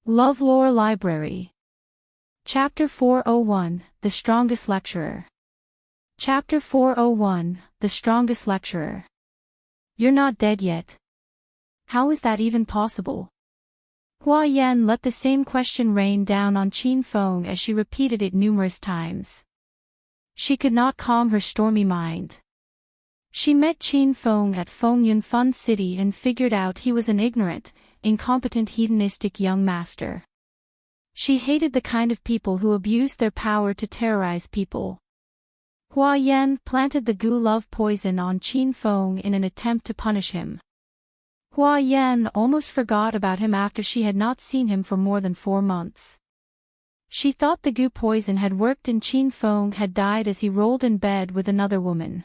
LoveLore Library. Chapter 401, The Strongest Lecturer. Chapter 401, The Strongest Lecturer. You're not dead yet. How is that even possible? Hua Yan let the same question rain down on Qin Feng as she repeated it numerous times. She could not calm her stormy mind. She met Qin Feng at Fengyun Fun City and figured out he was an ignorant, incompetent hedonistic young master. She hated the kind of people who abuse their power to terrorize people. Hua Yan planted the goo love poison on Qin Feng in an attempt to punish him. Hua Yan almost forgot about him after she had not seen him for more than 4 months. She thought the goo poison had worked and Qin Feng had died as he rolled in bed with another woman.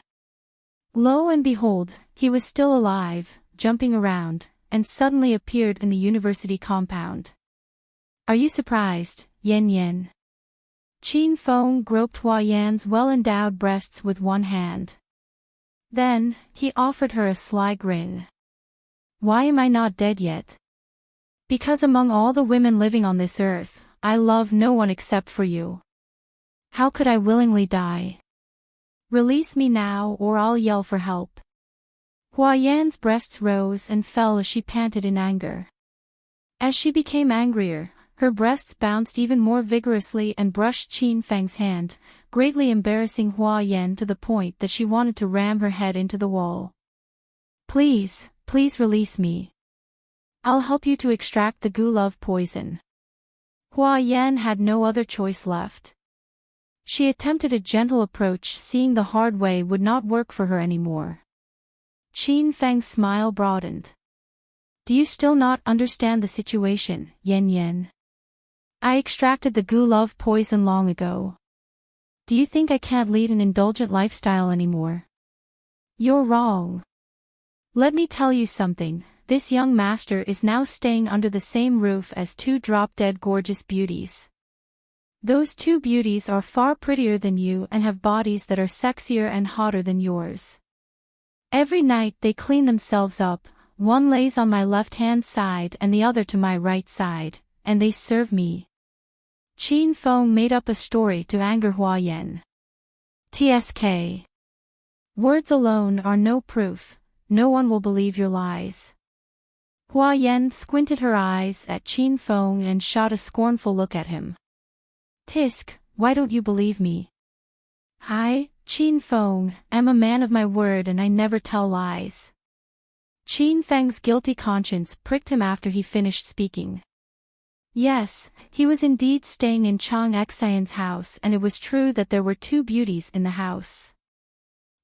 Lo and behold, he was still alive, jumping around, and suddenly appeared in the university compound. Are you surprised, Yen Yen? Qin Feng groped Hua Yan's well-endowed breasts with one hand. Then, he offered her a sly grin. Why am I not dead yet? Because among all the women living on this earth, I love no one except for you. How could I willingly die? Release me now or I'll yell for help. Hua Yan's breasts rose and fell as she panted in anger. As she became angrier, her breasts bounced even more vigorously and brushed Qin Feng's hand, greatly embarrassing Hua Yan to the point that she wanted to ram her head into the wall. Please, please release me. I'll help you to extract the goo love poison. Hua Yan had no other choice left. She attempted a gentle approach, seeing the hard way would not work for her anymore. Qin Feng's smile broadened. Do you still not understand the situation, Yen Yen? I extracted the goo love poison long ago. Do you think I can't lead an indulgent lifestyle anymore? You're wrong. Let me tell you something, this young master is now staying under the same roof as 2 drop-dead gorgeous beauties. Those 2 beauties are far prettier than you and have bodies that are sexier and hotter than yours. Every night they clean themselves up, one lays on my left-hand side and the other to my right side, and they serve me. Qin Feng made up a story to anger Hua Yan. TSK. Words alone are no proof, no one will believe your lies. Hua Yan squinted her eyes at Qin Feng and shot a scornful look at him. Tisk, why don't you believe me? I, Qin Feng, am a man of my word and I never tell lies. Qin Feng's guilty conscience pricked him after he finished speaking. Yes, he was indeed staying in Chang Xian's house and it was true that there were 2 beauties in the house.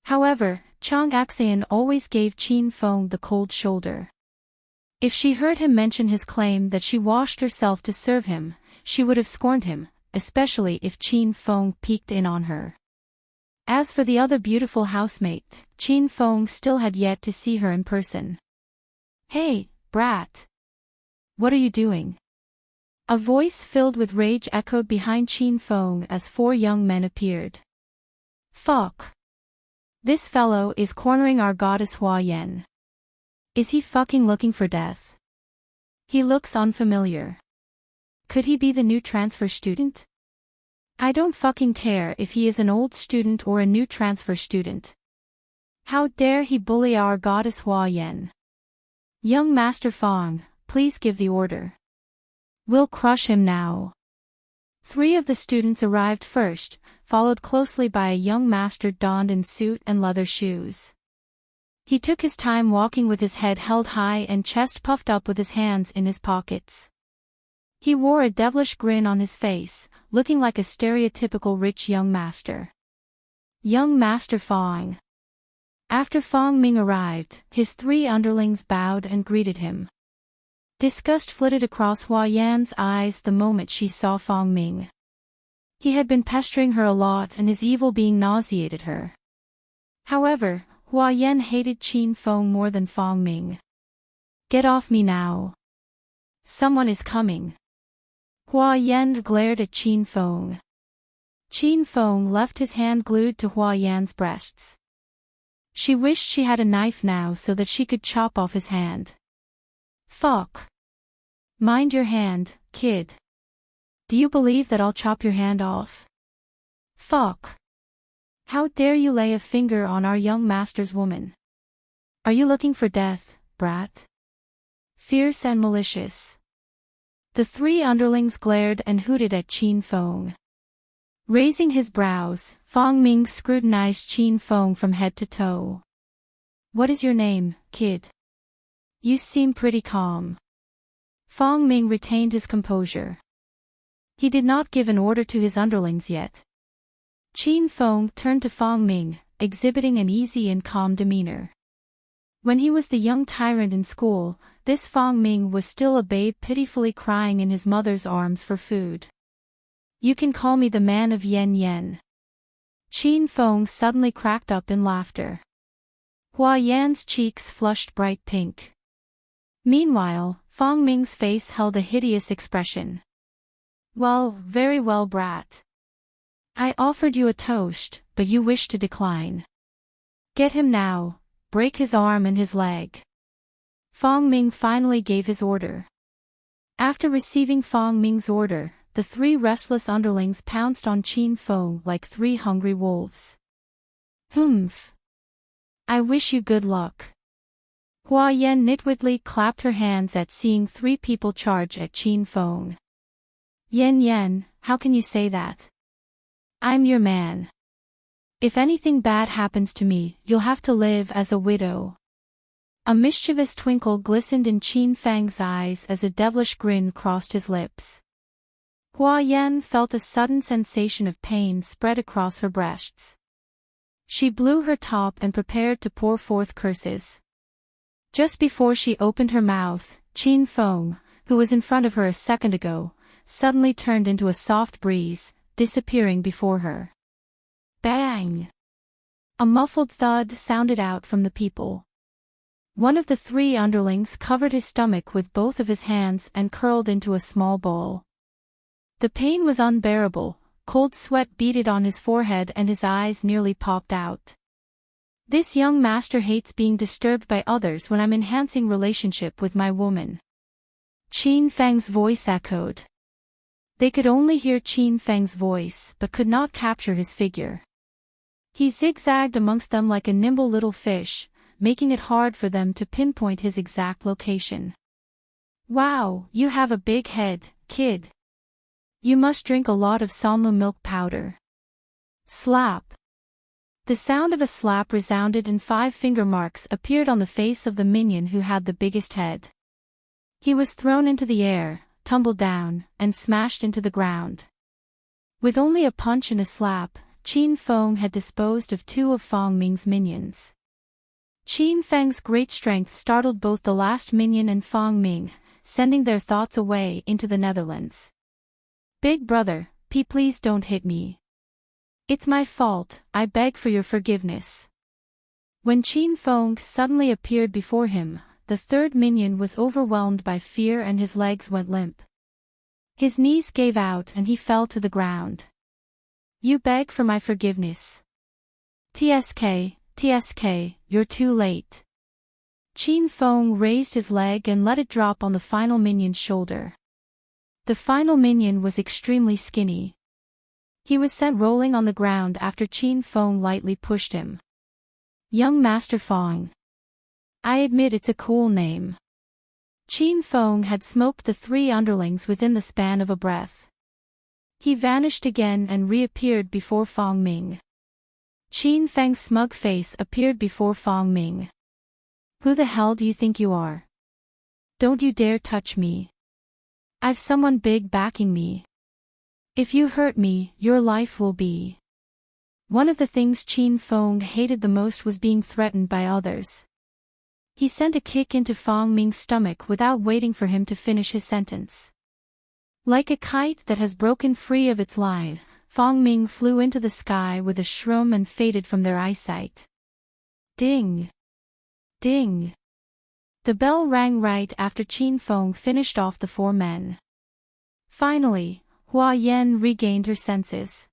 However, Chang Xian always gave Qin Feng the cold shoulder. If she heard him mention his claim that she washed herself to serve him, she would have scorned him, especially if Qin Feng peeked in on her. As for the other beautiful housemate, Qin Feng still had yet to see her in person. Hey, brat! What are you doing? A voice filled with rage echoed behind Qin Feng as 4 young men appeared. Fuck! This fellow is cornering our goddess Hua Yan. Is he fucking looking for death? He looks unfamiliar. Could he be the new transfer student? I don't fucking care if he is an old student or a new transfer student. How dare he bully our goddess Hua Yan? Young Master Fang, please give the order. We'll crush him now. 3 of the students arrived first, followed closely by a young master donned in suit and leather shoes. He took his time walking with his head held high and chest puffed up with his hands in his pockets. He wore a devilish grin on his face, looking like a stereotypical rich young master. Young Master Fang. After Fang Ming arrived, his 3 underlings bowed and greeted him. Disgust flitted across Hua Yan's eyes the moment she saw Fang Ming. He had been pestering her a lot and his evil being nauseated her. However, Hua Yan hated Qin Feng more than Fang Ming. Get off me now. Someone is coming. Hua Yan glared at Qin Feng. Qin Feng left his hand glued to Hua Yan's breasts. She wished she had a knife now so that she could chop off his hand. Fuck. Mind your hand, kid. Do you believe that I'll chop your hand off? Fuck. How dare you lay a finger on our young master's woman? Are you looking for death, brat? Fierce and malicious. The three underlings glared and hooted at Qin Feng. Raising his brows, Fang Ming scrutinized Qin Feng from head to toe. What is your name, kid? You seem pretty calm. Fang Ming retained his composure. He did not give an order to his underlings yet. Qin Feng turned to Fang Ming, exhibiting an easy and calm demeanor. When he was the young tyrant in school, this Fang Ming was still a babe pitifully crying in his mother's arms for food. You can call me the man of Yen Yen. Qin Feng suddenly cracked up in laughter. Hua Yan's cheeks flushed bright pink. Meanwhile, Fang Ming's face held a hideous expression. Well, very well, brat. I offered you a toast, but you wish to decline. Get him now, break his arm and his leg. Fang Ming finally gave his order. After receiving Fang Ming's order, the three restless underlings pounced on Qin Feng like three hungry wolves. Humph. I wish you good luck. Hua Yan nitwitly clapped her hands at seeing three people charge at Qin Feng. Yen Yen, how can you say that? I'm your man. If anything bad happens to me, you'll have to live as a widow. A mischievous twinkle glistened in Qin Feng's eyes as a devilish grin crossed his lips. Hua Yan felt a sudden sensation of pain spread across her breasts. She blew her top and prepared to pour forth curses. Just before she opened her mouth, Qin Feng, who was in front of her a second ago, suddenly turned into a soft breeze, disappearing before her. Bang! A muffled thud sounded out from the people. One of the three underlings covered his stomach with both of his hands and curled into a small ball. The pain was unbearable, cold sweat beaded on his forehead and his eyes nearly popped out. This young master hates being disturbed by others when I'm enhancing relationship with my woman. Qin Feng's voice echoed. They could only hear Qin Feng's voice but could not capture his figure. He zigzagged amongst them like a nimble little fish, making it hard for them to pinpoint his exact location. Wow, you have a big head, kid. You must drink a lot of Sonlu milk powder. Slap. The sound of a slap resounded and 5 finger marks appeared on the face of the minion who had the biggest head. He was thrown into the air, tumbled down, and smashed into the ground. With only a punch and a slap, Qin Feng had disposed of 2 of Fang Ming's minions. Qin Feng's great strength startled both the last minion and Fang Ming, sending their thoughts away into the Netherlands. Big brother, please don't hit me. It's my fault, I beg for your forgiveness. When Qin Feng suddenly appeared before him, the third minion was overwhelmed by fear and his legs went limp. His knees gave out and he fell to the ground. You beg for my forgiveness. TSK, you're too late. Qin Feng raised his leg and let it drop on the final minion's shoulder. The final minion was extremely skinny. He was sent rolling on the ground after Qin Feng lightly pushed him. Young Master Feng. I admit it's a cool name. Qin Feng had smoked the 3 underlings within the span of a breath. He vanished again and reappeared before Fang Ming. Qin Feng's smug face appeared before Fang Ming. Who the hell do you think you are? Don't you dare touch me. I've someone big backing me. If you hurt me, your life will be. One of the things Qin Feng hated the most was being threatened by others. He sent a kick into Fang Ming's stomach without waiting for him to finish his sentence. Like a kite that has broken free of its line, Fang Ming flew into the sky with a shroom and faded from their eyesight. Ding! Ding! The bell rang right after Qin Feng finished off the 4 men. Finally, Hua Yan regained her senses.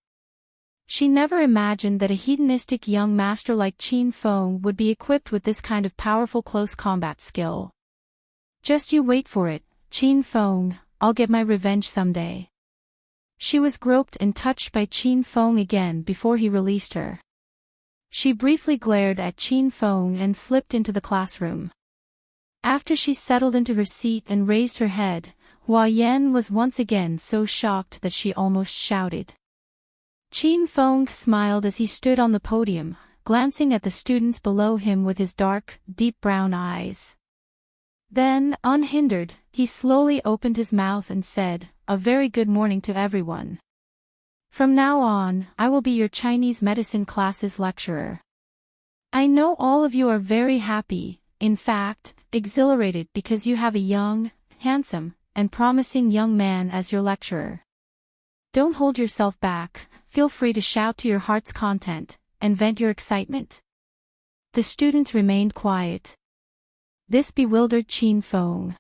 She never imagined that a hedonistic young master like Qin Feng would be equipped with this kind of powerful close combat skill. Just you wait for it, Qin Feng, I'll get my revenge someday. She was groped and touched by Qin Feng again before he released her. She briefly glared at Qin Feng and slipped into the classroom. After she settled into her seat and raised her head, Hua Yan was once again so shocked that she almost shouted. Qin Feng smiled as he stood on the podium, glancing at the students below him with his dark, deep brown eyes. Then, unhindered, he slowly opened his mouth and said, "A very good morning to everyone. From now on, I will be your Chinese medicine class's lecturer. I know all of you are very happy, in fact, exhilarated because you have a young, handsome, and promising young man as your lecturer. Don't hold yourself back, feel free to shout to your heart's content, and vent your excitement." The students remained quiet. This bewildered Qin Feng.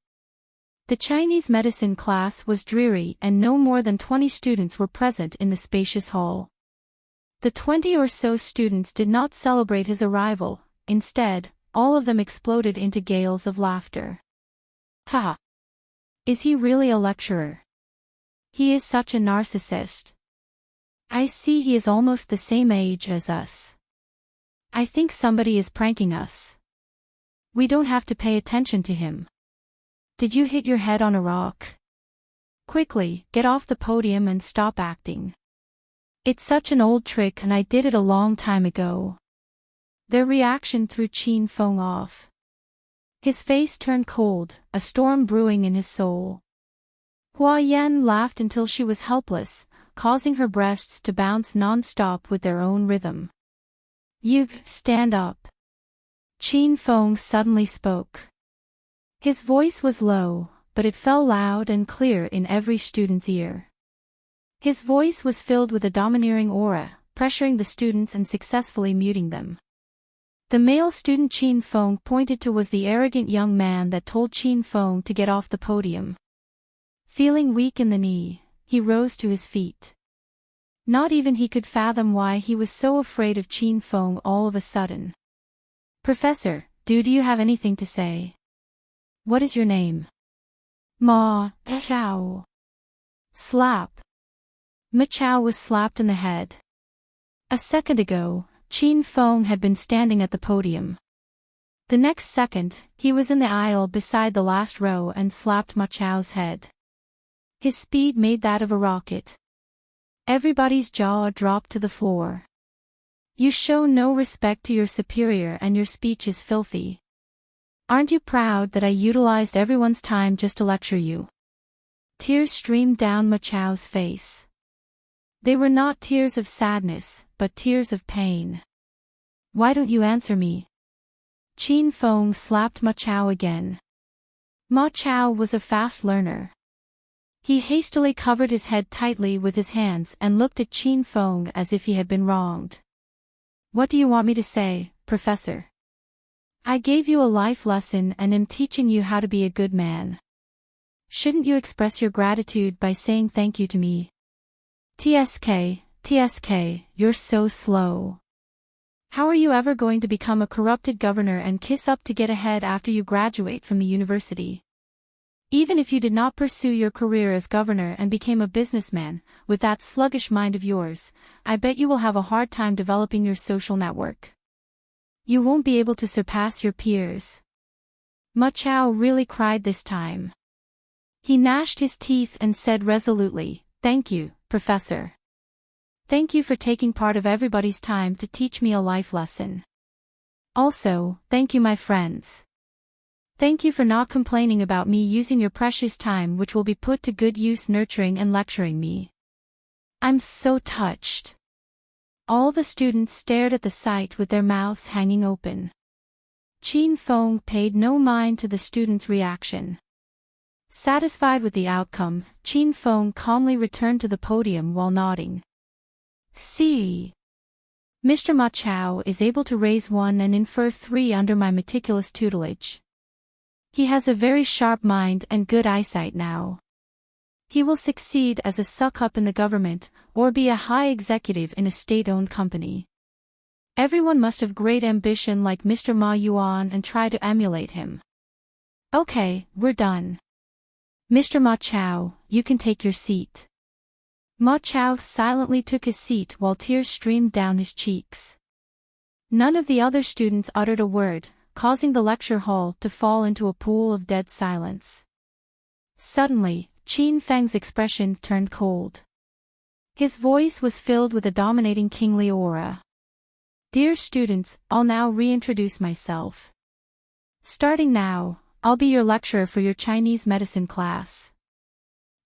The Chinese medicine class was dreary and no more than 20 students were present in the spacious hall. The 20 or so students did not celebrate his arrival, instead, all of them exploded into gales of laughter. Ha! Is he really a lecturer? He is such a narcissist. I see he is almost the same age as us. I think somebody is pranking us. We don't have to pay attention to him. Did you hit your head on a rock? Quickly, get off the podium and stop acting. It's such an old trick and I did it a long time ago. Their reaction threw Qin Feng off. His face turned cold, a storm brewing in his soul. Hua Yan laughed until she was helpless, causing her breasts to bounce non-stop with their own rhythm. "You, stand up." Qin Feng suddenly spoke. His voice was low, but it fell loud and clear in every student's ear. His voice was filled with a domineering aura, pressuring the students and successfully muting them. The male student Qin Feng pointed to was the arrogant young man that told Qin Feng to get off the podium. Feeling weak in the knee, he rose to his feet. Not even he could fathom why he was so afraid of Qin Feng all of a sudden. "Professor, do you have anything to say? What is your name?" "Ma Qiao." Slap. Ma Qiao was slapped in the head. A second ago, Qin Feng had been standing at the podium. The next second, he was in the aisle beside the last row and slapped Ma Qiao's head. His speed made that of a rocket. Everybody's jaw dropped to the floor. You show no respect to your superior and your speech is filthy. Aren't you proud that I utilized everyone's time just to lecture you? Tears streamed down Ma Qiao's face. They were not tears of sadness, but tears of pain. "Why don't you answer me?" Qin Feng slapped Ma Qiao again. Ma Qiao was a fast learner. He hastily covered his head tightly with his hands and looked at Qin Feng as if he had been wronged. "What do you want me to say, Professor? I gave you a life lesson and am teaching you how to be a good man. Shouldn't you express your gratitude by saying thank you to me?" TSK, you're so slow. How are you ever going to become a corrupted governor and kiss up to get ahead after you graduate from the university? Even if you did not pursue your career as governor and became a businessman, with that sluggish mind of yours, I bet you will have a hard time developing your social network. You won't be able to surpass your peers. Ma Qiao really cried this time. He gnashed his teeth and said resolutely, "Thank you, Professor. Thank you for taking part of everybody's time to teach me a life lesson. Also, thank you my friends. Thank you for not complaining about me using your precious time which will be put to good use nurturing and lecturing me. I'm so touched." All the students stared at the sight with their mouths hanging open. Qin Feng paid no mind to the students' reaction. Satisfied with the outcome, Qin Feng calmly returned to the podium while nodding. "See. Mr. Ma Qiao is able to raise 1 and infer 3 under my meticulous tutelage. He has a very sharp mind and good eyesight now. He will succeed as a suck-up in the government, or be a high executive in a state-owned company. Everyone must have great ambition like Mr. Ma Yuan and try to emulate him. Okay, we're done. Mr. Ma Chao, you can take your seat. Ma Chao silently took his seat while tears streamed down his cheeks. None of the other students uttered a word, causing the lecture hall to fall into a pool of dead silence. Suddenly, Qin Feng's expression turned cold. His voice was filled with a dominating kingly aura. Dear students, I'll now reintroduce myself. Starting now, I'll be your lecturer for your Chinese medicine class.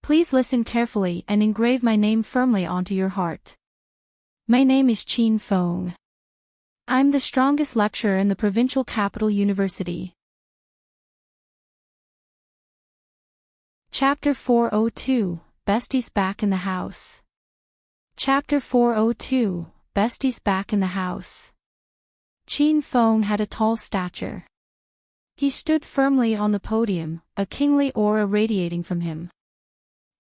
Please listen carefully and engrave my name firmly onto your heart. My name is Qin Feng. I'm the strongest lecturer in the provincial capital university. Chapter 402, Bestie's back in the house. Chapter 402, Bestie's back in the house. Qin Feng had a tall stature. He stood firmly on the podium, a kingly aura radiating from him.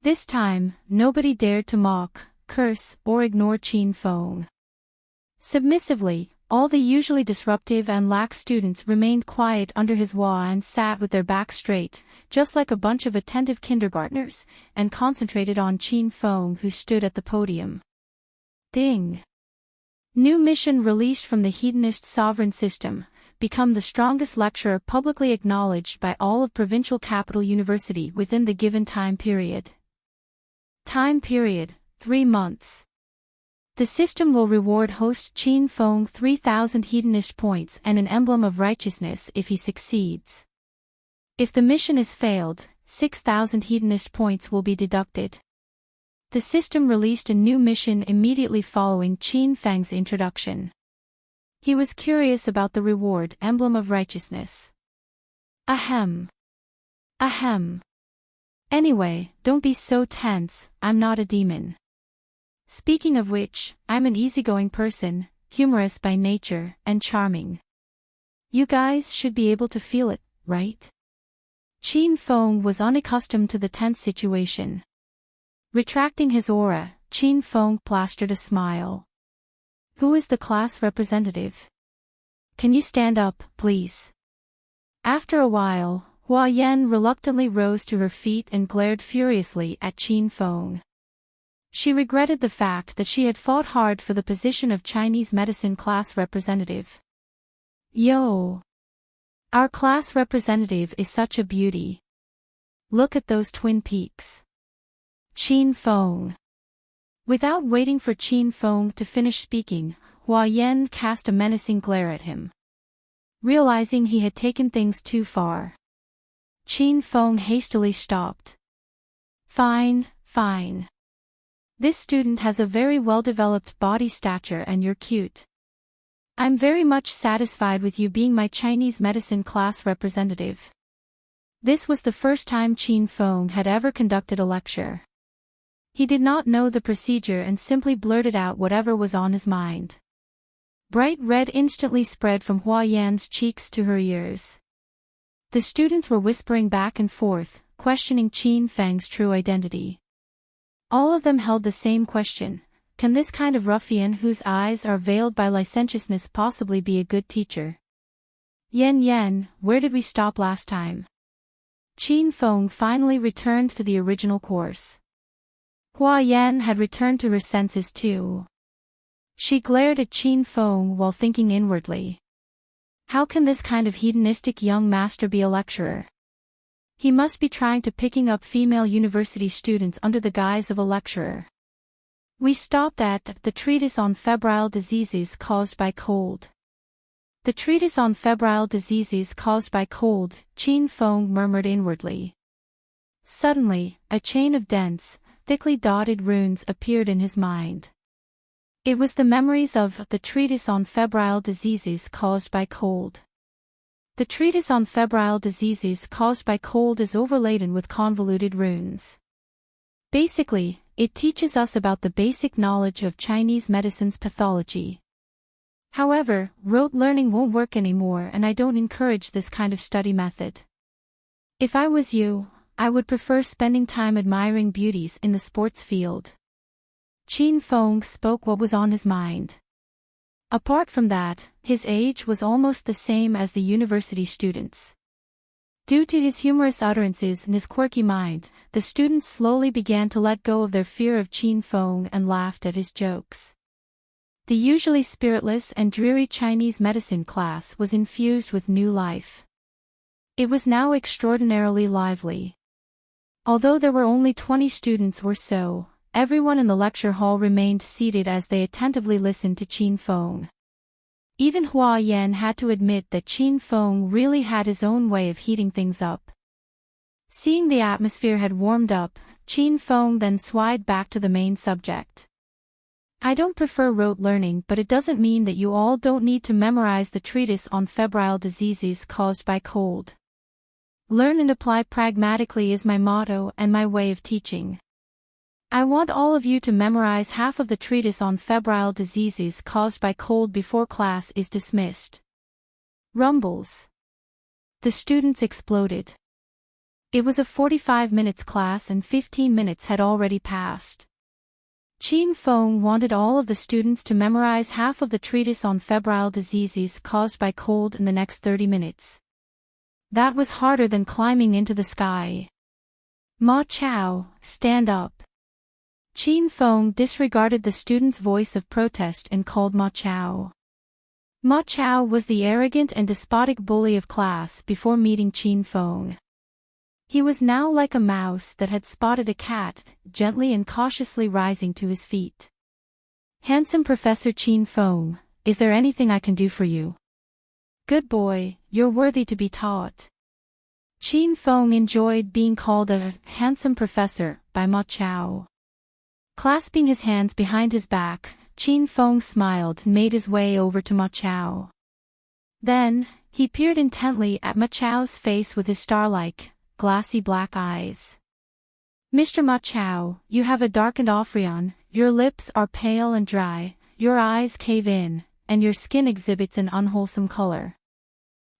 This time, nobody dared to mock, curse, or ignore Qin Feng. Submissively, all the usually disruptive and lax students remained quiet under his awe and sat with their backs straight, just like a bunch of attentive kindergartners, and concentrated on Qin Feng who stood at the podium. Ding! New mission released from the Hedonist sovereign system. Become the strongest lecturer publicly acknowledged by all of provincial capital university within the given time period. Time period, 3 months. The system will reward host Qin Feng 3,000 hedonist points and an emblem of righteousness if he succeeds. If the mission is failed, 6,000 hedonist points will be deducted. The system released a new mission immediately following Qin Feng's introduction. He was curious about the reward, emblem of righteousness. Ahem. Ahem. Anyway, don't be so tense, I'm not a demon. Speaking of which, I'm an easygoing person, humorous by nature, and charming. You guys should be able to feel it, right? Qin Feng was unaccustomed to the tense situation. Retracting his aura, Qin Feng plastered a smile. Who is the class representative? Can you stand up, please? After a while, Hua Yan reluctantly rose to her feet and glared furiously at Qin Feng. She regretted the fact that she had fought hard for the position of Chinese medicine class representative. Yo! Our class representative is such a beauty. Look at those twin peaks. Qin Feng. Without waiting for Qin Feng to finish speaking, Hua Yan cast a menacing glare at him. Realizing he had taken things too far, Qin Feng hastily stopped. Fine, fine. This student has a very well-developed body stature and you're cute. I'm very much satisfied with you being my Chinese medicine class representative. This was the first time Qin Feng had ever conducted a lecture. He did not know the procedure and simply blurted out whatever was on his mind. Bright red instantly spread from Hua Yan's cheeks to her ears. The students were whispering back and forth, questioning Qin Feng's true identity. All of them held the same question: can this kind of ruffian whose eyes are veiled by licentiousness possibly be a good teacher? Yen, where did we stop last time? Qin Feng finally returned to the original course. Hua Yan had returned to her senses too. She glared at Qin Feng while thinking inwardly. How can this kind of hedonistic young master be a lecturer? He must be trying to picking up female university students under the guise of a lecturer. We stopped at the treatise on febrile diseases caused by cold. The treatise on febrile diseases caused by cold, Qin Feng murmured inwardly. Suddenly, a chain of dense, thickly dotted runes appeared in his mind. It was the memories of the treatise on febrile diseases caused by cold. The treatise on febrile diseases caused by cold is overladen with convoluted runes. Basically, it teaches us about the basic knowledge of Chinese medicine's pathology. However, rote learning won't work anymore and I don't encourage this kind of study method. If I was you, I would prefer spending time admiring beauties in the sports field. Qin Feng spoke what was on his mind. Apart from that, his age was almost the same as the university students. Due to his humorous utterances and his quirky mind, the students slowly began to let go of their fear of Qin Feng and laughed at his jokes. The usually spiritless and dreary Chinese medicine class was infused with new life. It was now extraordinarily lively. Although there were only 20 students or so, everyone in the lecture hall remained seated as they attentively listened to Qin Feng. Even Hua Yan had to admit that Qin Feng really had his own way of heating things up. Seeing the atmosphere had warmed up, Qin Feng then swayed back to the main subject. I don't prefer rote learning, but it doesn't mean that you all don't need to memorize the treatise on febrile diseases caused by cold. Learn and apply pragmatically is my motto and my way of teaching. I want all of you to memorize half of the treatise on febrile diseases caused by cold before class is dismissed. Rumbles. The students exploded. It was a 45 minutes class and 15 minutes had already passed. Qin Feng wanted all of the students to memorize half of the treatise on febrile diseases caused by cold in the next 30 minutes. That was harder than climbing into the sky. Ma Qiao, stand up. Qin Feng disregarded the student's voice of protest and called Ma Qiao. Ma Qiao was the arrogant and despotic bully of class before meeting Qin Feng. He was now like a mouse that had spotted a cat, gently and cautiously rising to his feet. Handsome Professor Qin Feng, is there anything I can do for you? Good boy, you're worthy to be taught. Qin Feng enjoyed being called a handsome professor by Ma Qiao. Clasping his hands behind his back, Qin Feng smiled and made his way over to Ma Qiao. Then, he peered intently at Ma Qiao's face with his star-like, glassy black eyes. Mr. Ma Qiao, you have a darkened Ophion, your lips are pale and dry, your eyes cave in, and your skin exhibits an unwholesome color.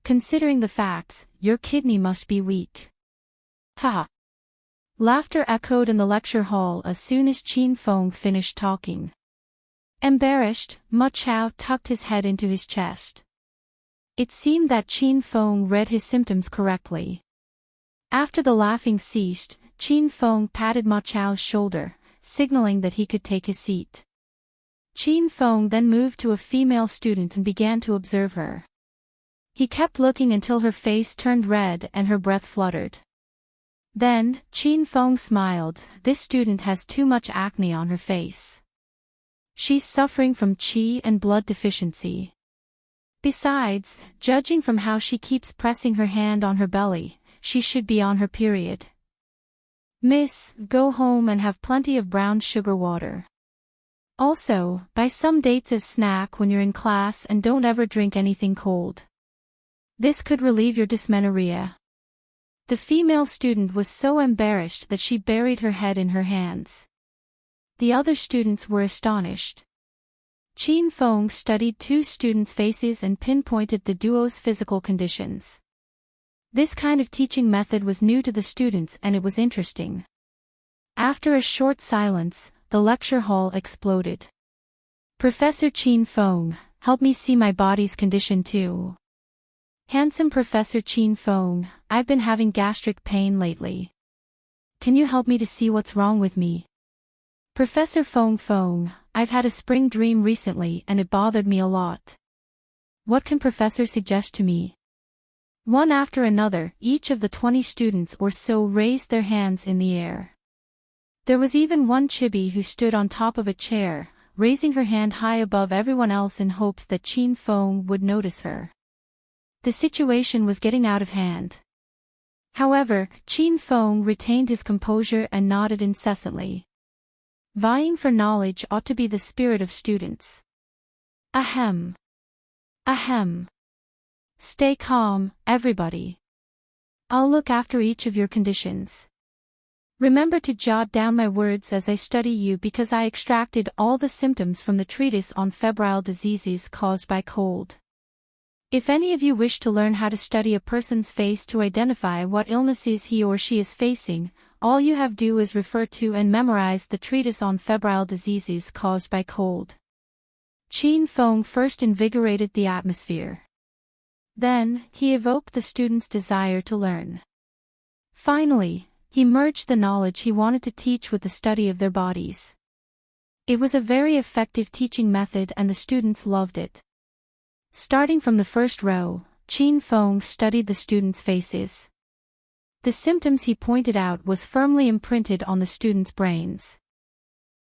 Considering the facts, your kidney must be weak. Ha! Laughter echoed in the lecture hall as soon as Qin Feng finished talking. Embarrassed, Ma Qiao tucked his head into his chest. It seemed that Qin Feng read his symptoms correctly. After the laughing ceased, Qin Feng patted Ma Qiao's shoulder, signaling that he could take his seat. Qin Feng then moved to a female student and began to observe her. He kept looking until her face turned red and her breath fluttered. Then, Qin Feng smiled, this student has too much acne on her face. She's suffering from qi and blood deficiency. Besides, judging from how she keeps pressing her hand on her belly, she should be on her period. Miss, go home and have plenty of brown sugar water. Also, buy some dates as snack when you're in class and don't ever drink anything cold. This could relieve your dysmenorrhea. The female student was so embarrassed that she buried her head in her hands. The other students were astonished. Qin Feng studied two students' faces and pinpointed the duo's physical conditions. This kind of teaching method was new to the students and it was interesting. After a short silence, the lecture hall exploded. Professor Qin Feng, help me see my body's condition too. Handsome Professor Qin Feng, I've been having gastric pain lately. Can you help me to see what's wrong with me? Professor Feng, I've had a spring dream recently and it bothered me a lot. What can Professor suggest to me? One after another, each of the 20 students or so raised their hands in the air. There was even one chibi who stood on top of a chair, raising her hand high above everyone else in hopes that Qin Feng would notice her. The situation was getting out of hand. However, Qin Feng retained his composure and nodded incessantly. Vying for knowledge ought to be the spirit of students. Ahem. Ahem. Stay calm, everybody. I'll look after each of your conditions. Remember to jot down my words as I study you because I extracted all the symptoms from the treatise on febrile diseases caused by cold. If any of you wish to learn how to study a person's face to identify what illnesses he or she is facing, all you have to do is refer to and memorize the treatise on febrile diseases caused by cold. Qin Feng first invigorated the atmosphere. Then, he evoked the student's desire to learn. Finally, he merged the knowledge he wanted to teach with the study of their bodies. It was a very effective teaching method and the students loved it. Starting from the first row, Qin Feng studied the students' faces. The symptoms he pointed out was firmly imprinted on the students' brains.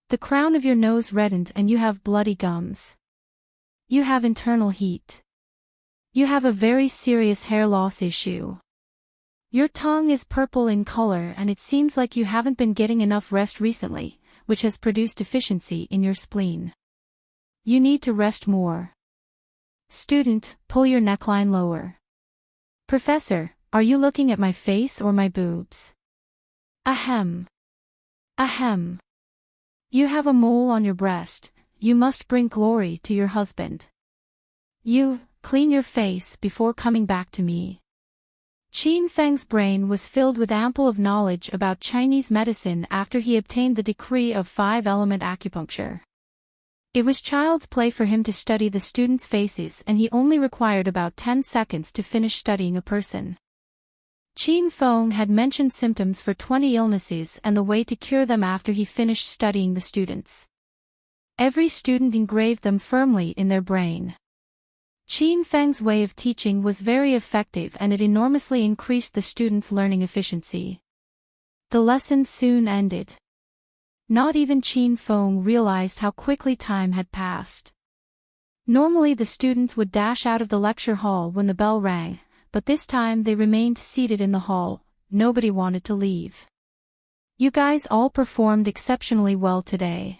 The crown of your nose reddened and you have bloody gums. You have internal heat. You have a very serious hair loss issue. Your tongue is purple in color and it seems like you haven't been getting enough rest recently, which has produced deficiency in your spleen. You need to rest more. Student, pull your neckline lower. Professor, are you looking at my face or my boobs? Ahem. Ahem. You have a mole on your breast, you must bring glory to your husband. You, clean your face before coming back to me. Qin Feng's brain was filled with ample of knowledge about Chinese medicine after he obtained the decree of 5-element acupuncture. It was child's play for him to study the students' faces and he only required about 10 seconds to finish studying a person. Qin Feng had mentioned symptoms for 20 illnesses and the way to cure them after he finished studying the students. Every student engraved them firmly in their brain. Qin Feng's way of teaching was very effective and it enormously increased the students' learning efficiency. The lesson soon ended. Not even Qin Feng realized how quickly time had passed. Normally the students would dash out of the lecture hall when the bell rang, but this time they remained seated in the hall, nobody wanted to leave. You guys all performed exceptionally well today.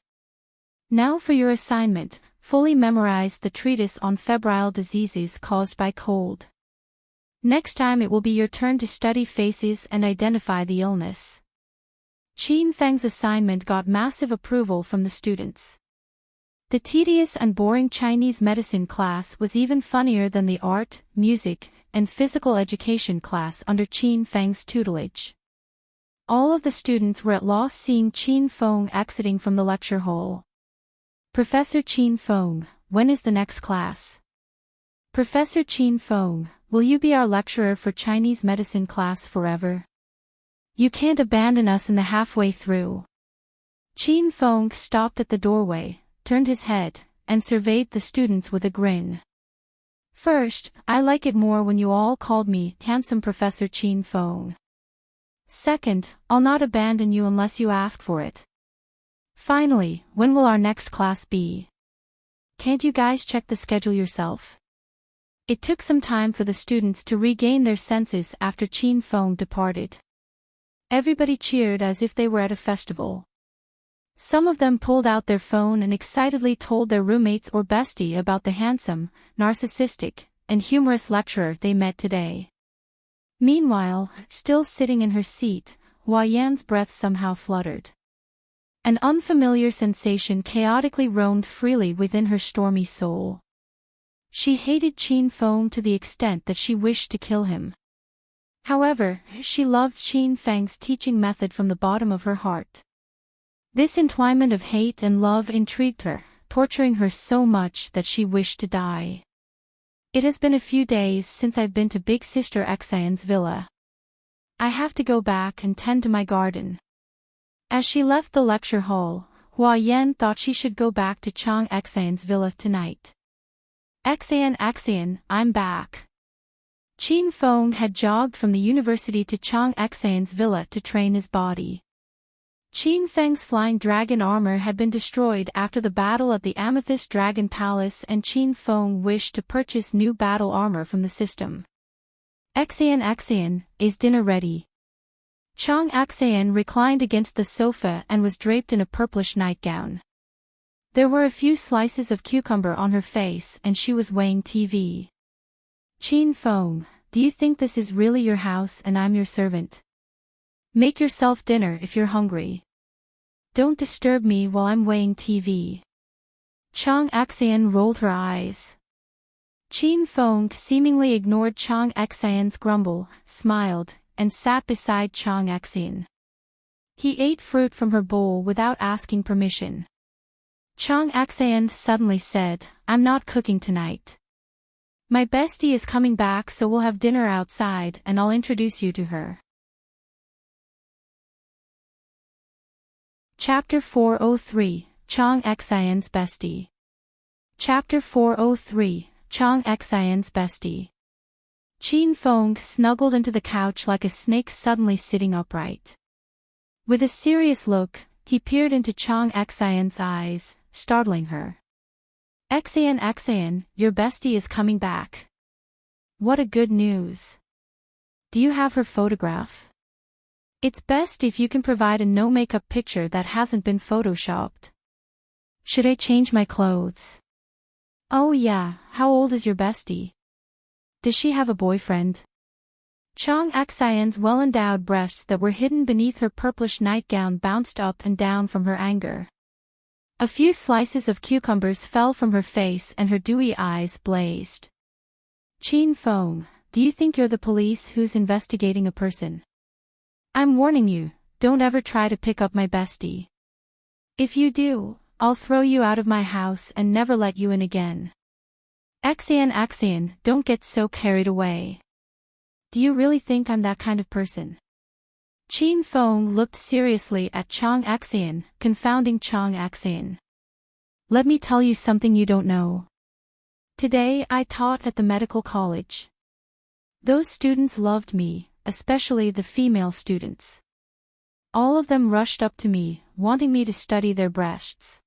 Now for your assignment. Fully memorize the treatise on febrile diseases caused by cold. Next time it will be your turn to study faces and identify the illness. Qin Feng's assignment got massive approval from the students. The tedious and boring Chinese medicine class was even funnier than the art, music, and physical education class under Qin Feng's tutelage. All of the students were at loss seeing Qin Feng exiting from the lecture hall. Professor Qin Feng, when is the next class? Professor Qin Feng, will you be our lecturer for Chinese medicine class forever? You can't abandon us in the halfway through. Qin Feng stopped at the doorway, turned his head, and surveyed the students with a grin. First, I like it more when you all called me handsome Professor Qin Feng. Second, I'll not abandon you unless you ask for it. Finally, when will our next class be? Can't you guys check the schedule yourself? It took some time for the students to regain their senses after Qin Feng departed. Everybody cheered as if they were at a festival. Some of them pulled out their phone and excitedly told their roommates or bestie about the handsome, narcissistic, and humorous lecturer they met today. Meanwhile, still sitting in her seat, Hua Yan's breath somehow fluttered. An unfamiliar sensation chaotically roamed freely within her stormy soul. She hated Qin Feng to the extent that she wished to kill him. However, she loved Qin Feng's teaching method from the bottom of her heart. This entwinement of hate and love intrigued her, torturing her so much that she wished to die. It has been a few days since I've been to Big Sister Xian's villa. I have to go back and tend to my garden. As she left the lecture hall, Hua Yan thought she should go back to Chang Xian's villa tonight. Xian, I'm back. Qin Feng had jogged from the university to Chang Xian's villa to train his body. Qin Feng's flying dragon armor had been destroyed after the battle at the Amethyst Dragon Palace and Qin Feng wished to purchase new battle armor from the system. Xian, is dinner ready? Chang Xian reclined against the sofa and was draped in a purplish nightgown. There were a few slices of cucumber on her face and she was weighing TV. Qin Feng, do you think this is really your house and I'm your servant? Make yourself dinner if you're hungry. Don't disturb me while I'm weighing TV. Chang Xian rolled her eyes. Qin Feng seemingly ignored Chang Xian's grumble, smiled, and sat beside Chang Xian. He ate fruit from her bowl without asking permission. Chang Xian suddenly said, I'm not cooking tonight. My bestie is coming back, so we'll have dinner outside and I'll introduce you to her. Chapter 403, Chang Xian's Bestie. Chapter 403, Chang Xian's Bestie. Qin Feng snuggled into the couch like a snake suddenly sitting upright. With a serious look, he peered into Chang Xian's eyes, startling her. Xian, your bestie is coming back. What a good news. Do you have her photograph? It's best if you can provide a no-makeup picture that hasn't been photoshopped. Should I change my clothes? Oh yeah, how old is your bestie? Does she have a boyfriend? Chang Xian's well-endowed breasts that were hidden beneath her purplish nightgown bounced up and down from her anger. A few slices of cucumbers fell from her face and her dewy eyes blazed. Qin Feng, do you think you're the police who's investigating a person? I'm warning you, don't ever try to pick up my bestie. If you do, I'll throw you out of my house and never let you in again. Xian, don't get so carried away. Do you really think I'm that kind of person? Qin Feng looked seriously at Chang Xian, confounding Chang Xian. Let me tell you something you don't know. Today I taught at the medical college. Those students loved me, especially the female students. All of them rushed up to me, wanting me to study their breasts.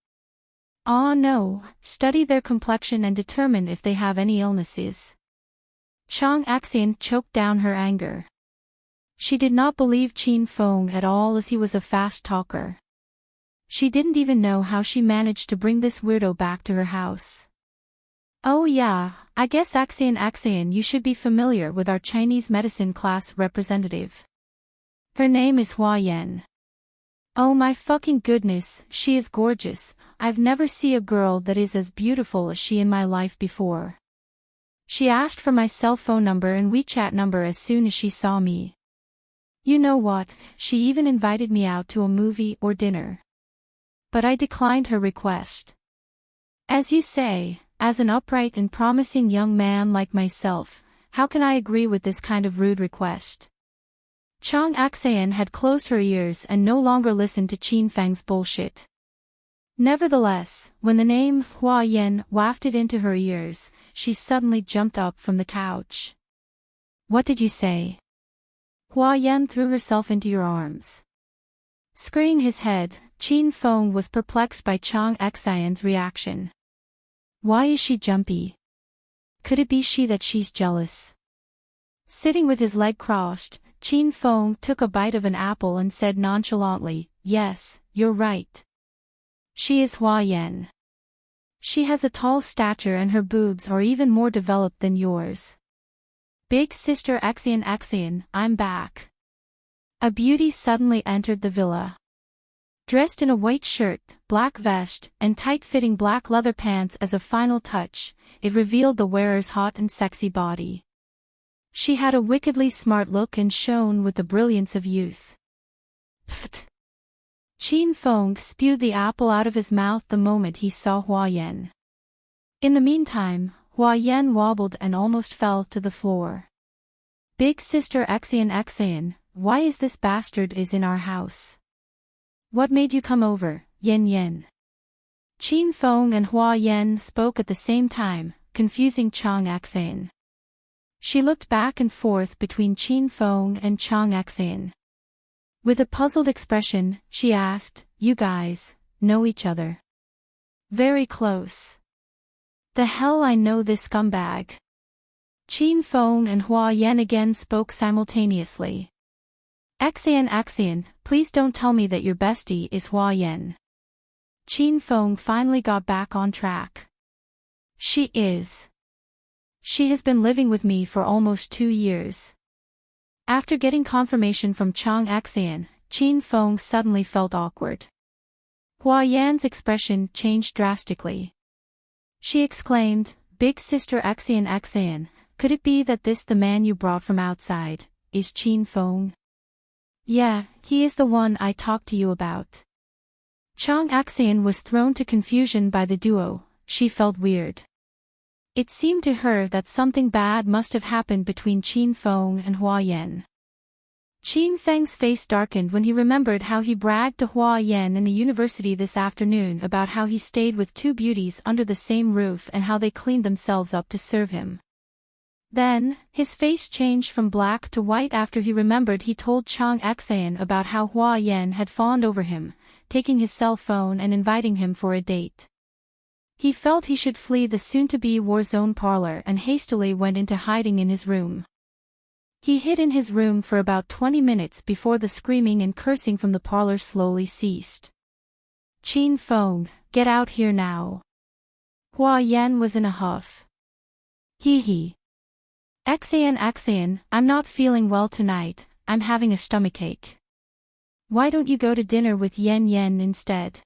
Ah no, study their complexion and determine if they have any illnesses. Chang Xian choked down her anger. She did not believe Qin Feng at all, as he was a fast talker. She didn't even know how she managed to bring this weirdo back to her house. Oh yeah, I guess Xian, you should be familiar with our Chinese medicine class representative. Her name is Yan. Oh my fucking goodness, she is gorgeous. I've never seen a girl that is as beautiful as she in my life before. She asked for my cell phone number and WeChat number as soon as she saw me. You know what, she even invited me out to a movie or dinner. But I declined her request. As you say, as an upright and promising young man like myself, how can I agree with this kind of rude request? Chang Xian had closed her ears and no longer listened to Qin Feng's bullshit. Nevertheless, when the name Yan wafted into her ears, she suddenly jumped up from the couch. What did you say? Yan threw herself into your arms. Screwing his head, Qin Feng was perplexed by Chang Xian's reaction. Why is she jumpy? Could it be that she's jealous? Sitting with his leg crossed, Qin Feng took a bite of an apple and said nonchalantly, yes, you're right. She is Yan. She has a tall stature and her boobs are even more developed than yours. Big sister Xian, I'm back. A beauty suddenly entered the villa. Dressed in a white shirt, black vest, and tight-fitting black leather pants as a final touch, it revealed the wearer's hot and sexy body. She had a wickedly smart look and shone with the brilliance of youth. Pfft. Qin Feng spewed the apple out of his mouth the moment he saw Yan. In the meantime, Yan wobbled and almost fell to the floor. Big sister Xian, why is this bastard in our house? What made you come over, Yen? Qin Feng and Yan spoke at the same time, confusing Chang Xian. She looked back and forth between Qin Feng and Chang Xian. With a puzzled expression, she asked, you guys know each other? Very close. The hell I know this scumbag. Qin Feng and Yan again spoke simultaneously. Xian, please don't tell me that your bestie is Yan. Qin Feng finally got back on track. She is. She has been living with me for almost 2 years. After getting confirmation from Chang Xian, Qin Feng suddenly felt awkward. Yan's expression changed drastically. She exclaimed, Big sister Xian, could it be that the man you brought from outside, is Qin Feng? Yeah, he is the one I talked to you about. Chang Xian was thrown to confusion by the duo. She felt weird. It seemed to her that something bad must have happened between Qin Feng and Hua Yan. Qin Feng's face darkened when he remembered how he bragged to Hua Yan in the university this afternoon about how he stayed with two beauties under the same roof and how they cleaned themselves up to serve him. Then, his face changed from black to white after he remembered he told Chang Xan about how Hua Yan had fawned over him, taking his cell phone and inviting him for a date. He felt he should flee the soon-to-be war-zone parlor and hastily went into hiding in his room. He hid in his room for about 20 minutes before the screaming and cursing from the parlor slowly ceased. Qin Feng, get out here now. Hua Yan was in a huff. Hee. Xan, I'm not feeling well tonight, I'm having a stomachache. Why don't you go to dinner with Yan instead?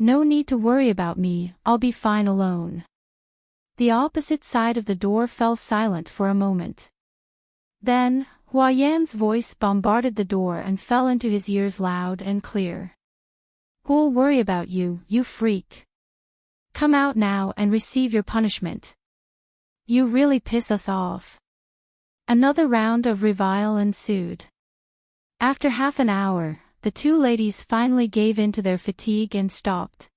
No need to worry about me, I'll be fine alone. The opposite side of the door fell silent for a moment. Then, Hua Yan's voice bombarded the door and fell into his ears loud and clear. Who'll worry about you, you freak? Come out now and receive your punishment. You really piss us off. Another round of revile ensued. After half an hour, the two ladies finally gave in to their fatigue and stopped.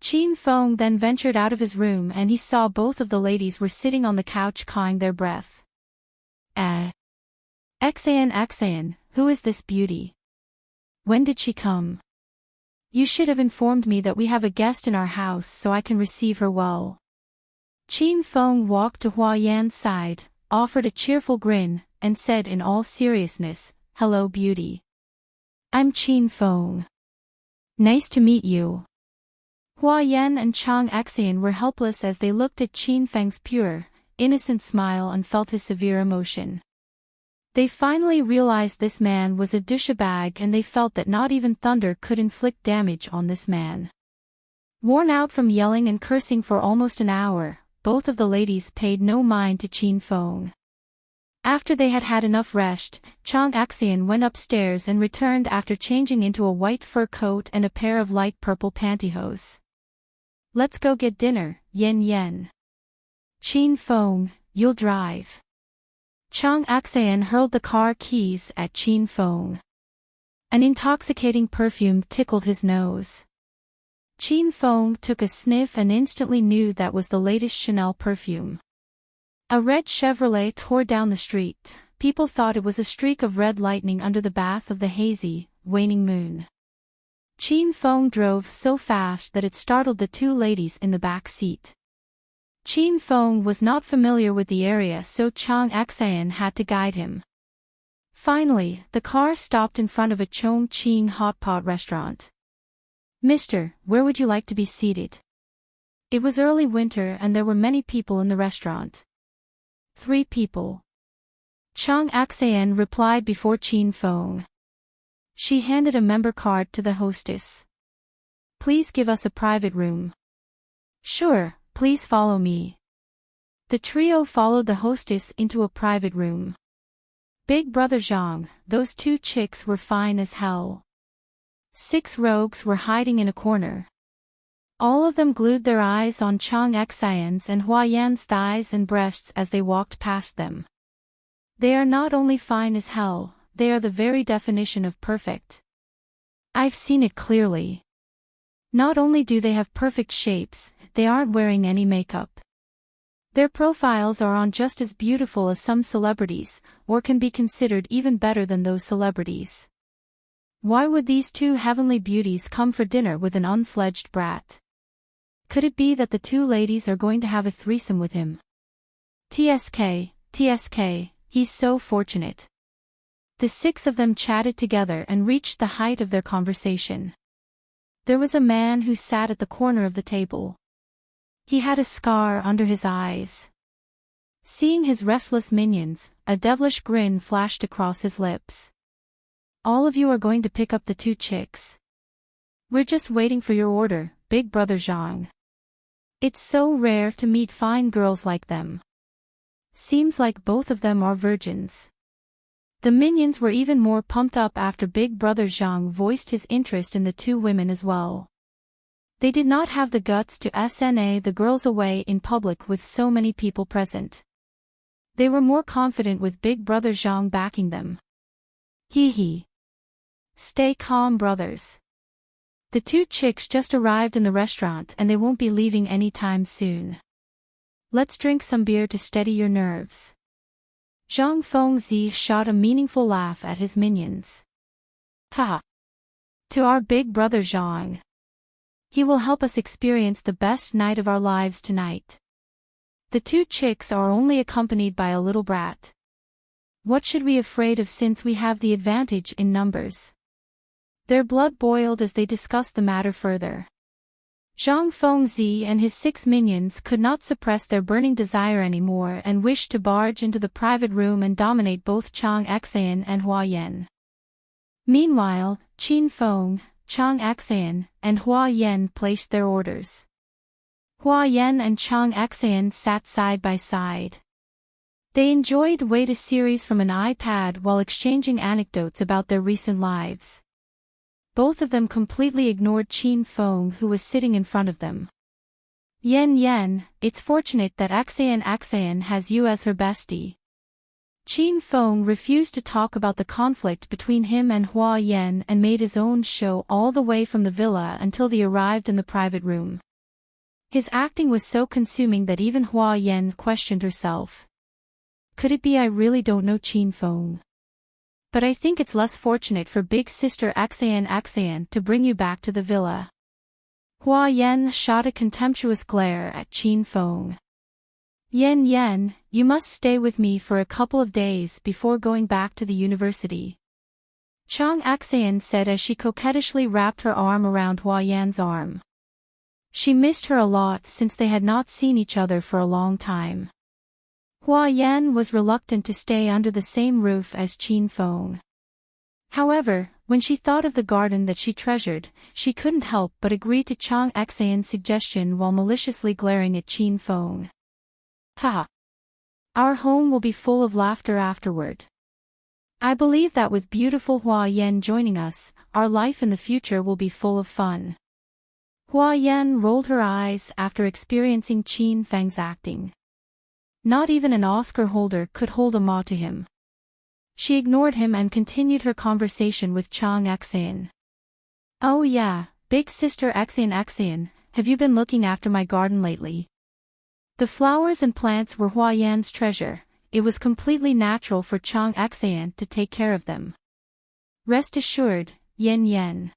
Qin Feng then ventured out of his room and he saw both of the ladies were sitting on the couch cawing their breath. Xan, who is this beauty? When did she come? You should have informed me that we have a guest in our house so I can receive her well. Qin Feng walked to Hua Yan's side, offered a cheerful grin, and said in all seriousness, Hello beauty. I'm Qin Feng. Nice to meet you. Hua Yan and Chang Xan were helpless as they looked at Qin Feng's pure, innocent smile and felt his severe emotion. They finally realized this man was a douchebag and they felt that not even thunder could inflict damage on this man. Worn out from yelling and cursing for almost an hour, both of the ladies paid no mind to Qin Feng. After they had had enough rest, Chang Xan went upstairs and returned after changing into a white fur coat and a pair of light purple pantyhose. Let's go get dinner, Yan. Qin Feng, you'll drive. Chang Xan hurled the car keys at Qin Feng. An intoxicating perfume tickled his nose. Qin Feng took a sniff and instantly knew that was the latest Chanel perfume. A red Chevrolet tore down the street. People thought it was a streak of red lightning under the bath of the hazy, waning moon. Qin Feng drove so fast that it startled the two ladies in the back seat. Qin Feng was not familiar with the area so Chang Xan had to guide him. Finally, the car stopped in front of a Chongqing hot pot restaurant. Mister, where would you like to be seated? It was early winter and there were many people in the restaurant. 3 people. Chang Xan replied before Qin Feng. She handed a member card to the hostess. Please give us a private room. Sure, please follow me. The trio followed the hostess into a private room. Big brother Zhang, those 2 chicks were fine as hell. 6 rogues were hiding in a corner. All of them glued their eyes on Chang Xan's and Hua Yan's thighs and breasts as they walked past them. They are not only fine as hell, they are the very definition of perfect. I've seen it clearly. Not only do they have perfect shapes, they aren't wearing any makeup. Their profiles are on just as beautiful as some celebrities, or can be considered even better than those celebrities. Why would these 2 heavenly beauties come for dinner with an unfledged brat? Could it be that the 2 ladies are going to have a threesome with him? TSK, he's so fortunate. The 6 of them chatted together and reached the height of their conversation. There was a man who sat at the corner of the table. He had a scar under his eyes. Seeing his restless minions, a devilish grin flashed across his lips. All of you are going to pick up the 2 chicks. We're just waiting for your order, Big Brother Zhang. It's so rare to meet fine girls like them. Seems like both of them are virgins. The minions were even more pumped up after Big Brother Zhang voiced his interest in the 2 women as well. They did not have the guts to sna the girls away in public with so many people present. They were more confident with big brother Zhang backing them. Hee hee. Stay calm, brothers. The two chicks just arrived in the restaurant and they won't be leaving anytime soon. Let's drink some beer to steady your nerves. Zhang Fengzi shot a meaningful laugh at his minions. Ha! To our big brother Zhang. He will help us experience the best night of our lives tonight. The two chicks are only accompanied by a little brat. What should we be afraid of since we have the advantage in numbers? Their blood boiled as they discussed the matter further. Zhang Fengzi and his 6 minions could not suppress their burning desire anymore and wished to barge into the private room and dominate both Chang Xan and Hua Yan. Meanwhile, Qin Feng, Chang Xan, and Hua Yan placed their orders. Hua Yan and Chang Xan sat side by side. They enjoyed a series from an iPad while exchanging anecdotes about their recent lives. Both of them completely ignored Qin Feng, who was sitting in front of them. Yan, it's fortunate that Xan has you as her bestie. Qin Feng refused to talk about the conflict between him and Hua Yan and made his own show all the way from the villa until they arrived in the private room. His acting was so consuming that even Hua Yan questioned herself. Could it be I really don't know Qin Feng? But I think it's less fortunate for big sister Xan to bring you back to the villa. Hua Yan shot a contemptuous glare at Qin Feng. Yan, you must stay with me for a couple of days before going back to the university. Chang Xan said as she coquettishly wrapped her arm around Hua Yan's arm. She missed her a lot since they had not seen each other for a long time. Hua Yan was reluctant to stay under the same roof as Qin Feng. However, when she thought of the garden that she treasured, she couldn't help but agree to Chang Xan's suggestion while maliciously glaring at Qin Feng. Ha! Our home will be full of laughter afterward. I believe that with beautiful Hua Yan joining us, our life in the future will be full of fun. Hua Yan rolled her eyes after experiencing Qin Feng's acting. Not even an Oscar holder could hold a ma to him. She ignored him and continued her conversation with Chang Xan. Oh yeah, big sister Xan, have you been looking after my garden lately? The flowers and plants were Hua Yan's treasure. It was completely natural for Chang Xan to take care of them. Rest assured, Yan.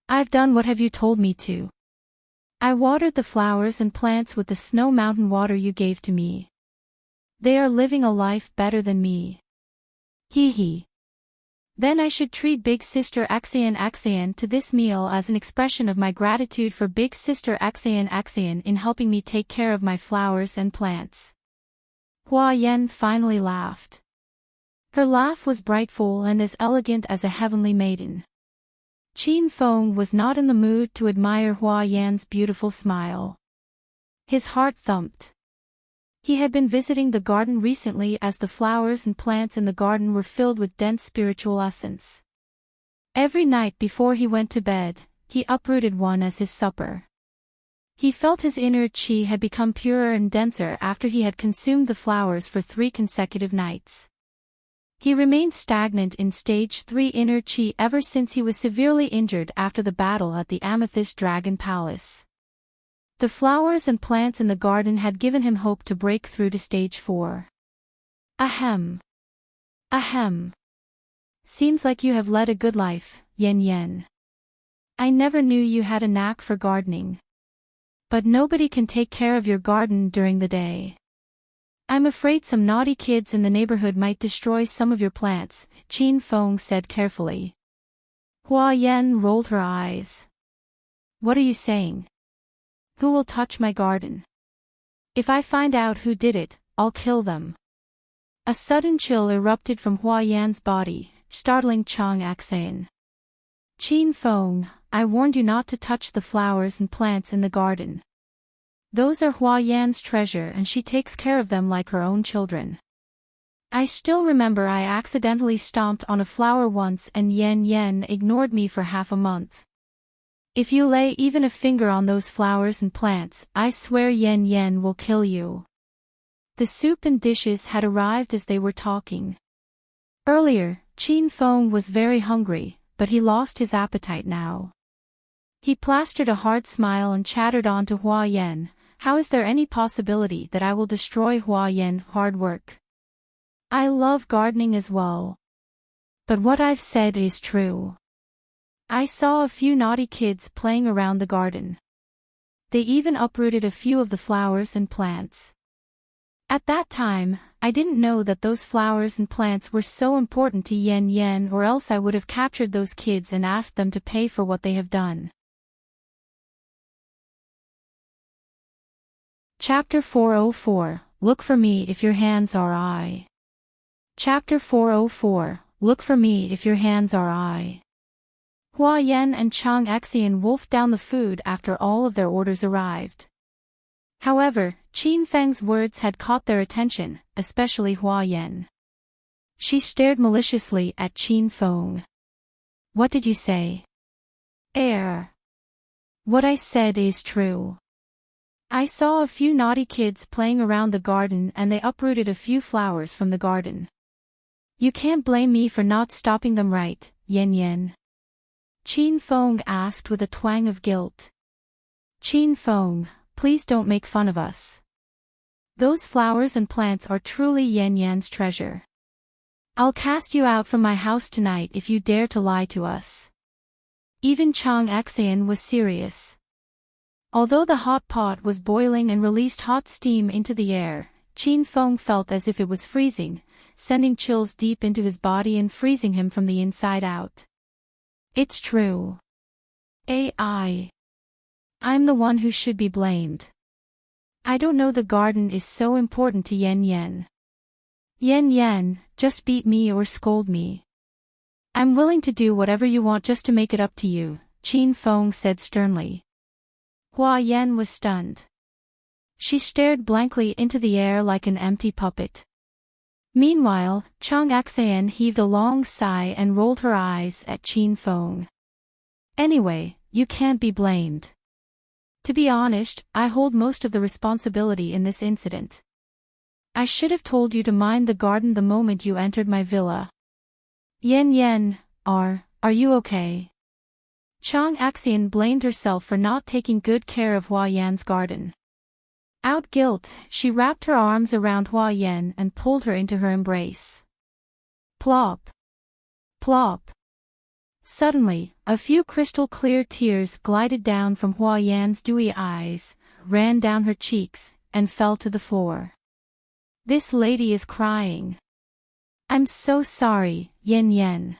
I've done what have you told me to. I watered the flowers and plants with the snow mountain water you gave to me. They are living a life better than me. Hee hee. Then I should treat big sister Xan to this meal as an expression of my gratitude for big sister Xan in helping me take care of my flowers and plants. Hua Yan finally laughed. Her laugh was brightful and as elegant as a heavenly maiden. Qin Feng was not in the mood to admire Hua Yan's beautiful smile. His heart thumped. He had been visiting the garden recently as the flowers and plants in the garden were filled with dense spiritual essence. Every night before he went to bed, he uprooted one as his supper. He felt his inner qi had become purer and denser after he had consumed the flowers for 3 consecutive nights. He remained stagnant in stage 3 inner qi ever since he was severely injured after the battle at the Amethyst Dragon Palace. The flowers and plants in the garden had given him hope to break through to stage 4. Ahem. Seems like you have led a good life, Yan. I never knew you had a knack for gardening. But nobody can take care of your garden during the day. I'm afraid some naughty kids in the neighborhood might destroy some of your plants, Qin Feng said carefully. Hua Yan rolled her eyes. What are you saying? Who will touch my garden? If I find out who did it, I'll kill them. A sudden chill erupted from Hua Yan's body, startling Chang Xan. Qin Feng, I warned you not to touch the flowers and plants in the garden. Those are Hua Yan's treasure and she takes care of them like her own children. I still remember I accidentally stomped on a flower once and Yan ignored me for half a month. If you lay even a finger on those flowers and plants, I swear Yan Yan will kill you. The soup and dishes had arrived as they were talking. Earlier, Qin Feng was very hungry, but he lost his appetite now. He plastered a hard smile and chattered on to Hua Yan. How is there any possibility that I will destroy Hua Yan hard work? I love gardening as well. But what I've said is true. I saw a few naughty kids playing around the garden. They even uprooted a few of the flowers and plants. At that time, I didn't know that those flowers and plants were so important to Yan Yan, or else I would have captured those kids and asked them to pay for what they have done. Chapter 404, Look for me if your hands are I. Chapter 404, Look for me if your hands are I. Hua Yan and Chang Xian wolfed down the food after all of their orders arrived. However, Qin Feng's words had caught their attention, especially Hua Yan. She stared maliciously at Qin Feng. What did you say? What I said is true. I saw a few naughty kids playing around the garden and they uprooted a few flowers from the garden. You can't blame me for not stopping them, right, Yan Yan? Qin Feng asked with a twang of guilt. Qin Feng, please don't make fun of us. Those flowers and plants are truly Yan Yan's treasure. I'll cast you out from my house tonight if you dare to lie to us. Even Chang Xian was serious. Although the hot pot was boiling and released hot steam into the air, Qin Feng felt as if it was freezing, sending chills deep into his body and freezing him from the inside out. It's true. I'm the one who should be blamed. I don't know the garden is so important to Yan Yan. Yan Yan, just beat me or scold me. I'm willing to do whatever you want just to make it up to you, Qin Feng said sternly. Hua Yan was stunned. She stared blankly into the air like an empty puppet. Meanwhile, Chang Xian heaved a long sigh and rolled her eyes at Qin Feng. Anyway, you can't be blamed. To be honest, I hold most of the responsibility in this incident. I should have told you to mind the garden the moment you entered my villa. Yan Yan, are you okay? Chang Xian blamed herself for not taking good care of Hua Yan's garden. Out guilt, she wrapped her arms around Hua Yan and pulled her into her embrace. Plop. Plop. Suddenly, a few crystal-clear tears glided down from Hua Yan's dewy eyes, ran down her cheeks, and fell to the floor. This lady is crying. I'm so sorry, Yan Yan.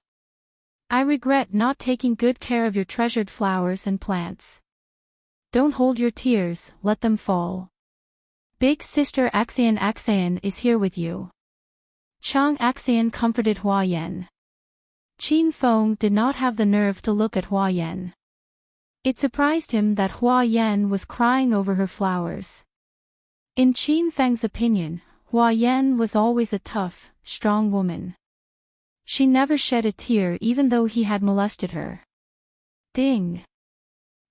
I regret not taking good care of your treasured flowers and plants. Don't hold your tears, let them fall. Big sister Xian is here with you. Chang Xian comforted Hua Yan. Qin Feng did not have the nerve to look at Hua Yan. It surprised him that Hua Yan was crying over her flowers. In Qin Feng's opinion, Hua Yan was always a tough, strong woman. She never shed a tear even though he had molested her. Ding!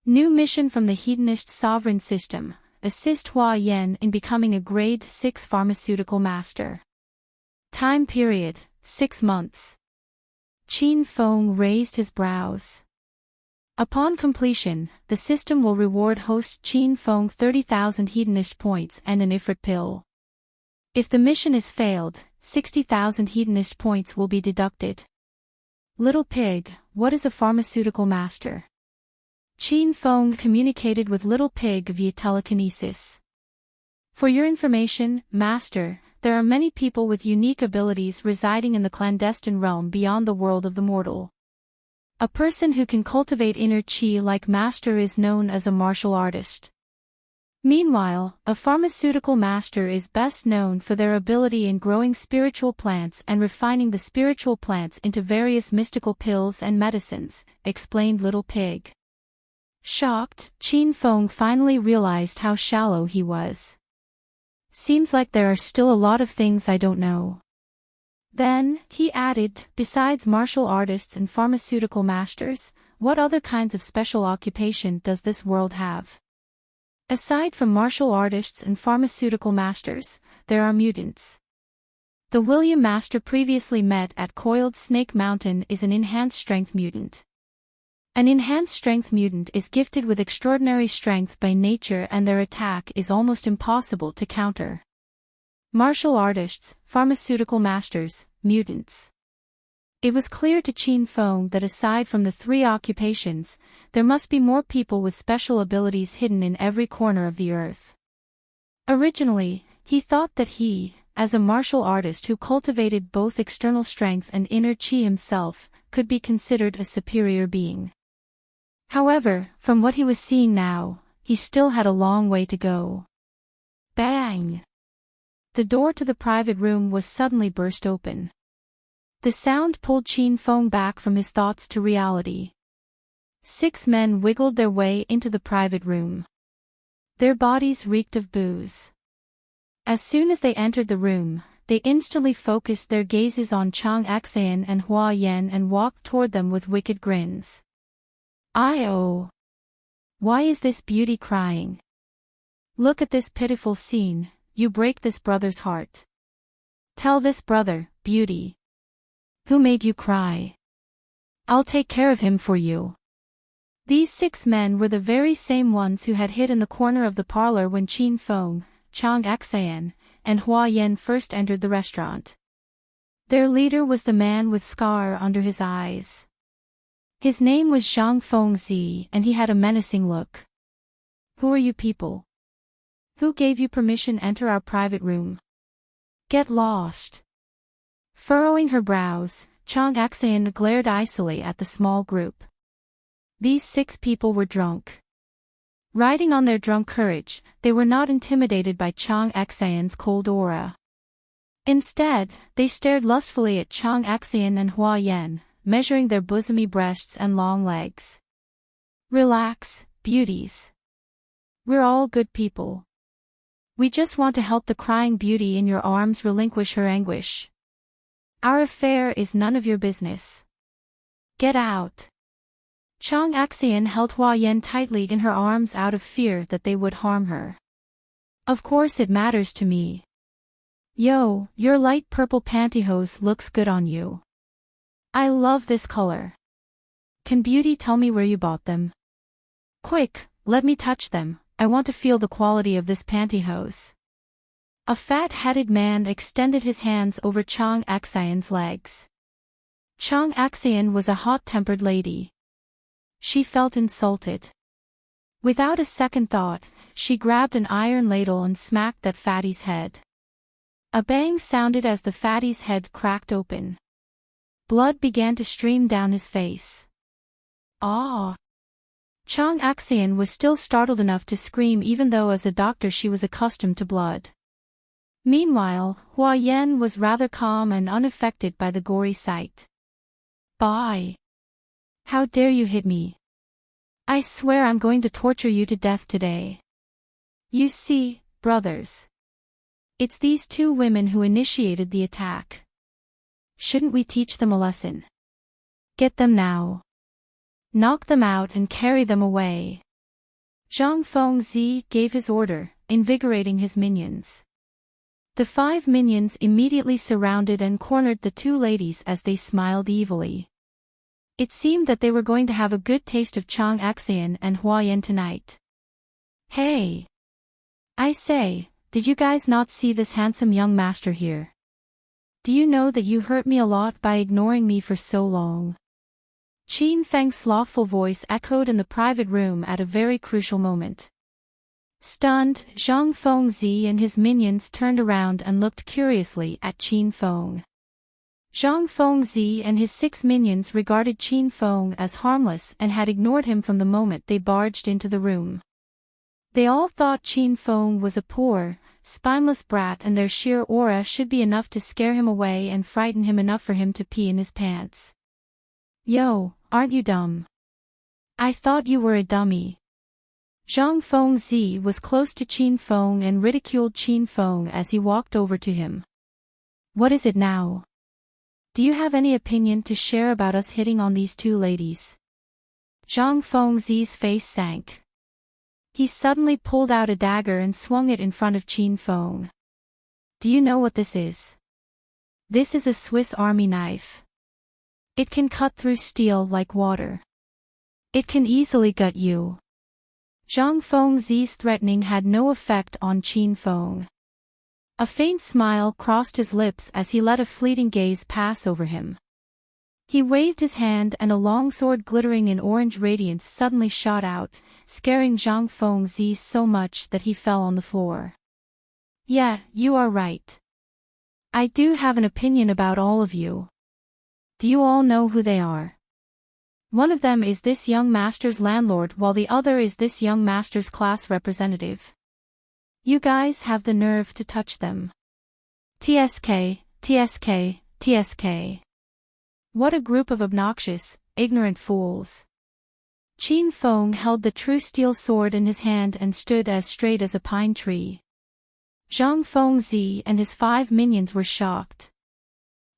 New mission from the Hedonist sovereign system, assist Hua Yan in becoming a grade 6 pharmaceutical master. Time period, 6 months. Qin Feng raised his brows. Upon completion, the system will reward host Qin Feng 30,000 hedonist points and an Ifrit pill. If the mission is failed, 60,000 hedonist points will be deducted. Little Pig, what is a pharmaceutical master? Qin Feng communicated with Little Pig via telekinesis. For your information, Master, there are many people with unique abilities residing in the clandestine realm beyond the world of the mortal. A person who can cultivate inner qi like Master is known as a martial artist. Meanwhile, a pharmaceutical master is best known for their ability in growing spiritual plants and refining the spiritual plants into various mystical pills and medicines, explained Little Pig. Shocked, Qin Feng finally realized how shallow he was. Seems like there are still a lot of things I don't know. Then, he added, besides martial artists and pharmaceutical masters, what other kinds of special occupation does this world have? Aside from martial artists and pharmaceutical masters, there are mutants. The William Master previously met at Coiled Snake Mountain is an enhanced strength mutant. An enhanced strength mutant is gifted with extraordinary strength by nature and their attack is almost impossible to counter. Martial artists, pharmaceutical masters, mutants. It was clear to Qin Feng that aside from the three occupations, there must be more people with special abilities hidden in every corner of the earth. Originally, he thought that he, as a martial artist who cultivated both external strength and inner qi himself, could be considered a superior being. However, from what he was seeing now, he still had a long way to go. Bang! The door to the private room was suddenly burst open. The sound pulled Qin Feng back from his thoughts to reality. 6 men wiggled their way into the private room. Their bodies reeked of booze. As soon as they entered the room, they instantly focused their gazes on Chang Xan and Hua Yan and walked toward them with wicked grins. "Oh! Why is this beauty crying? Look at this pitiful scene, you break this brother's heart. Tell this brother, beauty. Who made you cry? I'll take care of him for you." These 6 men were the very same ones who had hid in the corner of the parlor when Qin Feng, Chang Xan, and Hua Yan first entered the restaurant. Their leader was the man with scar under his eyes. His name was Zhang Fengzi and he had a menacing look. "Who are you people? Who gave you permission to enter our private room? Get lost." Furrowing her brows, Chang Xan glared icily at the small group. These 6 people were drunk. Riding on their drunk courage, they were not intimidated by Chang Xan's cold aura. Instead, they stared lustfully at Chang Xan and Hua Yan, measuring their bosomy breasts and long legs. "Relax, beauties. We're all good people. We just want to help the crying beauty in your arms relinquish her anguish. Our affair is none of your business. Get out." Chang Xan held Hua Yan tightly in her arms out of fear that they would harm her. "Of course it matters to me. Yo, your light purple pantyhose looks good on you. I love this color. Can beauty tell me where you bought them? Quick, let me touch them, I want to feel the quality of this pantyhose." A fat-headed man extended his hands over Chang Xan's legs. Chang Xan was a hot-tempered lady. She felt insulted. Without a second thought, she grabbed an iron ladle and smacked that fatty's head. A bang sounded as the fatty's head cracked open. Blood began to stream down his face. "Ah!" Chang Xan was still startled enough to scream even though as a doctor she was accustomed to blood. Meanwhile, Hua Yan was rather calm and unaffected by the gory sight. "Bye. How dare you hit me? I swear I'm going to torture you to death today. You see, brothers. It's these 2 women who initiated the attack. Shouldn't we teach them a lesson? Get them now. Knock them out and carry them away." Zhang Fengzi gave his order, invigorating his minions. The 5 minions immediately surrounded and cornered the 2 ladies as they smiled evilly. It seemed that they were going to have a good taste of Chang Xan and Hua Yan tonight. "Hey! I say, did you guys not see this handsome young master here? Do you know that you hurt me a lot by ignoring me for so long?" Qin Feng's slothful voice echoed in the private room at a very crucial moment. Stunned, Zhang Fengzi and his minions turned around and looked curiously at Qin Feng. Zhang Fengzi and his 6 minions regarded Qin Feng as harmless and had ignored him from the moment they barged into the room. They all thought Qin Feng was a poor, spineless brat and their sheer aura should be enough to scare him away and frighten him enough for him to pee in his pants. "Yo, aren't you dumb? I thought you were a dummy." Zhang Fengzi was close to Qin Feng and ridiculed Qin Feng as he walked over to him. "What is it now? Do you have any opinion to share about us hitting on these 2 ladies? Zhang Fengzi's face sank. He suddenly pulled out a dagger and swung it in front of Qin Feng. Do you know what this is? This is a Swiss Army knife. It can cut through steel like water. It can easily gut you. Zhang Fengzi's threatening had no effect on Qin Feng. A faint smile crossed his lips as he let a fleeting gaze pass over him. He waved his hand and a long sword glittering in orange radiance suddenly shot out, scaring Zhang Fengzi so much that he fell on the floor. Yeah, you are right. I do have an opinion about all of you. Do you all know who they are? One of them is this young master's landlord while the other is this young master's class representative. You guys have the nerve to touch them. TSK, TSK, TSK. What a group of obnoxious, ignorant fools. Qin Feng held the true steel sword in his hand and stood as straight as a pine tree. Zhang Fengzi and his 5 minions were shocked.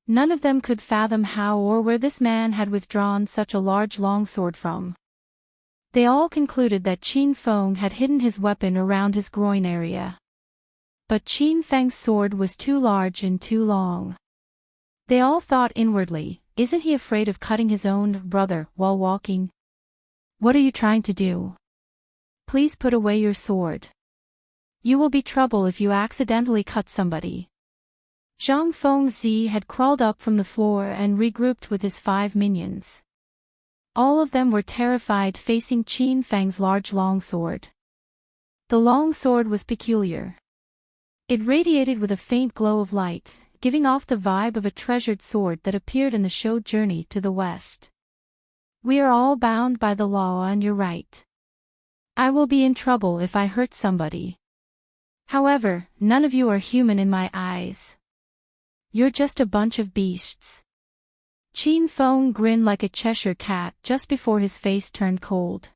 None of them could fathom how or where this man had withdrawn such a large longsword from. They all concluded that Qin Feng had hidden his weapon around his groin area. But Qin Feng's sword was too large and too long. They all thought inwardly, isn't he afraid of cutting his own brother while walking? What are you trying to do? Please put away your sword. You will be trouble if you accidentally cut somebody. Zhang Fengzi had crawled up from the floor and regrouped with his 5 minions. All of them were terrified facing Qin Feng's large longsword. The longsword was peculiar. It radiated with a faint glow of light, giving off the vibe of a treasured sword that appeared in the show Journey to the West. We are all bound by the law and you're right. I will be in trouble if I hurt somebody. However, none of you are human in my eyes. You're just a bunch of beasts. Qin Feng grinned like a Cheshire cat just before his face turned cold.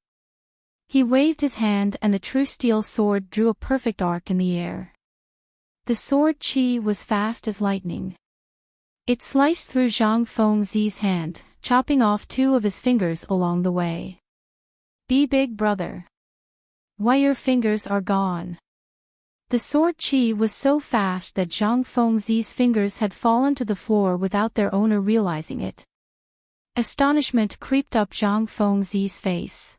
He waved his hand and the true steel sword drew a perfect arc in the air. The sword Qi was fast as lightning. It sliced through Zhang Fengzi's hand, chopping off 2 of his fingers along the way. Be big, brother. Why your fingers are gone. The sword Qi was so fast that Zhang Fengzi's fingers had fallen to the floor without their owner realizing it. Astonishment creeped up Zhang Fengzi's face.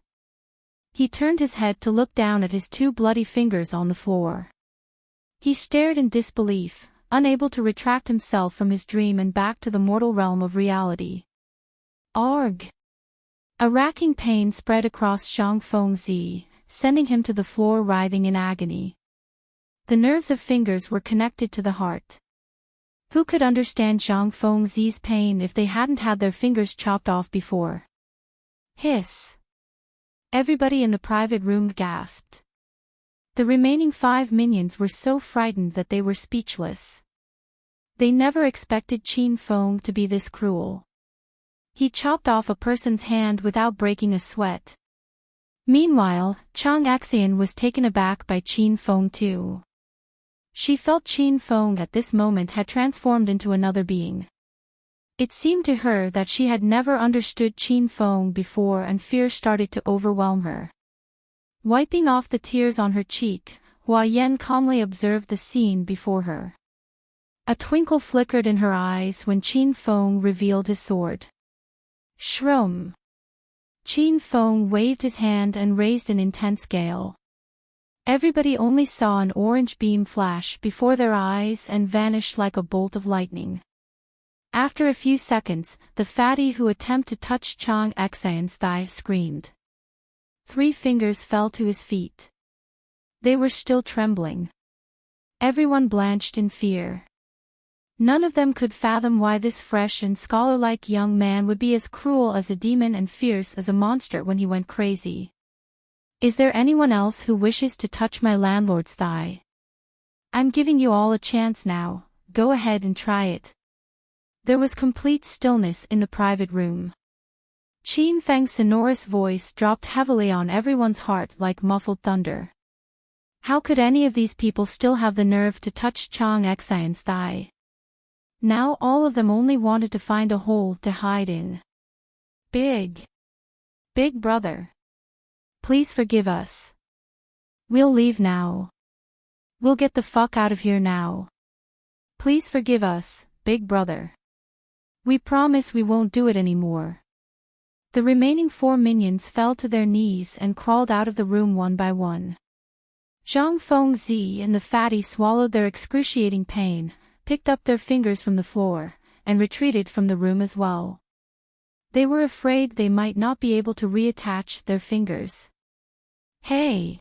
He turned his head to look down at his 2 bloody fingers on the floor. He stared in disbelief, unable to retract himself from his dream and back to the mortal realm of reality. Arg! A racking pain spread across Zhang Fengzi, sending him to the floor writhing in agony. The nerves of fingers were connected to the heart. Who could understand Zhang Fengzi's pain if they hadn't had their fingers chopped off before? Hiss! Everybody in the private room gasped. The remaining 5 minions were so frightened that they were speechless. They never expected Qin Feng to be this cruel. He chopped off a person's hand without breaking a sweat. Meanwhile, Chang was taken aback by Qin Feng too. She felt Qin Feng at this moment had transformed into another being. It seemed to her that she had never understood Qin Feng before and fear started to overwhelm her. Wiping off the tears on her cheek, Hua Yan calmly observed the scene before her. A twinkle flickered in her eyes when Qin Feng revealed his sword. Shroom! Qin Feng waved his hand and raised an intense gale. Everybody only saw an orange beam flash before their eyes and vanish like a bolt of lightning. After a few seconds, the fatty who attempted to touch Chang Xian's thigh screamed. 3 fingers fell to his feet. They were still trembling. Everyone blanched in fear. None of them could fathom why this fresh and scholar-like young man would be as cruel as a demon and fierce as a monster when he went crazy. Is there anyone else who wishes to touch my landlord's thigh? I'm giving you all a chance now, go ahead and try it. There was complete stillness in the private room. Qin Feng's sonorous voice dropped heavily on everyone's heart like muffled thunder. How could any of these people still have the nerve to touch Chang Xian's thigh? Now all of them only wanted to find a hole to hide in. Big. Big brother. Please forgive us. We'll leave now. We'll get the fuck out of here now. Please forgive us, big brother. We promise we won't do it anymore. The remaining 4 minions fell to their knees and crawled out of the room one by one. Zhang Fengzi and the fatty swallowed their excruciating pain, picked up their fingers from the floor, and retreated from the room as well. They were afraid they might not be able to reattach their fingers. Hey!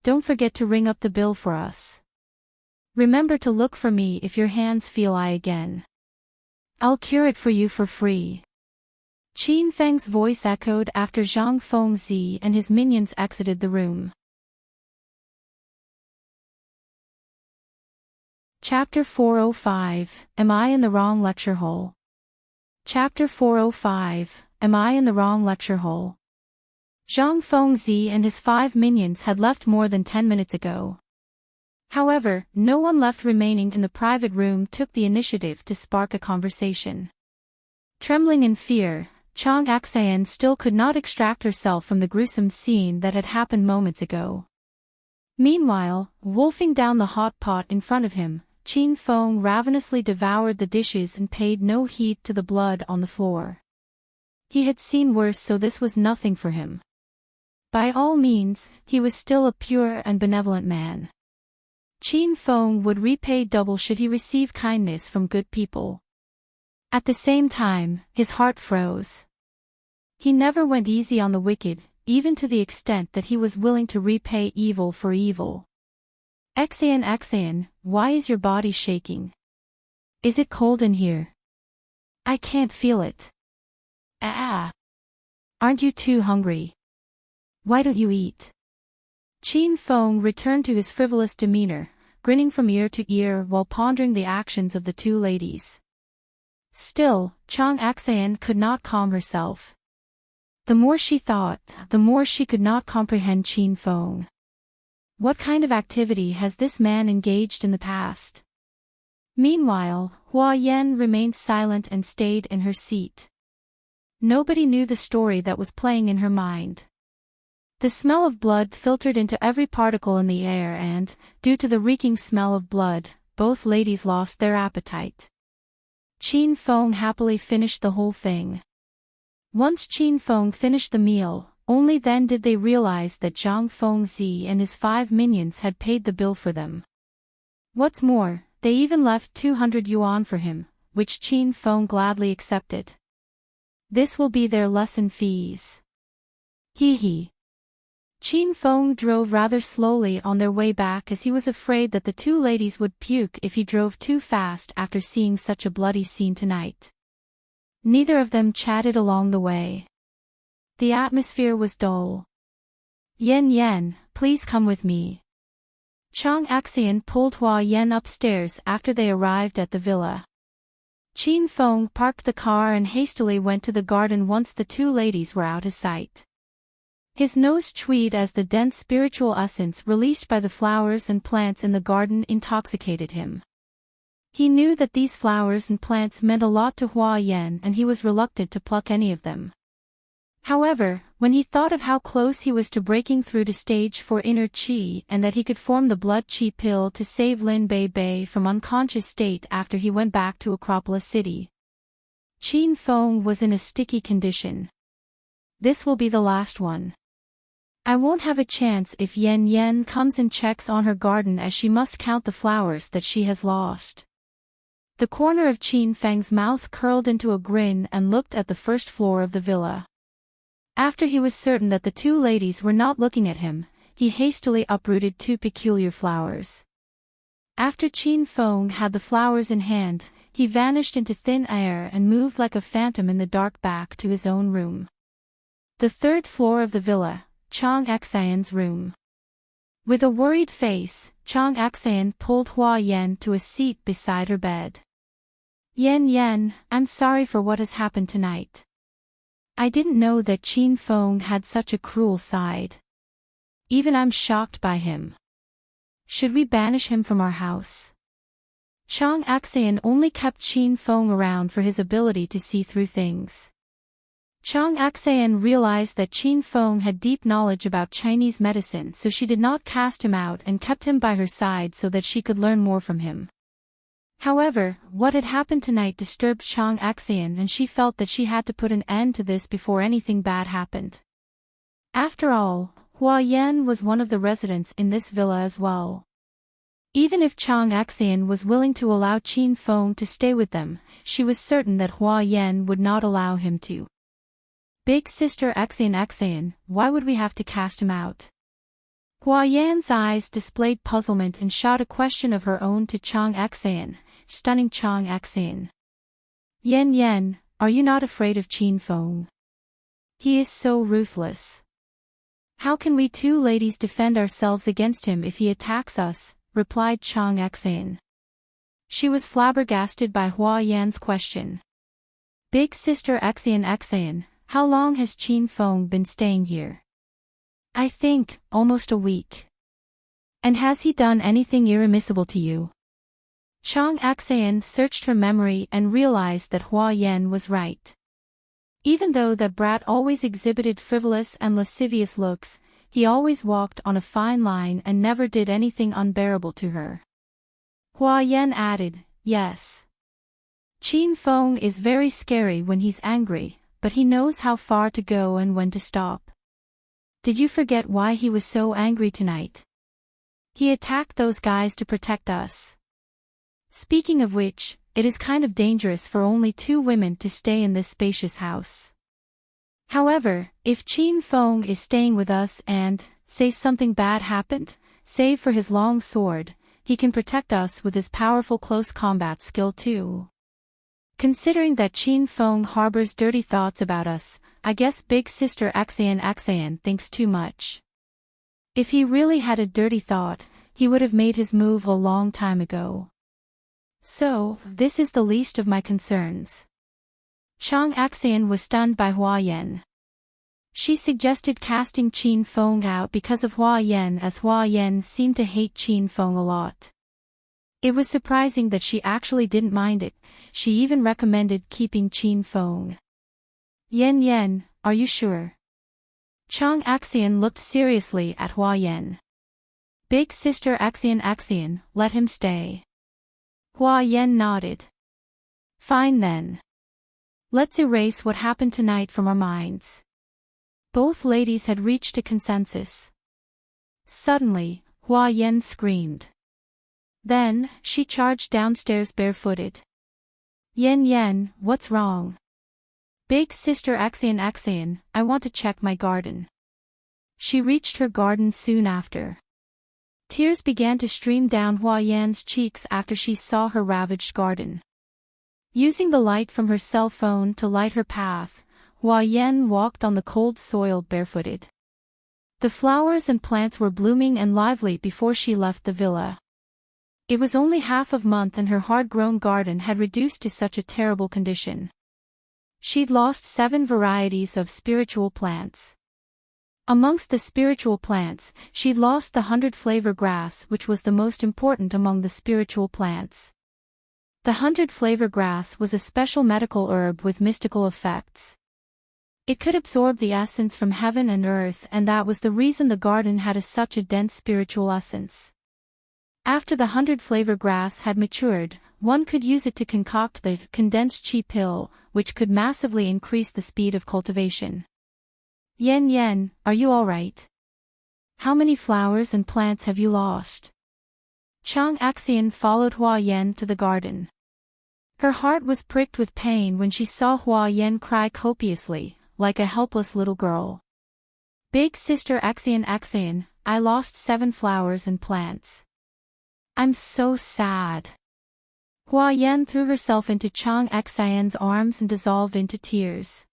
Don't forget to ring up the bill for us. Remember to look for me if your hands feel I again. I'll cure it for you for free. Qin Feng's voice echoed after Zhang Fengzi and his minions exited the room. Chapter 405, Am I in the Wrong Lecture Hole? Chapter 405, Am I in the Wrong Lecture Hole? Zhang Fengzi and his 5 minions had left more than 10 minutes ago. However, no one left remaining in the private room took the initiative to spark a conversation. Trembling in fear, Chang Axayan still could not extract herself from the gruesome scene that had happened moments ago. Meanwhile, wolfing down the hot pot in front of him, Qin Feng ravenously devoured the dishes and paid no heed to the blood on the floor. He had seen worse, so this was nothing for him. By all means, he was still a pure and benevolent man. Qin Feng would repay double should he receive kindness from good people. At the same time, his heart froze. He never went easy on the wicked, even to the extent that he was willing to repay evil for evil. Axayan, why is your body shaking? Is it cold in here? I can't feel it. Aren't you too hungry? Why don't you eat? Qin Feng returned to his frivolous demeanor, grinning from ear to ear while pondering the actions of the 2 ladies. Still, Chang Axayan could not calm herself. The more she thought, the more she could not comprehend Qin Feng. What kind of activity has this man engaged in the past? Meanwhile, Hua Yan remained silent and stayed in her seat. Nobody knew the story that was playing in her mind. The smell of blood filtered into every particle in the air and, due to the reeking smell of blood, both ladies lost their appetite. Qin Feng happily finished the whole thing. Once Qin Feng finished the meal, only then did they realize that Zhang Fengzi and his 5 minions had paid the bill for them. What's more, they even left 200 yuan for him, which Qin Feng gladly accepted. This will be their lesson fees. Hee. Qin Feng drove rather slowly on their way back as he was afraid that the 2 ladies would puke if he drove too fast after seeing such a bloody scene tonight. Neither of them chatted along the way. The atmosphere was dull. Yen, please come with me. Chang Axayan pulled Hua Yan upstairs after they arrived at the villa. Qin Feng parked the car and hastily went to the garden once the 2 ladies were out of sight. His nose chewed as the dense spiritual essence released by the flowers and plants in the garden intoxicated him. He knew that these flowers and plants meant a lot to Hua Yan and he was reluctant to pluck any of them. However, when he thought of how close he was to breaking through to stage 4 inner qi and that he could form the blood qi pill to save Lin Bei from unconscious state after he went back to Acropolis City, Qin Feng was in a sticky condition. This will be the last one. I won't have a chance if Yen comes and checks on her garden as she must count the flowers that she has lost. The corner of Qin Feng's mouth curled into a grin and looked at the first floor of the villa. After he was certain that the 2 ladies were not looking at him, he hastily uprooted 2 peculiar flowers. After Qin Feng had the flowers in hand, he vanished into thin air and moved like a phantom in the dark back to his own room. The 3rd floor of the villa, Chang Axayan's room. With a worried face, Chang Axayan pulled Hua Yan to a seat beside her bed. Yen, I'm sorry for what has happened tonight. I didn't know that Qin Feng had such a cruel side. Even I'm shocked by him. Should we banish him from our house? Chang Axayan only kept Qin Feng around for his ability to see through things. Chang Axian realized that Qin Feng had deep knowledge about Chinese medicine, so she did not cast him out and kept him by her side so that she could learn more from him. However, what had happened tonight disturbed Chang Axian, and she felt that she had to put an end to this before anything bad happened. After all, Hua Yan was one of the residents in this villa as well. Even if Chang Axian was willing to allow Qin Feng to stay with them, she was certain that Hua Yan would not allow him to. Big sister Axian, why would we have to cast him out? Hua Yan's eyes displayed puzzlement and shot a question of her own to Chang Axian, stunning Chang Axian. Yan, are you not afraid of Qin Feng? He is so ruthless. How can we two ladies defend ourselves against him if he attacks us? Replied Chang Axian. She was flabbergasted by Hua Yan's question. Big sister Axian, how long has Qin Feng been staying here? I think, almost a week. And has he done anything irremissible to you? Chang Axian searched her memory and realized that Hua Yan was right. Even though that brat always exhibited frivolous and lascivious looks, he always walked on a fine line and never did anything unbearable to her. Hua Yan added, yes. Qin Feng is very scary when he's angry, but he knows how far to go and when to stop. Did you forget why he was so angry tonight? He attacked those guys to protect us. Speaking of which, it is kind of dangerous for only 2 women to stay in this spacious house. However, if Qin Feng is staying with us and, say something bad happened, save for his long sword, he can protect us with his powerful close combat skill too. Considering that Qin Feng harbors dirty thoughts about us, I guess big sister Axian thinks too much. If he really had a dirty thought, he would have made his move a long time ago. So, this is the least of my concerns. Chang Axian was stunned by Hua Yan. She suggested casting Qin Feng out because of Hua Yan, as Hua Yan seemed to hate Qin Feng a lot. It was surprising that she actually didn't mind it. She even recommended keeping Qin Feng. Yan, are you sure? Chang Axian looked seriously at Hua Yan. Big sister Axian, let him stay. Hua Yan nodded. Fine then. Let's erase what happened tonight from our minds. Both ladies had reached a consensus. Suddenly, Hua Yan screamed. Then, she charged downstairs barefooted. Yan, what's wrong? Big sister Axian, I want to check my garden. She reached her garden soon after. Tears began to stream down Hua Yan's cheeks after she saw her ravaged garden. Using the light from her cell phone to light her path, Hua Yan walked on the cold soil barefooted. The flowers and plants were blooming and lively before she left the villa. It was only half of a month and her hard-grown garden had reduced to such a terrible condition. She'd lost 7 varieties of spiritual plants. Amongst the spiritual plants, she'd lost the 100-flavor grass, which was the most important among the spiritual plants. The 100-flavor grass was a special medical herb with mystical effects. It could absorb the essence from heaven and earth, and that was the reason the garden had such a dense spiritual essence. After the 100-flavor grass had matured, one could use it to concoct the condensed qi pill, which could massively increase the speed of cultivation. Yan, are you all right? How many flowers and plants have you lost? Chang Axian followed Hua Yan to the garden. Her heart was pricked with pain when she saw Hua Yan cry copiously, like a helpless little girl. Big sister Axian, I lost 7 flowers and plants. I'm so sad. Hua Yan threw herself into Chang Axian's arms and dissolved into tears.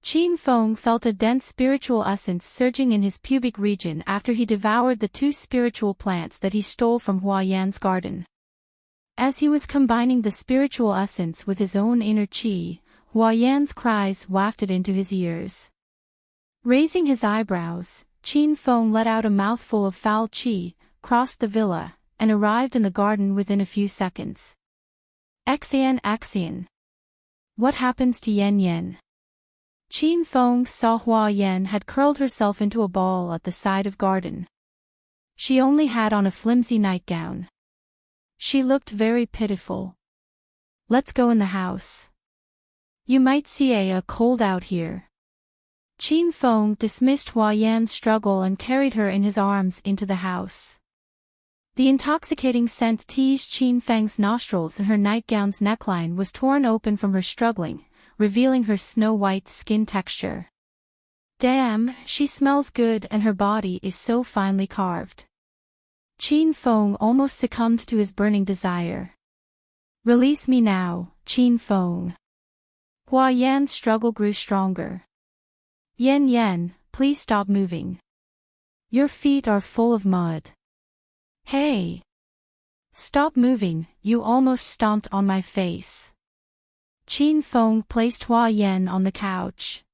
Qin Feng felt a dense spiritual essence surging in his pubic region after he devoured the 2 spiritual plants that he stole from Hua Yan's garden. As he was combining the spiritual essence with his own inner qi, Hua Yan's cries wafted into his ears. Raising his eyebrows, Qin Feng let out a mouthful of foul qi, crossed the villa, and arrived in the garden within a few seconds. Axian. What happens to Yan? Qin Feng saw Hua Yan had curled herself into a ball at the side of garden. She only had on a flimsy nightgown. She looked very pitiful. Let's go in the house. You might see a cold out here. Qin Feng dismissed Hua Yan's struggle and carried her in his arms into the house. The intoxicating scent teased Qin Feng's nostrils and her nightgown's neckline was torn open from her struggling, revealing her snow-white skin texture. Damn, she smells good and her body is so finely carved. Qin Feng almost succumbed to his burning desire. Release me now, Qin Feng. Hua Yan's struggle grew stronger. Yan, please stop moving. Your feet are full of mud. Hey! Stop moving, you almost stomped on my face. Qin Feng placed Hua Yan on the couch.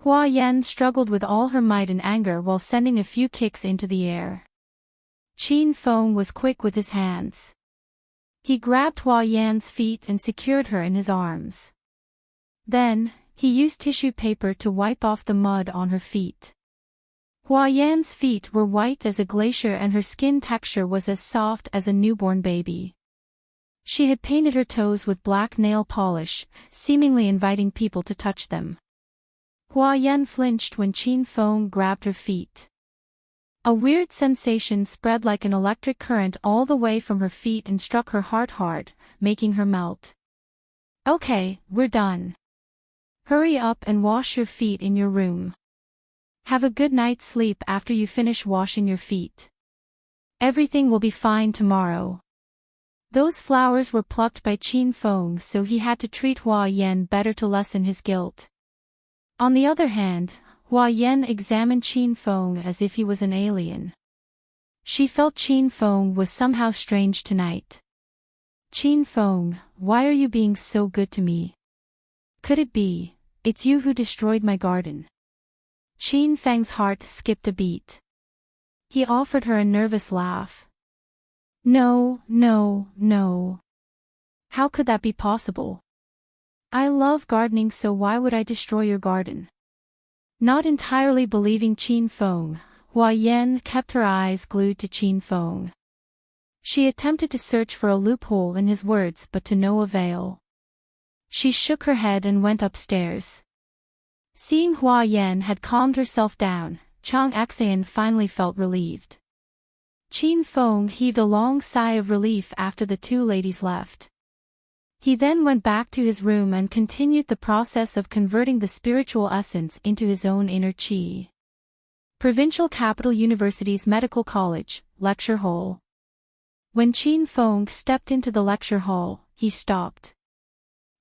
Hua Yan struggled with all her might and anger while sending a few kicks into the air. Qin Feng was quick with his hands. He grabbed Hua Yan's feet and secured her in his arms. Then, he used tissue paper to wipe off the mud on her feet. Hua Yan's feet were white as a glacier and her skin texture was as soft as a newborn baby. She had painted her toes with black nail polish, seemingly inviting people to touch them. Hua Yan flinched when Qin Feng grabbed her feet. A weird sensation spread like an electric current all the way from her feet and struck her heart hard, making her melt. Okay, we're done. Hurry up and wash your feet in your room. Have a good night's sleep after you finish washing your feet. Everything will be fine tomorrow. Those flowers were plucked by Qin Feng, so he had to treat Hua Yan better to lessen his guilt. On the other hand, Hua Yan examined Qin Feng as if he was an alien. She felt Qin Feng was somehow strange tonight. Qin Feng, why are you being so good to me? Could it be, it's you who destroyed my garden? Qin Feng's heart skipped a beat. He offered her a nervous laugh. No. How could that be possible? I love gardening, so why would I destroy your garden? Not entirely believing Qin Feng, Hua Yan kept her eyes glued to Qin Feng. She attempted to search for a loophole in his words but to no avail. She shook her head and went upstairs. Seeing Hua Yan had calmed herself down, Chang finally felt relieved. Qin Feng heaved a long sigh of relief after the two ladies left. He then went back to his room and continued the process of converting the spiritual essence into his own inner qi. Provincial Capital University's Medical College, Lecture Hall. When Qin Feng stepped into the lecture hall, he stopped.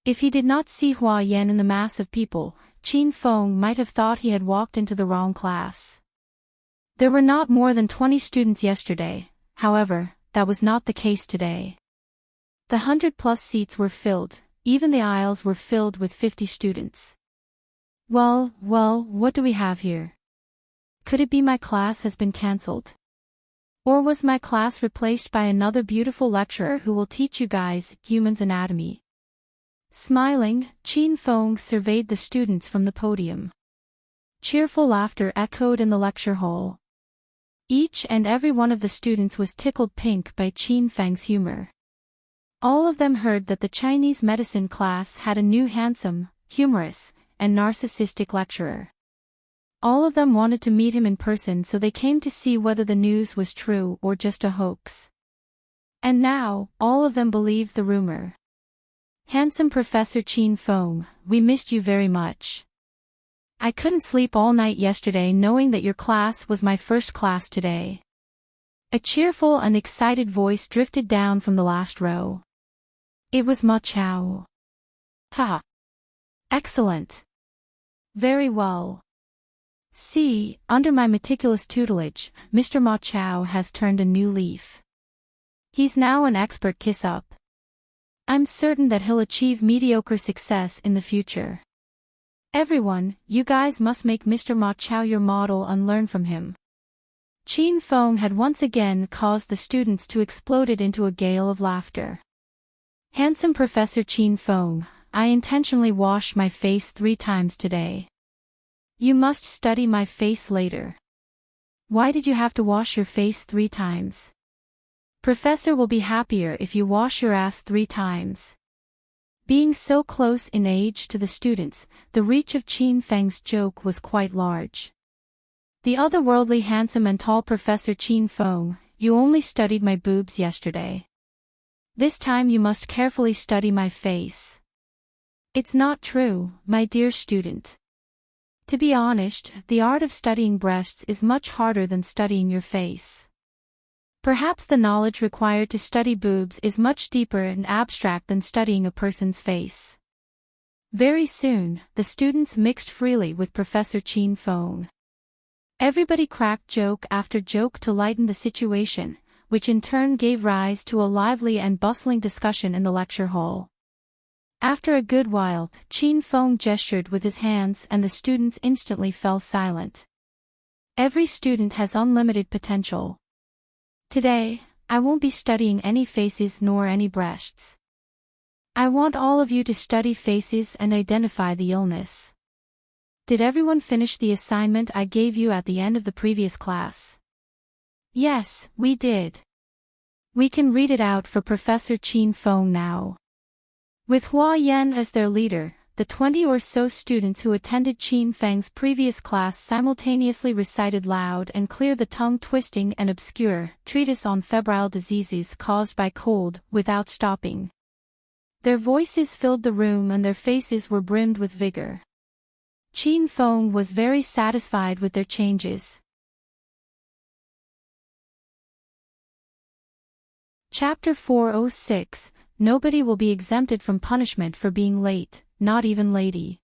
If he did not see Hua Yan in the mass of people, Qin Feng might have thought he had walked into the wrong class. There were not more than 20 students yesterday, however, that was not the case today. The 100+ seats were filled, even the aisles were filled with 50 students. Well, what do we have here? Could it be my class has been cancelled? Or was my class replaced by another beautiful lecturer who will teach you guys humans anatomy? Smiling, Qin Feng surveyed the students from the podium. Cheerful laughter echoed in the lecture hall. Each and every one of the students was tickled pink by Qin Feng's humor. All of them heard that the Chinese medicine class had a new handsome, humorous, and narcissistic lecturer. All of them wanted to meet him in person, so they came to see whether the news was true or just a hoax. And now, all of them believed the rumor. Handsome Professor Qin Feng, we missed you very much. I couldn't sleep all night yesterday knowing that your class was my first class today. A cheerful and excited voice drifted down from the last row. It was Ma Qiao. Ha! Excellent. Very well. See, under my meticulous tutelage, Mr. Ma Qiao has turned a new leaf. He's now an expert kiss-up. I'm certain that he'll achieve mediocre success in the future. Everyone, you guys must make Mr. Ma Qiao your model and learn from him. Qin Feng had once again caused the students to explode into a gale of laughter. Handsome Professor Qin Feng, I intentionally washed my face 3 times today. You must study my face later. Why did you have to wash your face 3 times? Professor will be happier if you wash your ass 3 times. Being so close in age to the students, the reach of Qin Feng's joke was quite large. The otherworldly handsome and tall Professor Qin Feng, you only studied my boobs yesterday. This time you must carefully study my face. It's not true, my dear student. To be honest, the art of studying breasts is much harder than studying your face. Perhaps the knowledge required to study boobs is much deeper and abstract than studying a person's face. Very soon, the students mixed freely with Professor Qin Feng. Everybody cracked joke after joke to lighten the situation, which in turn gave rise to a lively and bustling discussion in the lecture hall. After a good while, Qin Feng gestured with his hands and the students instantly fell silent. Every student has unlimited potential. Today, I won't be studying any faces nor any breasts. I want all of you to study faces and identify the illness. Did everyone finish the assignment I gave you at the end of the previous class? Yes, we did. We can read it out for Professor Qin Feng now. With Hua Yan as their leader, the 20 or so students who attended Qin Feng's previous class simultaneously recited loud and clear the tongue-twisting and obscure treatise on febrile diseases caused by cold without stopping. Their voices filled the room and their faces were brimmed with vigor. Qin Feng was very satisfied with their changes. Chapter 406, Nobody will be exempted from punishment for being late, not even lady.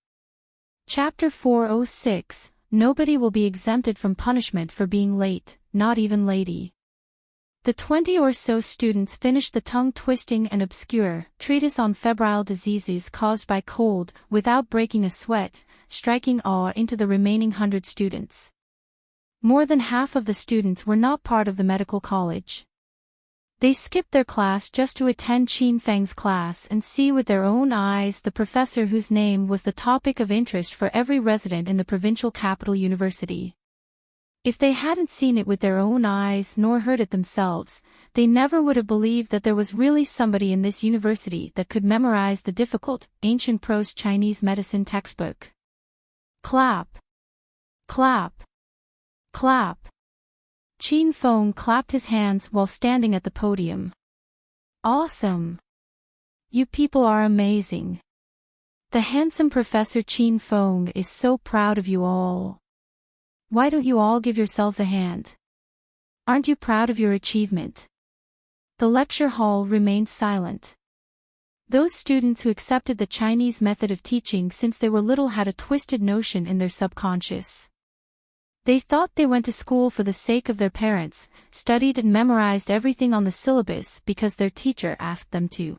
Chapter 406, Nobody will be exempted from punishment for being late, not even lady. The 20 or so students finished the tongue-twisting and obscure treatise on febrile diseases caused by cold without breaking a sweat, striking awe into the remaining 100 students. More than half of the students were not part of the medical college. They skipped their class just to attend Qin Feng's class and see with their own eyes the professor whose name was the topic of interest for every resident in the provincial capital university. If they hadn't seen it with their own eyes nor heard it themselves, they never would have believed that there was really somebody in this university that could memorize the difficult, ancient prose Chinese medicine textbook. Clap. Clap. Clap. Qin Feng clapped his hands while standing at the podium. Awesome! You people are amazing. The handsome Professor Qin Feng is so proud of you all. Why don't you all give yourselves a hand? Aren't you proud of your achievement? The lecture hall remained silent. Those students who accepted the Chinese method of teaching since they were little had a twisted notion in their subconscious. They thought they went to school for the sake of their parents, studied and memorized everything on the syllabus because their teacher asked them to.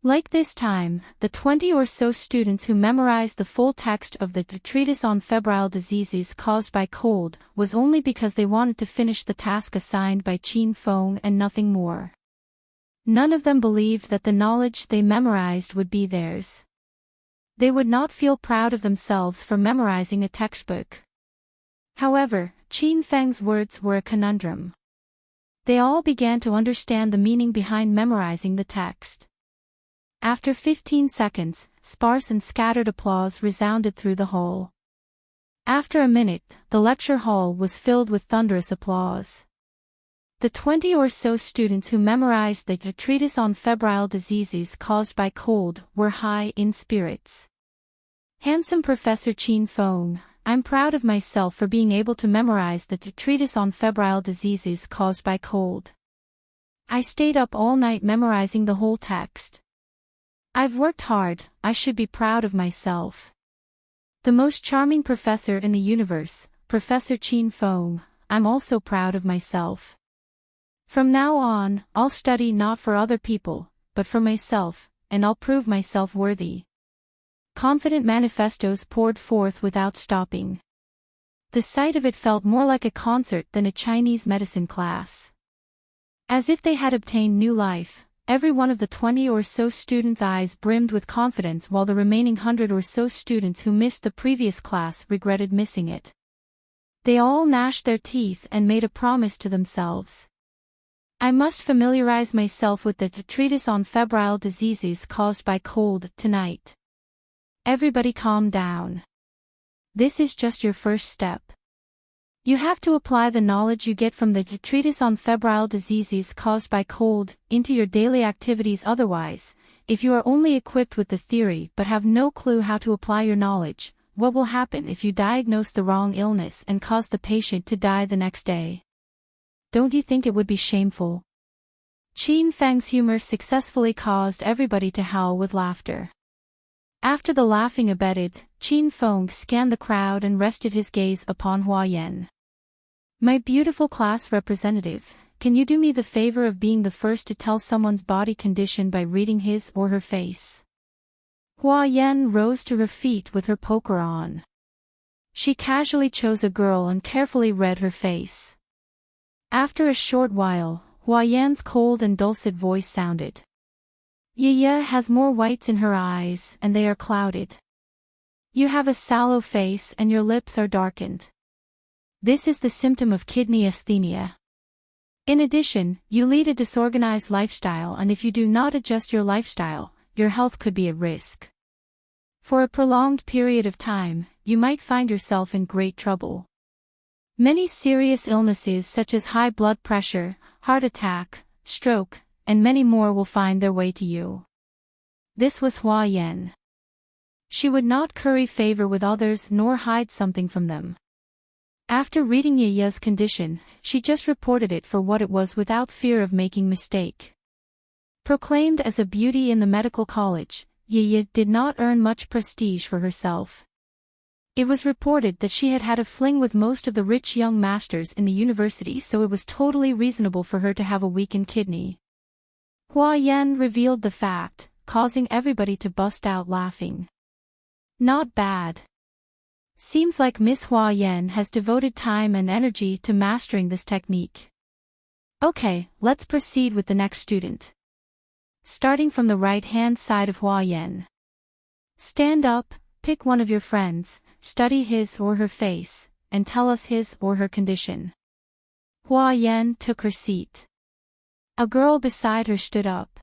Like this time, the 20 or so students who memorized the full text of the treatise on febrile diseases caused by cold was only because they wanted to finish the task assigned by Qin Feng and nothing more. None of them believed that the knowledge they memorized would be theirs. They would not feel proud of themselves for memorizing a textbook. However, Qin Feng's words were a conundrum. They all began to understand the meaning behind memorizing the text. After 15 seconds, sparse and scattered applause resounded through the hall. After a minute, the lecture hall was filled with thunderous applause. The 20 or so students who memorized the treatise on febrile diseases caused by cold were high in spirits. Handsome Professor Qin Feng, I'm proud of myself for being able to memorize the treatise on febrile diseases caused by cold. I stayed up all night memorizing the whole text. I've worked hard, I should be proud of myself. The most charming professor in the universe, Professor Qin Feng, I'm also proud of myself. From now on, I'll study not for other people, but for myself, and I'll prove myself worthy. Confident manifestos poured forth without stopping. The sight of it felt more like a concert than a Chinese medicine class. As if they had obtained new life, Every one of the 20 or so students' eyes brimmed with confidence, while the remaining 100 or so students who missed the previous class regretted missing it. They all gnashed their teeth and made a promise to themselves. I must familiarize myself with the treatise on febrile diseases caused by cold tonight. Everybody calm down. This is just your first step. You have to apply the knowledge you get from the treatise on febrile diseases caused by cold into your daily activities. Otherwise, if you are only equipped with the theory but have no clue how to apply your knowledge, what will happen if you diagnose the wrong illness and cause the patient to die the next day? Don't you think it would be shameful? Qin Feng's humor successfully caused everybody to howl with laughter. After the laughing abated, Qin Feng scanned the crowd and rested his gaze upon Hua Yan. My beautiful class representative, can you do me the favor of being the first to tell someone's body condition by reading his or her face? Hua Yan rose to her feet with her poker on. She casually chose a girl and carefully read her face. After a short while, Hua Yan's cold and dulcet voice sounded. Yiya has more whites in her eyes and they are clouded. You have a sallow face and your lips are darkened. This is the symptom of kidney asthenia. In addition, you lead a disorganized lifestyle, and if you do not adjust your lifestyle, your health could be at risk. For a prolonged period of time, you might find yourself in great trouble. Many serious illnesses such as high blood pressure, heart attack, stroke, and many more will find their way to you. This was Hua Yan. She would not curry favor with others nor hide something from them. After reading Yiya's condition, she just reported it for what it was without fear of making mistake. Proclaimed as a beauty in the medical college, Yiya did not earn much prestige for herself. It was reported that she had had a fling with most of the rich young masters in the university, so it was totally reasonable for her to have a weakened kidney. Hua Yan revealed the fact, causing everybody to bust out laughing. Not bad. Seems like Miss Hua Yan has devoted time and energy to mastering this technique. Okay, let's proceed with the next student. Starting from the right-hand side of Hua Yan. Stand up, pick one of your friends, study his or her face, and tell us his or her condition. Hua Yan took her seat. A girl beside her stood up.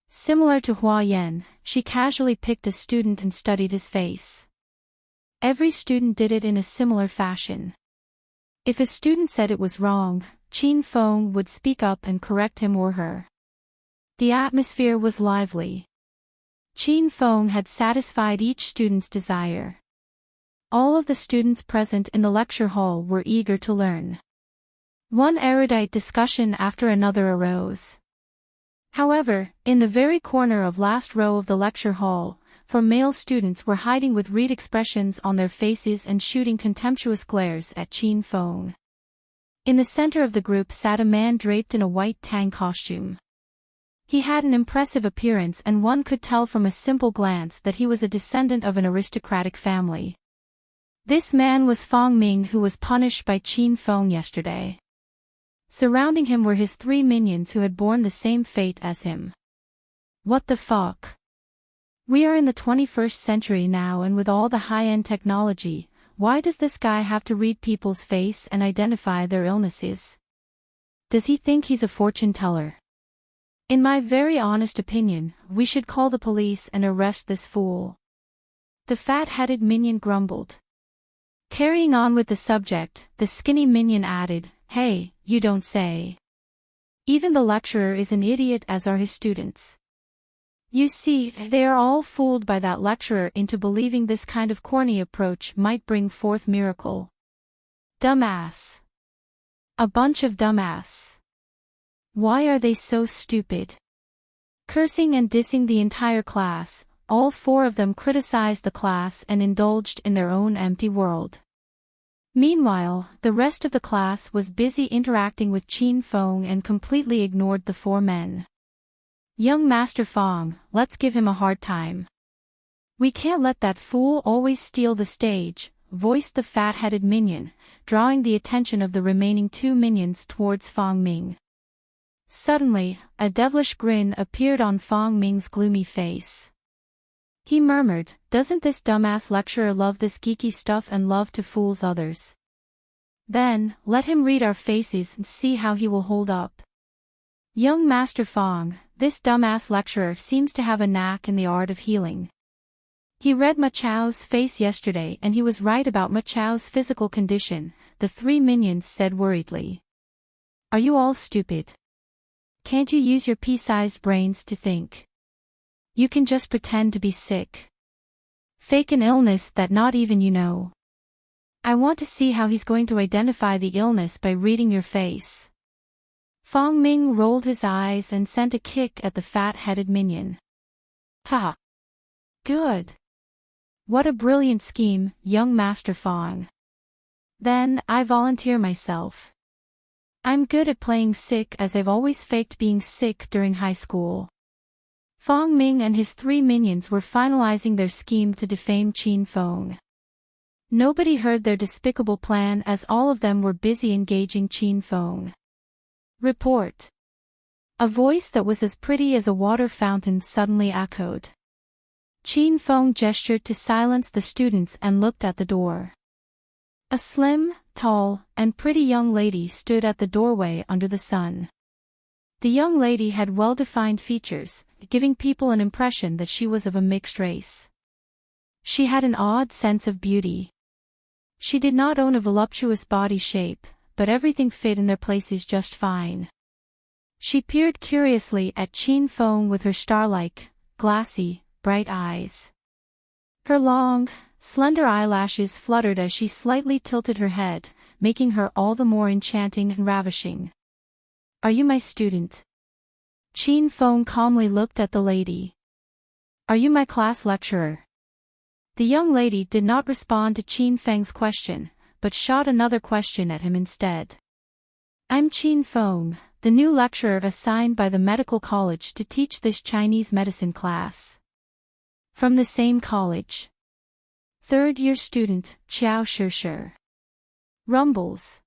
Similar to Hua Yan, she casually picked a student and studied his face. Every student did it in a similar fashion. If a student said it was wrong, Qin Feng would speak up and correct him or her. The atmosphere was lively. Qin Feng had satisfied each student's desire. All of the students present in the lecture hall were eager to learn. One erudite discussion after another arose. However, in the very corner of last row of the lecture hall, for male students were hiding with read expressions on their faces and shooting contemptuous glares at Qin Feng. In the center of the group sat a man draped in a white Tang costume. He had an impressive appearance, and one could tell from a simple glance that he was a descendant of an aristocratic family. This man was Ming, who was punished by Qin Feng yesterday. Surrounding him were his 3 minions who had borne the same fate as him. What the fuck? We are in the 21st century now, and with all the high-end technology, why does this guy have to read people's face and identify their illnesses? Does he think he's a fortune teller? In my very honest opinion, we should call the police and arrest this fool. The fat-headed minion grumbled. Carrying on with the subject, the skinny minion added, "Hey, you don't say. Even the lecturer is an idiot, as are his students. You see, they are all fooled by that lecturer into believing this kind of corny approach might bring forth miracle. Dumbass. A bunch of dumbass. Why are they so stupid?" Cursing and dissing the entire class, all 4 of them criticized the class and indulged in their own empty world. Meanwhile, the rest of the class was busy interacting with Qin Feng and completely ignored the 4 men. "Young Master Feng, let's give him a hard time. We can't let that fool always steal the stage," voiced the fat-headed minion, drawing the attention of the remaining 2 minions towards Ming. Suddenly, a devilish grin appeared on Fang Ming's gloomy face. He murmured, "Doesn't this dumbass lecturer love this geeky stuff and love to fool others? Then, let him read our faces and see how he will hold up." Young Master Fang, this dumbass lecturer seems to have a knack in the art of healing. He read Ma Chao's face yesterday and he was right about Ma Chao's physical condition, the three minions said worriedly. Are you all stupid? Can't you use your pea-sized brains to think? You can just pretend to be sick. Fake an illness that not even you know. I want to see how he's going to identify the illness by reading your face. Fang Ming rolled his eyes and sent a kick at the fat-headed minion. Ha! Good! What a brilliant scheme, young Master Fang. Then, I volunteer myself. I'm good at playing sick as I've always faked being sick during high school. Fang Ming and his three minions were finalizing their scheme to defame Qin Feng. Nobody heard their despicable plan as all of them were busy engaging Qin Feng. Report. A voice that was as pretty as a water fountain suddenly echoed. Qin Feng gestured to silence the students and looked at the door. A slim, tall, and pretty young lady stood at the doorway under the sun. The young lady had well-defined features, giving people an impression that she was of a mixed race. She had an odd sense of beauty. She did not own a voluptuous body shape, but everything fit in their places just fine. She peered curiously at Qin Feng with her star-like, glassy, bright eyes. Her long, slender eyelashes fluttered as she slightly tilted her head, making her all the more enchanting and ravishing. Are you my student? Qin Feng calmly looked at the lady. Are you my class lecturer? The young lady did not respond to Qin Feng's question, but shot another question at him instead. I'm Qin Feng, the new lecturer assigned by the medical college to teach this Chinese medicine class. From the same college. Third-year student, Qiao Shi. Rumbles.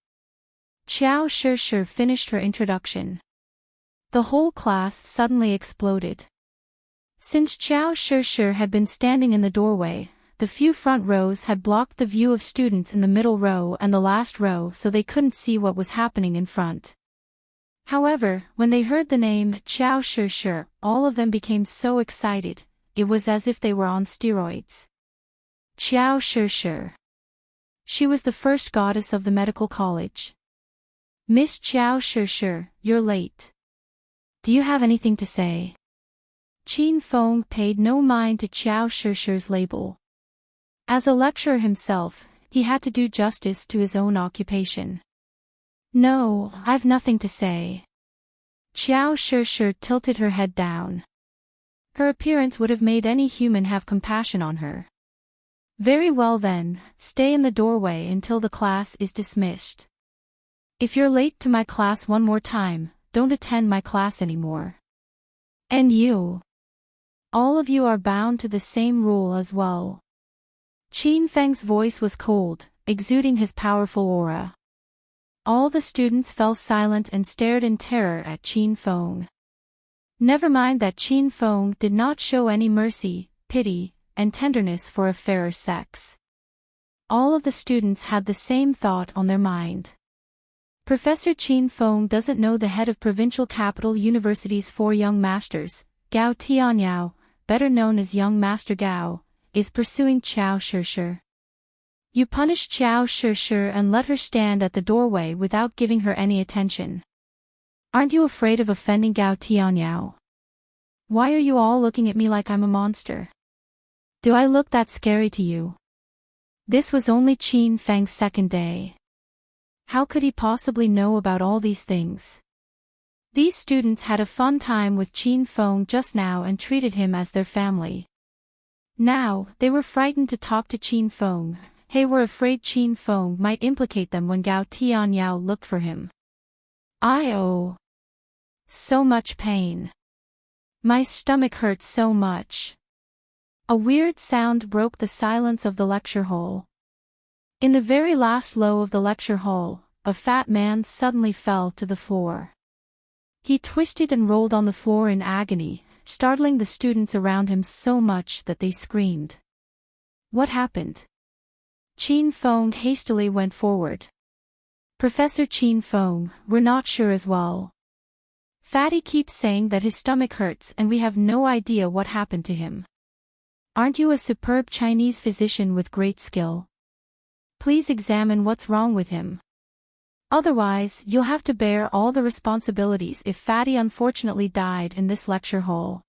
Qiao Shi finished her introduction. The whole class suddenly exploded. Since Qiao Shi had been standing in the doorway, the few front rows had blocked the view of students in the middle row and the last row so they couldn't see what was happening in front. However, when they heard the name Qiao Shi, all of them became so excited, it was as if they were on steroids. Qiao Shi. She was the first goddess of the medical college. Miss Qiao Shi, you're late. Do you have anything to say? Qin Feng paid no mind to Qiao Shi's label. As a lecturer himself, he had to do justice to his own occupation. No, I've nothing to say. Qiao Shi tilted her head down. Her appearance would have made any human have compassion on her. Very well then, stay in the doorway until the class is dismissed. If you're late to my class one more time, don't attend my class anymore. And you. All of you are bound to the same rule as well. Qin Feng's voice was cold, exuding his powerful aura. All the students fell silent and stared in terror at Qin Feng. Never mind that Qin Feng did not show any mercy, pity, and tenderness for a fairer sex. All of the students had the same thought on their mind. Professor Qin Feng doesn't know the head of Provincial Capital University's 4 young masters, Gao Tianyao, better known as Young Master Gao, is pursuing Qiao Shi. You punish Qiao Shi and let her stand at the doorway without giving her any attention. Aren't you afraid of offending Gao Tianyao? Why are you all looking at me like I'm a monster? Do I look that scary to you? This was only Qin Feng's second day. How could he possibly know about all these things? These students had a fun time with Qin Feng just now and treated him as their family. Now, they were frightened to talk to Qin Feng. They were afraid Qin Feng might implicate them when Gao Tianyao looked for him. Oh. So much pain. My stomach hurts so much. A weird sound broke the silence of the lecture hall. In the very last low of the lecture hall, a fat man suddenly fell to the floor. He twisted and rolled on the floor in agony, startling the students around him so much that they screamed. What happened? Qin Feng hastily went forward. Professor Qin Feng, we're not sure as well. Fatty keeps saying that his stomach hurts and we have no idea what happened to him. Aren't you a superb Chinese physician with great skill? Please examine what's wrong with him. Otherwise, you'll have to bear all the responsibilities if Fatty unfortunately died in this lecture hall.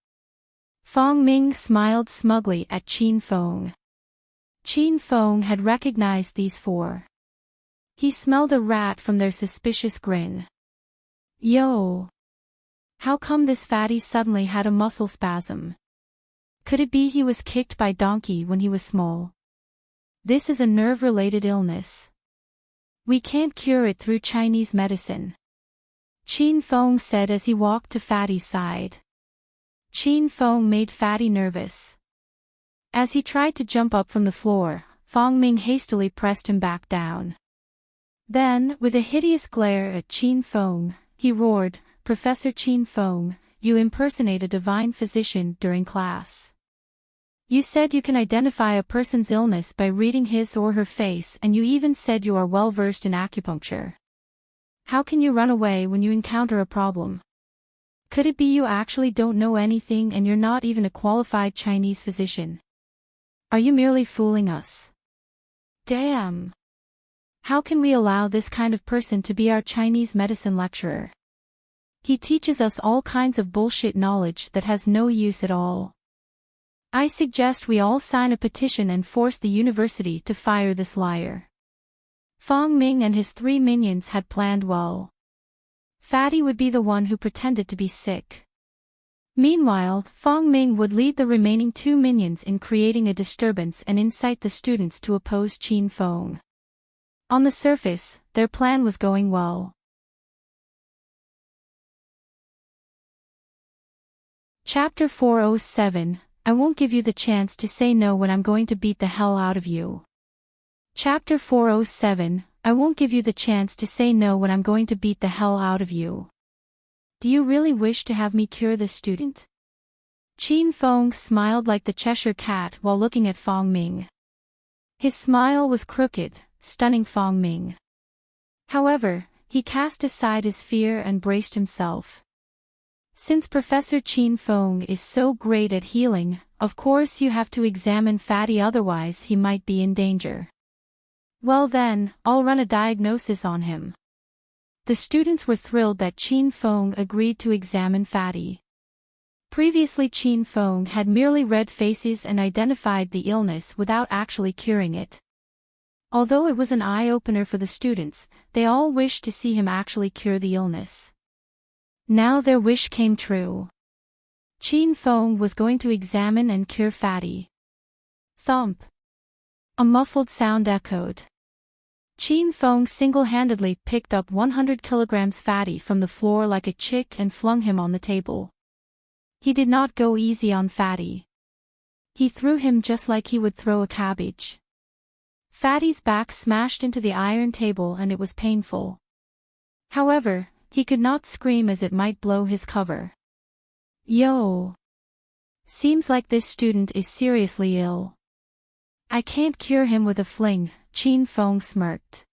Fang Ming smiled smugly at Qin Feng. Qin Feng had recognized these four. He smelled a rat from their suspicious grin. Yo! How come this Fatty suddenly had a muscle spasm? Could it be he was kicked by donkey when he was small? This is a nerve-related illness. We can't cure it through Chinese medicine. Qin Feng said as he walked to Fatty's side. Qin Feng made Fatty nervous. As he tried to jump up from the floor, Fang Ming hastily pressed him back down. Then, with a hideous glare at Qin Feng, he roared, Professor Qin Feng, you impersonate a divine physician during class. You said you can identify a person's illness by reading his or her face, and you even said you are well versed in acupuncture. How can you run away when you encounter a problem? Could it be you actually don't know anything and you're not even a qualified Chinese physician? Are you merely fooling us? Damn! How can we allow this kind of person to be our Chinese medicine lecturer? He teaches us all kinds of bullshit knowledge that has no use at all. I suggest we all sign a petition and force the university to fire this liar. Fang Ming and his 3 minions had planned well. Fatty would be the one who pretended to be sick. Meanwhile, Fang Ming would lead the remaining 2 minions in creating a disturbance and incite the students to oppose Qin Feng. On the surface, their plan was going well. Chapter 407, I won't give you the chance to say no when I'm going to beat the hell out of you. Chapter 407, I won't give you the chance to say no when I'm going to beat the hell out of you. Do you really wish to have me cure this student? Qin Feng smiled like the Cheshire Cat while looking at Fang Ming. His smile was crooked, stunning Fang Ming. However, he cast aside his fear and braced himself. Since Professor Qin Feng is so great at healing, of course you have to examine Fatty, otherwise he might be in danger. Well then, I'll run a diagnosis on him. The students were thrilled that Qin Feng agreed to examine Fatty. Previously Qin Feng had merely read faces and identified the illness without actually curing it. Although it was an eye-opener for the students, they all wished to see him actually cure the illness. Now their wish came true. Qin Feng was going to examine and cure Fatty. Thump! A muffled sound echoed. Qin Feng single-handedly picked up 100 kilograms Fatty from the floor like a chick and flung him on the table. He did not go easy on Fatty. He threw him just like he would throw a cabbage. Fatty's back smashed into the iron table and it was painful. However, he could not scream as it might blow his cover. Yo! Seems like this student is seriously ill. I can't cure him with a fling, Qin Feng smirked.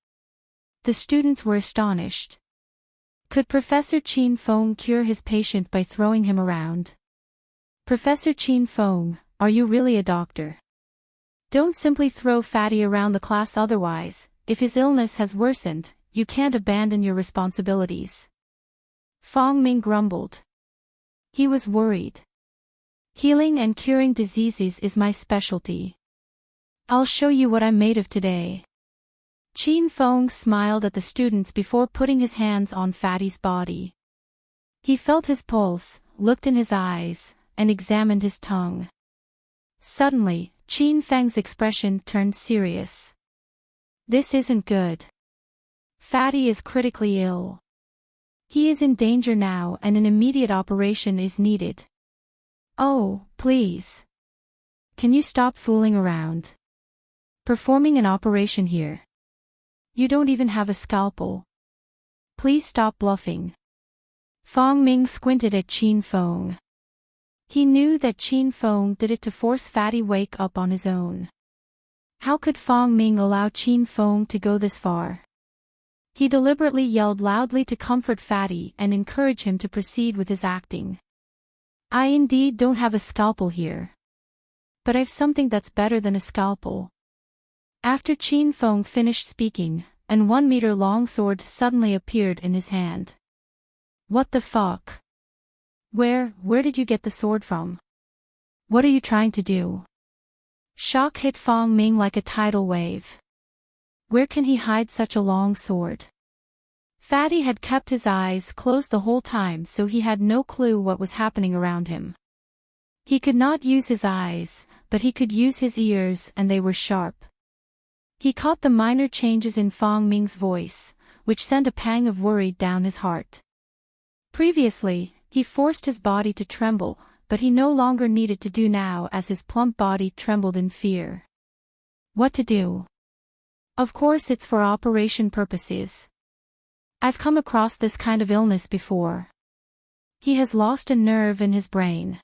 The students were astonished. Could Professor Qin Feng cure his patient by throwing him around? Professor Qin Feng, are you really a doctor? Don't simply throw Fatty around the class, otherwise, if his illness has worsened, you can't abandon your responsibilities. Fang Ming grumbled. He was worried. Healing and curing diseases is my specialty. I'll show you what I'm made of today. Qin Feng smiled at the students before putting his hands on Fatty's body. He felt his pulse, looked in his eyes, and examined his tongue. Suddenly, Qin Feng's expression turned serious. This isn't good. Fatty is critically ill. He is in danger now and an immediate operation is needed. Oh, please. Can you stop fooling around? Performing an operation here. You don't even have a scalpel. Please stop bluffing. Fang Ming squinted at Qin Feng. He knew that Qin Feng did it to force Fatty wake up on his own. How could Fang Ming allow Qin Feng to go this far? He deliberately yelled loudly to comfort Fatty and encourage him to proceed with his acting. I indeed don't have a scalpel here. But I've something that's better than a scalpel. After Qin Feng finished speaking, an 1-meter-long sword suddenly appeared in his hand. What the fuck? Where did you get the sword from? What are you trying to do? Shock hit Fang Ming like a tidal wave. Where can he hide such a long sword? Fatty had kept his eyes closed the whole time, so he had no clue what was happening around him. He could not use his eyes, but he could use his ears, and they were sharp. He caught the minor changes in Fang Ming's voice, which sent a pang of worry down his heart. Previously, he forced his body to tremble, but he no longer needed to do now as his plump body trembled in fear. What to do? Of course it's for operation purposes. I've come across this kind of illness before. He has lost a nerve in his brain.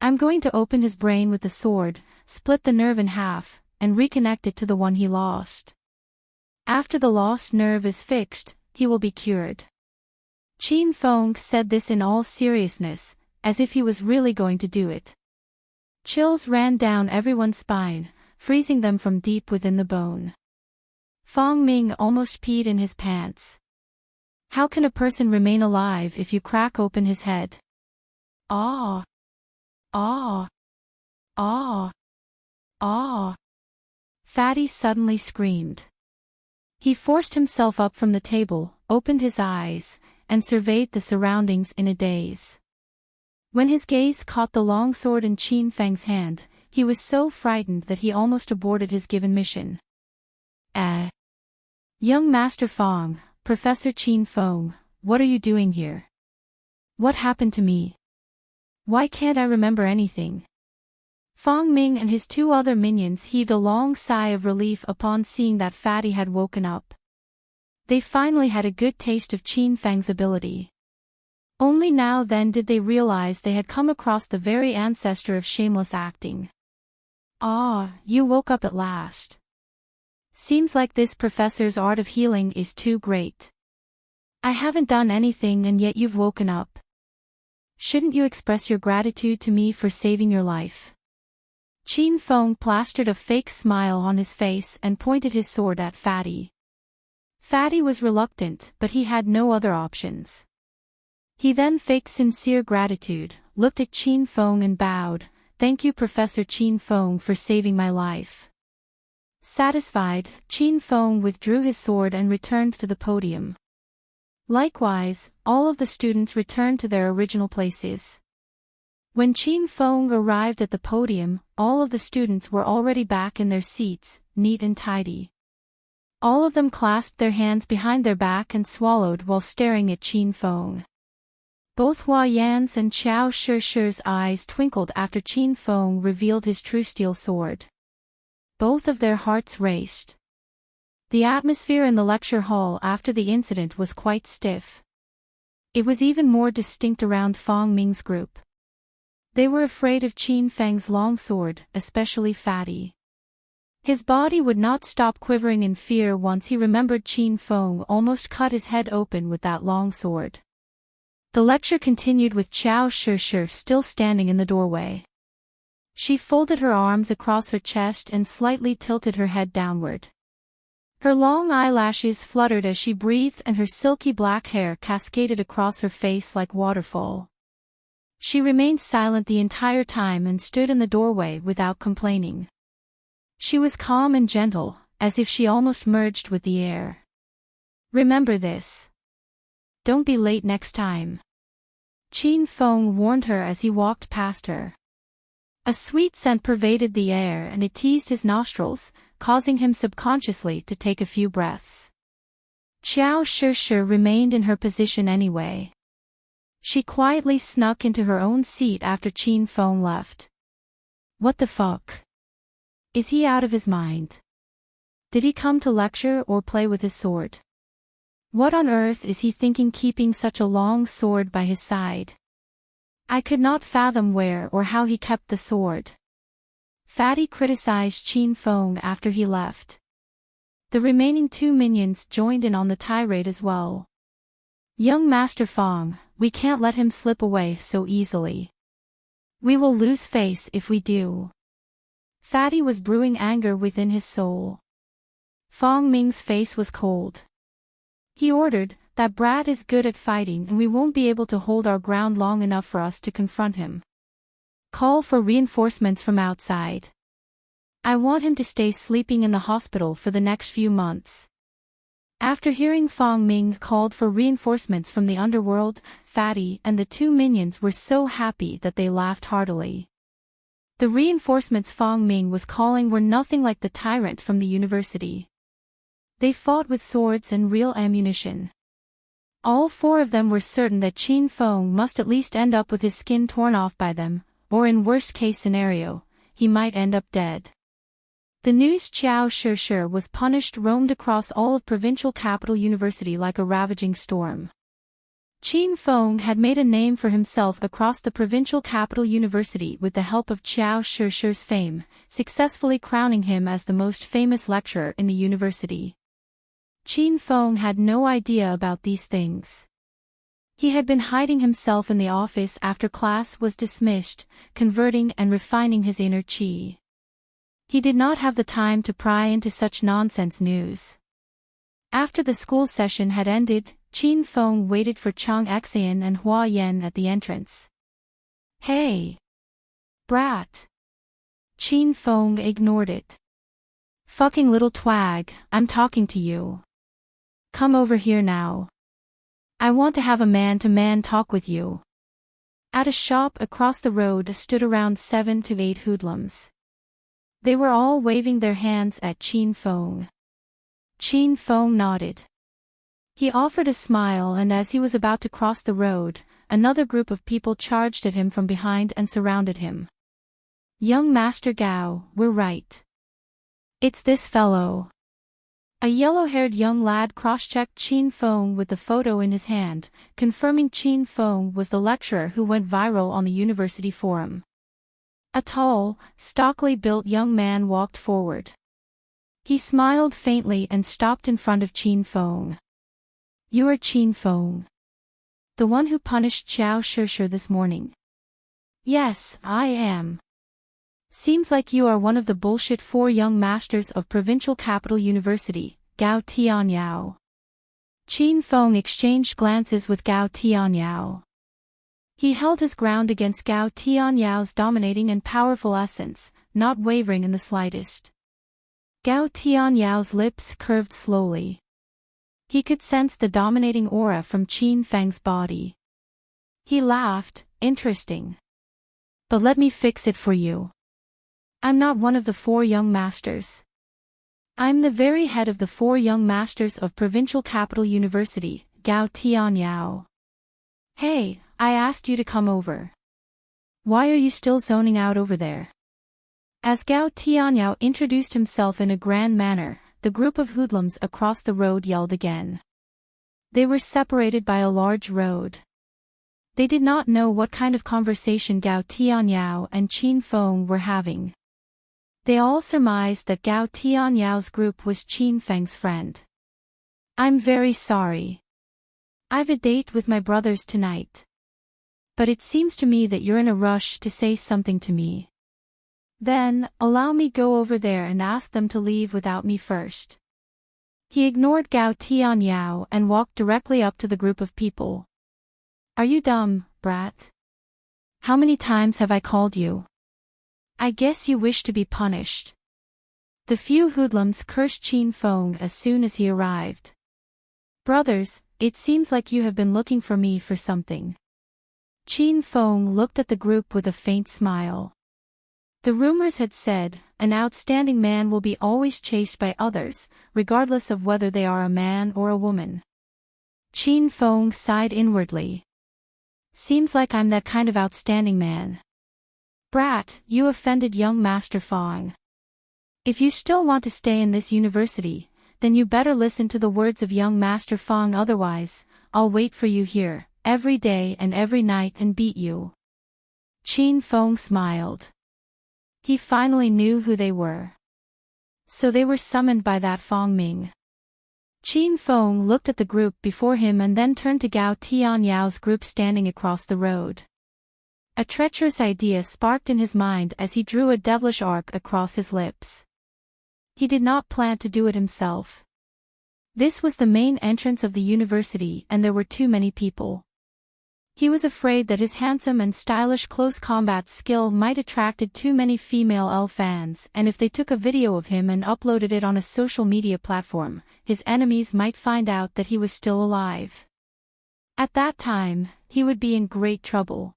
I'm going to open his brain with the sword, split the nerve in half, and reconnect it to the one he lost. After the lost nerve is fixed, he will be cured. Qin Feng said this in all seriousness, as if he was really going to do it. Chills ran down everyone's spine, freezing them from deep within the bone. Fang Ming almost peed in his pants. How can a person remain alive if you crack open his head? Ah! Ah! Ah! Ah! Fatty suddenly screamed. He forced himself up from the table, opened his eyes, and surveyed the surroundings in a daze. When his gaze caught the long sword in Qin Feng's hand, he was so frightened that he almost aborted his given mission. Young Master Fang, Professor Qin Feng, what are you doing here? What happened to me? Why can't I remember anything? Fang Ming and his 2 other minions heaved a long sigh of relief upon seeing that Fatty had woken up. They finally had a good taste of Qin Feng's ability. Only now then did they realize they had come across the very ancestor of shameless acting. Ah, you woke up at last. Seems like this professor's art of healing is too great. I haven't done anything and yet you've woken up. Shouldn't you express your gratitude to me for saving your life? Qin Feng plastered a fake smile on his face and pointed his sword at Fatty. Fatty was reluctant, but he had no other options. He then faked sincere gratitude, looked at Qin Feng and bowed, "Thank you Professor Qin Feng for saving my life." Satisfied, Qin Feng withdrew his sword and returned to the podium. Likewise, all of the students returned to their original places. When Qin Feng arrived at the podium, all of the students were already back in their seats, neat and tidy. All of them clasped their hands behind their back and swallowed while staring at Qin Feng. Both Hua Yan's and Qiao Shi's eyes twinkled after Qin Feng revealed his true steel sword. Both of their hearts raced. The atmosphere in the lecture hall after the incident was quite stiff. It was even more distinct around Fang Ming's group. They were afraid of Qin Feng's long sword, especially Fatty. His body would not stop quivering in fear once he remembered Qin Feng almost cut his head open with that long sword. The lecture continued with Qiao Shi still standing in the doorway. She folded her arms across her chest and slightly tilted her head downward. Her long eyelashes fluttered as she breathed and her silky black hair cascaded across her face like waterfall. She remained silent the entire time and stood in the doorway without complaining. She was calm and gentle, as if she almost merged with the air. Remember this. Don't be late next time. Qin Feng warned her as he walked past her. A sweet scent pervaded the air and it teased his nostrils, causing him subconsciously to take a few breaths. Qiao Shi remained in her position anyway. She quietly snuck into her own seat after Qin Feng left. What the fuck? Is he out of his mind? Did he come to lecture or play with his sword? What on earth is he thinking keeping such a long sword by his side? I could not fathom where or how he kept the sword. Fatty criticized Qin Feng after he left. The remaining 2 minions joined in on the tirade as well. Young Master Feng, we can't let him slip away so easily. We will lose face if we do. Fatty was brewing anger within his soul. Feng Ming's face was cold. He ordered, "That brat is good at fighting and we won't be able to hold our ground long enough for us to confront him. Call for reinforcements from outside. I want him to stay sleeping in the hospital for the next few months." After hearing Feng Ming called for reinforcements from the underworld, Fatty and the 2 minions were so happy that they laughed heartily. The reinforcements Feng Ming was calling were nothing like the tyrant from the university. They fought with swords and real ammunition. All 4 of them were certain that Qin Feng must at least end up with his skin torn off by them, or in worst-case scenario, he might end up dead. The news Qiao Shi was punished roamed across all of provincial capital university like a ravaging storm. Qin Feng had made a name for himself across the provincial capital university with the help of Qiao Shi's fame, successfully crowning him as the most famous lecturer in the university. Qin Feng had no idea about these things. He had been hiding himself in the office after class was dismissed, converting and refining his inner qi. He did not have the time to pry into such nonsense news. After the school session had ended, Qin Feng waited for Chang Xian and Hua Yan at the entrance. "Hey! Brat!" Qin Feng ignored it. "Fucking little twag, I'm talking to you. Come over here now. I want to have a man-to-man talk with you." At a shop across the road stood around 7 to 8 hoodlums. They were all waving their hands at Qin Feng. Qin Feng nodded. He offered a smile, and as he was about to cross the road, another group of people charged at him from behind and surrounded him. "Young Master Gao, we're right. It's this fellow." A yellow-haired young lad cross-checked Qin Feng with the photo in his hand, confirming Qin Feng was the lecturer who went viral on the university forum. A tall, stockily built young man walked forward. He smiled faintly and stopped in front of Qin Feng. "You are Qin Feng, the one who punished Qiao Shi this morning?" "Yes, I am. Seems like you are one of the bullshit 4 young masters of provincial capital university, Gao Tianyao." Qin Feng exchanged glances with Gao Tianyao. He held his ground against Gao Tianyao's dominating and powerful essence, not wavering in the slightest. Gao Tianyao's lips curved slowly. He could sense the dominating aura from Qin Feng's body. He laughed, "Interesting. But let me fix it for you. I'm not one of the 4 young masters. I'm the very head of the 4 young masters of provincial capital university, Gao Tianyao. Hey, I asked you to come over. Why are you still zoning out over there?" As Gao Tianyao introduced himself in a grand manner, the group of hoodlums across the road yelled again. They were separated by a large road. They did not know what kind of conversation Gao Tianyao and Qin Feng were having. They all surmised that Gao Tianyao's group was Qin Feng's friend. "I'm very sorry. I've a date with my brothers tonight. But it seems to me that you're in a rush to say something to me. Then, allow me go over there and ask them to leave without me first." He ignored Gao Tianyao and walked directly up to the group of people. "Are you dumb, brat? How many times have I called you? I guess you wish to be punished." The few hoodlums cursed Qin Feng as soon as he arrived. "Brothers, it seems like you have been looking for me for something." Qin Feng looked at the group with a faint smile. The rumors had said, an outstanding man will be always chased by others, regardless of whether they are a man or a woman. Qin Feng sighed inwardly. "Seems like I'm that kind of outstanding man." "Brat, you offended young Master Feng. If you still want to stay in this university, Then you better listen to the words of young Master Fang, otherwise, I'll wait for you here, every day and every night and beat you. Qin Feng smiled. He finally knew who they were. So they were summoned by that Fang Ming. Qin Feng looked at the group before him and then turned to Gao Tianyao's group standing across the road. A treacherous idea sparked in his mind as he drew a devilish arc across his lips. He did not plan to do it himself. This was the main entrance of the university and there were too many people. He was afraid that his handsome and stylish close combat skill might attract too many female L fans, and if they took a video of him and uploaded it on a social media platform, his enemies might find out that he was still alive. At that time, he would be in great trouble.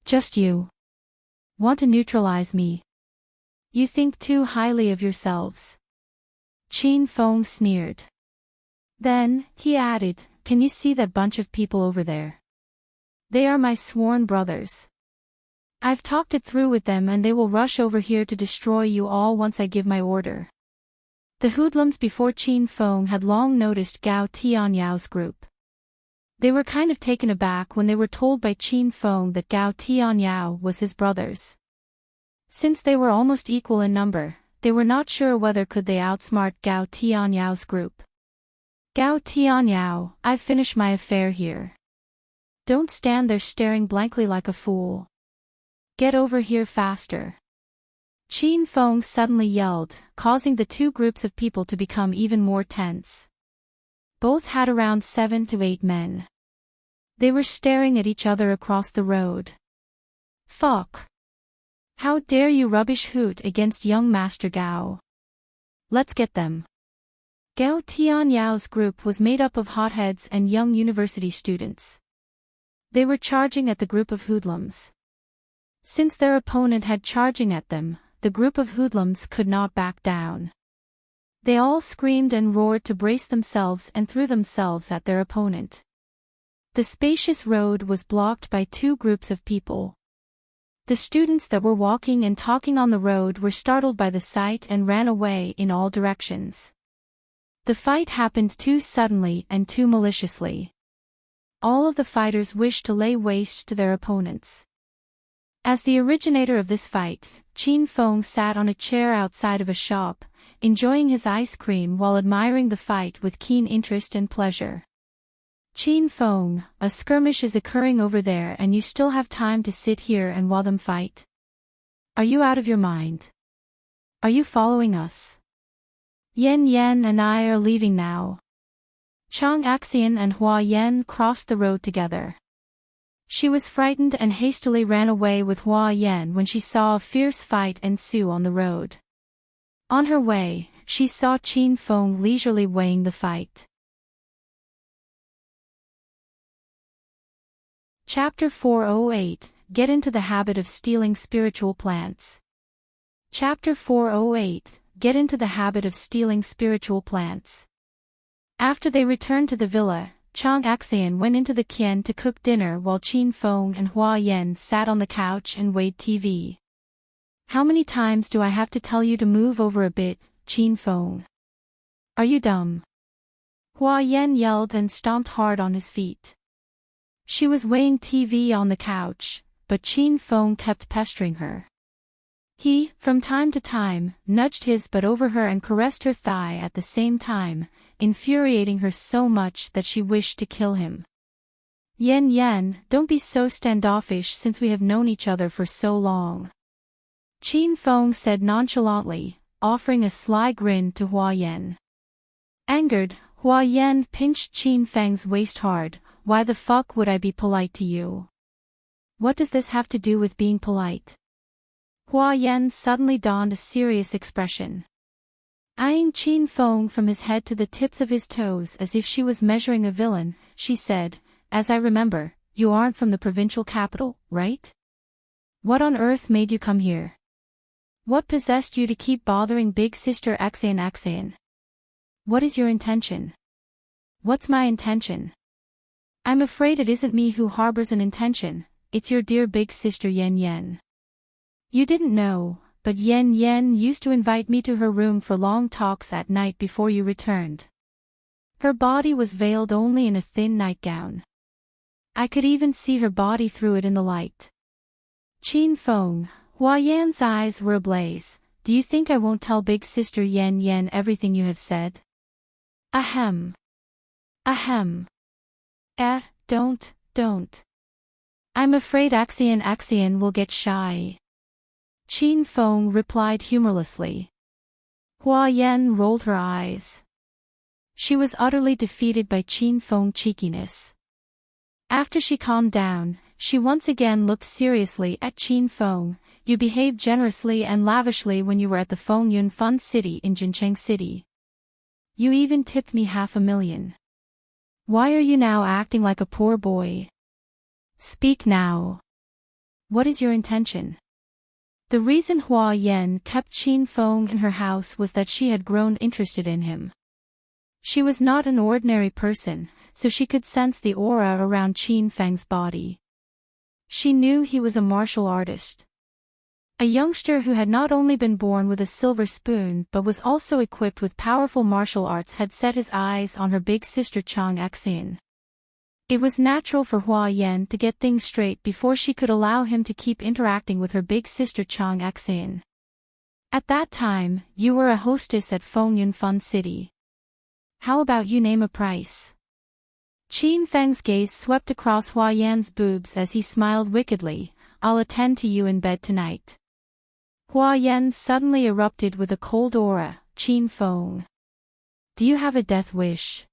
Just you. Want to neutralize me? You think too highly of yourselves. Qin Feng sneered. Then, he added, can you see that bunch of people over there? They are my sworn brothers. I've talked it through with them and they will rush over here to destroy you all once I give my order. The hoodlums before Qin Feng had long noticed Gao Tianyao's group. They were kind of taken aback when they were told by Qin Feng that Gao Tianyao was his brothers. Since they were almost equal in number, they were not sure whether could they outsmart Gao Tianyao's group. Gao Tianyao, I've finished my affair here. Don't stand there staring blankly like a fool. Get over here faster. Qin Feng suddenly yelled, causing the two groups of people to become even more tense. Both had around 7 to 8 men. They were staring at each other across the road. Fuck. How dare you rubbish hoot against young Master Gao? Let's get them. Gao Tianyao's group was made up of hotheads and young university students. They were charging at the group of hoodlums. Since their opponent had charging at them, the group of hoodlums could not back down. They all screamed and roared to brace themselves and threw themselves at their opponent. The spacious road was blocked by two groups of people. The students that were walking and talking on the road were startled by the sight and ran away in all directions. The fight happened too suddenly and too maliciously. All of the fighters wished to lay waste to their opponents. As the originator of this fight, Qin Feng sat on a chair outside of a shop, enjoying his ice cream while admiring the fight with keen interest and pleasure. Qin Feng, a skirmish is occurring over there and you still have time to sit here and watch them fight? Are you out of your mind? Are you following us? Yan Yan and I are leaving now. Chang Axian and Hua Yan crossed the road together. She was frightened and hastily ran away with Hua Yan when she saw a fierce fight ensue on the road. On her way, she saw Qin Feng leisurely weighing the fight. Chapter 408, Get into the habit of stealing spiritual plants. Chapter 408, Get into the habit of stealing spiritual plants. After they returned to the villa, Chang Axian went into the kitchen to cook dinner while Qin Feng and Hua Yan sat on the couch and watched TV. How many times do I have to tell you to move over a bit, Qin Feng? Are you dumb? Hua Yan yelled and stomped hard on his feet. She was watching TV on the couch, but Qin Feng kept pestering her. He, from time to time, nudged his butt over her and caressed her thigh at the same time, infuriating her so much that she wished to kill him. Yan Yan, don't be so standoffish since we have known each other for so long. Qin Feng said nonchalantly, offering a sly grin to Hua Yan. Angered, Hua Yan pinched Qin Feng's waist hard. Why the fuck would I be polite to you? What does this have to do with being polite? Hua Yan suddenly donned a serious expression. Eyeing Qin Feng from his head to the tips of his toes as if she was measuring a villain, she said, as I remember, you aren't from the provincial capital, right? What on earth made you come here? What possessed you to keep bothering big sister Axian? What is your intention? What's my intention? I'm afraid it isn't me who harbors an intention, it's your dear big sister Yan Yan. You didn't know, but Yen Yen used to invite me to her room for long talks at night before you returned. Her body was veiled only in a thin nightgown. I could even see her body through it in the light. Qin Feng, Hua Yan's eyes were ablaze. Do you think I won't tell big sister Yen Yen everything you have said? Ahem. Ahem. Don't. I'm afraid Axian will get shy. Qin Feng replied humorlessly. Hua Yan rolled her eyes. She was utterly defeated by Qin Feng's cheekiness. After she calmed down, she once again looked seriously at Qin Feng. You behaved generously and lavishly when you were at the Fengyun Fun City in Jincheng City. You even tipped me $500,000. Why are you now acting like a poor boy? Speak now. What is your intention? The reason Hua Yan kept Qin Feng in her house was that she had grown interested in him. She was not an ordinary person, so she could sense the aura around Qin Feng's body. She knew he was a martial artist. A youngster who had not only been born with a silver spoon but was also equipped with powerful martial arts had set his eyes on her big sister Chang Axian. It was natural for Hua Yan to get things straight before she could allow him to keep interacting with her big sister Chang Axian. At that time, you were a hostess at Fengyun Fun City. How about you name a price? Qin Feng's gaze swept across Hua Yan's boobs as he smiled wickedly. I'll attend to you in bed tonight. Hua Yan suddenly erupted with a cold aura. Qin Feng. Do you have a death wish?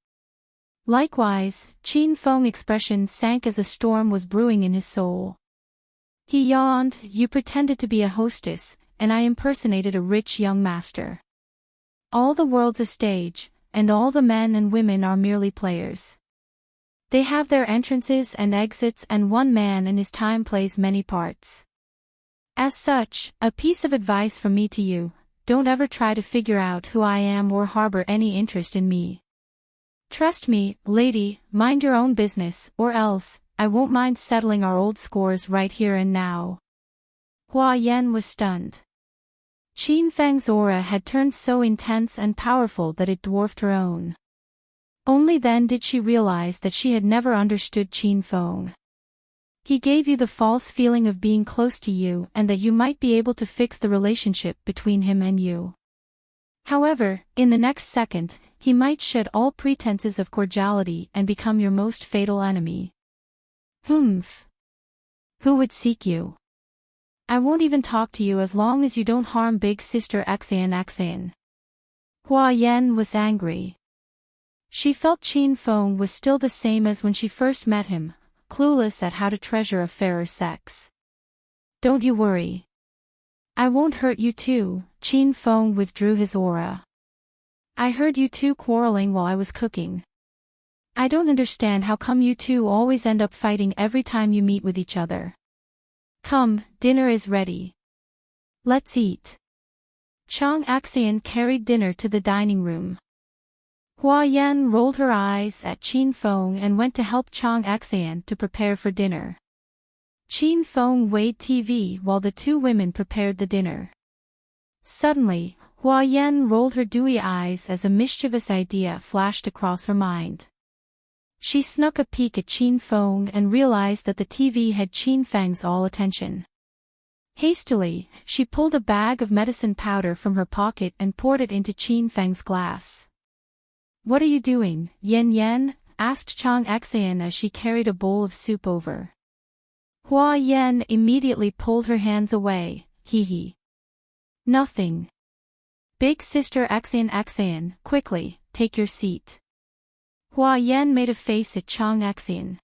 Likewise, Qin Feng's expression sank as a storm was brewing in his soul. He yawned. You pretended to be a hostess, and I impersonated a rich young master. All the world's a stage, and all the men and women are merely players. They have their entrances and exits, and one man in his time plays many parts. As such, a piece of advice from me to you, don't ever try to figure out who I am or harbor any interest in me. Trust me, lady, mind your own business, or else, I won't mind settling our old scores right here and now. Hua Yan was stunned. Qin Feng's aura had turned so intense and powerful that it dwarfed her own. Only then did she realize that she had never understood Qin Feng. He gave you the false feeling of being close to you and that you might be able to fix the relationship between him and you. However, in the next second, he might shed all pretenses of cordiality and become your most fatal enemy. Humph. Who would seek you? I won't even talk to you as long as you don't harm big sister Axian. Hua Yan was angry. She felt Qin Feng was still the same as when she first met him, clueless at how to treasure a fairer sex. Don't you worry. I won't hurt you too. Qin Feng withdrew his aura. I heard you two quarreling while I was cooking. I don't understand how come you two always end up fighting every time you meet with each other. Come, dinner is ready. Let's eat. Chang Axian carried dinner to the dining room. Hua Yan rolled her eyes at Qin Feng and went to help Chang Axian to prepare for dinner. Qin Feng weighed TV while the two women prepared the dinner. Suddenly, Hua Yan rolled her dewy eyes as a mischievous idea flashed across her mind. She snuck a peek at Qin Feng and realized that the TV had Qin Feng's all attention. Hastily, she pulled a bag of medicine powder from her pocket and poured it into Qin Feng's glass. What are you doing, Yen Yen? Asked Chang Axian as she carried a bowl of soup over. Hua Yan immediately pulled her hands away. Hee. Nothing. Big sister Axian, quickly, take your seat. Hua Yan made a face at Chang Axian.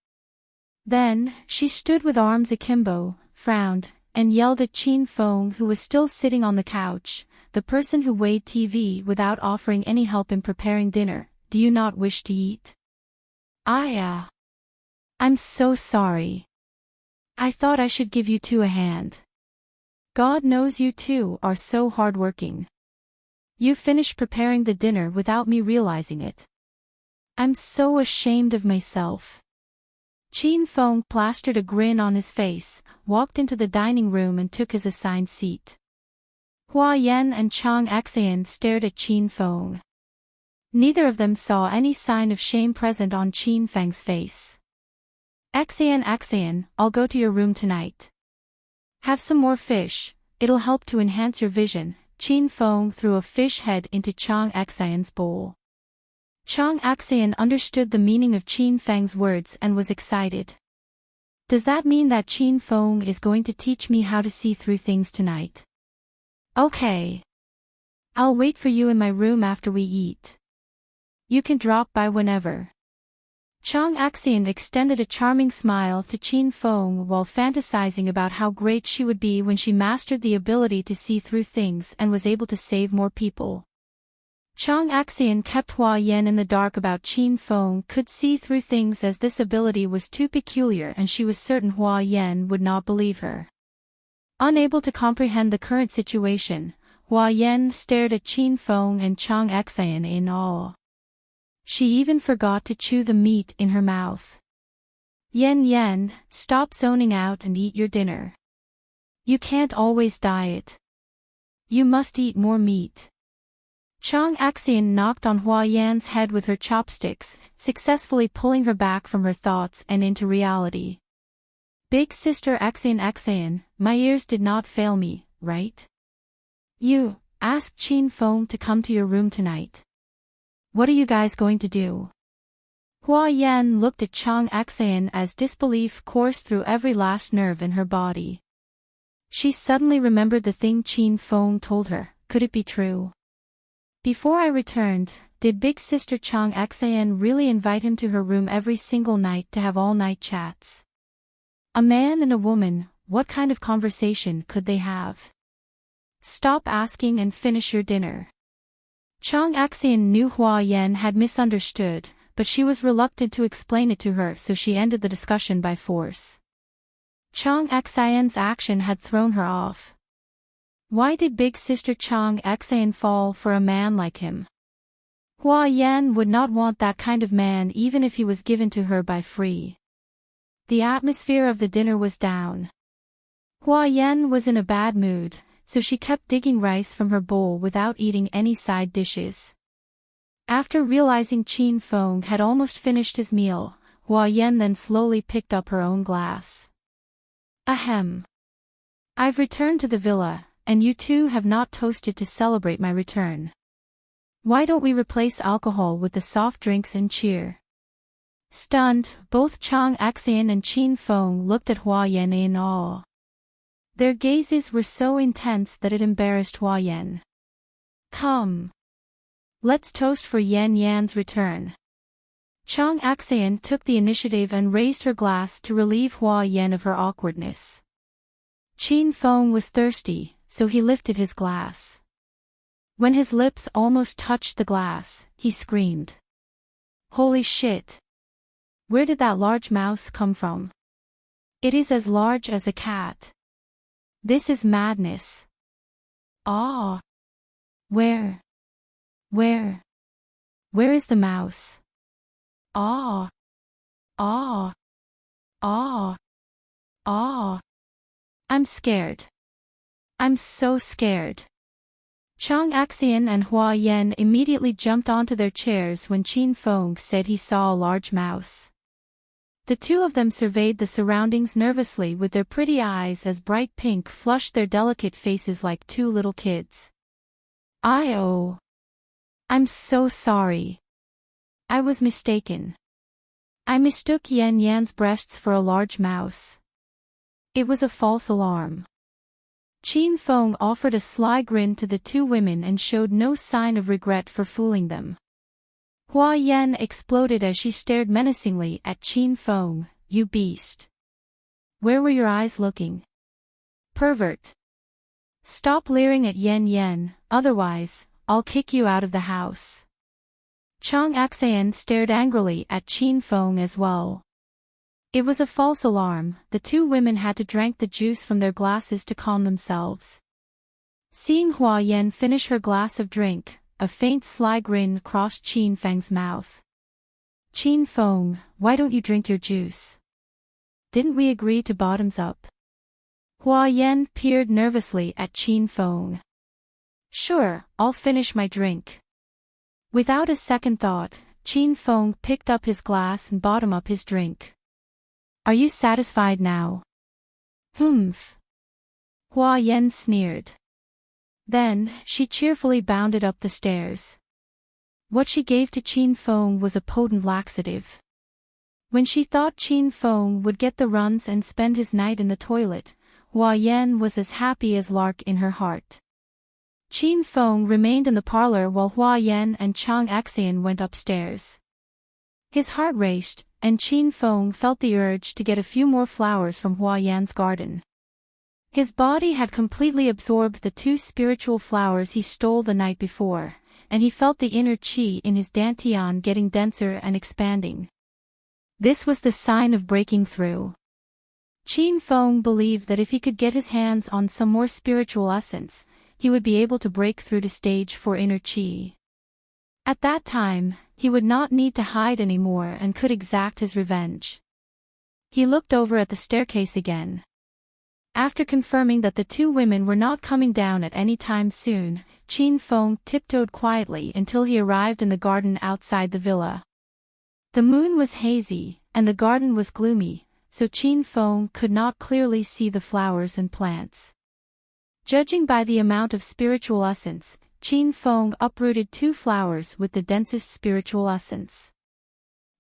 Then, she stood with arms akimbo, frowned, and yelled at Qin Feng, who was still sitting on the couch, the person who weighed TV without offering any help in preparing dinner. Do you not wish to eat? I'm so sorry. I thought I should give you two a hand. God knows you two are so hardworking. You finished preparing the dinner without me realizing it. I'm so ashamed of myself. Qin Feng plastered a grin on his face, walked into the dining room and took his assigned seat. Hua Yan and Chang Xian stared at Qin Feng. Neither of them saw any sign of shame present on Qin Feng's face. Xian, I'll go to your room tonight. Have some more fish, it'll help to enhance your vision. Qin Feng threw a fish head into Chang Xian's bowl. Chang Xian understood the meaning of Qin Feng's words and was excited. Does that mean that Qin Feng is going to teach me how to see through things tonight? Okay. I'll wait for you in my room after we eat. You can drop by whenever. Chang Xian extended a charming smile to Qin Feng while fantasizing about how great she would be when she mastered the ability to see through things and was able to save more people. Chang Xian kept Hua Yan in the dark about Qin Feng could see through things, as this ability was too peculiar and she was certain Hua Yan would not believe her. Unable to comprehend the current situation, Hua Yan stared at Qin Feng and Chang Xian in awe. She even forgot to chew the meat in her mouth. Yan, stop zoning out and eat your dinner. You can't always diet. You must eat more meat. Chang Xian knocked on Hua Yan's head with her chopsticks, successfully pulling her back from her thoughts and into reality. Big sister Xian, my ears did not fail me, right? You asked Qin Feng to come to your room tonight. What are you guys going to do? Hua Yan looked at Chang Xian as disbelief coursed through every last nerve in her body. She suddenly remembered the thing Qin Feng told her. Could it be true? Before I returned, did big sister Chang Xian really invite him to her room every single night to have all-night chats? A man and a woman, what kind of conversation could they have? Stop asking and finish your dinner. Chang Xian knew Hua Yan had misunderstood, but she was reluctant to explain it to her, so she ended the discussion by force. Chang Xian's action had thrown her off. Why did big sister Chang Xian fall for a man like him? Hua Yan would not want that kind of man even if he was given to her by free. The atmosphere of the dinner was down. Hua Yan was in a bad mood, so she kept digging rice from her bowl without eating any side dishes. After realizing Qin Feng had almost finished his meal, Hua Yan then slowly picked up her own glass. Ahem. I've returned to the villa, and you two have not toasted to celebrate my return. Why don't we replace alcohol with the soft drinks and cheer? Stunned, both Chang Xian and Qin Feng looked at Hua Yan in awe. Their gazes were so intense that it embarrassed Hua Yan. Come. Let's toast for Yan Yan's return. Chang Xian took the initiative and raised her glass to relieve Hua Yan of her awkwardness. Qin Feng was thirsty, so he lifted his glass. When his lips almost touched the glass, he screamed. Holy shit! Where did that large mouse come from? It is as large as a cat. This is madness. Ah! Where is the mouse? Ah! Ah! Ah! Ah! I'm scared. I'm so scared. Chang Xian and Hua Yan immediately jumped onto their chairs when Qin Feng said he saw a large mouse. The two of them surveyed the surroundings nervously with their pretty eyes as bright pink flushed their delicate faces like two little kids. I'm so sorry. I was mistaken. I mistook Yan Yan's breasts for a large mouse. It was a false alarm. Qin Feng offered a sly grin to the two women and showed no sign of regret for fooling them. Hua Yan exploded as she stared menacingly at Qin Feng. You beast. Where were your eyes looking? Pervert. Stop leering at Yan Yan, otherwise, I'll kick you out of the house. Chang Xian stared angrily at Qin Feng as well. It was a false alarm. The two women had to drink the juice from their glasses to calm themselves. Seeing Hua Yan finish her glass of drink, a faint sly grin crossed Qin Feng's mouth. Qin Feng, why don't you drink your juice? Didn't we agree to bottoms up? Hua Yan peered nervously at Qin Feng. Sure, I'll finish my drink. Without a second thought, Qin Feng picked up his glass and bottomed up his drink. Are you satisfied now? Humph. Hua Yan sneered. Then, she cheerfully bounded up the stairs. What she gave to Qin Feng was a potent laxative. When she thought Qin Feng would get the runs and spend his night in the toilet, Hua Yan was as happy as lark in her heart. Qin Feng remained in the parlor while Hua Yan and Chang Xian went upstairs. His heart raced, and Qin Feng felt the urge to get a few more flowers from Hua Yan's garden. His body had completely absorbed the 2 spiritual flowers he stole the night before, and he felt the inner qi in his dantian getting denser and expanding. This was the sign of breaking through. Qin Feng believed that if he could get his hands on some more spiritual essence, he would be able to break through to stage 4 inner qi. At that time, he would not need to hide anymore and could exact his revenge. He looked over at the staircase again. After confirming that the 2 women were not coming down at any time soon, Qin Feng tiptoed quietly until he arrived in the garden outside the villa. The moon was hazy, and the garden was gloomy, so Qin Feng could not clearly see the flowers and plants. Judging by the amount of spiritual essence, Qin Feng uprooted 2 flowers with the densest spiritual essence.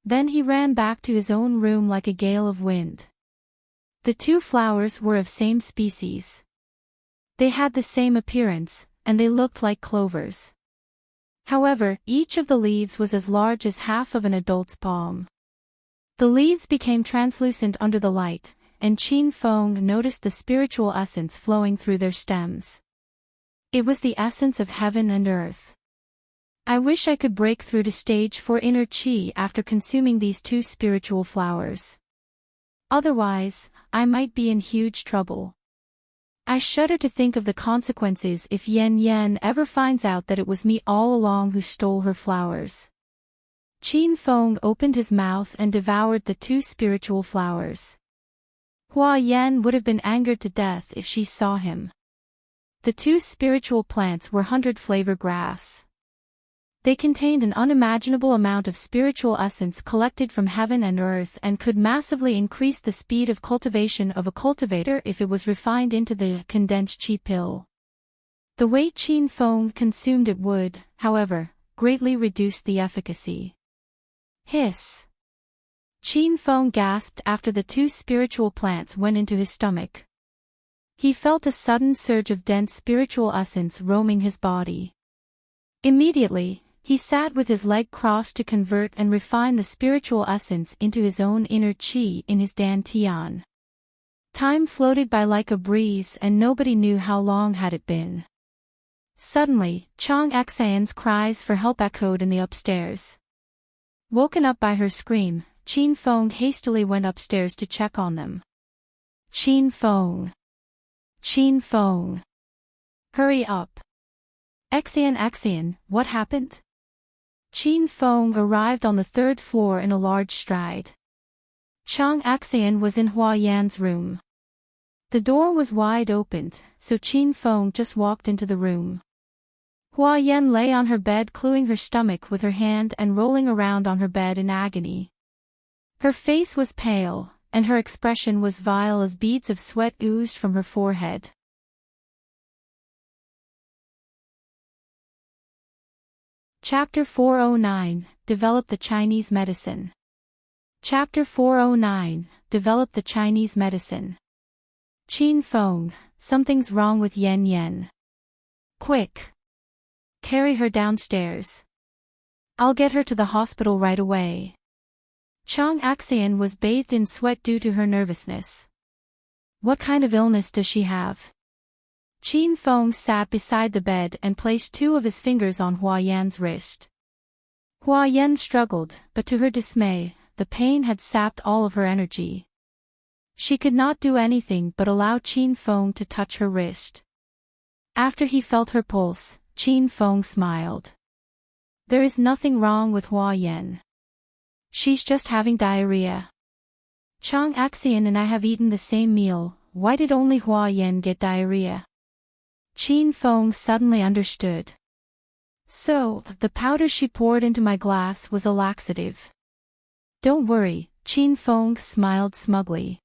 Then he ran back to his own room like a gale of wind. The 2 flowers were of same species. They had the same appearance, and they looked like clovers. However, each of the leaves was as large as half of an adult's palm. The leaves became translucent under the light, and Qin Feng noticed the spiritual essence flowing through their stems. It was the essence of heaven and earth. I wish I could break through to stage 4 inner qi after consuming these 2 spiritual flowers. Otherwise, I might be in huge trouble. I shudder to think of the consequences if Yan Yan ever finds out that it was me all along who stole her flowers. Qin Feng opened his mouth and devoured the 2 spiritual flowers. Hua Yan would have been angered to death if she saw him. The 2 spiritual plants were 100-flavor grass. They contained an unimaginable amount of spiritual essence collected from heaven and earth and could massively increase the speed of cultivation of a cultivator if it was refined into the condensed qi pill. The way Qin Feng consumed it would, however, greatly reduce the efficacy. Hiss! Qin Feng gasped after the 2 spiritual plants went into his stomach. He felt a sudden surge of dense spiritual essence roaming his body. Immediately, he sat with his leg crossed to convert and refine the spiritual essence into his own inner qi in his dantian. Time floated by like a breeze and nobody knew how long had it been. Suddenly, Chang Xian's cries for help echoed in the upstairs. Woken up by her scream, Qin Feng hastily went upstairs to check on them. Qin Feng! Qin Feng! Hurry up! Xian, what happened? Qin Feng arrived on the 3rd floor in a large stride. Chang Xian was in Hua Yan's room. The door was wide opened, so Qin Feng just walked into the room. Hua Yan lay on her bed clenching her stomach with her hand and rolling around on her bed in agony. Her face was pale, and her expression was vile as beads of sweat oozed from her forehead. Chapter 409, Develop the Chinese Medicine. Chapter 409, Develop the Chinese Medicine. Qin Feng, something's wrong with Yan Yan. Quick! Carry her downstairs. I'll get her to the hospital right away. Chang Xian was bathed in sweat due to her nervousness. What kind of illness does she have? Qin Feng sat beside the bed and placed 2 of his fingers on Hua Yan's wrist. Hua Yan struggled, but to her dismay, the pain had sapped all of her energy. She could not do anything but allow Qin Feng to touch her wrist. After he felt her pulse, Qin Feng smiled. There is nothing wrong with Hua Yan. She's just having diarrhea. Chang Xian and I have eaten the same meal, why did only Hua Yan get diarrhea? Qin Feng suddenly understood. So, the powder she poured into my glass was a laxative. Don't worry, Qin Feng smiled smugly.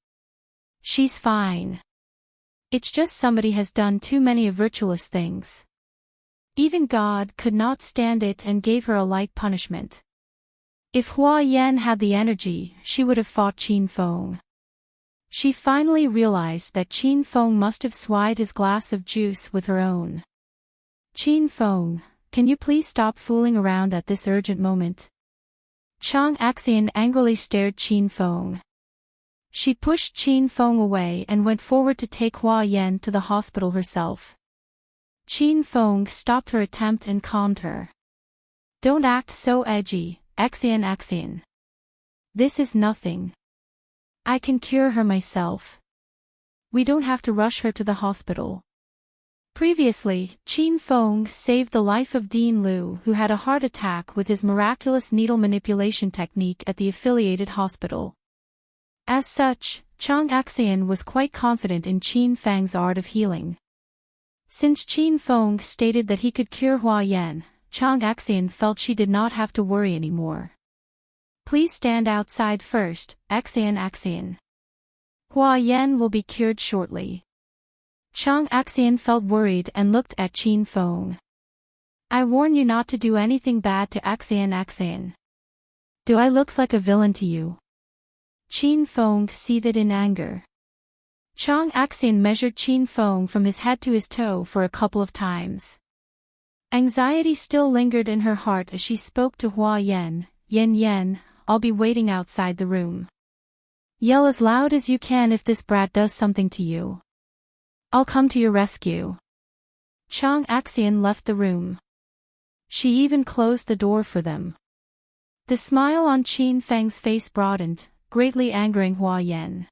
She's fine. It's just somebody has done too many virtuous things. Even God could not stand it and gave her a light punishment. If Hua Yan had the energy, she would have fought Qin Feng. She finally realized that Qin Feng must have swayed his glass of juice with her own. Qin Feng, can you please stop fooling around at this urgent moment? Chang Axian angrily stared Qin Feng. She pushed Qin Feng away and went forward to take Hua Yan to the hospital herself. Qin Feng stopped her attempt and calmed her. Don't act so edgy, Axian. This is nothing. I can cure her myself. We don't have to rush her to the hospital. Previously, Qin Feng saved the life of Dean Liu, who had a heart attack with his miraculous needle manipulation technique at the affiliated hospital. As such, Chang Axian was quite confident in Qin Feng's art of healing. Since Qin Feng stated that he could cure Hua Yan, Chang Axian felt she did not have to worry anymore. Please stand outside first, Axian. Hua Yan will be cured shortly. Chang Axian felt worried and looked at Qin Feng. I warn you not to do anything bad to Axian. Do I look like a villain to you? Qin Feng seethed in anger. Chang Axian measured Qin Feng from his head to his toe for a couple of times. Anxiety still lingered in her heart as she spoke to Hua Yan. Yan, I'll be waiting outside the room. Yell as loud as you can if this brat does something to you. I'll come to your rescue. Chang Axian left the room. She even closed the door for them. The smile on Qin Feng's face broadened, greatly angering Hua Yan.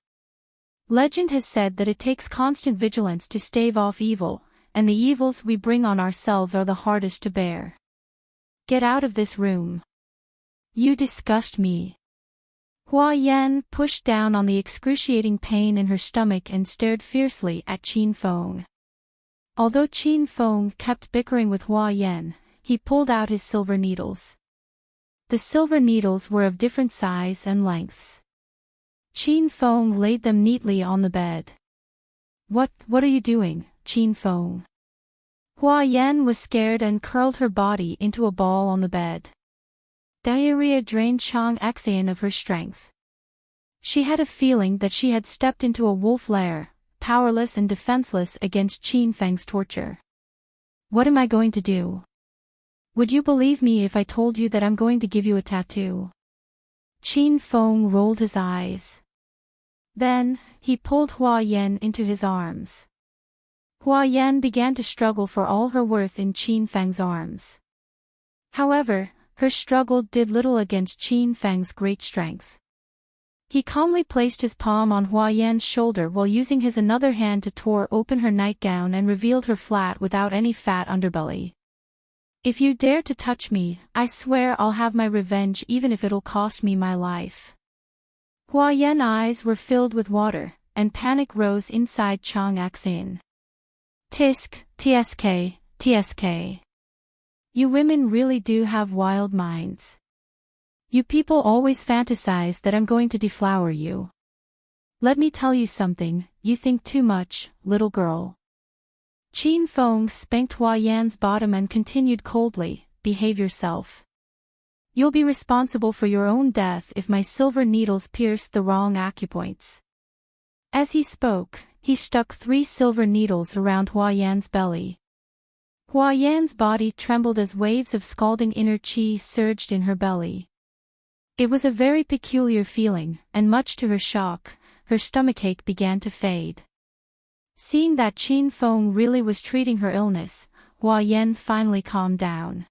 Legend has said that it takes constant vigilance to stave off evil, and the evils we bring on ourselves are the hardest to bear. Get out of this room. You disgust me. Hua Yan pushed down on the excruciating pain in her stomach and stared fiercely at Qin Feng. Although Qin Feng kept bickering with Hua Yan, he pulled out his silver needles. The silver needles were of different size and lengths. Qin Feng laid them neatly on the bed. What are you doing, Qin Feng? Hua Yan was scared and curled her body into a ball on the bed. Diarrhea drained Chang Axian of her strength. She had a feeling that she had stepped into a wolf lair, powerless and defenseless against Qin Feng's torture. What am I going to do? Would you believe me if I told you that I'm going to give you a tattoo? Qin Feng rolled his eyes. Then, he pulled Hua Yan into his arms. Hua Yan began to struggle for all her worth in Qin Feng's arms. However, her struggle did little against Qin Feng's great strength. He calmly placed his palm on Hua Yan's shoulder while using his another hand to tore open her nightgown and revealed her flat without any fat underbelly. If you dare to touch me, I swear I'll have my revenge even if it'll cost me my life. Hua Yan's eyes were filled with water, and panic rose inside Chang Axian. Tsk. You women really do have wild minds. You people always fantasize that I'm going to deflower you. Let me tell you something, you think too much, little girl. Qin Feng spanked Hua Yan's bottom and continued coldly, behave yourself. You'll be responsible for your own death if my silver needles pierce the wrong acupoints. As he spoke, he stuck 3 silver needles around Hua Yan's belly. Hua Yan's body trembled as waves of scalding inner qi surged in her belly. It was a very peculiar feeling, and much to her shock, her stomachache began to fade. Seeing that Qin Feng really was treating her illness, Hua Yan finally calmed down.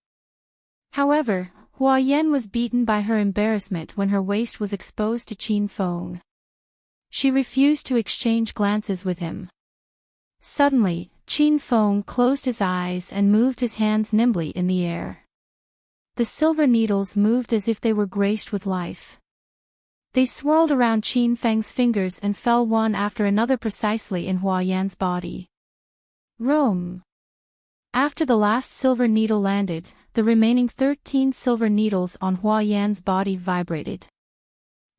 However, Hua Yan was beaten by her embarrassment when her waist was exposed to Qin Feng. She refused to exchange glances with him. Suddenly, Qin Feng closed his eyes and moved his hands nimbly in the air. The silver needles moved as if they were graced with life. They swirled around Qin Feng's fingers and fell one after another precisely in Hua Yan's body. Rome. After the last silver needle landed, the remaining 13 silver needles on Hua Yan's body vibrated.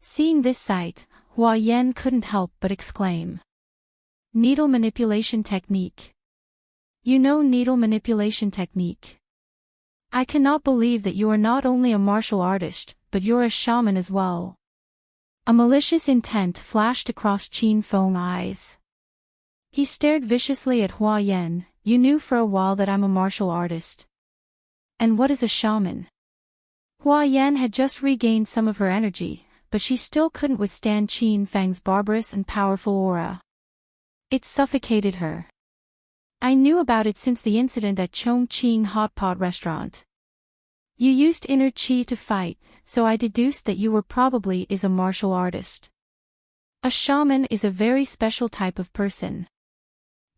Seeing this sight, Hua Yan couldn't help but exclaim. Needle manipulation technique. You know needle manipulation technique. I cannot believe that you are not only a martial artist, but you're a shaman as well. A malicious intent flashed across Qin Feng's eyes. He stared viciously at Hua Yan. You knew for a while that I'm a martial artist. And what is a shaman? Hua Yan had just regained some of her energy, but she still couldn't withstand Qin Feng's barbarous and powerful aura. It suffocated her. I knew about it since the incident at Chongqing Hot Pot restaurant. You used inner qi to fight, so I deduced that you were probably a martial artist. A shaman is a very special type of person.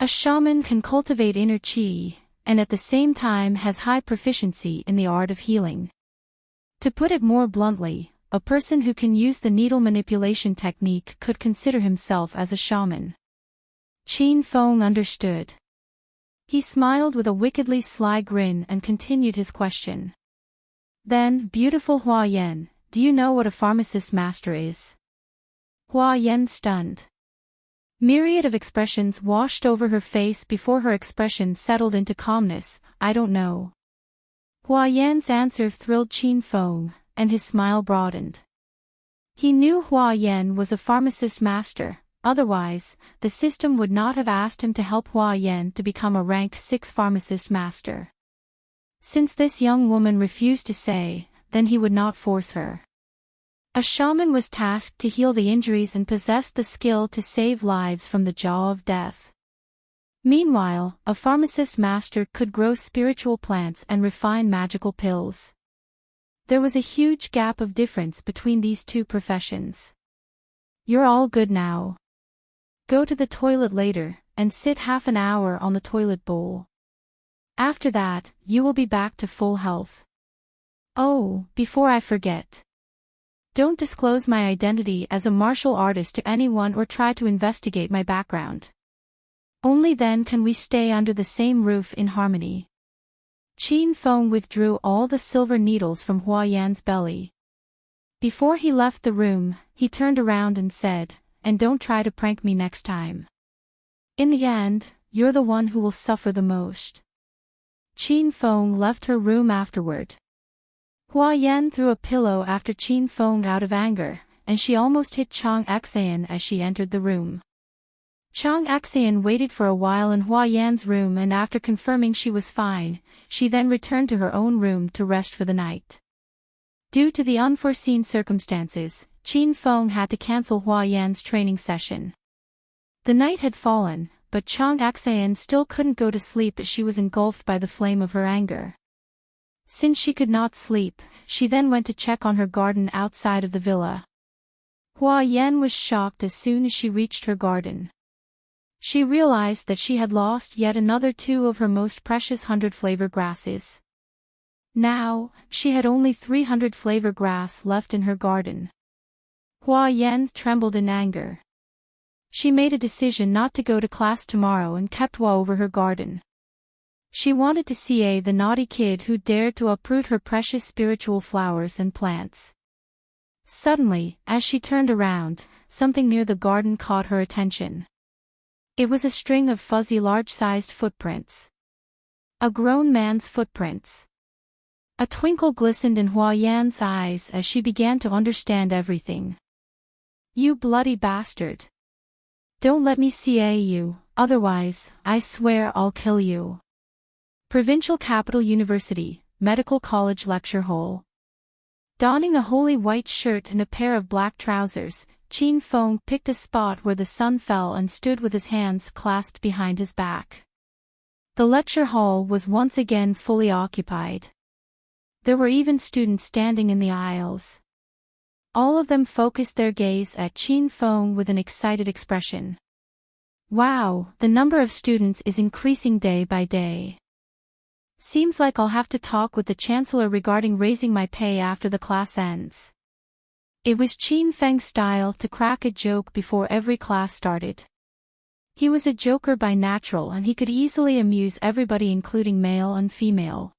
A shaman can cultivate inner qi, and at the same time has high proficiency in the art of healing. To put it more bluntly, a person who can use the needle manipulation technique could consider himself as a shaman. Qin Feng understood. He smiled with a wickedly sly grin and continued his question. Then, beautiful Hua Yan, do you know what a pharmacist master is? Hua Yan stunned. Myriad of expressions washed over her face before her expression settled into calmness. I don't know. Hua Yan's answer thrilled Qin Feng, and his smile broadened. He knew Hua Yan was a pharmacist master, otherwise, the system would not have asked him to help Hua Yan to become a rank 6 pharmacist master. Since this young woman refused to say, then he would not force her. A shaman was tasked to heal the injuries and possessed the skill to save lives from the jaw of death. Meanwhile, a pharmacist master could grow spiritual plants and refine magical pills. There was a huge gap of difference between these two professions. You're all good now. Go to the toilet later, and sit half an hour on the toilet bowl. After that, you will be back to full health. Oh, before I forget. Don't disclose my identity as a martial artist to anyone or try to investigate my background. Only then can we stay under the same roof in harmony. Qin Feng withdrew all the silver needles from Hua Yan's belly. Before he left the room, he turned around and said, and don't try to prank me next time. In the end, you're the one who will suffer the most. Qin Feng left her room afterward. Hua Yan threw a pillow after Qin Feng out of anger, and she almost hit Chang Xian as she entered the room. Chang Xian waited for a while in Hua Yan's room, and after confirming she was fine, she then returned to her own room to rest for the night. Due to the unforeseen circumstances, Qin Feng had to cancel Hua Yan's training session. The night had fallen, but Chang Xian still couldn't go to sleep as she was engulfed by the flame of her anger. Since she could not sleep, she then went to check on her garden outside of the villa. Hua Yan was shocked as soon as she reached her garden. She realized that she had lost yet another 2 of her most precious 100 flavor grasses. Now, she had only 300 flavor grass left in her garden. Hua Yan trembled in anger. She made a decision not to go to class tomorrow and kept Hua over her garden. She wanted to see the naughty kid who dared to uproot her precious spiritual flowers and plants. Suddenly, as she turned around, something near the garden caught her attention. It was a string of fuzzy large-sized footprints. A grown man's footprints. A twinkle glistened in Hua Yan's eyes as she began to understand everything. You bloody bastard. Don't let me see you, otherwise, I swear I'll kill you. Provincial Capital University, Medical College Lecture Hall. Donning a holy white shirt and a pair of black trousers, Qin Feng picked a spot where the sun fell and stood with his hands clasped behind his back. The lecture hall was once again fully occupied. There were even students standing in the aisles. All of them focused their gaze at Qin Feng with an excited expression. Wow, the number of students is increasing day by day. Seems like I'll have to talk with the chancellor regarding raising my pay after the class ends. It was Qin Feng's style to crack a joke before every class started. He was a joker by natural and he could easily amuse everybody including male and female.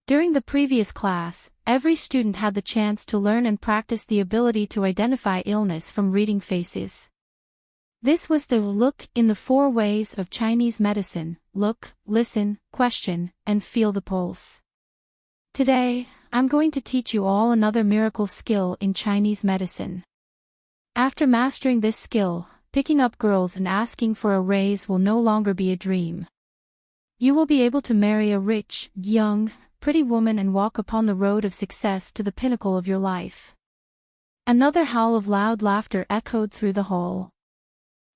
During the previous class, every student had the chance to learn and practice the ability to identify illness from reading faces. This was the look in the 4 ways of Chinese medicine: look, listen, question, and feel the pulse. Today, I'm going to teach you all another miracle skill in Chinese medicine. After mastering this skill, picking up girls and asking for a raise will no longer be a dream. You will be able to marry a rich, young, pretty woman and walk upon the road of success to the pinnacle of your life. Another howl of loud laughter echoed through the hall.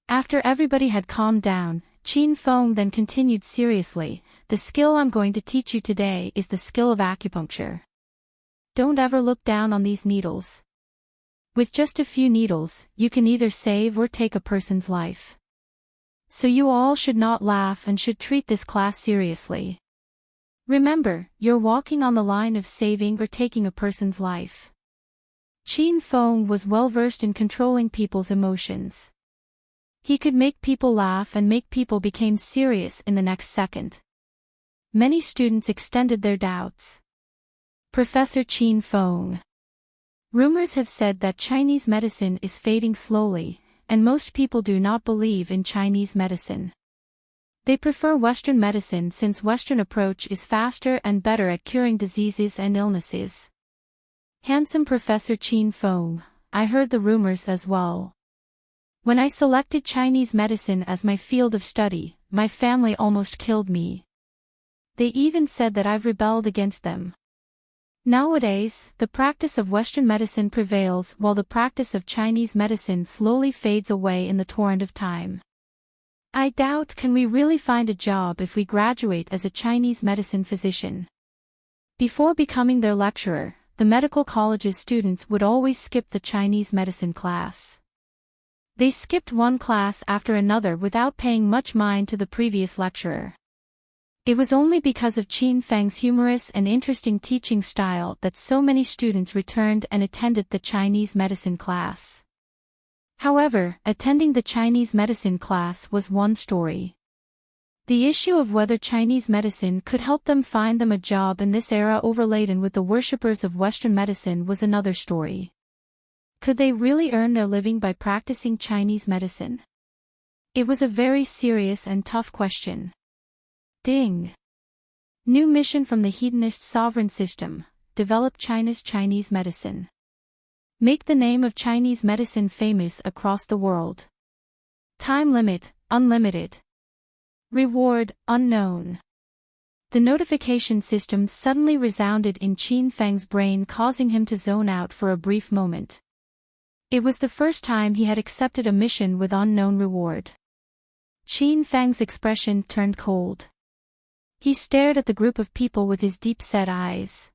After everybody had calmed down, Qin Feng then continued seriously, "The skill I'm going to teach you today is the skill of acupuncture. Don't ever look down on these needles. With just a few needles, you can either save or take a person's life. So you all should not laugh and should treat this class seriously. Remember, you're walking on the line of saving or taking a person's life." Qin Feng was well versed in controlling people's emotions. He could make people laugh and make people become serious in the next second. Many students extended their doubts. Professor Qin Feng. Rumors have said that Chinese medicine is fading slowly, and most people do not believe in Chinese medicine. They prefer Western medicine since Western approach is faster and better at curing diseases and illnesses. Handsome Professor Qin Feng, I heard the rumors as well. When I selected Chinese medicine as my field of study, my family almost killed me. They even said that I've rebelled against them. Nowadays, the practice of Western medicine prevails while the practice of Chinese medicine slowly fades away in the torrent of time. I doubt can we really find a job if we graduate as a Chinese medicine physician. Before becoming their lecturer, the medical college's students would always skip the Chinese medicine class. They skipped one class after another without paying much mind to the previous lecturer. It was only because of Qin Feng's humorous and interesting teaching style that so many students returned and attended the Chinese medicine class. However, attending the Chinese medicine class was one story. The issue of whether Chinese medicine could help them find them a job in this era overladen with the worshippers of Western medicine was another story. Could they really earn their living by practicing Chinese medicine? It was a very serious and tough question. Ding! New mission from the Hedonist sovereign system: develop China's Chinese medicine. Make the name of Chinese medicine famous across the world. Time limit, unlimited. Reward, unknown. The notification system suddenly resounded in Qin Feng's brain, causing him to zone out for a brief moment. It was the first time he had accepted a mission with unknown reward. Qin Feng's expression turned cold. He stared at the group of people with his deep-set eyes.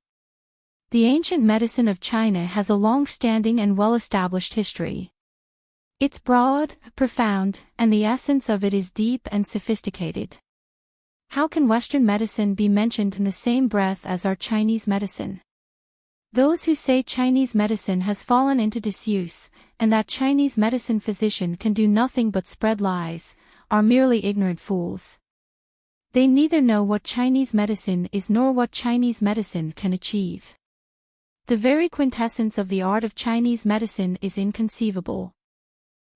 The ancient medicine of China has a long-standing and well-established history. It's broad, profound, and the essence of it is deep and sophisticated. How can Western medicine be mentioned in the same breath as our Chinese medicine? Those who say Chinese medicine has fallen into disuse, and that Chinese medicine physician can do nothing but spread lies, are merely ignorant fools. They neither know what Chinese medicine is nor what Chinese medicine can achieve. The very quintessence of the art of Chinese medicine is inconceivable.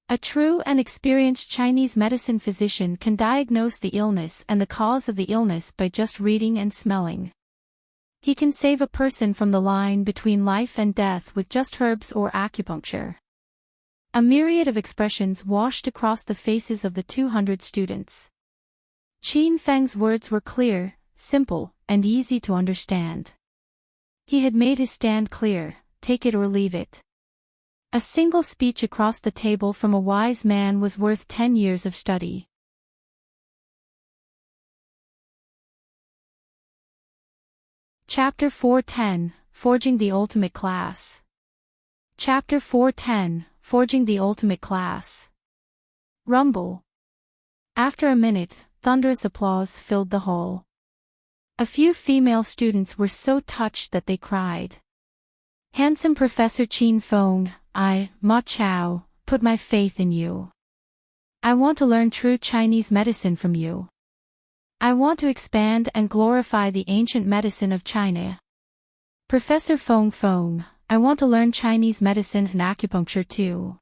A true and experienced Chinese medicine physician can diagnose the illness and the cause of the illness by just reading and smelling. He can save a person from the line between life and death with just herbs or acupuncture. A myriad of expressions washed across the faces of the 200 students. Qin Feng's words were clear, simple, and easy to understand. He had made his stand clear: take it or leave it. A single speech across the table from a wise man was worth 10 years of study. Chapter 410, Forging the Ultimate Class. Chapter 410, Forging the Ultimate Class. Rumble. After a minute, thunderous applause filled the hall. A few female students were so touched that they cried. Handsome Professor Qin Feng, Ma Qiao, put my faith in you. I want to learn true Chinese medicine from you. I want to expand and glorify the ancient medicine of China. Professor Feng, I want to learn Chinese medicine and acupuncture too.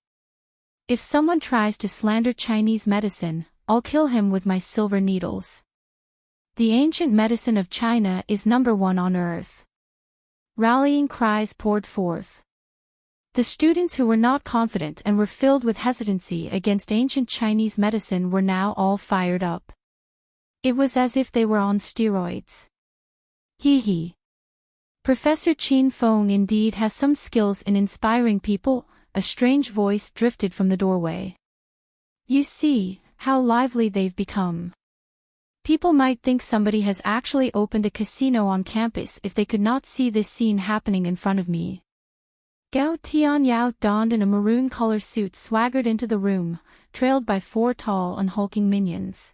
If someone tries to slander Chinese medicine, I'll kill him with my silver needles. The ancient medicine of China is #1 on earth. Rallying cries poured forth. The students who were not confident and were filled with hesitancy against ancient Chinese medicine were now all fired up. It was as if they were on steroids. Hee hee. Professor Qin Feng indeed has some skills in inspiring people, a strange voice drifted from the doorway. You see, how lively they've become. People might think somebody has actually opened a casino on campus if they could not see this scene happening in front of me. Gao Tianyao, donned in a maroon color suit, swaggered into the room, trailed by 4 tall and hulking minions.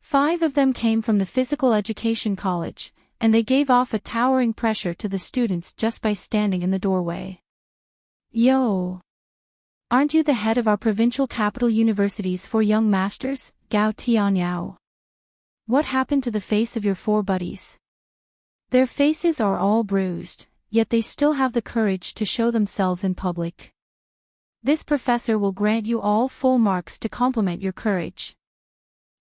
5 of them came from the physical education college, and they gave off a towering pressure to the students just by standing in the doorway. Yo! Aren't you the head of our provincial capital universities for young masters, Gao Tianyao? What happened to the face of your 4 buddies? Their faces are all bruised, yet they still have the courage to show themselves in public. This professor will grant you all full marks to compliment your courage.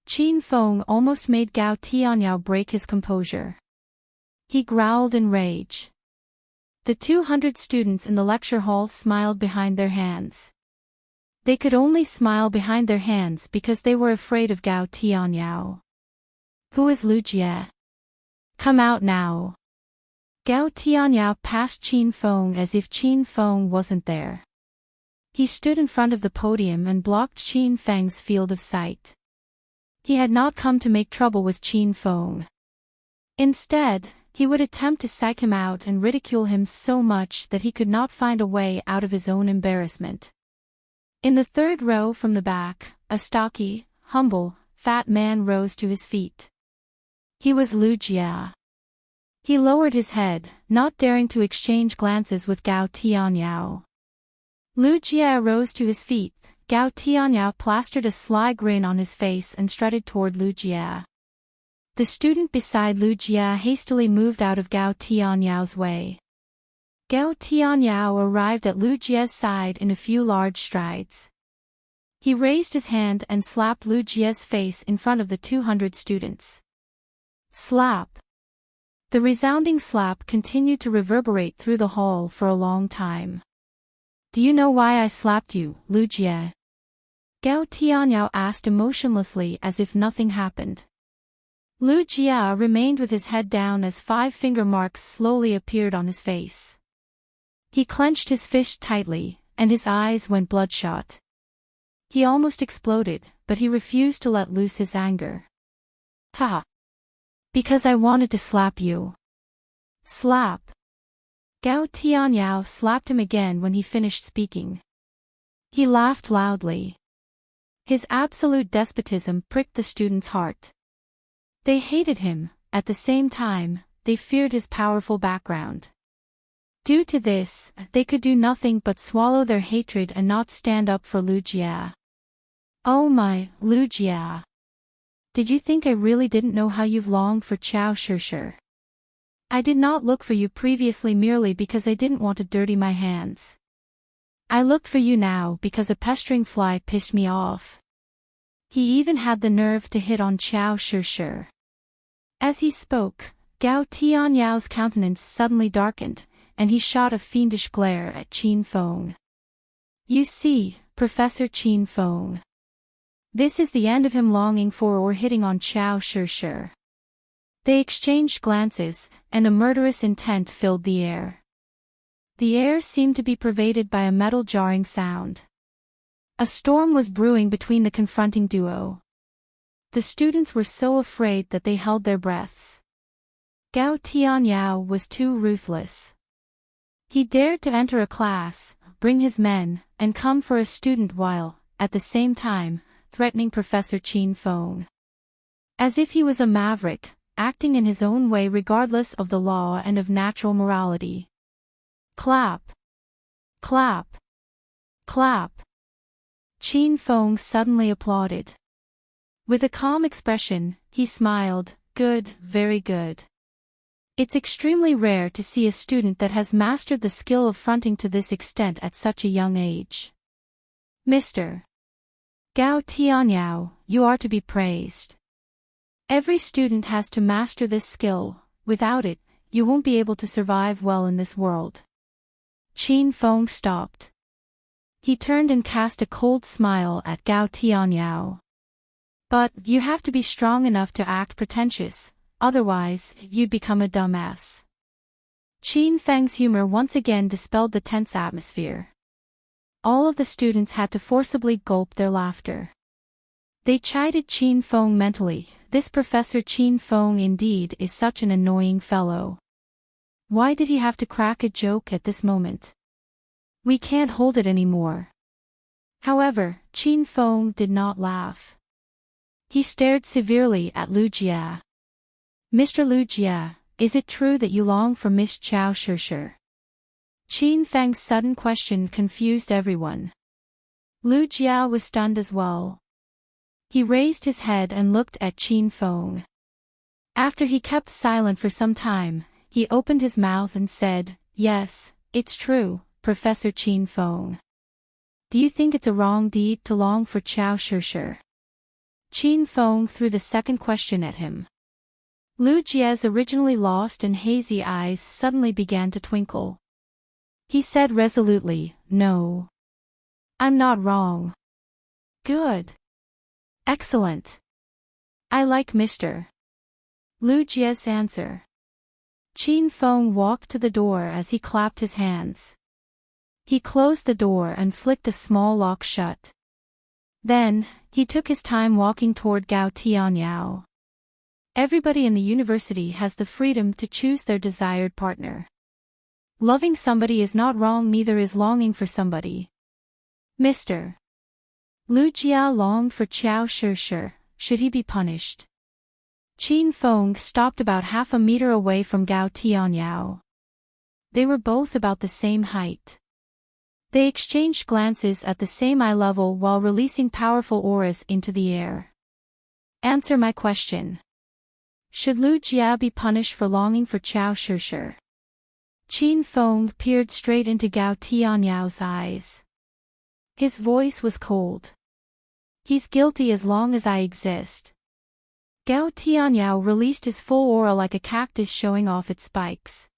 Qin Feng almost made Gao Tianyao break his composure. He growled in rage. The 200 students in the lecture hall smiled behind their hands. They could only smile behind their hands because they were afraid of Gao Tianyao. Who is Lu Jie? Come out now. Gao Tianyao passed Qin Feng as if Qin Feng wasn't there. He stood in front of the podium and blocked Qin Feng's field of sight. He had not come to make trouble with Qin Feng. Instead, he would attempt to psych him out and ridicule him so much that he could not find a way out of his own embarrassment. In the 3rd row from the back, a stocky, humble, fat man rose to his feet. He was Lu Jie. He lowered his head, not daring to exchange glances with Gao Tianyao. Lu Jie rose to his feet. Gao Tianyao plastered a sly grin on his face and strutted toward Lu Jie. The student beside Lu Jie hastily moved out of Gao Tianyao's way. Gao Tianyao arrived at Lu Jie's side in a few large strides. He raised his hand and slapped Lu Jie's face in front of the 200 students. Slap. The resounding slap continued to reverberate through the hall for a long time. Do you know why I slapped you, Lu Jie? Gao Tianyao asked emotionlessly as if nothing happened. Lu Jie remained with his head down as 5 finger marks slowly appeared on his face. He clenched his fist tightly, and his eyes went bloodshot. He almost exploded, but he refused to let loose his anger. Ha! Because I wanted to slap you. Slap. Gao Tianyao slapped him again when he finished speaking. He laughed loudly. His absolute despotism pricked the students' heart. They hated him, at the same time, they feared his powerful background. Due to this, they could do nothing but swallow their hatred and not stand up for Lu Jie. Oh my, Lu Jie. Did you think I really didn't know how you've longed for Qiao Shi? I did not look for you previously merely because I didn't want to dirty my hands. I looked for you now because a pestering fly pissed me off. He even had the nerve to hit on Qiao Shi. As he spoke, Gao Tianyao's countenance suddenly darkened, and he shot a fiendish glare at Qin Feng. You see, Professor Qin Feng. This is the end of him longing for or hitting on Qiao Shi. They exchanged glances, and a murderous intent filled the air. The air seemed to be pervaded by a metal jarring sound. A storm was brewing between the confronting duo. The students were so afraid that they held their breaths. Gao Tianyao was too ruthless. He dared to enter a class, bring his men, and come for a student while, at the same time, threatening Professor Qin Feng. As if he was a maverick, acting in his own way regardless of the law and of natural morality. Clap. Clap. Clap. Qin Feng suddenly applauded. With a calm expression, he smiled, "Good, very good. It's extremely rare to see a student that has mastered the skill of fronting to this extent at such a young age. Mr. Gao Tianyao, you are to be praised. Every student has to master this skill, without it, you won't be able to survive well in this world." Qin Feng stopped. He turned and cast a cold smile at Gao Tianyao. "But you have to be strong enough to act pretentious, otherwise, you'd become a dumbass." Qin Feng's humor once again dispelled the tense atmosphere. All of the students had to forcibly gulp their laughter. They chided Qin Feng mentally. This Professor Qin Feng indeed is such an annoying fellow. Why did he have to crack a joke at this moment? We can't hold it anymore. However, Qin Feng did not laugh. He stared severely at Lu Jia. "Mr. Lu Jia, is it true that you long for Miss Qiao Shishir?" Qin Feng's sudden question confused everyone. Lu Jia was stunned as well. He raised his head and looked at Qin Feng. After he kept silent for some time, he opened his mouth and said, "Yes, it's true, Professor Qin Feng. Do you think it's a wrong deed to long for Qiao Shishir?" Qin Feng threw the second question at him. Lu Jia's originally lost and hazy eyes suddenly began to twinkle. He said resolutely, "No. I'm not wrong." "Good. Excellent. I like Mr. Lu Jia's answer." Qin Feng walked to the door as he clapped his hands. He closed the door and flicked a small lock shut. Then, he took his time walking toward Gao Tianyao. Everybody in the university has the freedom to choose their desired partner. Loving somebody is not wrong, neither is longing for somebody. Mr. Lu Jia longed for Qiao Shishir. Should he be punished? Qin Feng stopped about half a meter away from Gao Tianyao. They were both about the same height. They exchanged glances at the same eye level while releasing powerful auras into the air. "Answer my question. Should Lu Jia be punished for longing for Qiao Shishir?" Qin Feng peered straight into Gao Tianyao's eyes. His voice was cold. "He's guilty as long as I exist." Gao Tianyao released his full aura like a cactus showing off its spikes.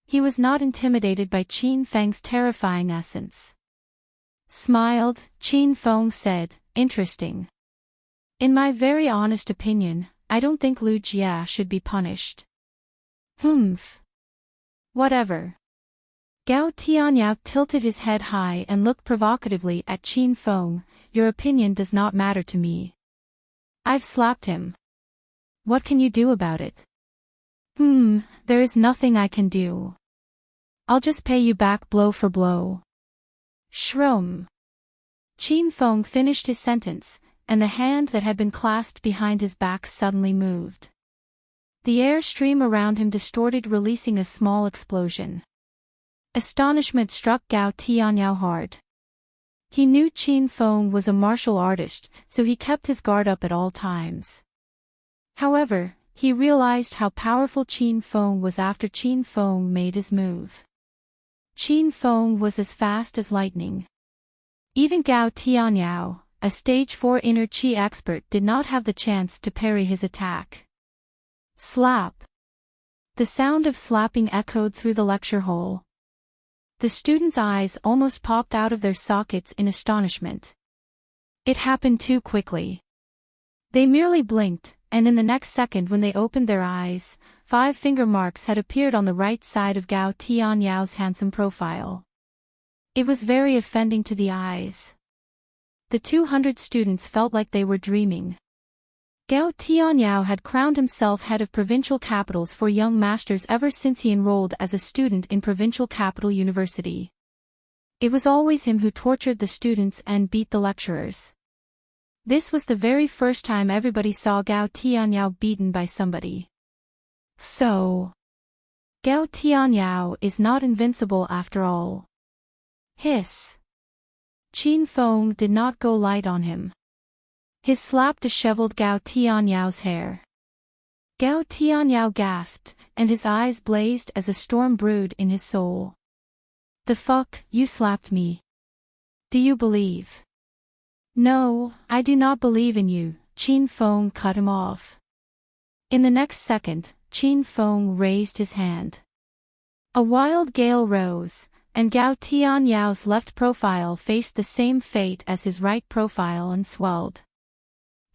He was not intimidated by Qin Feng's terrifying essence. Smiled, Qin Feng said, "Interesting. In my very honest opinion, I don't think Lu Jia should be punished." "Humph. Whatever." Gao Tianyao tilted his head high and looked provocatively at Qin Feng. "Your opinion does not matter to me. I've slapped him. What can you do about it?" There is nothing I can do. I'll just pay you back blow for blow." Shroom. Qin Feng finished his sentence, and the hand that had been clasped behind his back suddenly moved. The air stream around him distorted, releasing a small explosion. Astonishment struck Gao Tianyao hard. He knew Qin Feng was a martial artist, so he kept his guard up at all times. However, he realized how powerful Qin Feng was after Qin Feng made his move. Qin Feng was as fast as lightning. Even Gao Tianyao, a stage 4 inner chi expert, did not have the chance to parry his attack. Slap. The sound of slapping echoed through the lecture hall. The students' eyes almost popped out of their sockets in astonishment. It happened too quickly. They merely blinked, and in the next second when they opened their eyes, 5 finger marks had appeared on the right side of Gao Tianyao's handsome profile. It was very offending to the eyes. The 200 students felt like they were dreaming. Gao Tianyao had crowned himself head of provincial capitals for young masters ever since he enrolled as a student in Provincial Capital University. It was always him who tortured the students and beat the lecturers. This was the very first time everybody saw Gao Tianyao beaten by somebody. So, Gao Tianyao is not invincible after all. Hiss. Qin Feng did not go light on him. His slap disheveled Gao Tianyao hair. Gao Tianyao gasped, and his eyes blazed as a storm brewed in his soul. The fuck, you slapped me. Do you believe? No, I do not believe in you, Qin Feng cut him off. In the next second, Qin Feng raised his hand. A wild gale rose, and Gao Tianyao's left profile faced the same fate as his right profile and swelled.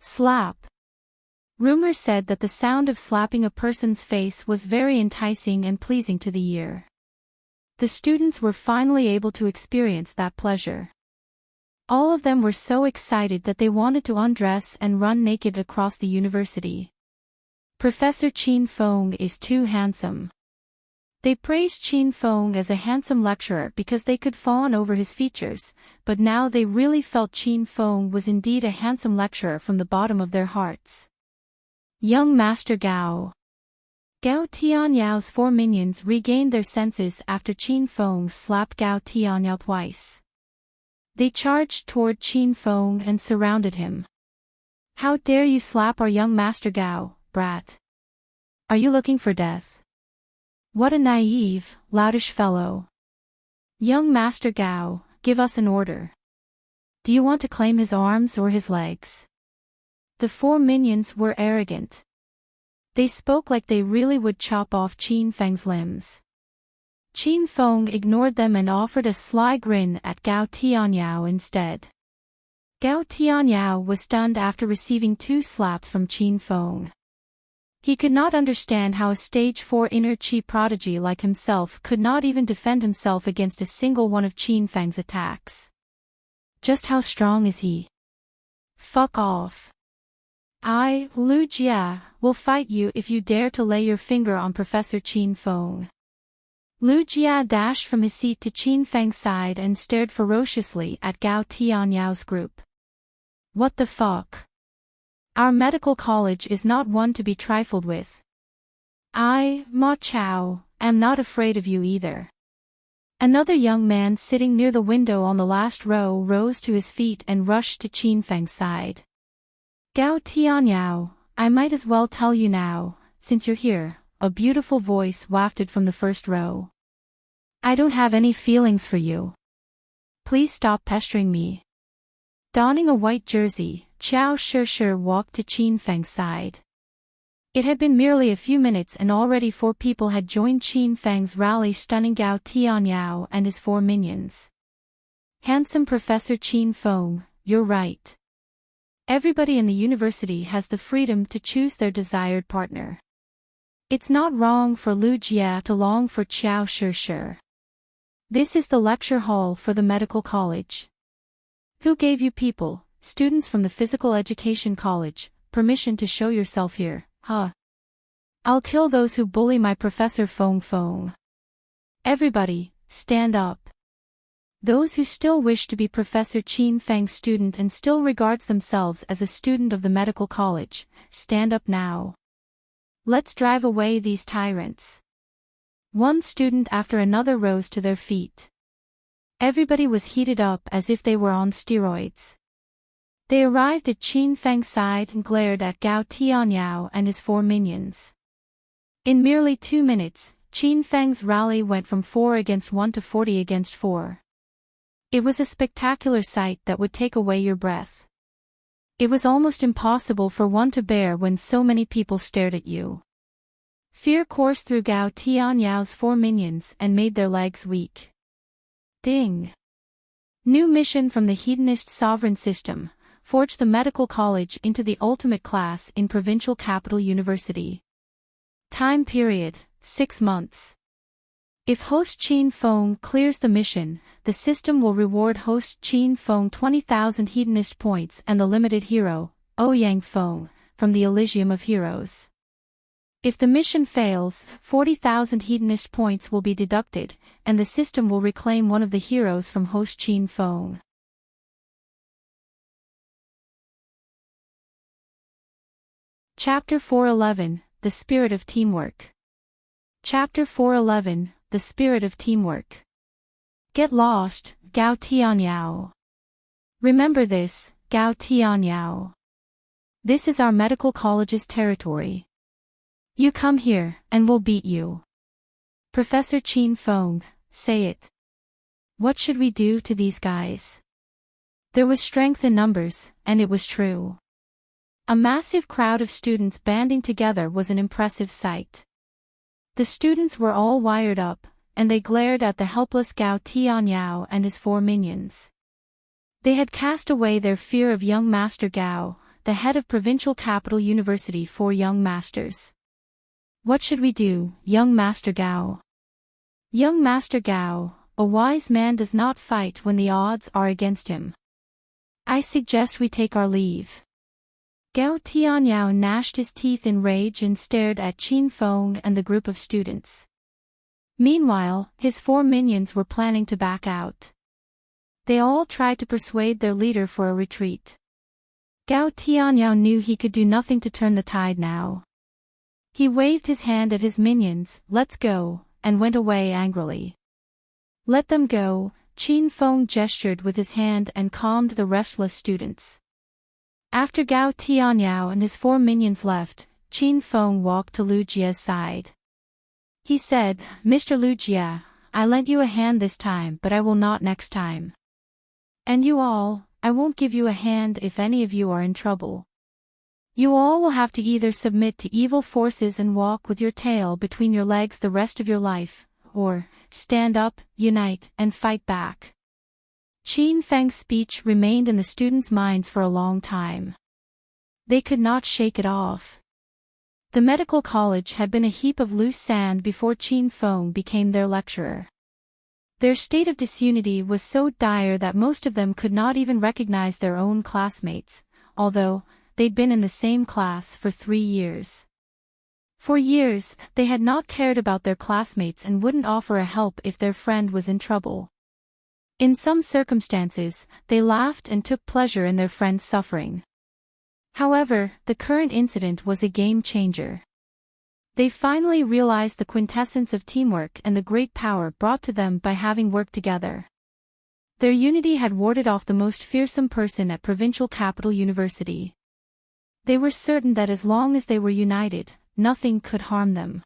Slap. Rumor said that the sound of slapping a person's face was very enticing and pleasing to the ear. The students were finally able to experience that pleasure. All of them were so excited that they wanted to undress and run naked across the university. Professor Qin Feng is too handsome. They praised Qin Feng as a handsome lecturer because they could fawn over his features, but now they really felt Qin Feng was indeed a handsome lecturer from the bottom of their hearts. Young Master Gao. Gao Tianyao's 4 minions regained their senses after Qin Feng slapped Gao Tianyao twice. They charged toward Qin Feng and surrounded him. How dare you slap our young Master Gao, brat? Are you looking for death? What a naive, loutish fellow. Young Master Gao, give us an order. Do you want to claim his arms or his legs? The 4 minions were arrogant. They spoke like they really would chop off Qin Feng's limbs. Qin Feng ignored them and offered a sly grin at Gao Tianyao instead. Gao Tianyao was stunned after receiving 2 slaps from Qin Feng. He could not understand how a stage 4 inner Qi prodigy like himself could not even defend himself against a single one of Qin Feng's attacks. Just how strong is he? Fuck off. I, Lu Jia, will fight you if you dare to lay your finger on Professor Qin Feng. Lu Jia dashed from his seat to Qin Feng's side and stared ferociously at Gao Tianyao's group. What the fuck? Our medical college is not one to be trifled with. I, Ma Chao, am not afraid of you either. Another young man sitting near the window on the last row rose to his feet and rushed to Qin Feng's side. Gao Tianyao, I might as well tell you now, since you're here, a beautiful voice wafted from the first row. I don't have any feelings for you. Please stop pestering me. Donning a white jersey, Qiao Shishir walked to Qin Feng's side. It had been merely a few minutes and already 4 people had joined Qin Feng's rally, stunning Gao Tianyao and his 4 minions. Handsome Professor Qin Feng, you're right. Everybody in the university has the freedom to choose their desired partner. It's not wrong for Lu Jia to long for Qiao Shishir. This is the lecture hall for the medical college. Who gave you people, students from the physical education college, permission to show yourself here, huh? I'll kill those who bully my Professor Feng Feng. Everybody, stand up. Those who still wish to be Professor Qin Feng's student and still regards themselves as a student of the medical college, stand up now. Let's drive away these tyrants. One student after another rose to their feet. Everybody was heated up as if they were on steroids. They arrived at Qin Feng's side and glared at Gao Tianyao and his 4 minions. In merely 2 minutes, Qin Feng's rally went from 4 against 1 to 40 against 4. It was a spectacular sight that would take away your breath. It was almost impossible for one to bear when so many people stared at you. Fear coursed through Gao Tianyao's 4 minions and made their legs weak. Ding! New mission from the Hedonist sovereign system, forge the medical college into the ultimate class in provincial capital university. Time period, 6 months. If host Qin Feng clears the mission, the system will reward host Qin Feng 20,000 hedonist points and the limited hero, Ouyang Feng, from the Elysium of Heroes. If the mission fails, 40,000 hedonist points will be deducted, and the system will reclaim one of the heroes from host Qin Feng. Chapter 411, The Spirit of Teamwork. Chapter 411, The Spirit of Teamwork. Get lost, Gao Tianyao. Remember this, Gao Tianyao. This is our medical college's territory. You come here, and we'll beat you. Professor Qin Feng, say it. What should we do to these guys? There was strength in numbers, and it was true. A massive crowd of students banding together was an impressive sight. The students were all wired up, and they glared at the helpless Gao Tianyao and his 4 minions. They had cast away their fear of young Master Gao, the head of Provincial Capital University for Young Masters. What should we do, young Master Gao? Young Master Gao, a wise man does not fight when the odds are against him. I suggest we take our leave. Gao Tianyao gnashed his teeth in rage and stared at Qin Feng and the group of students. Meanwhile, his 4 minions were planning to back out. They all tried to persuade their leader for a retreat. Gao Tianyao knew he could do nothing to turn the tide now. He waved his hand at his minions, "Let's go," and went away angrily. "Let them go," Qin Feng gestured with his hand and calmed the restless students. After Gao Tianyao and his 4 minions left, Qin Feng walked to Lu Jia's side. He said, "Mr. Lu Jia, I lent you a hand this time, but I will not next time. And you all, I won't give you a hand if any of you are in trouble. You all will have to either submit to evil forces and walk with your tail between your legs the rest of your life, or stand up, unite, and fight back." Qin Feng's speech remained in the students' minds for a long time. They could not shake it off. The medical college had been a heap of loose sand before Qin Feng became their lecturer. Their state of disunity was so dire that most of them could not even recognize their own classmates, although they'd been in the same class for 3 years. For years, they had not cared about their classmates and wouldn't offer a help if their friend was in trouble. In some circumstances, they laughed and took pleasure in their friend's suffering. However, the current incident was a game changer. They finally realized the quintessence of teamwork and the great power brought to them by having worked together. Their unity had warded off the most fearsome person at Provincial Capital University. They were certain that as long as they were united, nothing could harm them.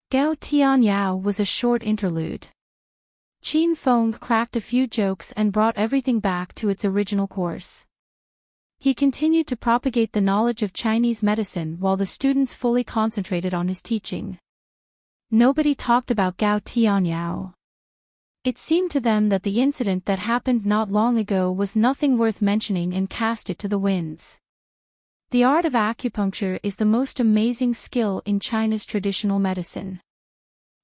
Gao Tianyao was a short interlude. Qin Feng cracked a few jokes and brought everything back to its original course. He continued to propagate the knowledge of Chinese medicine while the students fully concentrated on his teaching. Nobody talked about Gao Tianyao. It seemed to them that the incident that happened not long ago was nothing worth mentioning and cast it to the winds. The art of acupuncture is the most amazing skill in China's traditional medicine.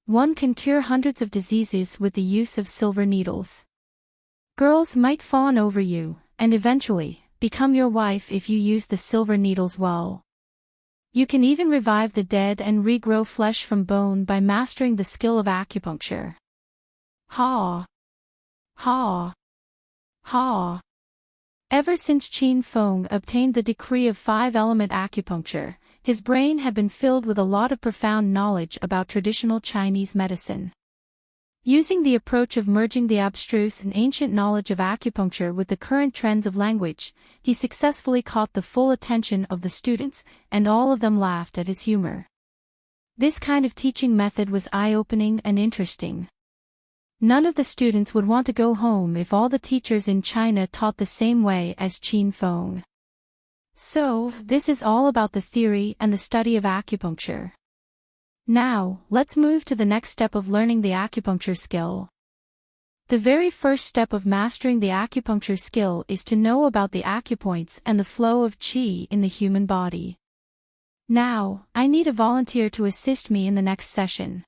One can cure hundreds of diseases with the use of silver needles. Girls might fawn over you, and eventually become your wife if you use the silver needles well. You can even revive the dead and regrow flesh from bone by mastering the skill of acupuncture. Ha! Ha! Ha! Ever since Qin Feng obtained the decree of 5-element acupuncture, his brain had been filled with a lot of profound knowledge about traditional Chinese medicine. Using the approach of merging the abstruse and ancient knowledge of acupuncture with the current trends of language, he successfully caught the full attention of the students, and all of them laughed at his humor. This kind of teaching method was eye-opening and interesting. None of the students would want to go home if all the teachers in China taught the same way as Qin Feng. So, this is all about the theory and the study of acupuncture. Now, let's move to the next step of learning the acupuncture skill. The very first step of mastering the acupuncture skill is to know about the acupoints and the flow of qi in the human body. Now, I need a volunteer to assist me in the next session.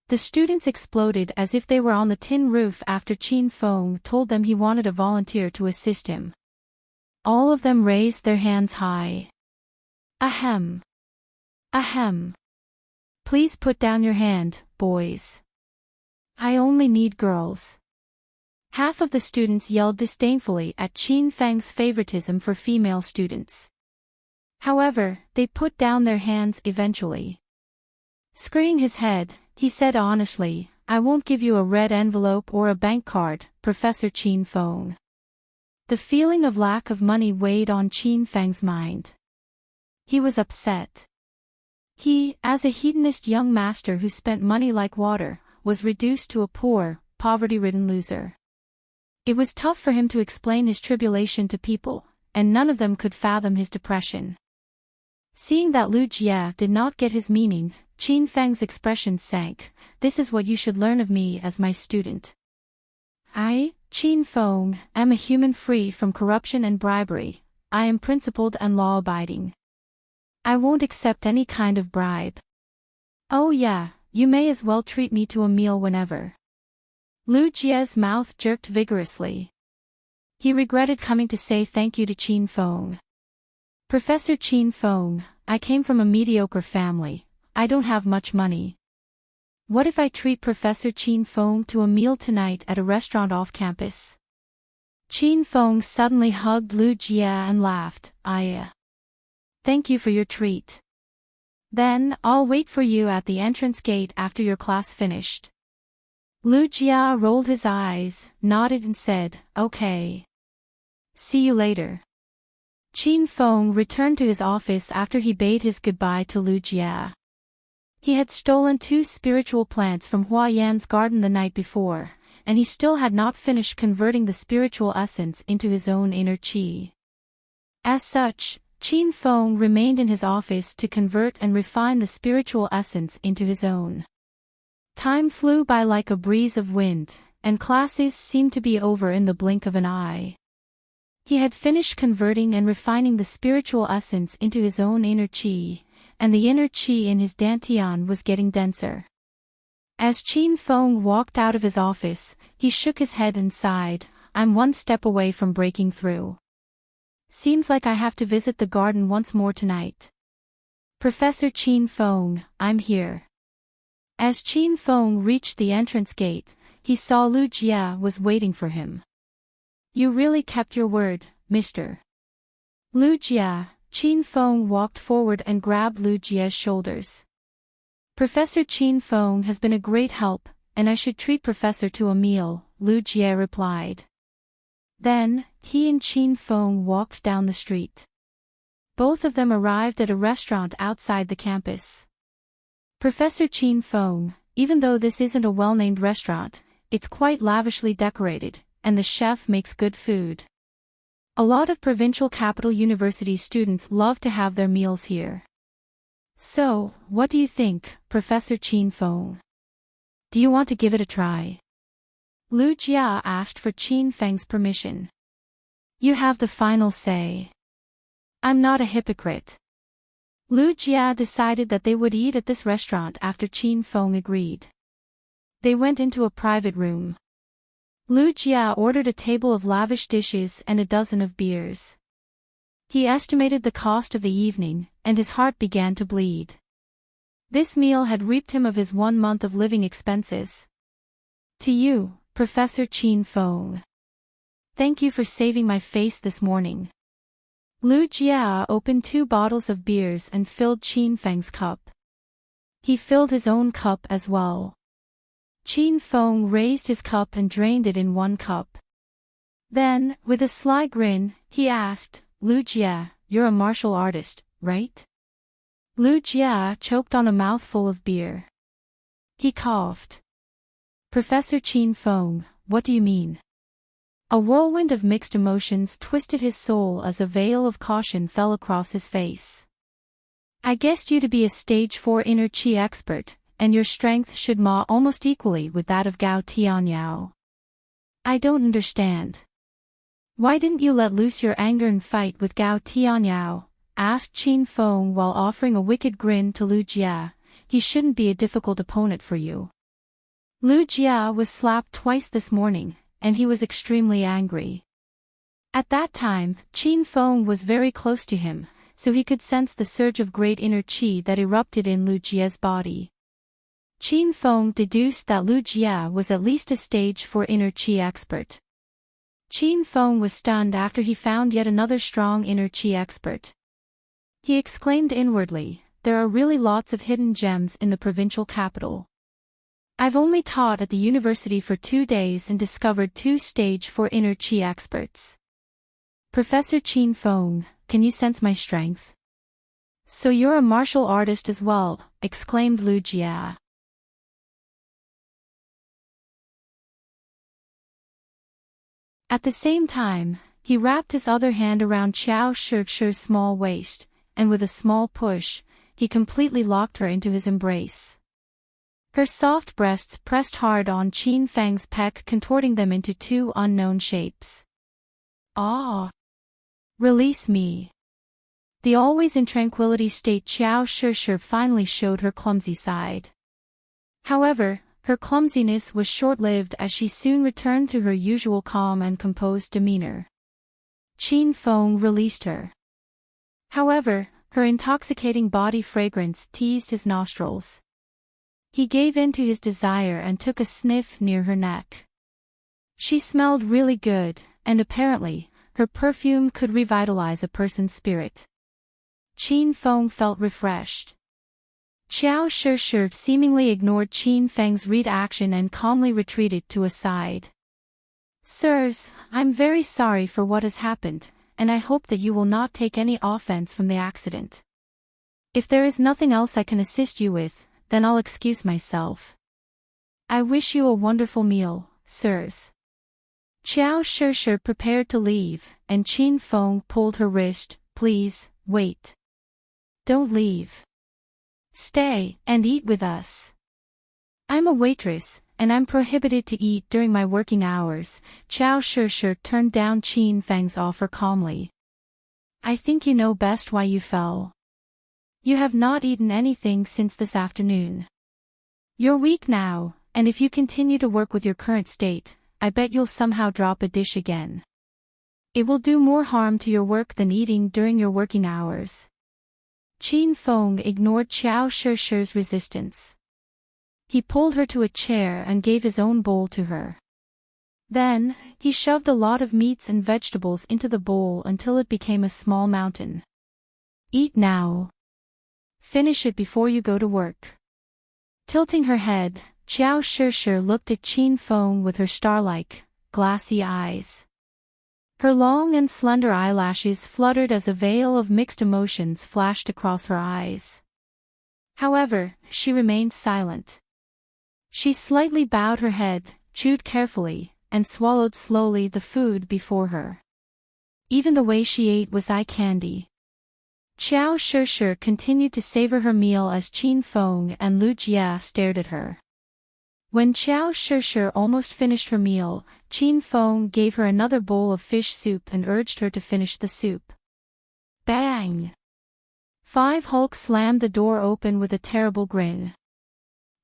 The students exploded as if they were on the tin roof after Qin Feng told them he wanted a volunteer to assist him. All of them raised their hands high. Ahem. Ahem. Please put down your hand, boys. I only need girls. Half of the students yelled disdainfully at Qin Feng's favoritism for female students. However, they put down their hands eventually. Screwing his head, he said honestly, "I won't give you a red envelope or a bank card, Professor Qin Feng. The feeling of lack of money weighed on Qin Feng's mind. He was upset. He, as a hedonist young master who spent money like water, was reduced to a poor, poverty-ridden loser. It was tough for him to explain his tribulation to people, and none of them could fathom his depression. Seeing that Lu Jie did not get his meaning, Qin Feng's expression sank. "This is what you should learn of me as my student. I, Qin Feng, am a human free from corruption and bribery. I am principled and law-abiding. I won't accept any kind of bribe. Oh yeah, you may as well treat me to a meal whenever." Lu Jie's mouth jerked vigorously. He regretted coming to say thank you to Qin Feng. "Professor Qin Feng, I came from a mediocre family. I don't have much money. What if I treat Professor Qin Feng to a meal tonight at a restaurant off campus?" Qin Feng suddenly hugged Lu Jie and laughed. Thank you for your treat. Then, I'll wait for you at the entrance gate after your class finished." Lu Jie rolled his eyes, nodded and said, "Okay. See you later." Qin Feng returned to his office after he bade his goodbye to Lu Jie. He had stolen 2 spiritual plants from Hua Yan's garden the night before, and he still had not finished converting the spiritual essence into his own inner qi. As such, Qin Feng remained in his office to convert and refine the spiritual essence into his own. Time flew by like a breeze of wind, and classes seemed to be over in the blink of an eye. He had finished converting and refining the spiritual essence into his own inner qi, and the inner qi in his dantian was getting denser. As Qin Feng walked out of his office, he shook his head and sighed, "I'm one step away from breaking through. Seems like I have to visit the garden once more tonight. Professor Qin Feng, I'm here." As Qin Feng reached the entrance gate, he saw Lu Jie was waiting for him. "You really kept your word, mister." Lu Jie, Qin Feng walked forward and grabbed Lu Jie's shoulders. "Professor Qin Feng has been a great help, and I should treat Professor to a meal," Lu Jie replied. Then, he and Qin Feng walked down the street. Both of them arrived at a restaurant outside the campus. "Professor Qin Feng, even though this isn't a well-named restaurant, it's quite lavishly decorated, and the chef makes good food. A lot of provincial capital university students love to have their meals here. So, what do you think, Professor Qin Feng? Do you want to give it a try?" Lu Jie asked for Qin Feng's permission. "You have the final say. I'm not a hypocrite." Lu Jie decided that they would eat at this restaurant after Qin Feng agreed. They went into a private room. Lu Jie ordered a table of lavish dishes and a dozen of beers. He estimated the cost of the evening, and his heart began to bleed. This meal had reaped him of his 1 month of living expenses. "To you, Professor Qin Feng. Thank you for saving my face this morning." Lu Jie opened 2 bottles of beers and filled Qin Feng's cup. He filled his own cup as well. Qin Feng raised his cup and drained it in 1 cup. Then, with a sly grin, he asked, "Lu Jie, you're a martial artist, right?" Lu Jie choked on a mouthful of beer. He coughed. "Professor Qin Feng, what do you mean?" A whirlwind of mixed emotions twisted his soul as a veil of caution fell across his face. "I guessed you to be a stage 4 inner qi expert, and your strength should ma almost equally with that of Gao Tianyao. I don't understand. Why didn't you let loose your anger and fight with Gao Tianyao?" asked Qin Feng while offering a wicked grin to Lu Jie. "He shouldn't be a difficult opponent for you." Lu Jie was slapped twice this morning, and he was extremely angry. At that time, Qin Feng was very close to him, so he could sense the surge of great inner qi that erupted in Lu Jie's body. Qin Feng deduced that Lu Jie was at least a stage 4 inner qi expert. Qin Feng was stunned after he found yet another strong inner qi expert. He exclaimed inwardly, "There are really lots of hidden gems in the provincial capital. I've only taught at the university for 2 days and discovered 2 stage 4 inner qi experts. Professor Qin Feng, can you sense my strength? So you're a martial artist as well, exclaimed Lu Jia. At the same time, he wrapped his other hand around Qiao Shi's small waist, and with a small push, he completely locked her into his embrace. Her soft breasts pressed hard on Qin Feng's pec, contorting them into two unknown shapes. Ah! Release me. The always in tranquility state Qiao Shi finally showed her clumsy side. However, her clumsiness was short-lived as she soon returned to her usual calm and composed demeanor. Qin Feng released her. However, her intoxicating body fragrance teased his nostrils. He gave in to his desire and took a sniff near her neck. She smelled really good, and apparently, her perfume could revitalize a person's spirit. Qin Feng felt refreshed. Qiao Shi seemingly ignored Qin Feng's reaction and calmly retreated to a side. Sirs, I'm very sorry for what has happened, and I hope that you will not take any offense from the accident. If there is nothing else I can assist you with, then I'll excuse myself. I wish you a wonderful meal, sirs. Qiao Shi prepared to leave, and Qin Feng pulled her wrist. Please, wait. Don't leave. Stay, and eat with us. I'm a waitress, and I'm prohibited to eat during my working hours. Qiao Shi turned down Qin Feng's offer calmly. I think you know best why you fell. You have not eaten anything since this afternoon. You're weak now, and if you continue to work with your current state, I bet you'll somehow drop a dish again. It will do more harm to your work than eating during your working hours. Qin Feng ignored Qiao Shi's resistance. He pulled her to a chair and gave his own bowl to her. Then, he shoved a lot of meats and vegetables into the bowl until it became a small mountain. Eat now. Finish it before you go to work. Tilting her head, Qiao Shi looked at Qin Feng with her star-like, glassy eyes. Her long and slender eyelashes fluttered as a veil of mixed emotions flashed across her eyes. However, she remained silent. She slightly bowed her head, chewed carefully, and swallowed slowly the food before her. Even the way she ate was eye candy. Qiao Shi continued to savor her meal as Qin Feng and Lu Jia stared at her. When Qiao Shi almost finished her meal, Qin Feng gave her another bowl of fish soup and urged her to finish the soup. Bang! 5 Hulks slammed the door open with a terrible grin.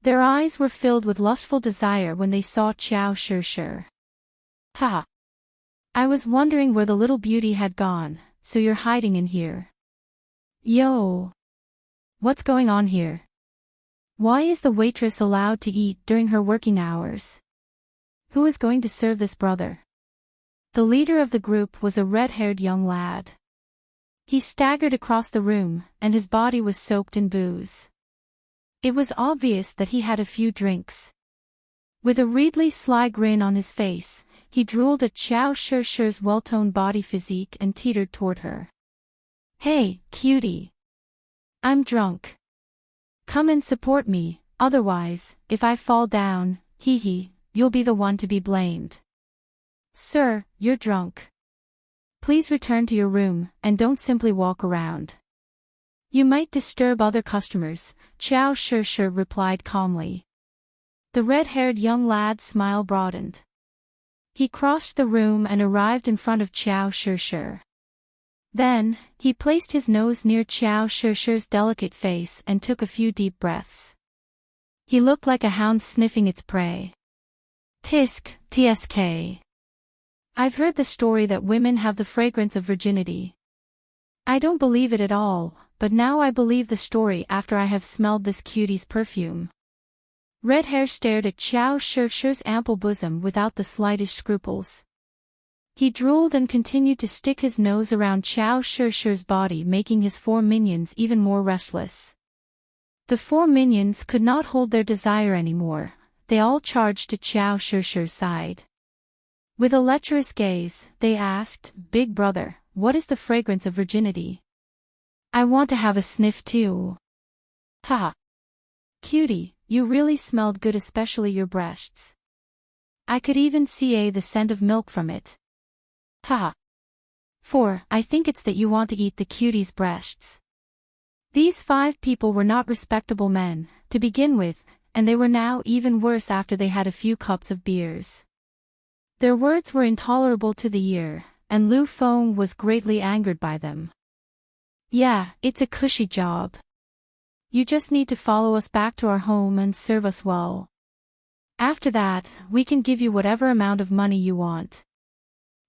Their eyes were filled with lustful desire when they saw Qiao Shi. Ha! I was wondering where the little beauty had gone, so you're hiding in here. Yo! What's going on here? Why is the waitress allowed to eat during her working hours? Who is going to serve this brother? The leader of the group was a red-haired young lad. He staggered across the room, and his body was soaked in booze. It was obvious that he had a few drinks. With a readily sly grin on his face, he drooled at Qiao Shi's well-toned body physique and teetered toward her. Hey, cutie. I'm drunk. Come and support me, otherwise, if I fall down, you'll be the one to be blamed. Sir, you're drunk. Please return to your room, and don't simply walk around. You might disturb other customers, Qiao Shi replied calmly. The red-haired young lad's smile broadened. He crossed the room and arrived in front of Qiao Shi. Then, he placed his nose near Qiao Shi's delicate face and took a few deep breaths. He looked like a hound sniffing its prey. Tisk, tsk. I've heard the story that women have the fragrance of virginity. I don't believe it at all, but now I believe the story after I have smelled this cutie's perfume. Red Hair stared at Qiao Shi's ample bosom without the slightest scruples. He drooled and continued to stick his nose around Qiao Shi's body, making his 4 minions even more restless. The 4 minions could not hold their desire anymore. They all charged to Qiao Shi's side. With a lecherous gaze, they asked, "Big brother, what is the fragrance of virginity? I want to have a sniff too." "Ha! Cutie, you really smelled good, especially your breasts. I could even see the scent of milk from it." "Ha! 4. I think it's that you want to eat the cutie's breasts." These 5 people were not respectable men, to begin with, and they were now even worse after they had a few cups of beers. Their words were intolerable to the ear, and Lu Feng was greatly angered by them. "Yeah, it's a cushy job. You just need to follow us back to our home and serve us well. After that, we can give you whatever amount of money you want."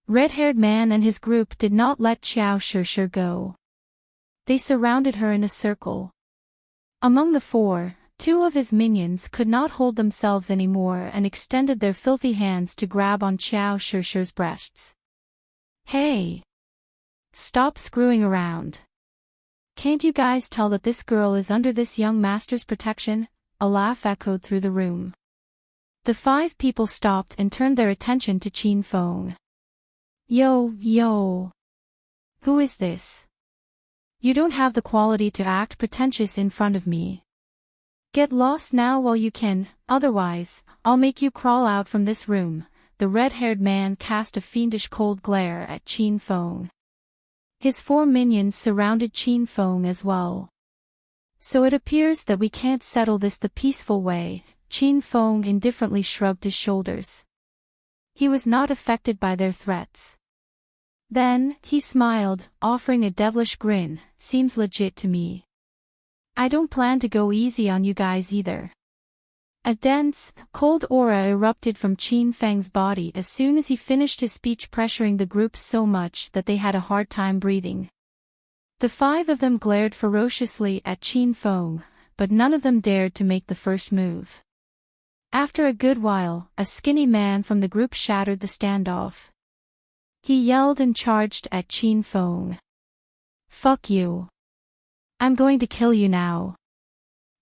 Red-haired man and his group did not let Qiao Shishir go. They surrounded her in a circle. Among the 4, 2 of his minions could not hold themselves anymore and extended their filthy hands to grab on Qiao Shishir's breasts. "Hey! Stop screwing around. Can't you guys tell that this girl is under this young master's protection?" A laugh echoed through the room. The 5 people stopped and turned their attention to Qin Feng. Yo. Who is this? You don't have the quality to act pretentious in front of me. Get lost now while you can, otherwise, I'll make you crawl out from this room." The red-haired man cast a fiendish cold glare at Qin Feng. His 4 minions surrounded Qin Feng as well. "So it appears that we can't settle this the peaceful way." Qin Feng indifferently shrugged his shoulders. He was not affected by their threats. Then, he smiled, offering a devilish grin. "Seems legit to me. I don't plan to go easy on you guys either." A dense, cold aura erupted from Qin Feng's body as soon as he finished his speech, pressuring the group so much that they had a hard time breathing. The 5 of them glared ferociously at Qin Feng, but none of them dared to make the first move. After a good while, a skinny man from the group shattered the standoff. He yelled and charged at Qin Feng. "Fuck you. I'm going to kill you now."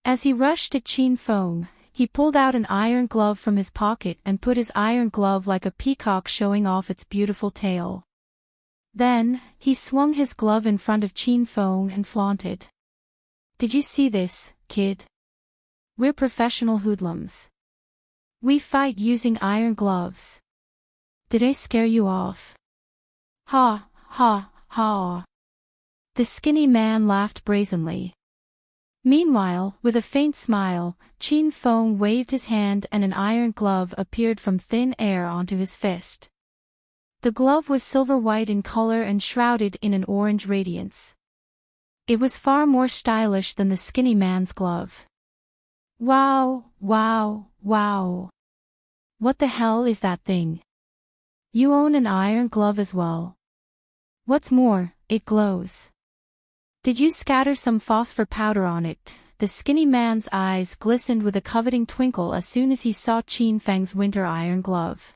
As he rushed at Qin Feng, he pulled out an iron glove from his pocket and put his iron glove like a peacock showing off its beautiful tail. Then, he swung his glove in front of Qin Feng and flaunted. "Did you see this, kid? We're professional hoodlums. We fight using iron gloves. Did I scare you off?" "Ha, ha, ha." The skinny man laughed brazenly. Meanwhile, with a faint smile, Qin Feng waved his hand and an iron glove appeared from thin air onto his fist. The glove was silver-white in color and shrouded in an orange radiance. It was far more stylish than the skinny man's glove. "Wow. What the hell is that thing? You own an iron glove as well. What's more, it glows. Did you scatter some phosphor powder on it?" The skinny man's eyes glistened with a coveting twinkle as soon as he saw Qin Feng's winter iron glove.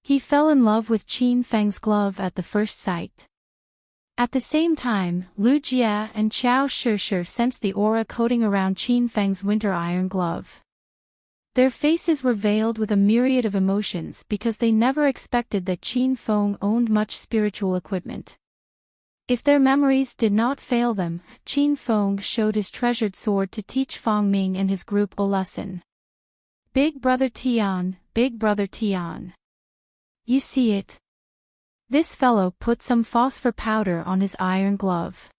He fell in love with Qin Feng's glove at the first sight. At the same time, Lu Jie and Qiao Shishir sensed the aura coating around Qin Feng's winter iron glove. Their faces were veiled with a myriad of emotions because they never expected that Qin Feng owned much spiritual equipment. If their memories did not fail them, Qin Feng showed his treasured sword to teach Ming and his group a lesson. Big brother Tian. You see it? This fellow put some phosphor powder on his iron glove.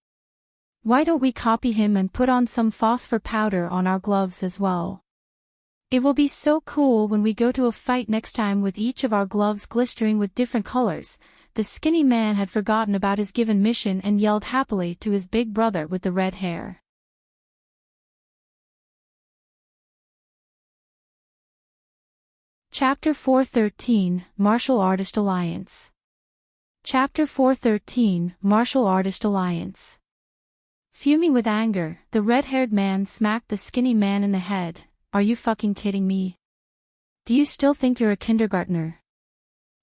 Why don't we copy him and put on some phosphor powder on our gloves as well? It will be so cool when we go to a fight next time with each of our gloves glistering with different colors." The skinny man had forgotten about his given mission and yelled happily to his big brother with the red hair. Chapter 413, Martial Artist Alliance. Chapter 413, Martial Artist Alliance. Fuming with anger, the red-haired man smacked the skinny man in the head. "Are you fucking kidding me? Do you still think you're a kindergartner?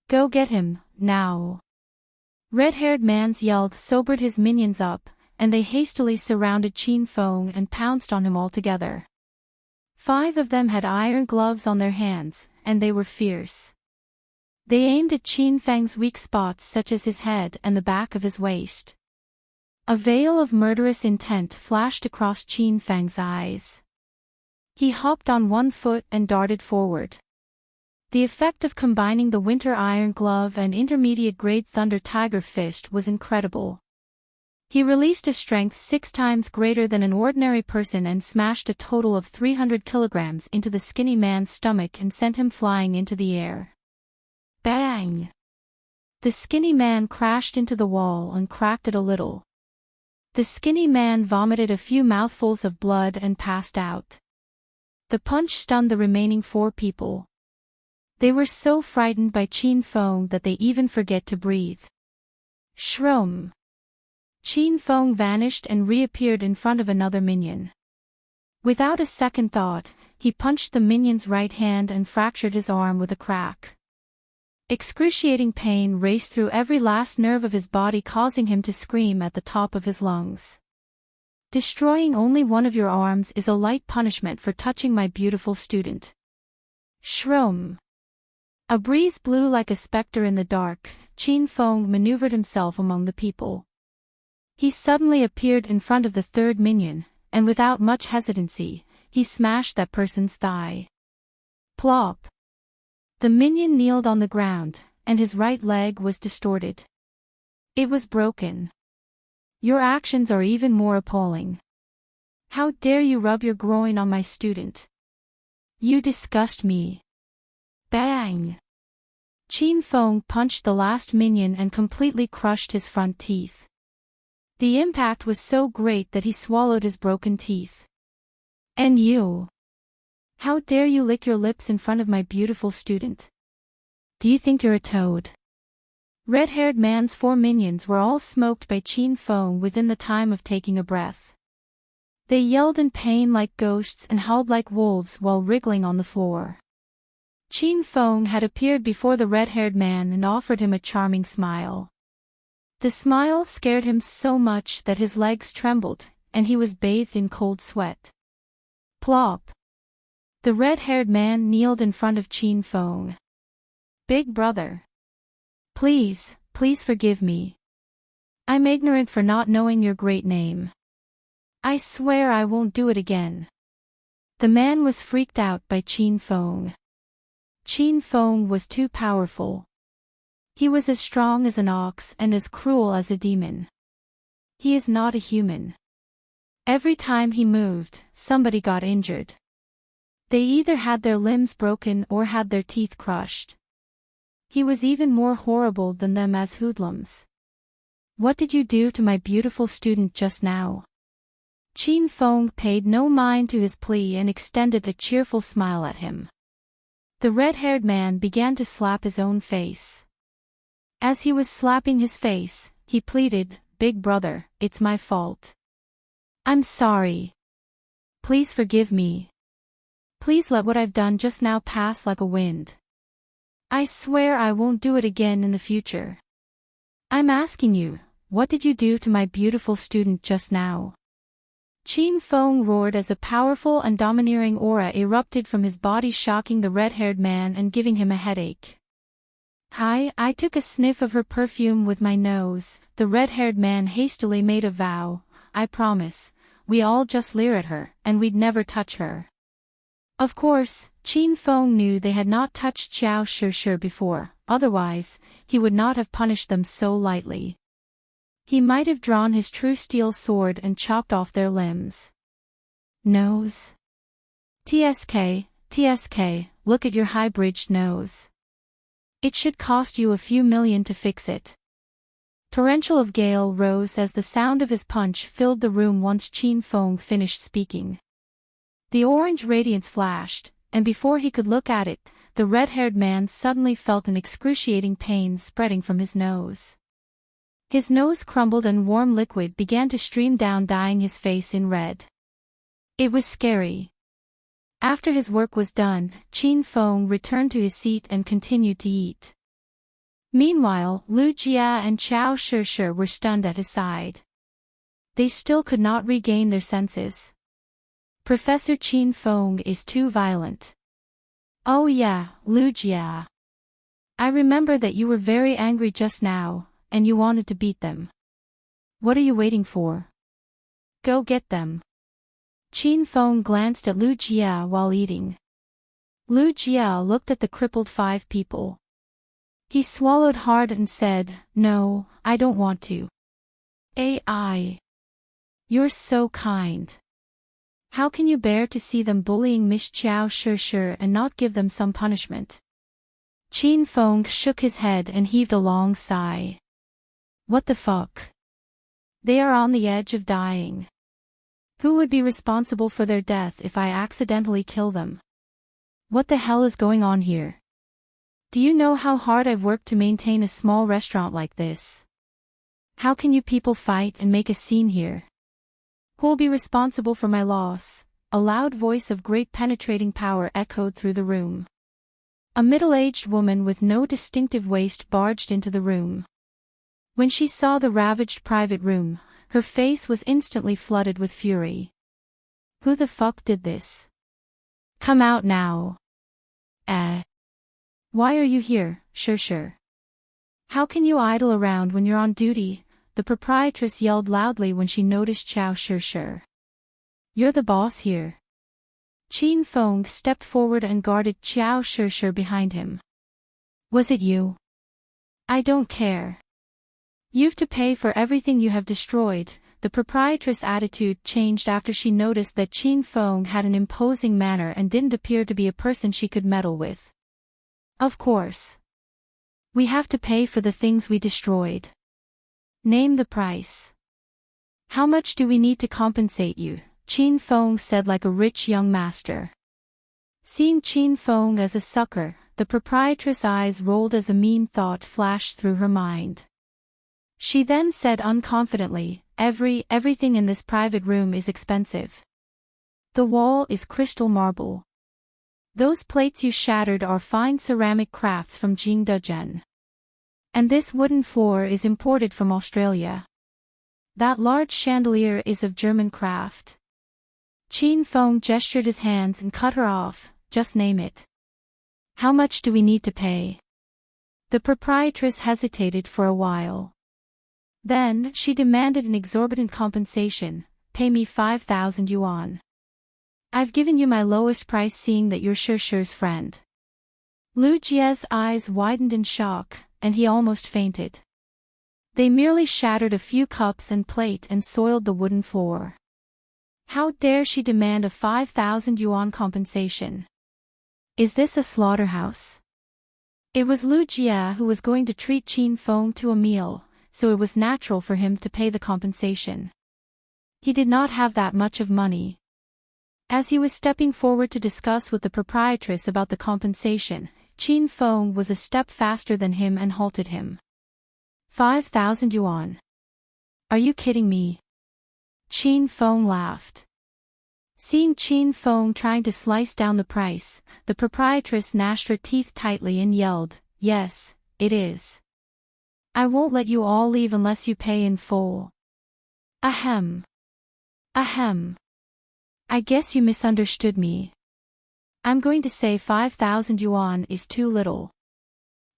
Go get him, now." Red-haired man's yelled sobered his minions up, and they hastily surrounded Qin Feng and pounced on him altogether. 5 of them had iron gloves on their hands, and they were fierce. They aimed at Qin Feng's weak spots such as his head and the back of his waist. A veil of murderous intent flashed across Qin Feng's eyes. He hopped on one foot and darted forward. The effect of combining the Winter Iron Glove and intermediate-grade Thunder Tiger Fist was incredible. He released a strength 6 times greater than an ordinary person and smashed a total of 300 kilograms into the skinny man's stomach and sent him flying into the air. Bang! The skinny man crashed into the wall and cracked it a little. The skinny man vomited a few mouthfuls of blood and passed out. The punch stunned the remaining 4 people. They were so frightened by Qin Feng that they even forget to breathe. Shroom! Qin Feng vanished and reappeared in front of another minion. Without a second thought, he punched the minion's right hand and fractured his arm with a crack. Excruciating pain raced through every last nerve of his body, causing him to scream at the top of his lungs. Destroying only one of your arms is a light punishment for touching my beautiful student. Shroom! A breeze blew like a specter in the dark. Qin Feng maneuvered himself among the people. He suddenly appeared in front of the 3rd minion, and without much hesitancy, he smashed that person's thigh. Plop! The minion kneeled on the ground, and his right leg was distorted. It was broken. Your actions are even more appalling. How dare you rub your groin on my student? You disgust me. Bang! Qin Feng punched the last minion and completely crushed his front teeth. The impact was so great that he swallowed his broken teeth. And you? How dare you lick your lips in front of my beautiful student? Do you think you're a toad? Red-haired man's 4 minions were all smoked by Qin Feng within the time of taking a breath. They yelled in pain like ghosts and howled like wolves while wriggling on the floor. Qin Feng had appeared before the red-haired man and offered him a charming smile. The smile scared him so much that his legs trembled, and he was bathed in cold sweat. Plop! The red-haired man kneeled in front of Qin Feng. Big brother. Please, please forgive me. I'm ignorant for not knowing your great name. I swear I won't do it again. The man was freaked out by Qin Feng. Qin Feng was too powerful. He was as strong as an ox and as cruel as a demon. He is not a human. Every time he moved, somebody got injured. They either had their limbs broken or had their teeth crushed. He was even more horrible than them as hoodlums. What did you do to my beautiful student just now? Qin Feng paid no mind to his plea and extended a cheerful smile at him. The red-haired man began to slap his own face. As he was slapping his face, he pleaded, "Big brother, it's my fault. I'm sorry. Please forgive me. Please let what I've done just now pass like a wind. I swear I won't do it again in the future. I'm asking you, what did you do to my beautiful student just now?" Qin Feng roared as a powerful and domineering aura erupted from his body, shocking the red-haired man and giving him a headache. I took a sniff of her perfume with my nose. The red-haired man hastily made a vow. I promise, we all just leer at her, and we'd never touch her. Of course, Qin Feng knew they had not touched Qiao Shi before, otherwise, he would not have punished them so lightly. He might have drawn his true steel sword and chopped off their limbs. Nose. TSK, look at your high-bridged nose. It should cost you a few million to fix it. Torrential of gale rose as the sound of his punch filled the room once Qin Feng finished speaking. The orange radiance flashed, and before he could look at it, the red-haired man suddenly felt an excruciating pain spreading from his nose. His nose crumbled and warm liquid began to stream down, dyeing his face in red. It was scary. After his work was done, Qin Feng returned to his seat and continued to eat. Meanwhile, Lu Jia and Qiao Shi were stunned at his side. They still could not regain their senses. Professor Qin Feng is too violent. Oh yeah, Lu Jia. I remember that you were very angry just now, and you wanted to beat them. What are you waiting for? Go get them. Qin Feng glanced at Lu Jia while eating. Lu Jia looked at the crippled 5 people. He swallowed hard and said, "No, I don't want to." AI. You're so kind. How can you bear to see them bullying Miss Qiao Shi and not give them some punishment? Qin Feng shook his head and heaved a long sigh. What the fuck? They are on the edge of dying. Who would be responsible for their death if I accidentally kill them? What the hell is going on here? Do you know how hard I've worked to maintain a small restaurant like this? How can you people fight and make a scene here? Who'll be responsible for my loss? A loud voice of great penetrating power echoed through the room. A middle-aged woman with no distinctive waist barged into the room. When she saw the ravaged private room, her face was instantly flooded with fury. Who the fuck did this? Come out now. Why are you here, Shi? How can you idle around when you're on duty? The proprietress yelled loudly when she noticed Qiao Shi. You're the boss here. Qin Feng stepped forward and guarded Qiao Shi behind him. Was it you? I don't care. You've to pay for everything you have destroyed. The proprietress' attitude changed after she noticed that Qin Feng had an imposing manner and didn't appear to be a person she could meddle with. Of course. We have to pay for the things we destroyed. Name the price. How much do we need to compensate you? Qin Feng said like a rich young master. Seeing Qin Feng as a sucker, the proprietress' eyes rolled as a mean thought flashed through her mind. She then said unconfidently, Everything in this private room is expensive. The wall is crystal marble. Those plates you shattered are fine ceramic crafts from Jingdezhen. And this wooden floor is imported from Australia. That large chandelier is of German craft. Qin Feng gestured his hands and cut her off. Just name it. How much do we need to pay? The proprietress hesitated for a while. Then she demanded an exorbitant compensation. Pay me 5,000 yuan. I've given you my lowest price seeing that you're Shi's friend. Lu Jia's eyes widened in shock, and he almost fainted. They merely shattered a few cups and plate and soiled the wooden floor. How dare she demand a 5,000 yuan compensation? Is this a slaughterhouse? It was Lu Jia who was going to treat Qin Feng to a meal, so it was natural for him to pay the compensation. He did not have that much of money. As he was stepping forward to discuss with the proprietress about the compensation, Qin Feng was a step faster than him and halted him. 5,000 yuan. Are you kidding me? Qin Feng laughed. Seeing Qin Feng trying to slice down the price, the proprietress gnashed her teeth tightly and yelled, Yes, it is. I won't let you all leave unless you pay in full. Ahem. Ahem. I guess you misunderstood me. I'm going to say 5,000 yuan is too little.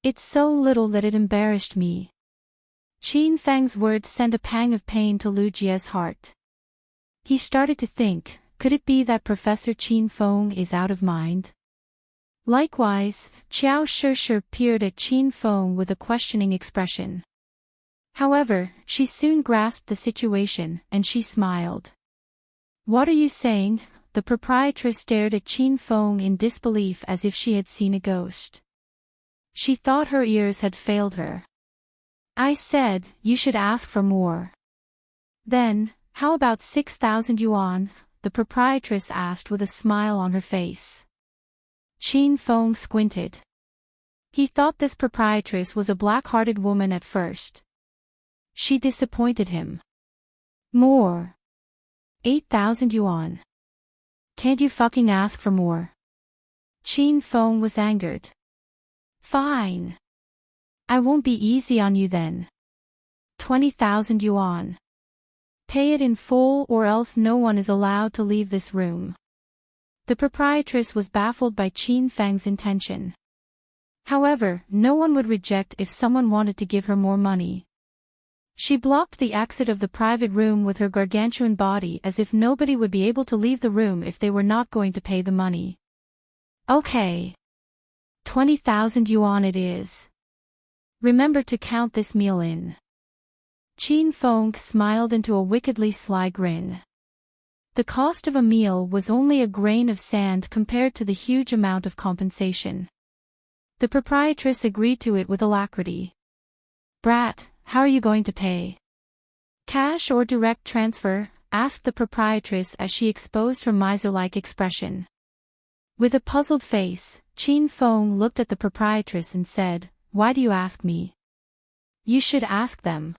It's so little that it embarrassed me. Qin Feng's words sent a pang of pain to Lu Jia's heart. He started to think, could it be that Professor Qin Feng is out of mind? Likewise, Qiao Shi peered at Qin Feng with a questioning expression. However, she soon grasped the situation, and she smiled. What are you saying? The proprietress stared at Qin Feng in disbelief as if she had seen a ghost. She thought her ears had failed her. I said, you should ask for more. Then, how about 6,000 yuan? The proprietress asked with a smile on her face. Qin Feng squinted. He thought this proprietress was a black-hearted woman at first. She disappointed him. More. 8,000 yuan. Can't you fucking ask for more? Qin Feng was angered. Fine. I won't be easy on you then. 20,000 yuan. Pay it in full or else no one is allowed to leave this room. The proprietress was baffled by Qin Feng's intention. However, no one would reject if someone wanted to give her more money. She blocked the exit of the private room with her gargantuan body as if nobody would be able to leave the room if they were not going to pay the money. Okay. 20,000 yuan it is. Remember to count this meal in. Qin Feng smiled into a wickedly sly grin. The cost of a meal was only a grain of sand compared to the huge amount of compensation. The proprietress agreed to it with alacrity. Brat, how are you going to pay? Cash or direct transfer? Asked the proprietress as she exposed her miser-like expression. With a puzzled face, Qin Feng looked at the proprietress and said, "Why do you ask me? You should ask them.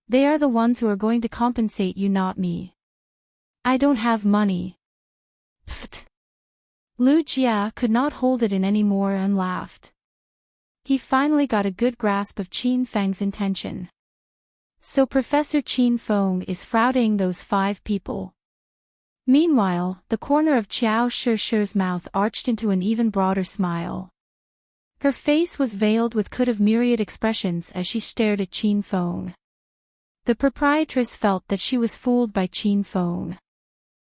They are the ones who are going to compensate you, not me. I don't have money." Pfft. Lu Jia could not hold it in any more and laughed. He finally got a good grasp of Qin Feng's intention. So Professor Qin Feng is frowning those 5 people. Meanwhile, the corner of Qiao Shi's mouth arched into an even broader smile. Her face was veiled with could have myriad expressions as she stared at Qin Feng. The proprietress felt that she was fooled by Qin Feng.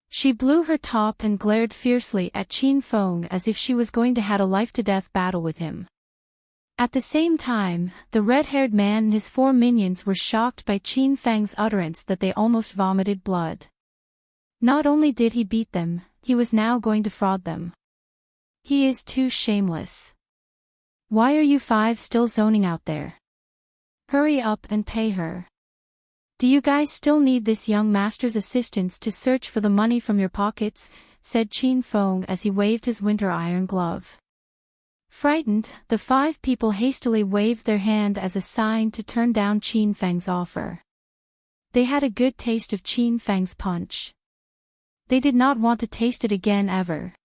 She blew her top and glared fiercely at Qin Feng as if she was going to have a life-to-death battle with him. At the same time, the red-haired man and his 4 minions were shocked by Qin Feng's utterance that they almost vomited blood. Not only did he beat them, he was now going to fraud them. He is too shameless. Why are you 5 still zoning out there? Hurry up and pay her. Do you guys still need this young master's assistance to search for the money from your pockets? Said Qin Feng as he waved his winter iron glove. Frightened, the 5 people hastily waved their hand as a sign to turn down Qin Feng's offer. They had a good taste of Qin Feng's punch. They did not want to taste it again ever.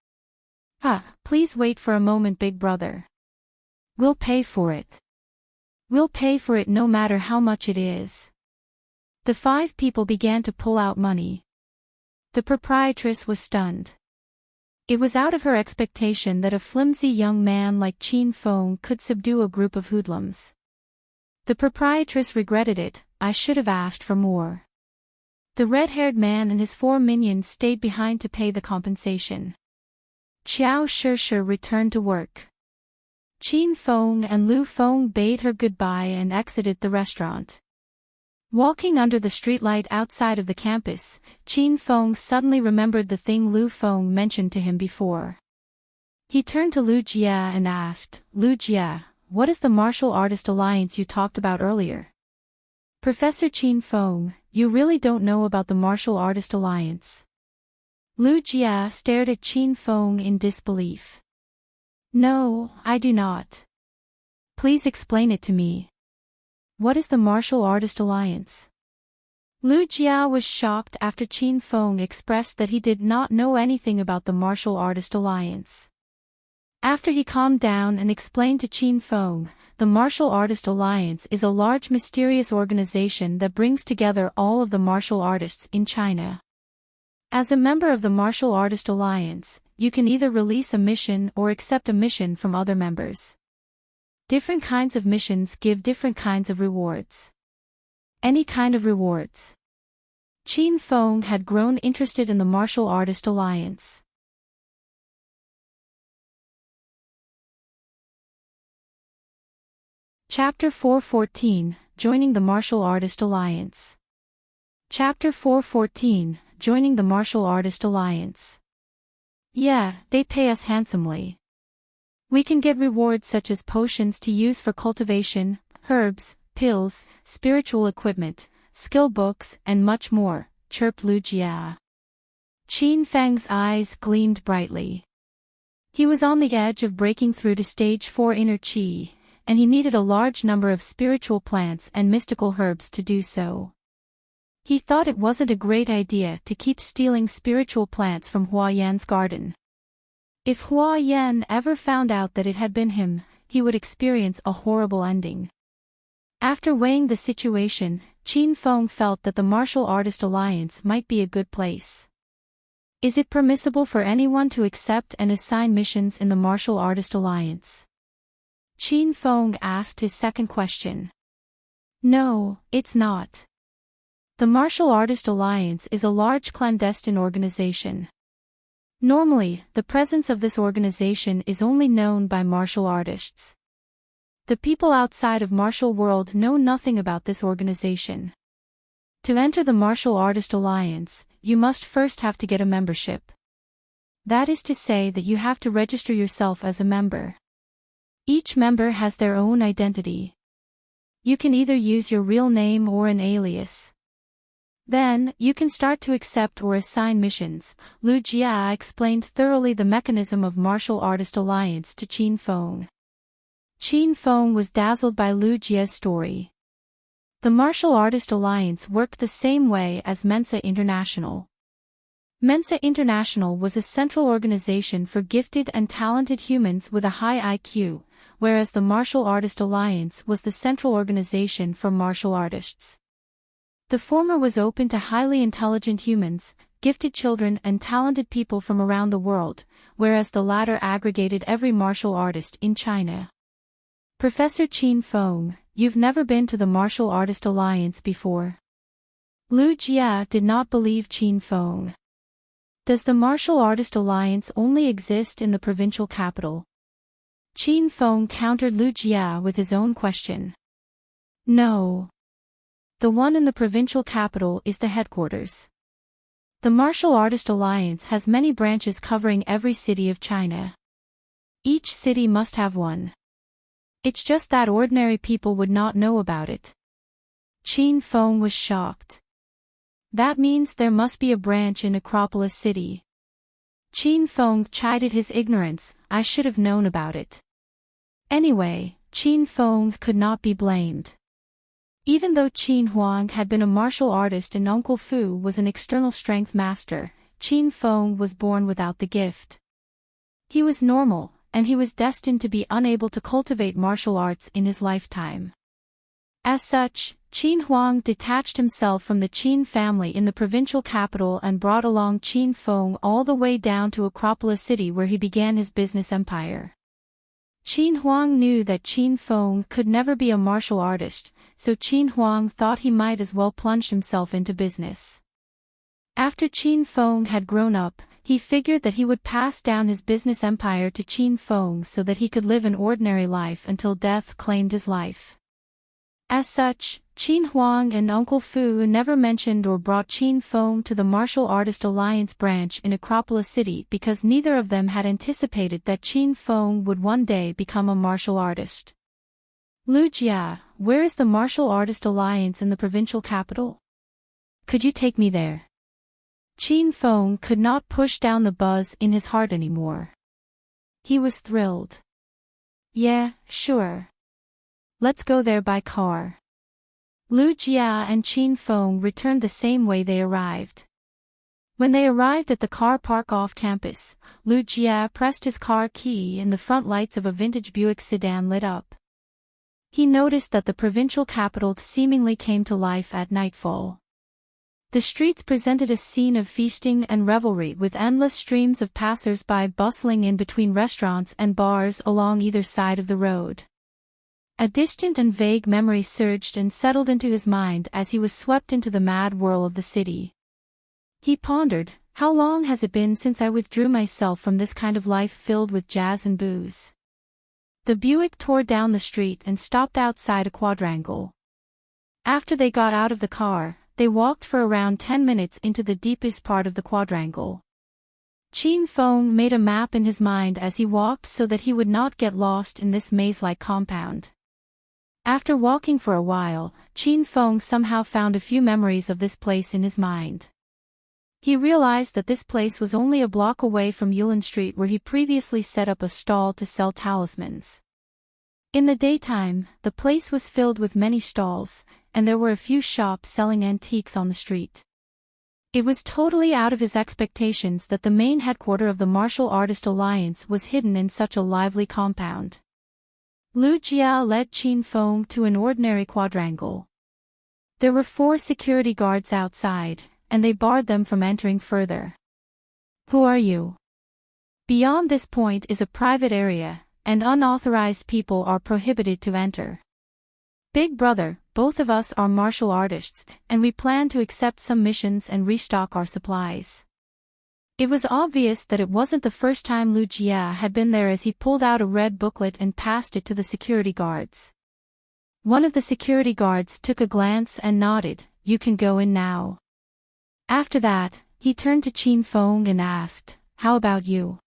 Please wait for a moment, big brother. We'll pay for it. We'll pay for it no matter how much it is. The 5 people began to pull out money. The proprietress was stunned. It was out of her expectation that a flimsy young man like Qin Feng could subdue a group of hoodlums. The proprietress regretted it. I should have asked for more. The red-haired man and his 4 minions stayed behind to pay the compensation. Qiao Shi returned to work. Qin Feng and Lu Feng bade her goodbye and exited the restaurant. Walking under the streetlight outside of the campus, Qin Feng suddenly remembered the thing Lu Feng mentioned to him before. He turned to Lu Jia and asked, "Lu Jia, what is the martial artist alliance you talked about earlier?" "Professor Qin Feng, you really don't know about the martial artist alliance?" Lu Jia stared at Qin Feng in disbelief. "No, I do not. Please explain it to me. What is the martial artist alliance?" Lu Jia was shocked after Qin Feng expressed that he did not know anything about the martial artist alliance. After he calmed down and explained to Qin Feng, the martial artist alliance is a large mysterious organization that brings together all of the martial artists in China. As a member of the martial artist alliance, you can either release a mission or accept a mission from other members. Different kinds of missions give different kinds of rewards. Any kind of rewards. Qin Feng had grown interested in the martial artist alliance. Chapter 414, Joining the Martial Artist Alliance. Chapter 414, Joining the Martial Artist Alliance. Yeah, they pay us handsomely. We can get rewards such as potions to use for cultivation, herbs, pills, spiritual equipment, skill books, and much more, chirped Lu Jia. Qin Feng's eyes gleamed brightly. He was on the edge of breaking through to stage 4 inner qi, and he needed a large number of spiritual plants and mystical herbs to do so. He thought it wasn't a great idea to keep stealing spiritual plants from Hua Yan's garden. If Hua Yan ever found out that it had been him, he would experience a horrible ending. After weighing the situation, Qin Feng felt that the martial artist alliance might be a good place. Is it permissible for anyone to accept and assign missions in the martial artist alliance? Qin Feng asked his second question. No, it's not. The Martial Artist Alliance is a large clandestine organization. Normally, the presence of this organization is only known by martial artists. The people outside of martial world know nothing about this organization. To enter the Martial Artist Alliance, you must first have to get a membership. That is to say that you have to register yourself as a member. Each member has their own identity. You can either use your real name or an alias. Then, you can start to accept or assign missions. Lu Jia explained thoroughly the mechanism of Martial Artist Alliance to Qin Feng. Qin Feng was dazzled by Lu Jia's story. The Martial Artist Alliance worked the same way as Mensa International. Mensa International was a central organization for gifted and talented humans with a high IQ, whereas the Martial Artist Alliance was the central organization for martial artists. The former was open to highly intelligent humans, gifted children and talented people from around the world, whereas the latter aggregated every martial artist in China. Professor Qin Feng, you've never been to the Martial Artist Alliance before? Lu Jia did not believe Qin Feng. Does the Martial Artist Alliance only exist in the provincial capital? Qin Feng countered Lu Jia with his own question. No. The one in the provincial capital is the headquarters. The Martial Artist Alliance has many branches covering every city of China. Each city must have one. It's just that ordinary people would not know about it. Qin Feng was shocked. That means there must be a branch in Acropolis City. Qin Feng chided his ignorance. I should have known about it. Anyway, Qin Feng could not be blamed. Even though Qin Huang had been a martial artist and Uncle Fu was an external strength master, Qin Feng was born without the gift. He was normal, and he was destined to be unable to cultivate martial arts in his lifetime. As such, Qin Huang detached himself from the Qin family in the provincial capital and brought along Qin Feng all the way down to Acropolis City where he began his business empire. Qin Huang knew that Qin Feng could never be a martial artist, so Qin Huang thought he might as well plunge himself into business. After Qin Feng had grown up, he figured that he would pass down his business empire to Qin Feng so that he could live an ordinary life until death claimed his life. As such, Qin Huang and Uncle Fu never mentioned or brought Qin Feng to the Martial Artist Alliance branch in Acropolis City because neither of them had anticipated that Qin Feng would one day become a martial artist. Lu Jia, where is the Martial Artist Alliance in the provincial capital? Could you take me there? Qin Feng could not push down the buzz in his heart anymore. He was thrilled. Yeah, sure. Let's go there by car. Lu Jia and Qin Feng returned the same way they arrived. When they arrived at the car park off campus, Lu Jia pressed his car key and the front lights of a vintage Buick sedan lit up. He noticed that the provincial capital seemingly came to life at nightfall. The streets presented a scene of feasting and revelry with endless streams of passers-by bustling in between restaurants and bars along either side of the road. A distant and vague memory surged and settled into his mind as he was swept into the mad whirl of the city. He pondered, how long has it been since I withdrew myself from this kind of life filled with jazz and booze? The Buick tore down the street and stopped outside a quadrangle. After they got out of the car, they walked for around 10 minutes into the deepest part of the quadrangle. Qin Feng made a map in his mind as he walked so that he would not get lost in this maze-like compound. After walking for a while, Qin Feng somehow found a few memories of this place in his mind. He realized that this place was only a block away from Yulin Street where he previously set up a stall to sell talismans. In the daytime, the place was filled with many stalls, and there were a few shops selling antiques on the street. It was totally out of his expectations that the main headquarters of the Martial Artist Alliance was hidden in such a lively compound. Lu Jia led Qin Feng to an ordinary quadrangle. There were 4 security guards outside, and they barred them from entering further. Who are you? Beyond this point is a private area, and unauthorized people are prohibited to enter. Big brother, both of us are martial artists, and we plan to accept some missions and restock our supplies. It was obvious that it wasn't the first time Lu Jia had been there as he pulled out a red booklet and passed it to the security guards. One of the security guards took a glance and nodded, "You can go in now." After that, he turned to Qin Feng and asked, "How about you?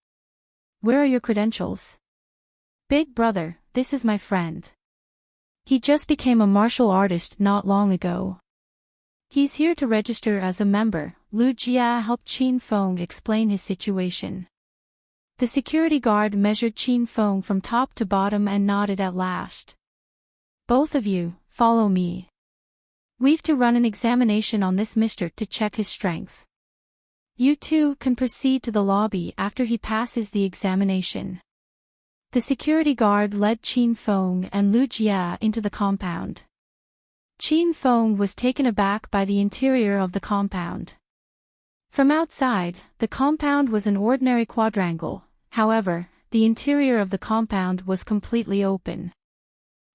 Where are your credentials?" "Big brother, this is my friend. He just became a martial artist not long ago. He's here to register as a member." Lu Jia helped Qin Feng explain his situation. The security guard measured Qin Feng from top to bottom and nodded at last. "Both of you, follow me. We've to run an examination on this mister to check his strength. You two can proceed to the lobby after he passes the examination." The security guard led Qin Feng and Lu Jia into the compound. Qin Feng was taken aback by the interior of the compound. From outside, the compound was an ordinary quadrangle, however, the interior of the compound was completely open.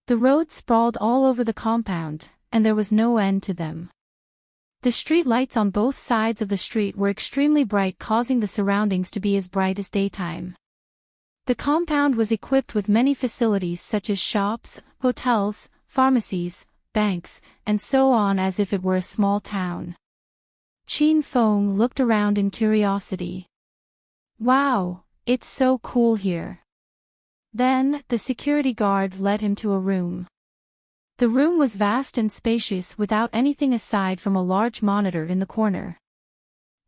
The roads sprawled all over the compound, and there was no end to them. The street lights on both sides of the street were extremely bright, causing the surroundings to be as bright as daytime. The compound was equipped with many facilities such as shops, hotels, pharmacies, banks, and so on, as if it were a small town. Qin Feng looked around in curiosity. "Wow, it's so cool here." Then, the security guard led him to a room. The room was vast and spacious without anything aside from a large monitor in the corner.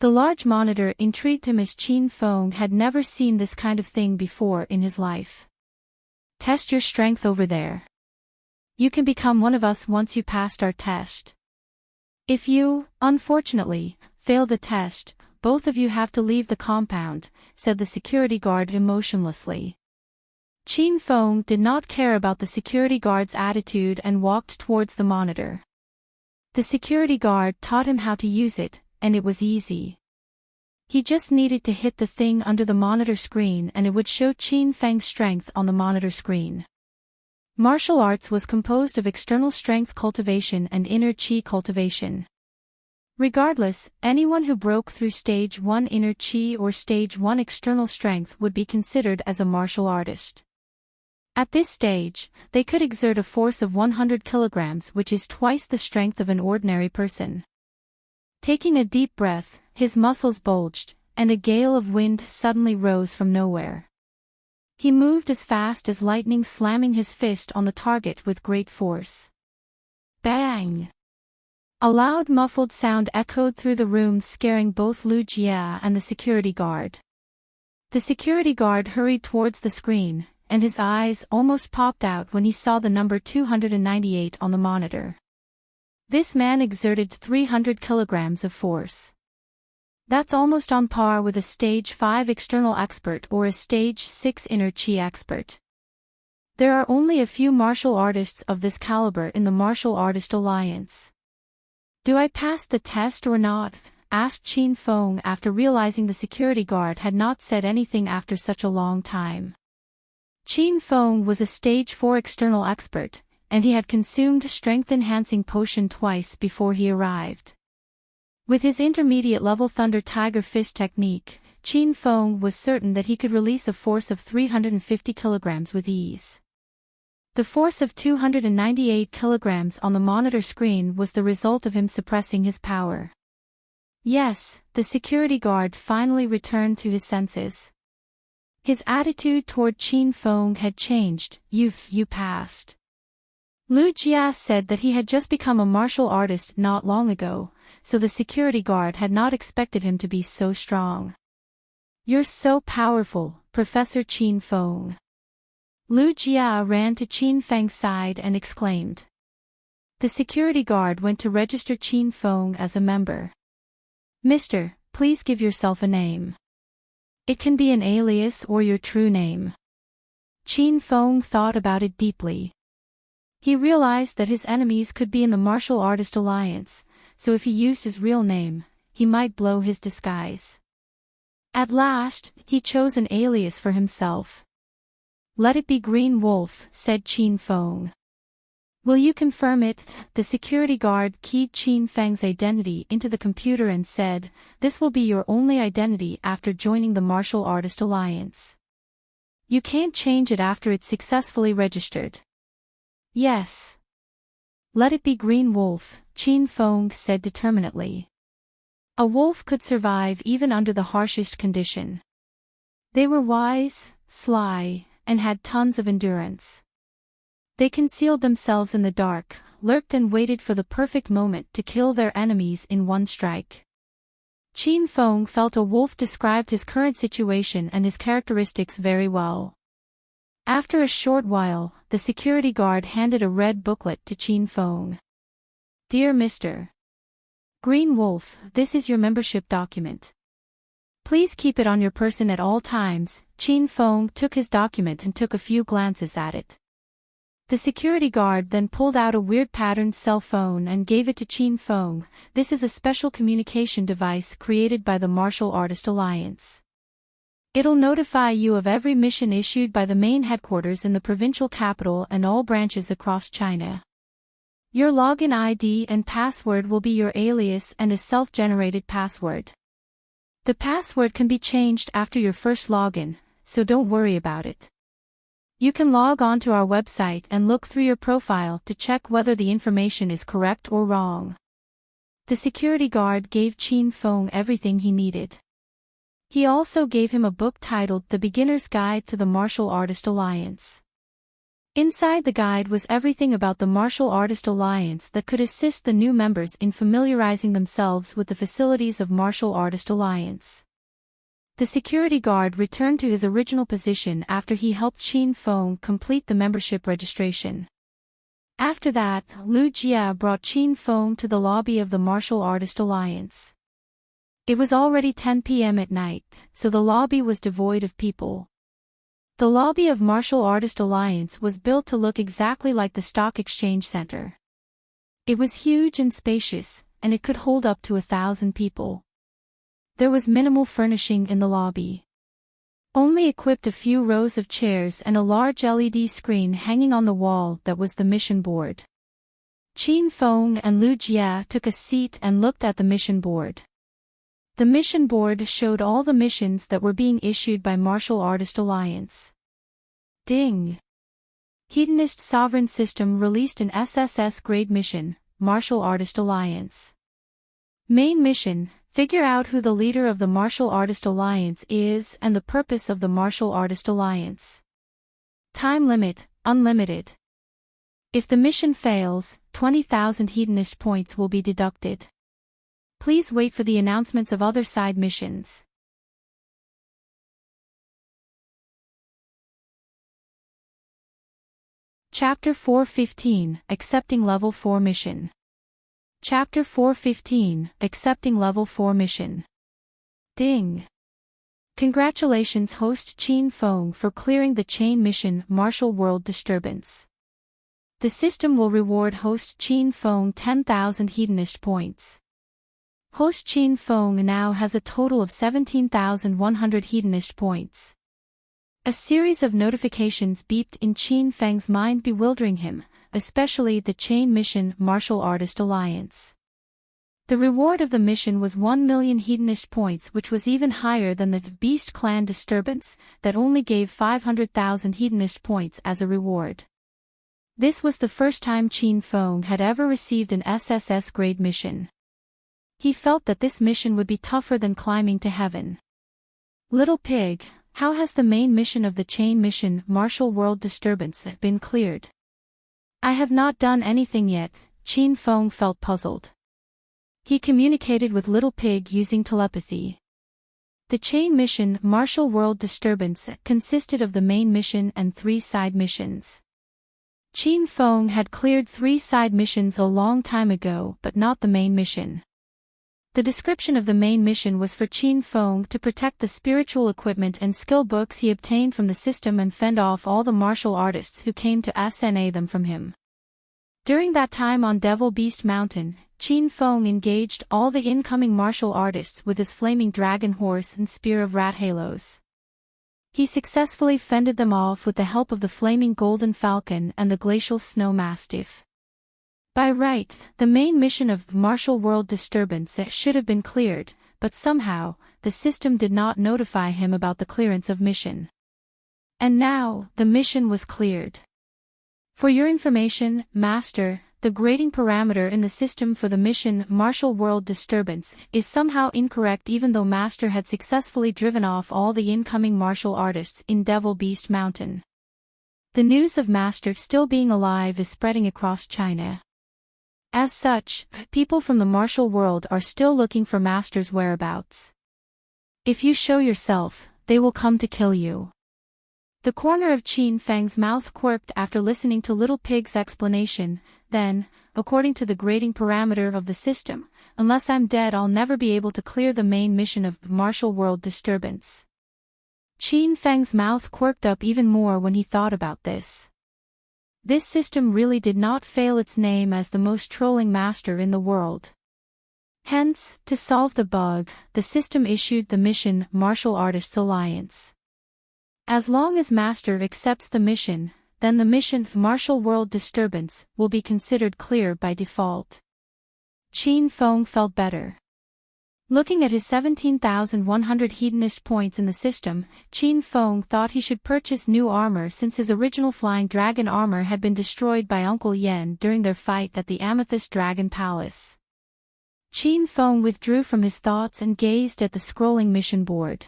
The large monitor intrigued him as Qin Feng had never seen this kind of thing before in his life. "Test your strength over there. You can become one of us once you passed our test. If you, unfortunately, fail the test, both of you have to leave the compound," said the security guard emotionlessly. Qin Feng did not care about the security guard's attitude and walked towards the monitor. The security guard taught him how to use it, and it was easy. He just needed to hit the thing under the monitor screen and it would show Qin Feng's strength on the monitor screen. Martial arts was composed of external strength cultivation and inner qi cultivation. Regardless, anyone who broke through stage 1 inner qi or stage 1 external strength would be considered as a martial artist. At this stage, they could exert a force of 100 kilograms, which is twice the strength of an ordinary person. Taking a deep breath, his muscles bulged, and a gale of wind suddenly rose from nowhere. He moved as fast as lightning, slamming his fist on the target with great force. Bang! A loud muffled sound echoed through the room, scaring both Lu Jia and the security guard. The security guard hurried towards the screen, and his eyes almost popped out when he saw the number 298 on the monitor. This man exerted 300 kilograms of force. That's almost on par with a stage 5 external expert or a stage 6 inner qi expert. There are only a few martial artists of this caliber in the Martial Artist Alliance. "Do I pass the test or not?" asked Qin Feng after realizing the security guard had not said anything after such a long time. Qin Feng was a stage 4 external expert, and he had consumed strength-enhancing potion twice before he arrived. With his intermediate-level Thunder Tiger Fist technique, Qin Feng was certain that he could release a force of 350 kilograms with ease. The force of 298 kilograms on the monitor screen was the result of him suppressing his power. Yes, the security guard finally returned to his senses. His attitude toward Qin Feng had changed. You passed." Lu Jia said that he had just become a martial artist not long ago, so the security guard had not expected him to be so strong. "You're so powerful, Professor Qin Feng." Lu Jia ran to Qin Feng's side and exclaimed. The security guard went to register Qin Feng as a member. "Mister, please give yourself a name. It can be an alias or your true name." Qin Feng thought about it deeply. He realized that his enemies could be in the Martial Artist Alliance, so if he used his real name, he might blow his disguise. At last, he chose an alias for himself. Let it be Green Wolf, said Qin Feng. Will you confirm it? The security guard keyed Qin Feng's identity into the computer and said, this will be your only identity after joining the Martial Artist Alliance. You can't change it after it's successfully registered. Yes. Let it be Green Wolf, Qin Feng said determinedly. A wolf could survive even under the harshest condition. They were wise, sly, and had tons of endurance. They concealed themselves in the dark, lurked and waited for the perfect moment to kill their enemies in one strike. Qin Feng felt a wolf described his current situation and his characteristics very well. After a short while, the security guard handed a red booklet to Qin Feng. Dear Mr. Green Wolf, this is your membership document. Please keep it on your person at all times. Qin Feng took his document and took a few glances at it. The security guard then pulled out a weird patterned cell phone and gave it to Qin Feng. This is a special communication device created by the Martial Artist Alliance. It'll notify you of every mission issued by the main headquarters in the provincial capital and all branches across China. Your login ID and password will be your alias and a self-generated password. The password can be changed after your first login, so don't worry about it. You can log on to our website and look through your profile to check whether the information is correct or wrong. The security guard gave Qin Feng everything he needed. He also gave him a book titled The Beginner's Guide to the Martial Artist Alliance. Inside the guide was everything about the Martial Artist Alliance that could assist the new members in familiarizing themselves with the facilities of Martial Artist Alliance. The security guard returned to his original position after he helped Qin Feng complete the membership registration. After that, Lu Jia brought Qin Feng to the lobby of the Martial Artist Alliance. It was already 10 p.m. at night, so the lobby was devoid of people. The lobby of Martial Artist Alliance was built to look exactly like the Stock Exchange Center. It was huge and spacious, and it could hold up to 1,000 people. There was minimal furnishing in the lobby. Only equipped a few rows of chairs and a large LED screen hanging on the wall that was the mission board. Qin Feng and Lu Jia took a seat and looked at the mission board. The mission board showed all the missions that were being issued by Martial Artist Alliance. Ding! Hedonist Sovereign System released an SSS-grade mission, Martial Artist Alliance. Main mission, figure out who the leader of the Martial Artist Alliance is and the purpose of the Martial Artist Alliance. Time limit, unlimited. If the mission fails, 20,000 hedonist points will be deducted. Please wait for the announcements of other side missions. Chapter 4:15, Accepting Level 4 Mission. Chapter 4:15, Accepting Level 4 Mission. Ding! Congratulations host Qin Feng for clearing the chain mission Martial World Disturbance. The system will reward host Qin Feng 10,000 hedonist points. Host Qin Feng now has a total of 17,100 hedonist points. A series of notifications beeped in Qin Feng's mind, bewildering him, especially the chain mission Martial Artist Alliance. The reward of the mission was 1 million hedonist points, which was even higher than the Beast Clan Disturbance, that only gave 500,000 hedonist points as a reward. This was the first time Qin Feng had ever received an SSS-grade mission. He felt that this mission would be tougher than climbing to heaven. Little Pig, how has the main mission of the chain mission Martial World Disturbance been cleared? I have not done anything yet, Qin Feng felt puzzled. He communicated with Little Pig using telepathy. The chain mission Martial World Disturbance consisted of the main mission and 3 side missions. Qin Feng had cleared 3 side missions a long time ago, but not the main mission. The description of the main mission was for Qin Feng to protect the spiritual equipment and skill books he obtained from the system and fend off all the martial artists who came to SNA them from him. During that time on Devil Beast Mountain, Qin Feng engaged all the incoming martial artists with his flaming dragon horse and spear of rat halos. He successfully fended them off with the help of the flaming golden falcon and the glacial snow mastiff. By right, the main mission of martial world disturbance should have been cleared, but somehow, the system did not notify him about the clearance of mission. And now, the mission was cleared. For your information, Master, the grading parameter in the system for the mission martial world disturbance is somehow incorrect even though Master had successfully driven off all the incoming martial artists in Devil Beast Mountain. The news of Master still being alive is spreading across China. As such, people from the martial world are still looking for Master's whereabouts. If you show yourself, they will come to kill you. The corner of Qin Fang's mouth quirked after listening to Little Pig's explanation. Then, according to the grading parameter of the system, unless I'm dead I'll never be able to clear the main mission of martial world disturbance. Qin Fang's mouth quirked up even more when he thought about this. This system really did not fail its name as the most trolling master in the world. Hence, to solve the bug, the system issued the mission Martial Artists Alliance. As long as Master accepts the mission, then the mission Martial World Disturbance will be considered clear by default. Qin Feng felt better. Looking at his 17,100 hedonist points in the system, Qin Feng thought he should purchase new armor since his original flying dragon armor had been destroyed by Uncle Yen during their fight at the Amethyst Dragon Palace. Qin Feng withdrew from his thoughts and gazed at the scrolling mission board.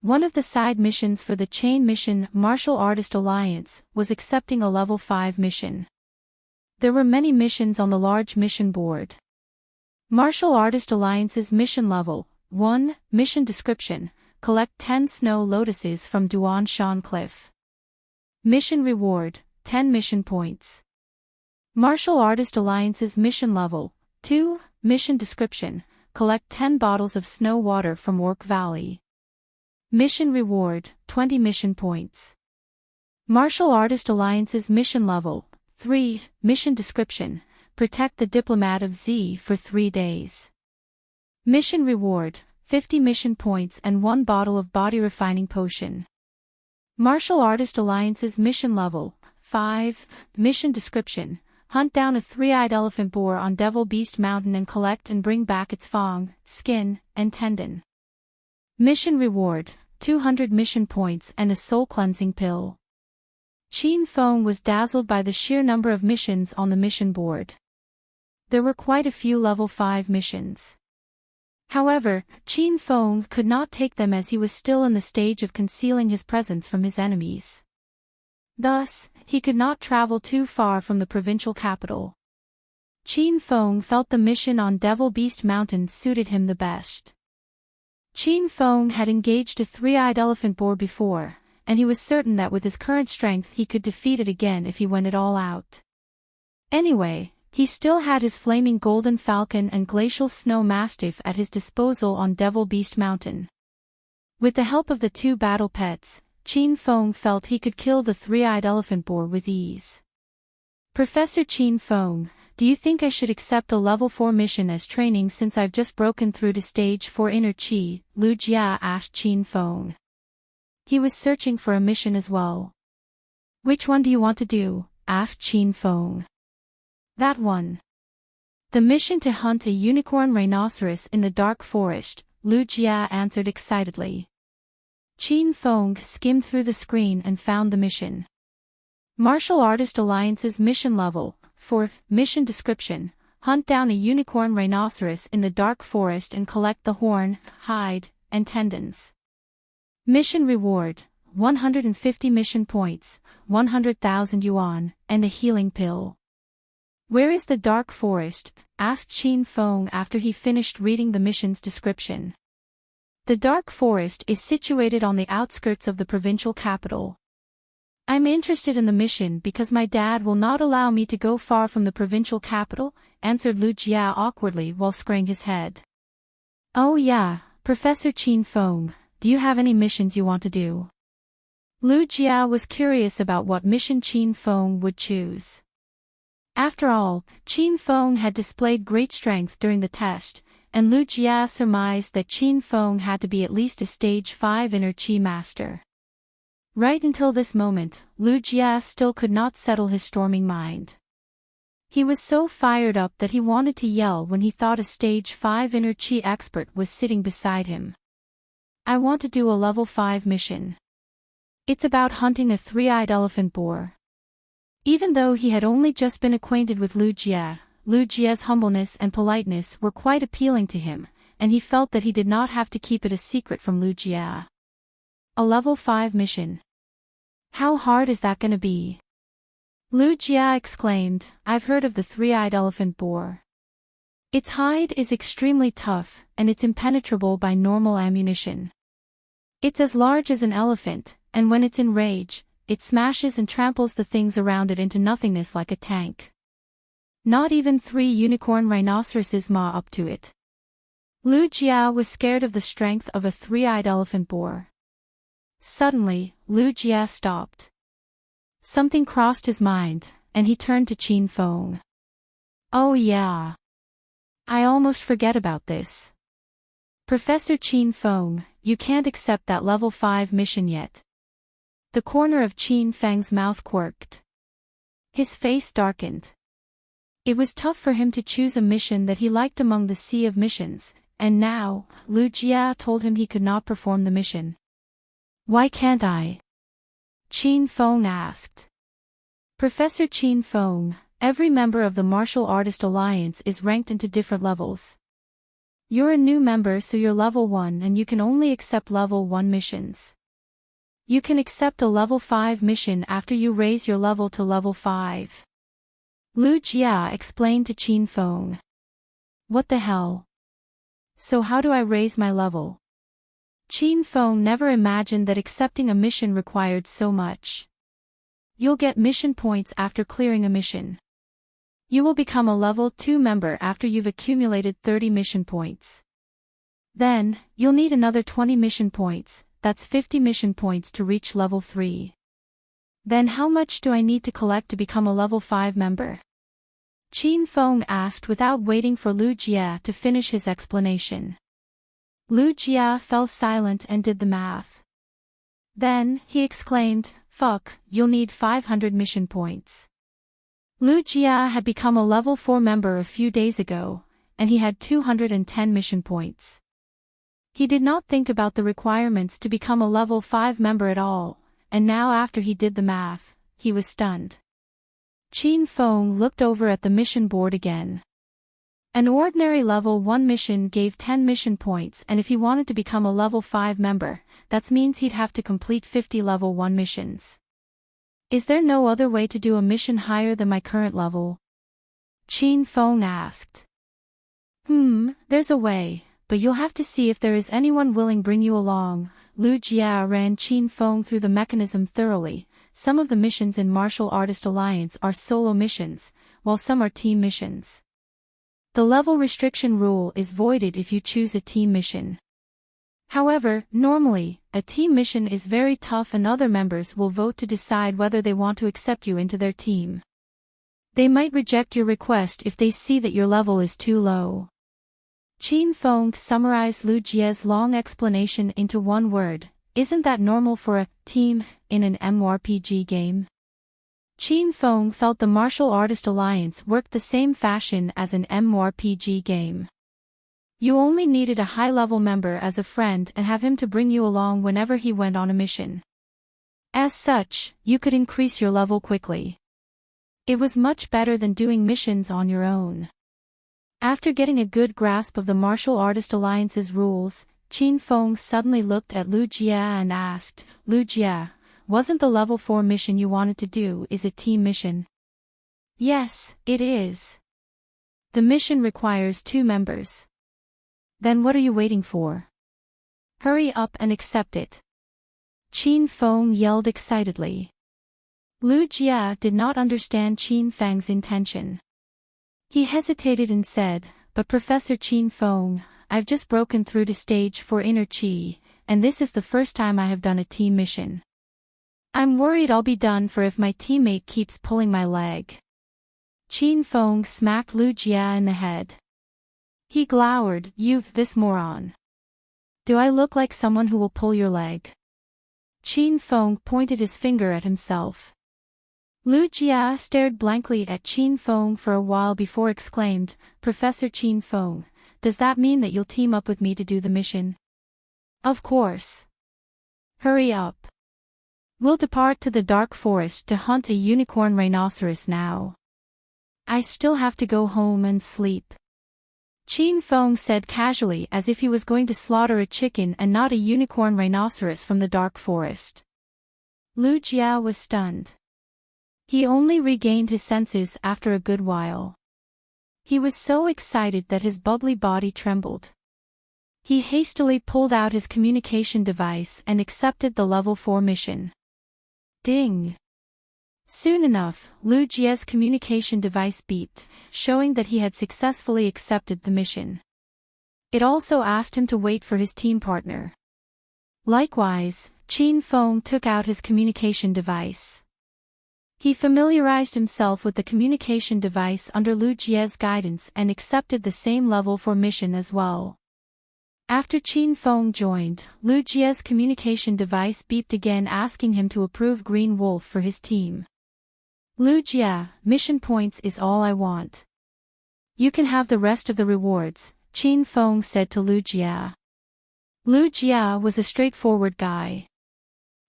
One of the side missions for the chain mission Martial Artist Alliance was accepting a level 5 mission. There were many missions on the large mission board. Martial Artist Alliance's mission level 1, mission description, collect 10 snow lotuses from Duan Shan Cliff. Mission reward, 10 mission points. Martial Artist Alliance's mission level 2, mission description, collect 10 bottles of snow water from Orc Valley. Mission reward, 20 mission points. Martial Artist Alliance's mission level 3, mission description, protect the diplomat of Z for 3 days. Mission reward, 50 mission points and 1 bottle of body refining potion. Martial Artist Alliance's mission level 5, mission description, hunt down a 3-eyed elephant boar on Devil Beast Mountain and collect and bring back its fang, skin, and tendon. Mission reward, 200 mission points and a soul cleansing pill. Qin Feng was dazzled by the sheer number of missions on the mission board. There were quite a few level 5 missions. However, Qin Feng could not take them as he was still in the stage of concealing his presence from his enemies. Thus, he could not travel too far from the provincial capital. Qin Feng felt the mission on Devil Beast Mountain suited him the best. Qin Feng had engaged a 3-eyed elephant boar before, and he was certain that with his current strength he could defeat it again if he went it all out. Anyway, he still had his flaming golden falcon and glacial snow mastiff at his disposal on Devil Beast Mountain. With the help of the 2 battle pets, Qin Feng felt he could kill the 3-eyed elephant boar with ease. Professor Qin Feng, do you think I should accept a level 4 mission as training since I've just broken through to stage 4 inner chi? Lu Jia asked Qin Feng. He was searching for a mission as well. Which one do you want to do? Asked Qin Feng. That one. The mission to hunt a unicorn rhinoceros in the dark forest, Lu Jia answered excitedly. Qin Feng skimmed through the screen and found the mission. Martial Artist Alliance's mission level 4, mission description, hunt down a unicorn rhinoceros in the dark forest and collect the horn, hide, and tendons. Mission reward, 150 mission points, 100,000 yuan, and a healing pill. Where is the dark forest? Asked Qin Feng after he finished reading the mission's description. The dark forest is situated on the outskirts of the provincial capital. I'm interested in the mission because my dad will not allow me to go far from the provincial capital, answered Lu Jia awkwardly while screwing his head. Oh yeah, Professor Qin Feng, do you have any missions you want to do? Lu Jia was curious about what mission Qin Feng would choose. After all, Qin Feng had displayed great strength during the test, and Lu Jia surmised that Qin Feng had to be at least a stage 5 inner chi master. Right until this moment, Lu Jia still could not settle his storming mind. He was so fired up that he wanted to yell when he thought a stage 5 inner chi expert was sitting beside him. I want to do a level 5 mission. It's about hunting a three-eyed elephant boar. Even though he had only just been acquainted with Lu Jia's humbleness and politeness were quite appealing to him, and he felt that he did not have to keep it a secret from Lu Jia. A level 5 mission. How hard is that gonna be? Lu Jia exclaimed, I've heard of the three-eyed elephant boar. Its hide is extremely tough, and it's impenetrable by normal ammunition. It's as large as an elephant, and when it's in rage, it smashes and tramples the things around it into nothingness like a tank. Not even 3 unicorn rhinoceroses maw up to it. Lu Jia was scared of the strength of a three-eyed elephant boar. Suddenly, Lu Jia stopped. Something crossed his mind, and he turned to Qin Feng. Oh yeah. I almost forget about this. Professor Qin Feng, you can't accept that level 5 mission yet. The corner of Qin Feng's mouth quirked. His face darkened. It was tough for him to choose a mission that he liked among the sea of missions, and now, Lu Jia told him he could not perform the mission. Why can't I? Qin Feng asked. Professor Qin Feng, every member of the Martial Artist Alliance is ranked into different levels. You're a new member, so you're level 1 and you can only accept level 1 missions. You can accept a level 5 mission after you raise your level to level 5. Lu Jia explained to Qin Feng. What the hell? So how do I raise my level? Qin Feng never imagined that accepting a mission required so much. You'll get mission points after clearing a mission. You will become a level 2 member after you've accumulated 30 mission points. Then, you'll need another 20 mission points, that's 50 mission points to reach level 3. Then how much do I need to collect to become a level 5 member? Qin Feng asked without waiting for Lu Jia to finish his explanation. Lu Jia fell silent and did the math. Then, he exclaimed, fuck, you'll need 500 mission points. Lu Jia had become a level 4 member a few days ago, and he had 210 mission points. He did not think about the requirements to become a level 5 member at all, and now after he did the math, he was stunned. Qin Feng looked over at the mission board again. An ordinary level 1 mission gave 10 mission points, and if he wanted to become a level 5 member, that means he'd have to complete 50 level 1 missions. Is there no other way to do a mission higher than my current level? Qin Feng asked. There's a way, but you'll have to see if there is anyone willing bring you along. Lu Jia ran Qin Feng through the mechanism thoroughly. Some of the missions in Martial Artist Alliance are solo missions, while some are team missions. The level restriction rule is voided if you choose a team mission. However, normally, a team mission is very tough and other members will vote to decide whether they want to accept you into their team. They might reject your request if they see that your level is too low. Qin Feng summarized Lu Jia's long explanation into one word. Isn't that normal for a team in an MMORPG game? Qin Feng felt the Martial Artist Alliance worked the same fashion as an MMORPG game. You only needed a high-level member as a friend and have him to bring you along whenever he went on a mission. As such, you could increase your level quickly. It was much better than doing missions on your own. After getting a good grasp of the Martial Artist Alliance's rules, Qin Feng suddenly looked at Lu Jia and asked, Lu Jia, wasn't the level 4 mission you wanted to do is a team mission? Yes, it is. The mission requires 2 members. Then what are you waiting for? Hurry up and accept it. Qin Feng yelled excitedly. Lu Jia did not understand Qin Feng's intention. He hesitated and said, but Professor Qin Feng, I've just broken through to stage 4 inner chi, and this is the first time I have done a team mission. I'm worried I'll be done for if my teammate keeps pulling my leg. Qin Feng smacked Lu Jia in the head. He glowered, you this moron. Do I look like someone who will pull your leg? Qin Feng pointed his finger at himself. Lu Jia stared blankly at Qin Feng for a while before exclaimed, Professor Qin Feng, does that mean that you'll team up with me to do the mission? Of course. Hurry up. We'll depart to the dark forest to hunt a unicorn rhinoceros now. I still have to go home and sleep. Qin Feng said casually as if he was going to slaughter a chicken and not a unicorn rhinoceros from the dark forest. Lu Jia was stunned. He only regained his senses after a good while. He was so excited that his bubbly body trembled. He hastily pulled out his communication device and accepted the level 4 mission. Ding! Soon enough, Lu Jia's communication device beeped, showing that he had successfully accepted the mission. It also asked him to wait for his team partner. Likewise, Qin Feng took out his communication device. He familiarized himself with the communication device under Lu Jia's guidance and accepted the same level 4 mission as well. After Qin Feng joined, Lu Jia's communication device beeped again asking him to approve Green Wolf for his team. Lu Jia, mission points is all I want. You can have the rest of the rewards, Qin Feng said to Lu Jia. Lu Jia was a straightforward guy.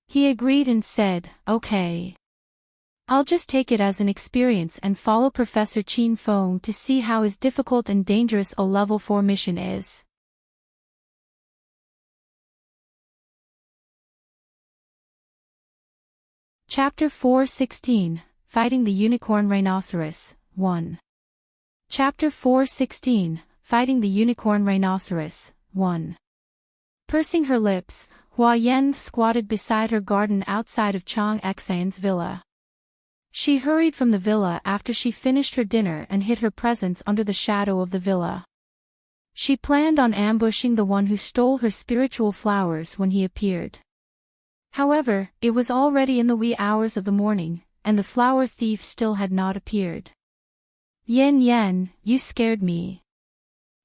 He agreed and said, okay. I'll just take it as an experience and follow Professor Qin Feng to see how his difficult and dangerous a level 4 mission is. Chapter 4:16, Fighting the Unicorn Rhinoceros, 1. Chapter 4:16, Fighting the Unicorn Rhinoceros, 1. Pursing her lips, Hua Yan squatted beside her garden outside of Chang Xian's villa. She hurried from the villa after she finished her dinner and hid her presence under the shadow of the villa. She planned on ambushing the one who stole her spiritual flowers when he appeared. However, it was already in the wee hours of the morning, and the flower thief still had not appeared. Yen Yen, you scared me.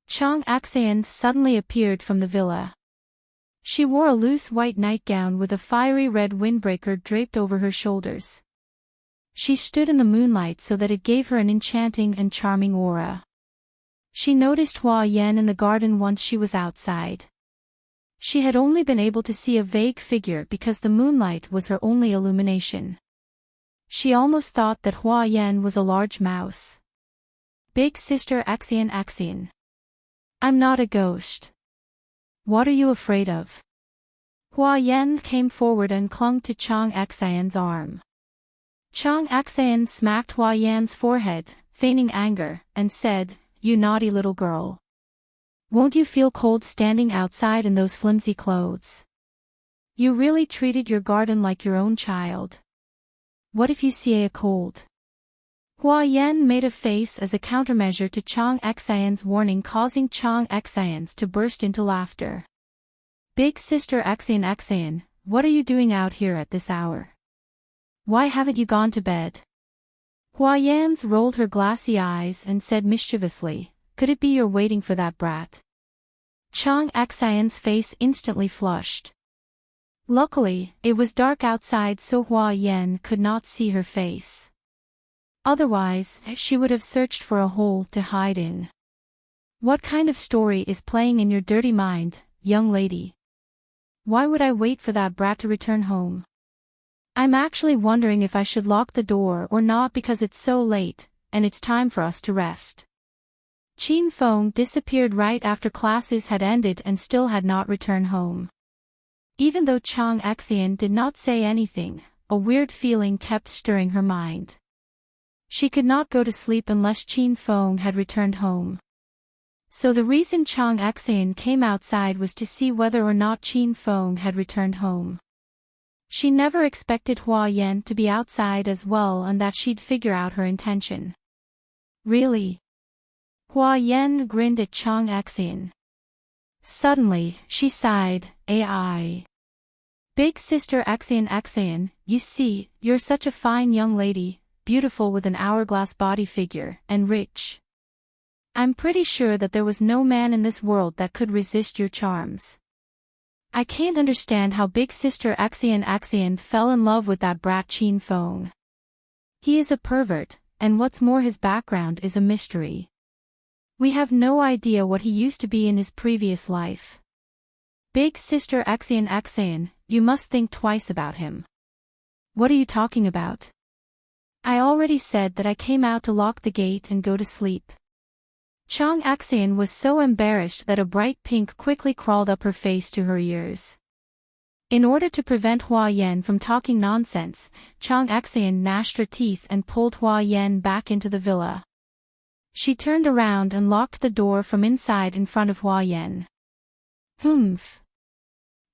Chang Xian suddenly appeared from the villa. She wore a loose white nightgown with a fiery red windbreaker draped over her shoulders. She stood in the moonlight so that it gave her an enchanting and charming aura. She noticed Hua Yan in the garden once she was outside. She had only been able to see a vague figure because the moonlight was her only illumination. She almost thought that Hua Yan was a large mouse. Big sister Xian. I'm not a ghost. What are you afraid of? Hua Yan came forward and clung to Chang Xian's arm. Chang Xian smacked Hua Yan's forehead, feigning anger, and said, You naughty little girl. Won't you feel cold standing outside in those flimsy clothes? You really treated your garden like your own child. What if you see a cold? Hua Yan made a face as a countermeasure to Chang Xian's warning, causing Chang Xian's to burst into laughter. Big sister Xian, what are you doing out here at this hour? Why haven't you gone to bed? Hua Yan's rolled her glassy eyes and said mischievously, Could it be you're waiting for that brat? Chang Xian's face instantly flushed. Luckily, it was dark outside so Hua Yan could not see her face. Otherwise, she would have searched for a hole to hide in. What kind of story is playing in your dirty mind, young lady? Why would I wait for that brat to return home? I'm actually wondering if I should lock the door or not because it's so late, and it's time for us to rest. Qin Feng disappeared right after classes had ended and still had not returned home. Even though Chang Xian did not say anything, a weird feeling kept stirring her mind. She could not go to sleep unless Qin Feng had returned home. So the reason Chang Xian came outside was to see whether or not Qin Feng had returned home. She never expected Hua Yan to be outside as well and that she'd figure out her intention. Really? Hua Yan grinned at Chang Xian. Suddenly, she sighed, AI. Big sister Xian, you see, you're such a fine young lady, beautiful with an hourglass body figure, and rich. I'm pretty sure that there was no man in this world that could resist your charms. I can't understand how big sister Axian fell in love with that brat Qin Feng. He is a pervert, and what's more his background is a mystery. We have no idea what he used to be in his previous life. Big sister Axian, you must think twice about him. What are you talking about? I already said that I came out to lock the gate and go to sleep. Chang Axian was so embarrassed that a bright pink quickly crawled up her face to her ears. In order to prevent Hua Yan from talking nonsense, Chang Axian gnashed her teeth and pulled Hua Yan back into the villa. She turned around and locked the door from inside in front of Hua Yan. Humph.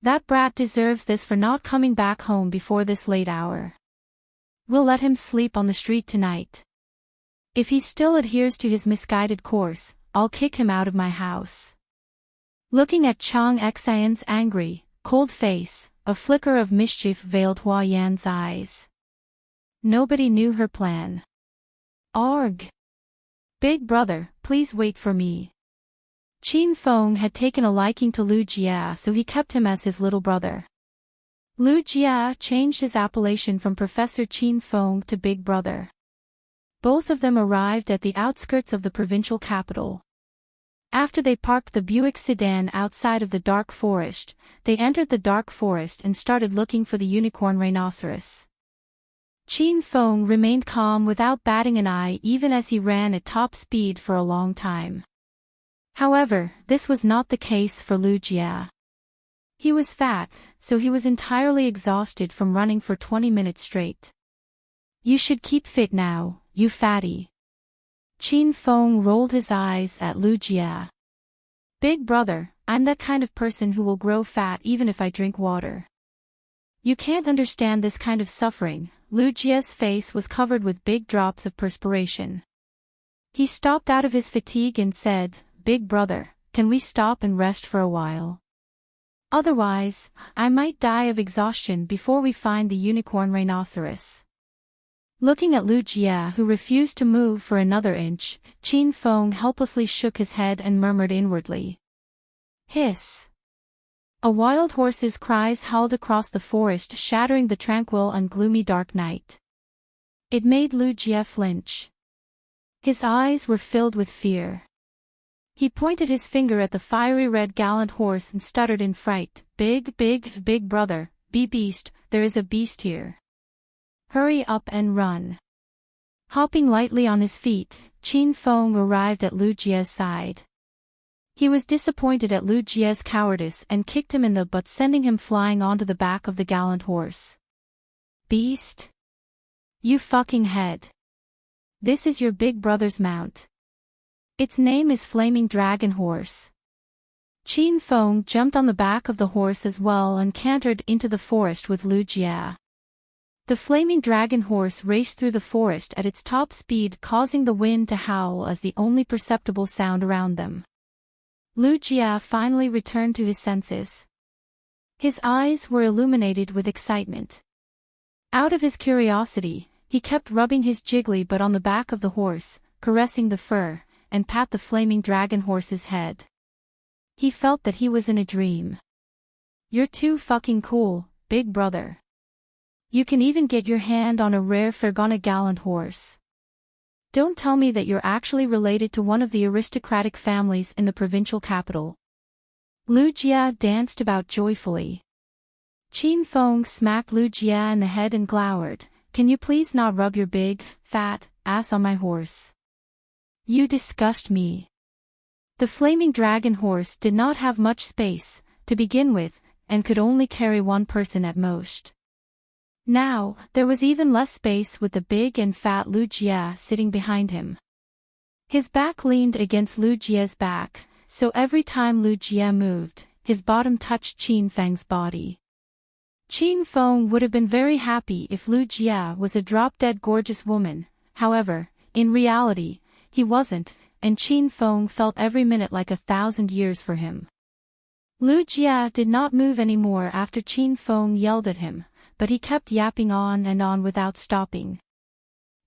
That brat deserves this for not coming back home before this late hour. We'll let him sleep on the street tonight. If he still adheres to his misguided course, I'll kick him out of my house. Looking at Chang Axian's angry, cold face, a flicker of mischief veiled Hua Yan's eyes. Nobody knew her plan. Arg! Big brother, please wait for me. Qin Feng had taken a liking to Lu Jia, so he kept him as his little brother. Lu Jia changed his appellation from Professor Qin Feng to Big Brother. Both of them arrived at the outskirts of the provincial capital. After they parked the Buick sedan outside of the dark forest, they entered the dark forest and started looking for the unicorn rhinoceros. Qin Feng remained calm without batting an eye even as he ran at top speed for a long time. However, this was not the case for Lu Jia. He was fat, so he was entirely exhausted from running for 20 minutes straight. You should keep fit now, you fatty. Qin Feng rolled his eyes at Lu Jia. Big brother, I'm that kind of person who will grow fat even if I drink water. You can't understand this kind of suffering. Lu Jia's face was covered with big drops of perspiration. He stopped out of his fatigue and said, Big brother, can we stop and rest for a while? Otherwise, I might die of exhaustion before we find the unicorn rhinoceros. Looking at Lu Jia, who refused to move for another inch, Qin Feng helplessly shook his head and murmured inwardly. Hiss! A wild horse's cries howled across the forest, shattering the tranquil and gloomy dark night. It made Lu Jia flinch. His eyes were filled with fear. He pointed his finger at the fiery red gallant horse and stuttered in fright, Big brother, beast, there is a beast here. Hurry up and run. Hopping lightly on his feet, Qin Feng arrived at Lu Jia's side. He was disappointed at Lu Jia's cowardice and kicked him in the butt, sending him flying onto the back of the gallant horse. Beast! You fucking head! This is your big brother's mount. Its name is Flaming Dragon Horse. Qin Feng jumped on the back of the horse as well and cantered into the forest with Lu Jia. The Flaming Dragon Horse raced through the forest at its top speed, causing the wind to howl as the only perceptible sound around them. Lu Jia finally returned to his senses. His eyes were illuminated with excitement. Out of his curiosity, he kept rubbing his jiggly butt on the back of the horse, caressing the fur, and pat the Flaming Dragon Horse's head. He felt that he was in a dream. You're too fucking cool, big brother. You can even get your hand on a rare Fergana gallant horse. Don't tell me that you're actually related to one of the aristocratic families in the provincial capital. Lu Jia danced about joyfully. Qin Feng smacked Lu Jia in the head and glowered, Can you please not rub your big, fat, ass on my horse? You disgust me. The Flaming Dragon Horse did not have much space, to begin with, and could only carry one person at most. Now, there was even less space with the big and fat Lu Jia sitting behind him. His back leaned against Lu Jia's back, so every time Lu Jia moved, his bottom touched Qin Feng's body. Qin Feng would have been very happy if Lu Jia was a drop-dead gorgeous woman, however, in reality, he wasn't, and Qin Feng felt every minute like 1,000 years for him. Lu Jia did not move anymore after Qin Feng yelled at him, but he kept yapping on and on without stopping.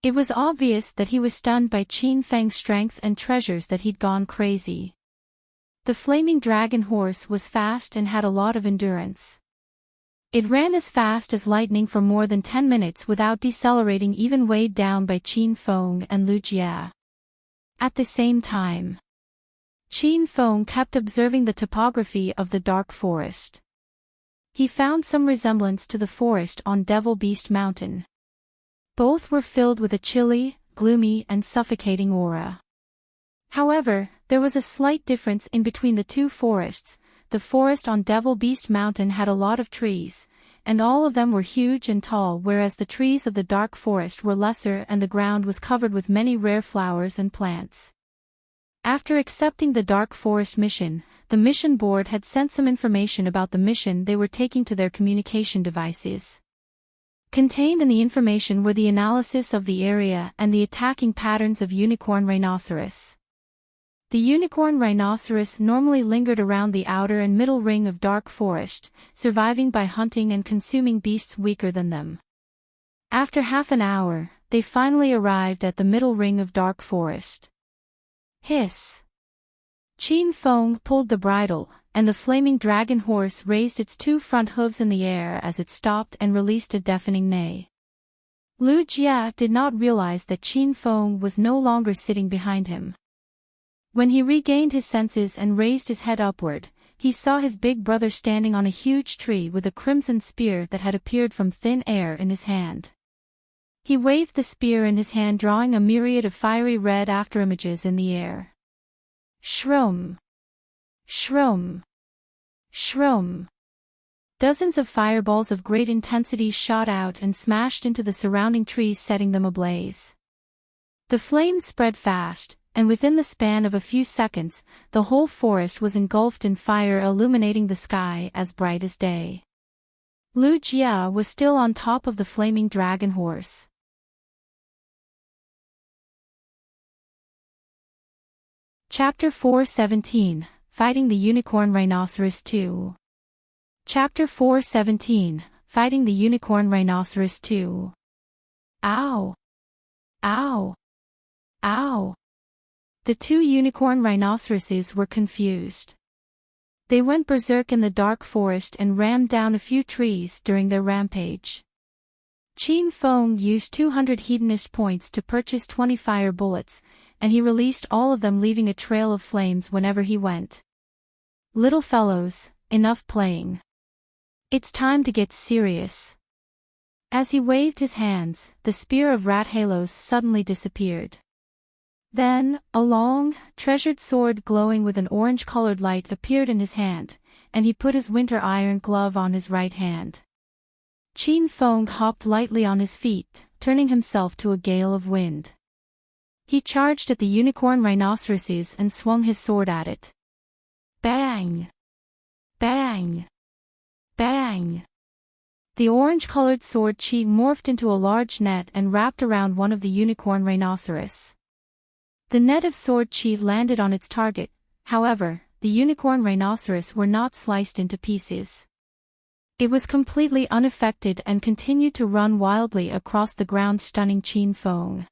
It was obvious that he was stunned by Qin Feng's strength and treasures that he'd gone crazy. The flaming dragon horse was fast and had a lot of endurance. It ran as fast as lightning for more than 10 minutes without decelerating, even weighed down by Qin Feng and Lu Jia. At the same time, Qin Feng kept observing the topography of the dark forest. He found some resemblance to the forest on Devil Beast Mountain. Both were filled with a chilly, gloomy and suffocating aura. However, there was a slight difference in between the two forests. The forest on Devil Beast Mountain had a lot of trees, and all of them were huge and tall, whereas the trees of the dark forest were lesser and the ground was covered with many rare flowers and plants. After accepting the Dark Forest mission, the mission board had sent some information about the mission they were taking to their communication devices. Contained in the information were the analysis of the area and the attacking patterns of unicorn rhinoceros. The unicorn rhinoceros normally lingered around the outer and middle ring of dark forest, surviving by hunting and consuming beasts weaker than them. After half an hour, they finally arrived at the middle ring of dark forest. Hiss! Qin Feng pulled the bridle, and the flaming dragon horse raised its two front hooves in the air as it stopped and released a deafening neigh. Lu Jia did not realize that Qin Feng was no longer sitting behind him. When he regained his senses and raised his head upward, he saw his big brother standing on a huge tree with a crimson spear that had appeared from thin air in his hand. He waved the spear in his hand, drawing a myriad of fiery red afterimages in the air. Shroom! Shroom! Shroom! Dozens of fireballs of great intensity shot out and smashed into the surrounding trees, setting them ablaze. The flames spread fast, and within the span of a few seconds, the whole forest was engulfed in fire, illuminating the sky as bright as day. Lu Jia was still on top of the flaming dragon horse. Chapter 4:17, Fighting the Unicorn Rhinoceros 2. Chapter 4:17, Fighting the Unicorn Rhinoceros 2. Ow! Ow! Ow! The two unicorn rhinoceroses were confused. They went berserk in the dark forest and rammed down a few trees during their rampage. Qin Feng used 200 hedonist points to purchase 20 fire bullets, and he released all of them, leaving a trail of flames whenever he went. Little fellows, enough playing. It's time to get serious. As he waved his hands, the spear of rat halos suddenly disappeared. Then, a long, treasured sword glowing with an orange-colored light appeared in his hand, and he put his winter iron glove on his right hand. Qin Feng hopped lightly on his feet, turning himself to a gale of wind. He charged at the unicorn rhinoceroses and swung his sword at it. Bang! Bang! Bang! The orange-colored sword chi morphed into a large net and wrapped around one of the unicorn rhinoceros. The net of sword chi landed on its target. However, the unicorn rhinoceros were not sliced into pieces. It was completely unaffected and continued to run wildly across the ground, stunning Qin Feng.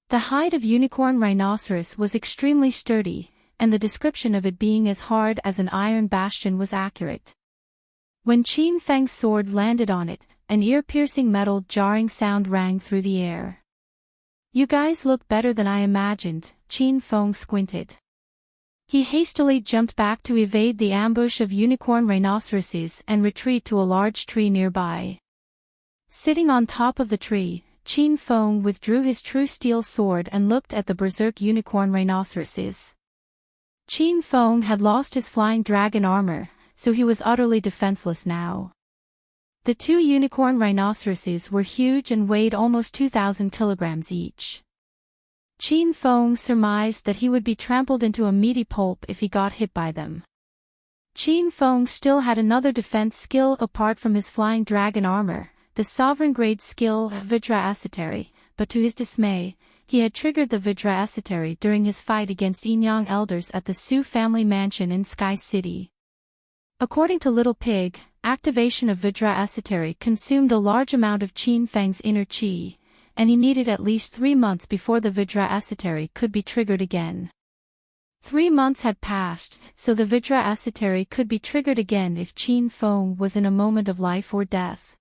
The hide of unicorn rhinoceros was extremely sturdy, and the description of it being as hard as an iron bastion was accurate. When Qin Feng's sword landed on it, an ear-piercing metal jarring sound rang through the air. You guys look better than I imagined, Qin Feng squinted. He hastily jumped back to evade the ambush of unicorn rhinoceroses and retreat to a large tree nearby. Sitting on top of the tree, Qin Feng withdrew his true steel sword and looked at the berserk unicorn rhinoceroses. Qin Feng had lost his flying dragon armor, so he was utterly defenseless now. The two unicorn rhinoceroses were huge and weighed almost 2,000 kilograms each. Qin Feng surmised that he would be trampled into a meaty pulp if he got hit by them. Qin Feng still had another defense skill apart from his flying dragon armor, the sovereign-grade skill Vidrasitary, but to his dismay, he had triggered the Vidrasitary during his fight against Enyang elders at the Su family mansion in Sky City. According to Little Pig, activation of Vidrasitary consumed a large amount of Qin Feng's inner chi, and he needed at least 3 months before the Vidrasitary could be triggered again. 3 months had passed, so the Vidrasitary could be triggered again if Qin Feng was in a moment of life or death.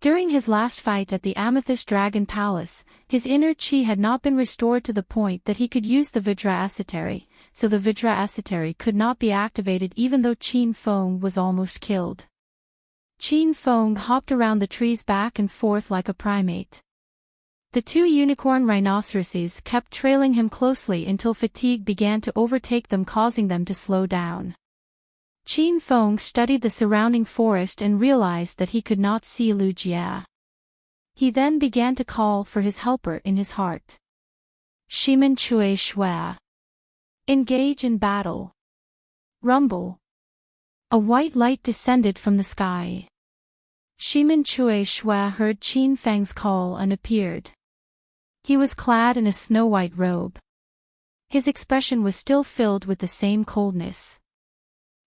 During his last fight at the Amethyst Dragon Palace, his inner qi had not been restored to the point that he could use the Vidrasitary, so the Vidrasitary could not be activated even though Qin Feng was almost killed. Qin Feng hopped around the trees back and forth like a primate. The 2 unicorn rhinoceroses kept trailing him closely until fatigue began to overtake them, causing them to slow down. Qin Feng studied the surrounding forest and realized that he could not see Lu Jia. He then began to call for his helper in his heart. Shimen Chui Shui. Engage in battle. Rumble. A white light descended from the sky. Shimen Chui Shui heard Qin Feng's call and appeared. He was clad in a snow-white robe. His expression was still filled with the same coldness.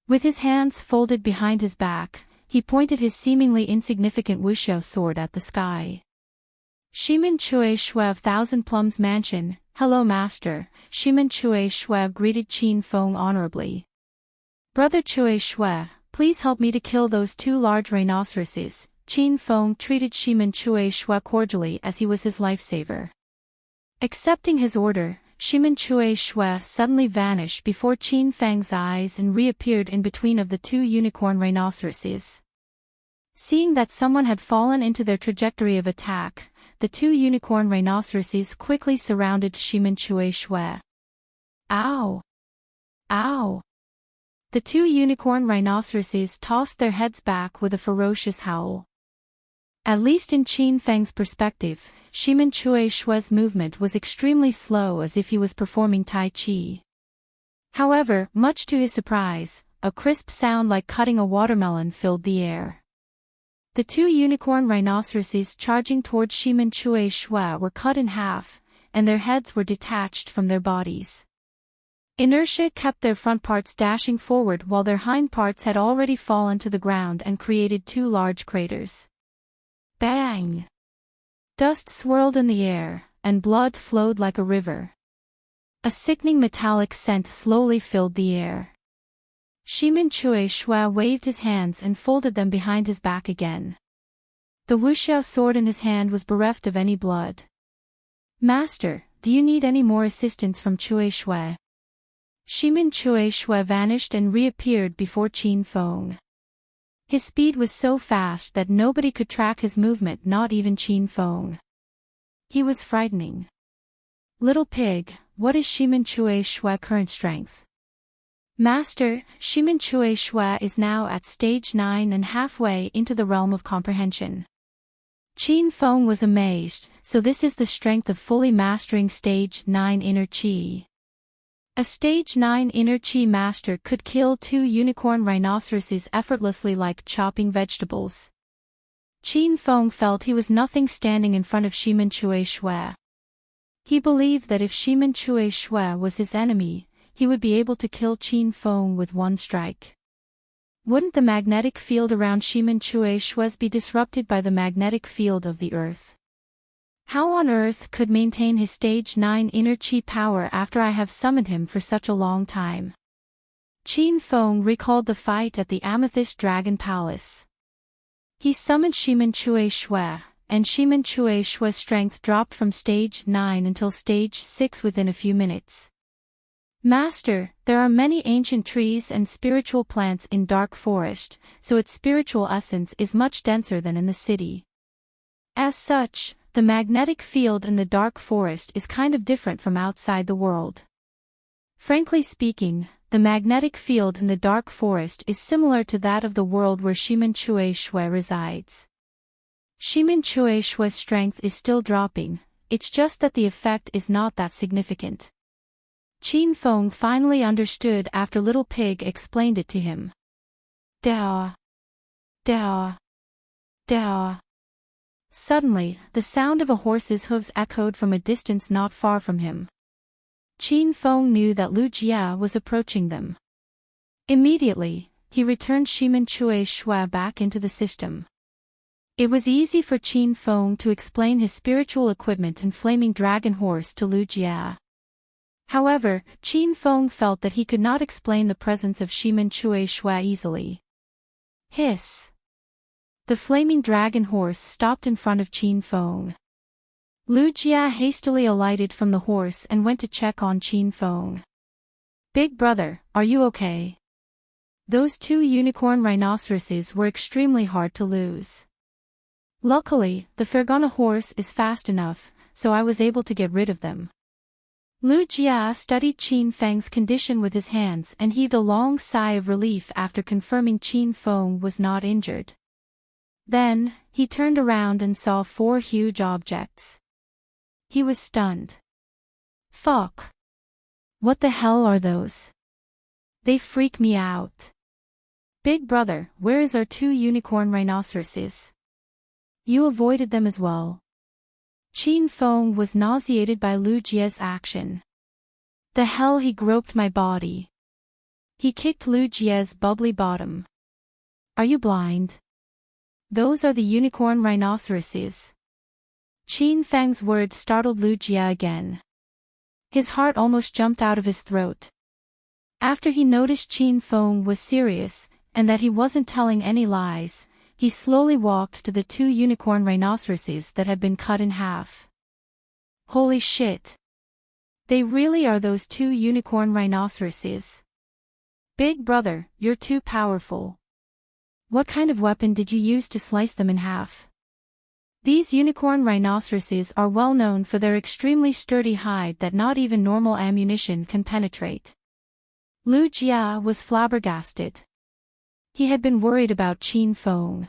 With his hands folded behind his back, he pointed his seemingly insignificant wuxiao sword at the sky. Shimen Chui Shui of Thousand Plums Mansion, hello master, Shimen Chui Shui greeted Qin Feng honorably. Brother Chui Shui, please help me to kill those 2 large rhinoceroses. Qin Feng treated Shimen Chui Shui cordially as he was his lifesaver. Accepting his order, Shimen Chui Shui suddenly vanished before Qin Feng's eyes and reappeared in between of the 2 unicorn rhinoceroses. Seeing that someone had fallen into their trajectory of attack, the 2 unicorn rhinoceroses quickly surrounded Shimen Chui Shui. Ow! Ow! The 2 unicorn rhinoceroses tossed their heads back with a ferocious howl. At least in Qin Feng's perspective, Shimen Chui Shui's movement was extremely slow, as if he was performing Tai Chi. However, much to his surprise, a crisp sound like cutting a watermelon filled the air. The 2 unicorn rhinoceroses charging towards Shimen Chui Shui were cut in half, and their heads were detached from their bodies. Inertia kept their front parts dashing forward while their hind parts had already fallen to the ground and created 2 large craters. Bang! Dust swirled in the air, and blood flowed like a river. A sickening metallic scent slowly filled the air. Shimen Chui Shui waved his hands and folded them behind his back again. The wuxiao sword in his hand was bereft of any blood. Master, do you need any more assistance from Chui Shui? Shimen Chui Shui vanished and reappeared before Qin Feng. His speed was so fast that nobody could track his movement, not even Qin Feng. He was frightening. Little pig, what is Shimen Chui Shui's current strength? Master, Shimen Chui Shui is now at stage 9 and halfway into the realm of comprehension. Qin Feng was amazed, so this is the strength of fully mastering stage 9 inner qi. A stage 9 inner qi master could kill 2 unicorn rhinoceroses effortlessly like chopping vegetables. Qin Feng felt he was nothing standing in front of Shimen Chui Shui. He believed that if Shimen Chui Shui was his enemy, he would be able to kill Qin Feng with one strike. Wouldn't the magnetic field around Shimen Chui Shui be disrupted by the magnetic field of the earth? How on earth could maintain his stage 9 inner qi power after I have summoned him for such a long time? Qin Feng recalled the fight at the Amethyst Dragon Palace. He summoned Shimen Chui Shui, and Shimen Chui Shui's strength dropped from stage 9 until stage 6 within a few minutes. Master, there are many ancient trees and spiritual plants in Dark Forest, so its spiritual essence is much denser than in the city. As such, the magnetic field in the Dark Forest is kind of different from outside the world. Frankly speaking, the magnetic field in the Dark Forest is similar to that of the world where Shimen Chui Shui resides. Shimen Chui Shui's strength is still dropping, it's just that the effect is not that significant. Qin Feng finally understood after Little Pig explained it to him. Da. Da. Da. Suddenly, the sound of a horse's hooves echoed from a distance not far from him. Qin Feng knew that Lu Jia was approaching them. Immediately, he returned Shimen Chui Shui back into the system. It was easy for Qin Feng to explain his spiritual equipment and flaming dragon horse to Lu Jia. However, Qin Feng felt that he could not explain the presence of Shimen Chui Shua easily. Hiss! The flaming dragon horse stopped in front of Qin Feng. Lu Jia hastily alighted from the horse and went to check on Qin Feng. Big brother, are you okay? Those two unicorn rhinoceroses were extremely hard to lose. Luckily, the Fergana horse is fast enough, so I was able to get rid of them. Lu Jia studied Qin Feng's condition with his hands and heaved a long sigh of relief after confirming Qin Feng was not injured. Then, he turned around and saw 4 huge objects. He was stunned. Fuck! What the hell are those? They freak me out. Big brother, where is our 2 unicorn rhinoceroses? You avoided them as well. Qin Feng was nauseated by Lu Jia's action. The hell, he groped my body. He kicked Lu Jia's bubbly bottom. Are you blind? Those are the unicorn rhinoceroses. Qin Feng's words startled Lu Jia again. His heart almost jumped out of his throat. After he noticed Qin Feng was serious, and that he wasn't telling any lies, he slowly walked to the 2 unicorn rhinoceroses that had been cut in half. Holy shit! They really are those 2 unicorn rhinoceroses. Big brother, you're too powerful. What kind of weapon did you use to slice them in half? These unicorn rhinoceroses are well known for their extremely sturdy hide that not even normal ammunition can penetrate. Lu Jia was flabbergasted. He had been worried about Qin Feng.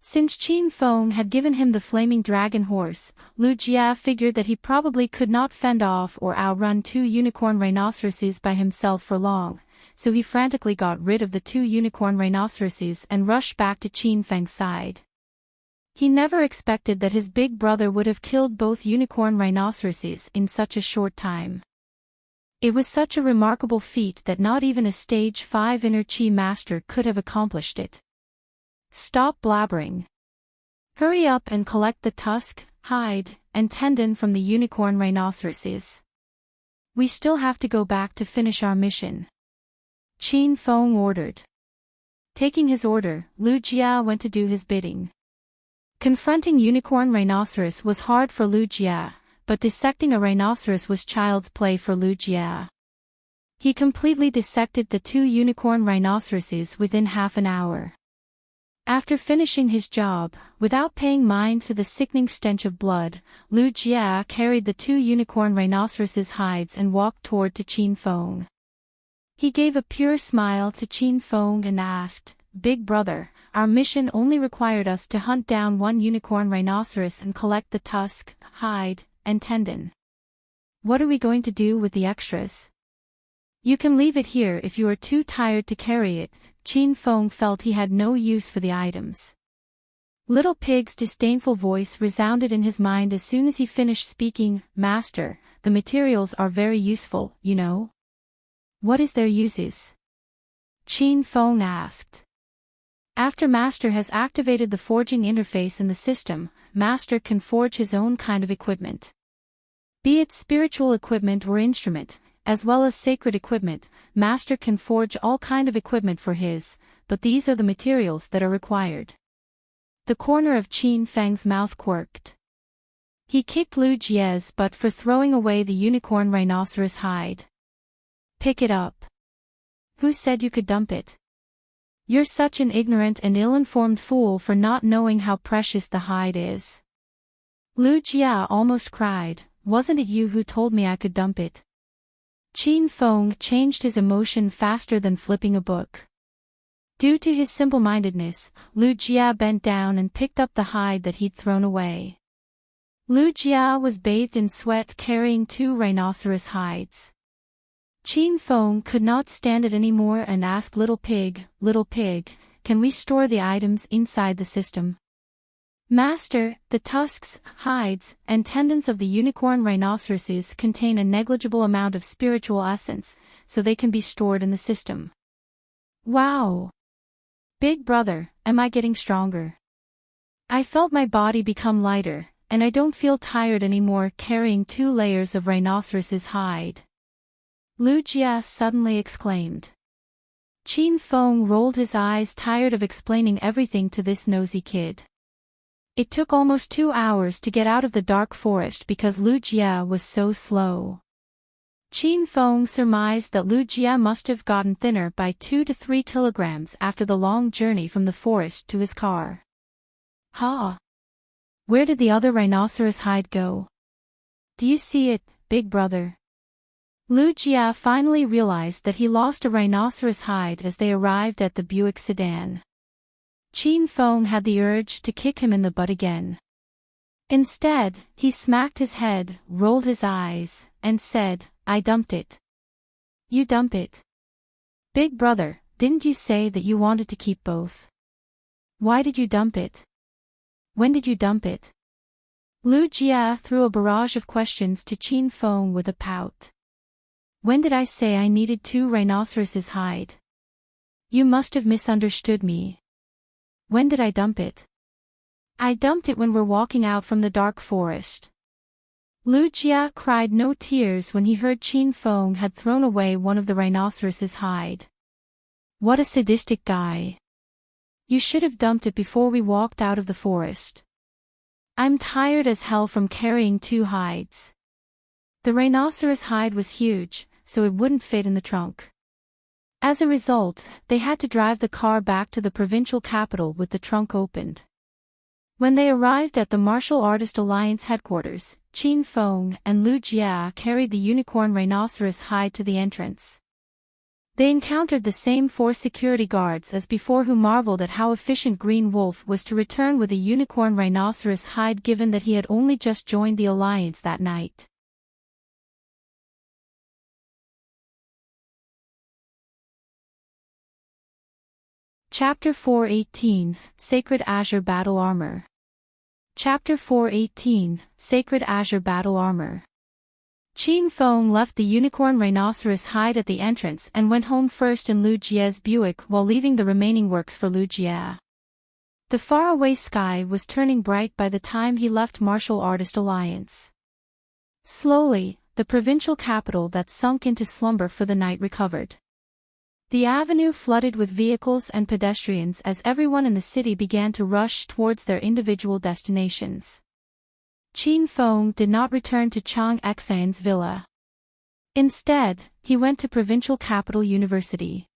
Since Qin Feng had given him the flaming dragon horse, Lu Jia figured that he probably could not fend off or outrun 2 unicorn rhinoceroses by himself for long, so he frantically got rid of the 2 unicorn rhinoceroses and rushed back to Qin Feng's side. He never expected that his big brother would have killed both unicorn rhinoceroses in such a short time. It was such a remarkable feat that not even a stage 5 inner chi master could have accomplished it. Stop blabbering. Hurry up and collect the tusk, hide, and tendon from the unicorn rhinoceroses. We still have to go back to finish our mission. Qin Feng ordered. Taking his order, Lu Jia went to do his bidding. Confronting unicorn rhinoceros was hard for Lu Jia, but dissecting a rhinoceros was child's play for Lu Jia. He completely dissected the 2 unicorn rhinoceroses within half an hour. After finishing his job, without paying mind to the sickening stench of blood, Lu Jia carried the 2 unicorn rhinoceroses' hides and walked toward to Qin Feng. He gave a pure smile to Qin Feng and asked, Big brother, our mission only required us to hunt down 1 unicorn rhinoceros and collect the tusk, hide, and tendon. What are we going to do with the extras? You can leave it here if you are too tired to carry it. Qin Feng felt he had no use for the items. Little Pig's disdainful voice resounded in his mind as soon as he finished speaking. Master, the materials are very useful, you know. What is their uses? Qin Feng asked. After Master has activated the forging interface in the system, Master can forge his own kind of equipment. Be it spiritual equipment or instrument, as well as sacred equipment, Master can forge all kind of equipment for his, but these are the materials that are required. The corner of Qin Feng's mouth quirked. He kicked Lu Jia's butt for throwing away the unicorn rhinoceros hide. Pick it up. Who said you could dump it? You're such an ignorant and ill-informed fool for not knowing how precious the hide is. Lu Jia almost cried. Wasn't it you who told me I could dump it? Qin Feng changed his emotion faster than flipping a book. Due to his simple-mindedness, Lu Jia bent down and picked up the hide that he'd thrown away. Lu Jia was bathed in sweat carrying 2 rhinoceros hides. Qin Feng could not stand it anymore and asked Little Pig, can we store the items inside the system? Master, the tusks, hides, and tendons of the unicorn rhinoceroses contain a negligible amount of spiritual essence, so they can be stored in the system. Wow! Big brother, am I getting stronger? I felt my body become lighter, and I don't feel tired anymore carrying 2 layers of rhinoceros's hide. Lu Jia suddenly exclaimed. Qin Feng rolled his eyes, tired of explaining everything to this nosy kid. It took almost 2 hours to get out of the dark forest because Lu Jia was so slow. Qin Feng surmised that Lu Jia must have gotten thinner by 2 to 3 kilograms after the long journey from the forest to his car. Ha! Where did the other rhinoceros hide go? Do you see it, big brother? Lu Jia finally realized that he lost a rhinoceros hide as they arrived at the Buick sedan. Qin Feng had the urge to kick him in the butt again. Instead, he smacked his head, rolled his eyes, and said, I dumped it. You dump it? Big brother, didn't you say that you wanted to keep both? Why did you dump it? When did you dump it? Lu Jia threw a barrage of questions to Qin Feng with a pout. When did I say I needed 2 rhinoceroses' hide? You must have misunderstood me. When did I dump it? I dumped it when we're walking out from the dark forest. Lu Jia cried no tears when he heard Qin Feng had thrown away one of the rhinoceroses' hide. What a sadistic guy. You should have dumped it before we walked out of the forest. I'm tired as hell from carrying 2 hides. The rhinoceros hide was huge, so it wouldn't fit in the trunk. As a result, they had to drive the car back to the provincial capital with the trunk opened. When they arrived at the Martial Artist Alliance headquarters, Qin Feng and Lu Jia carried the unicorn rhinoceros hide to the entrance. They encountered the same 4 security guards as before, who marveled at how efficient Green Wolf was to return with a unicorn rhinoceros hide given that he had only just joined the alliance that night. Chapter 4:18 Sacred Azure Battle Armor. Chapter 4:18 Sacred Azure Battle Armor. Qin Feng left the unicorn rhinoceros hide at the entrance and went home first in Lu Jia's Buick while leaving the remaining works for Lu Jia. The faraway sky was turning bright by the time he left Martial Artist Alliance. Slowly, the provincial capital that sunk into slumber for the night recovered. The avenue flooded with vehicles and pedestrians as everyone in the city began to rush towards their individual destinations. Qin Feng did not return to Chang Xan's villa. Instead, he went to provincial capital University.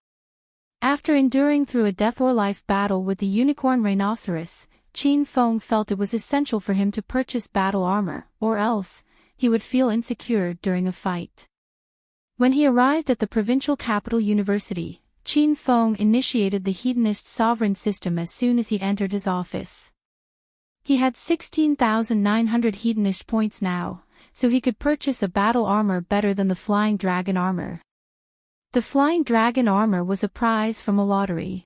After enduring through a death-or-life battle with the unicorn rhinoceros, Qin Feng felt it was essential for him to purchase battle armor, or else, he would feel insecure during a fight. When he arrived at the provincial capital University, Qin Feng initiated the Hedonist sovereign system as soon as he entered his office. He had 16,900 Hedonist points now, so he could purchase a battle armor better than the Flying Dragon armor. The Flying Dragon armor was a prize from a lottery.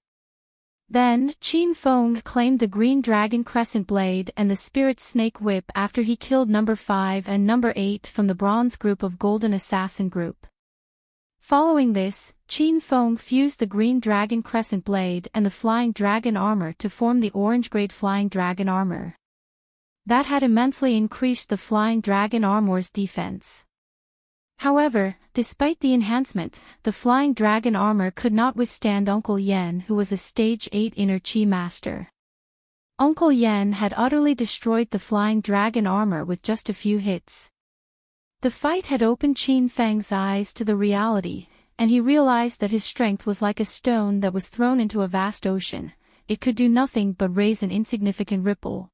Then, Qin Feng claimed the Green Dragon Crescent Blade and the Spirit Snake Whip after he killed number 5 and number 8 from the Bronze Group of Golden Assassin Group. Following this, Qin Feng fused the Green Dragon Crescent Blade and the Flying Dragon armor to form the Orange Grade Flying Dragon armor. That had immensely increased the Flying Dragon armor's defense. However, despite the enhancement, the Flying Dragon armor could not withstand Uncle Yen, who was a Stage 8 Inner Qi master. Uncle Yen had utterly destroyed the Flying Dragon armor with just a few hits. The fight had opened Qin Feng's eyes to the reality, and he realized that his strength was like a stone that was thrown into a vast ocean. It could do nothing but raise an insignificant ripple.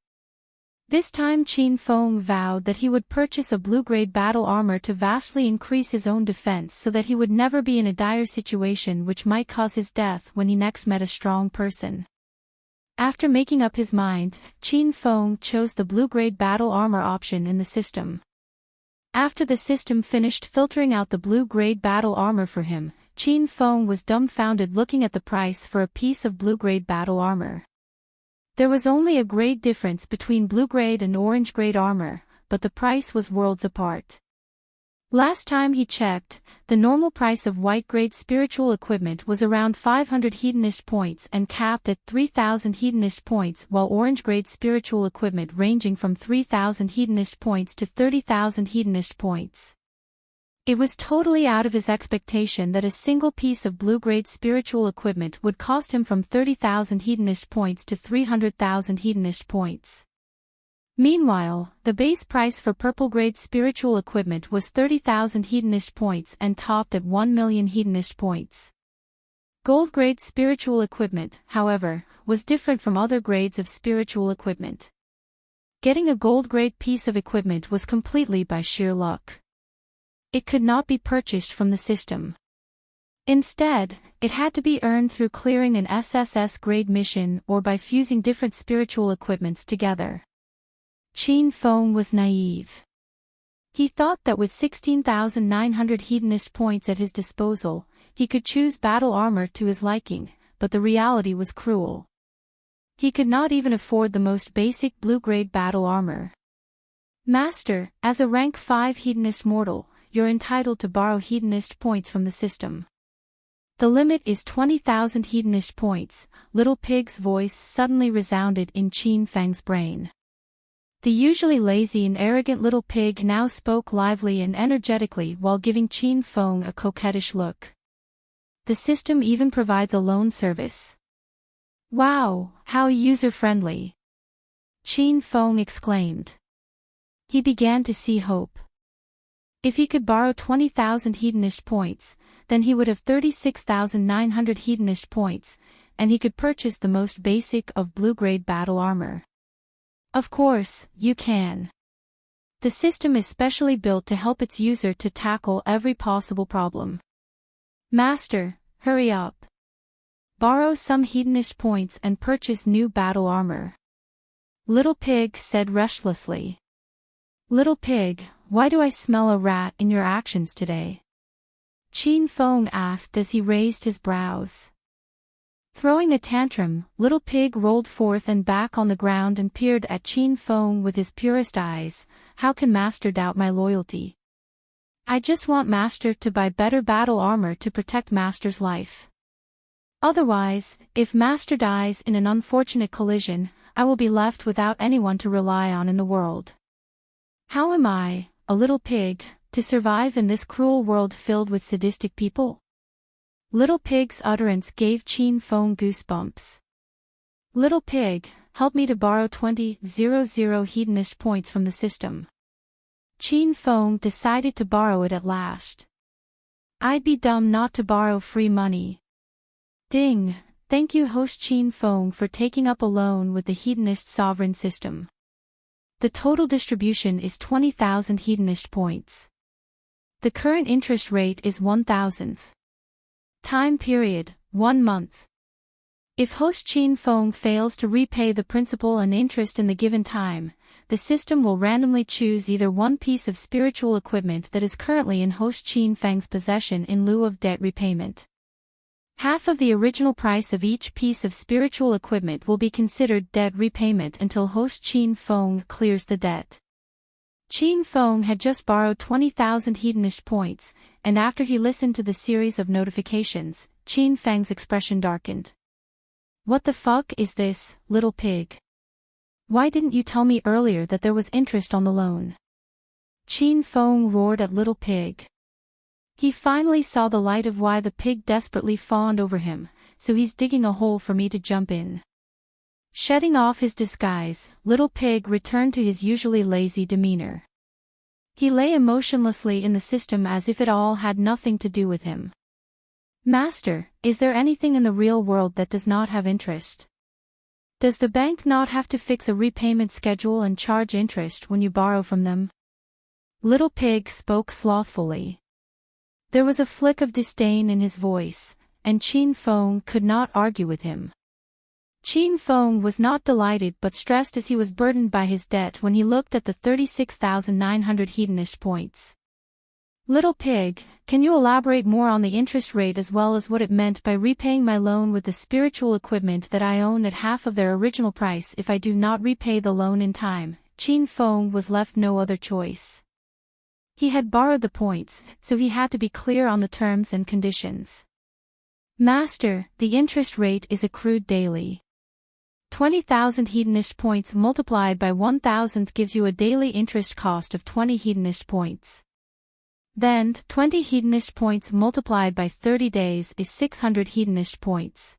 This time Qin Feng vowed that he would purchase a blue-grade battle armor to vastly increase his own defense so that he would never be in a dire situation which might cause his death when he next met a strong person. After making up his mind, Qin Feng chose the blue-grade battle armor option in the system. After the system finished filtering out the blue-grade battle armor for him, Qin Feng was dumbfounded looking at the price for a piece of blue-grade battle armor. There was only a grade difference between blue-grade and orange-grade armor, but the price was worlds apart. Last time he checked, the normal price of white-grade spiritual equipment was around 500 hedonist points and capped at 3,000 hedonist points, while orange-grade spiritual equipment ranging from 3,000 hedonist points to 30,000 hedonist points. It was totally out of his expectation that a single piece of blue-grade spiritual equipment would cost him from 30,000 hedonist points to 300,000 hedonist points. Meanwhile, the base price for purple-grade spiritual equipment was 30,000 hedonist points and topped at 1 million hedonist points. Gold-grade spiritual equipment, however, was different from other grades of spiritual equipment. Getting a gold-grade piece of equipment was completely by sheer luck. It could not be purchased from the system. Instead, it had to be earned through clearing an SSS-grade mission or by fusing different spiritual equipments together. Qin Feng was naive. He thought that with 16,900 hedonist points at his disposal, he could choose battle armor to his liking, but the reality was cruel. He could not even afford the most basic blue-grade battle armor. Master, as a rank 5 hedonist mortal, you're entitled to borrow hedonist points from the system. The limit is 20,000 hedonist points. Little Pig's voice suddenly resounded in Qin Feng's brain. The usually lazy and arrogant Little Pig now spoke lively and energetically while giving Qin Feng a coquettish look. The system even provides a loan service. Wow, how user-friendly! Qin Feng exclaimed. He began to see hope. If he could borrow 20,000 hedonist points, then he would have 36,900 hedonist points, and he could purchase the most basic of blue-grade battle armor. Of course, you can. The system is specially built to help its user to tackle every possible problem. Master, hurry up. Borrow some hedonist points and purchase new battle armor. Little Pig said restlessly. Little Pig, why do I smell a rat in your actions today? Qin Feng asked as he raised his brows. Throwing a tantrum, Little Pig rolled forth and back on the ground and peered at Qin Feng with his purest eyes. How can Master doubt my loyalty? I just want Master to buy better battle armor to protect Master's life. Otherwise, if Master dies in an unfortunate collision, I will be left without anyone to rely on in the world. How am I, a little pig, to survive in this cruel world filled with sadistic people? Little Pig's utterance gave Qin Feng goosebumps. Little Pig, help me to borrow 20,000 hedonist points from the system. Qin Feng decided to borrow it at last. I'd be dumb not to borrow free money. Ding, thank you host Qin Feng for taking up a loan with the hedonist sovereign system. The total distribution is 20,000 hedonist points. The current interest rate is 1,000th. Time period, 1 month. If host Qin Feng fails to repay the principal and interest in the given time, the system will randomly choose either one piece of spiritual equipment that is currently in host Qin Feng's possession in lieu of debt repayment. Half of the original price of each piece of spiritual equipment will be considered debt repayment until host Qin Feng clears the debt. Qin Feng had just borrowed 20,000 hedonist points, and after he listened to the series of notifications, Qin Feng's expression darkened. What the fuck is this, Little Pig? Why didn't you tell me earlier that there was interest on the loan? Qin Feng roared at Little Pig. He finally saw the light of why the pig desperately fawned over him, so he's digging a hole for me to jump in. Shedding off his disguise, Little Pig returned to his usually lazy demeanor. He lay emotionlessly in the system as if it all had nothing to do with him. Master, is there anything in the real world that does not have interest? Does the bank not have to fix a repayment schedule and charge interest when you borrow from them? Little Pig spoke slothfully. There was a flick of disdain in his voice, and Qin Feng could not argue with him. Qin Feng was not delighted but stressed as he was burdened by his debt when he looked at the 36,900 hedonist points. Little Pig, can you elaborate more on the interest rate as well as what it meant by repaying my loan with the spiritual equipment that I own at half of their original price if I do not repay the loan in time? Qin Feng was left no other choice. He had borrowed the points, so he had to be clear on the terms and conditions. Master, the interest rate is accrued daily. 20,000 hedonist points multiplied by 1,000th gives you a daily interest cost of 20 hedonist points. Then, 20 hedonist points multiplied by 30 days is 600 hedonist points.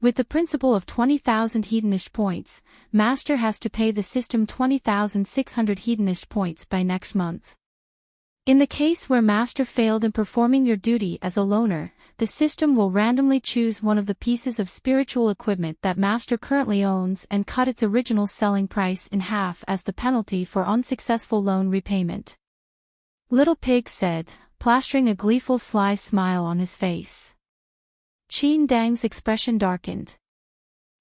With the principle of 20,000 hedonist points, Master has to pay the system 20,600 hedonist points by next month. In the case where Master failed in performing your duty as a loner, the system will randomly choose one of the pieces of spiritual equipment that Master currently owns and cut its original selling price in half as the penalty for unsuccessful loan repayment. Little Pig said, plastering a gleeful sly smile on his face. Qin Dang's expression darkened.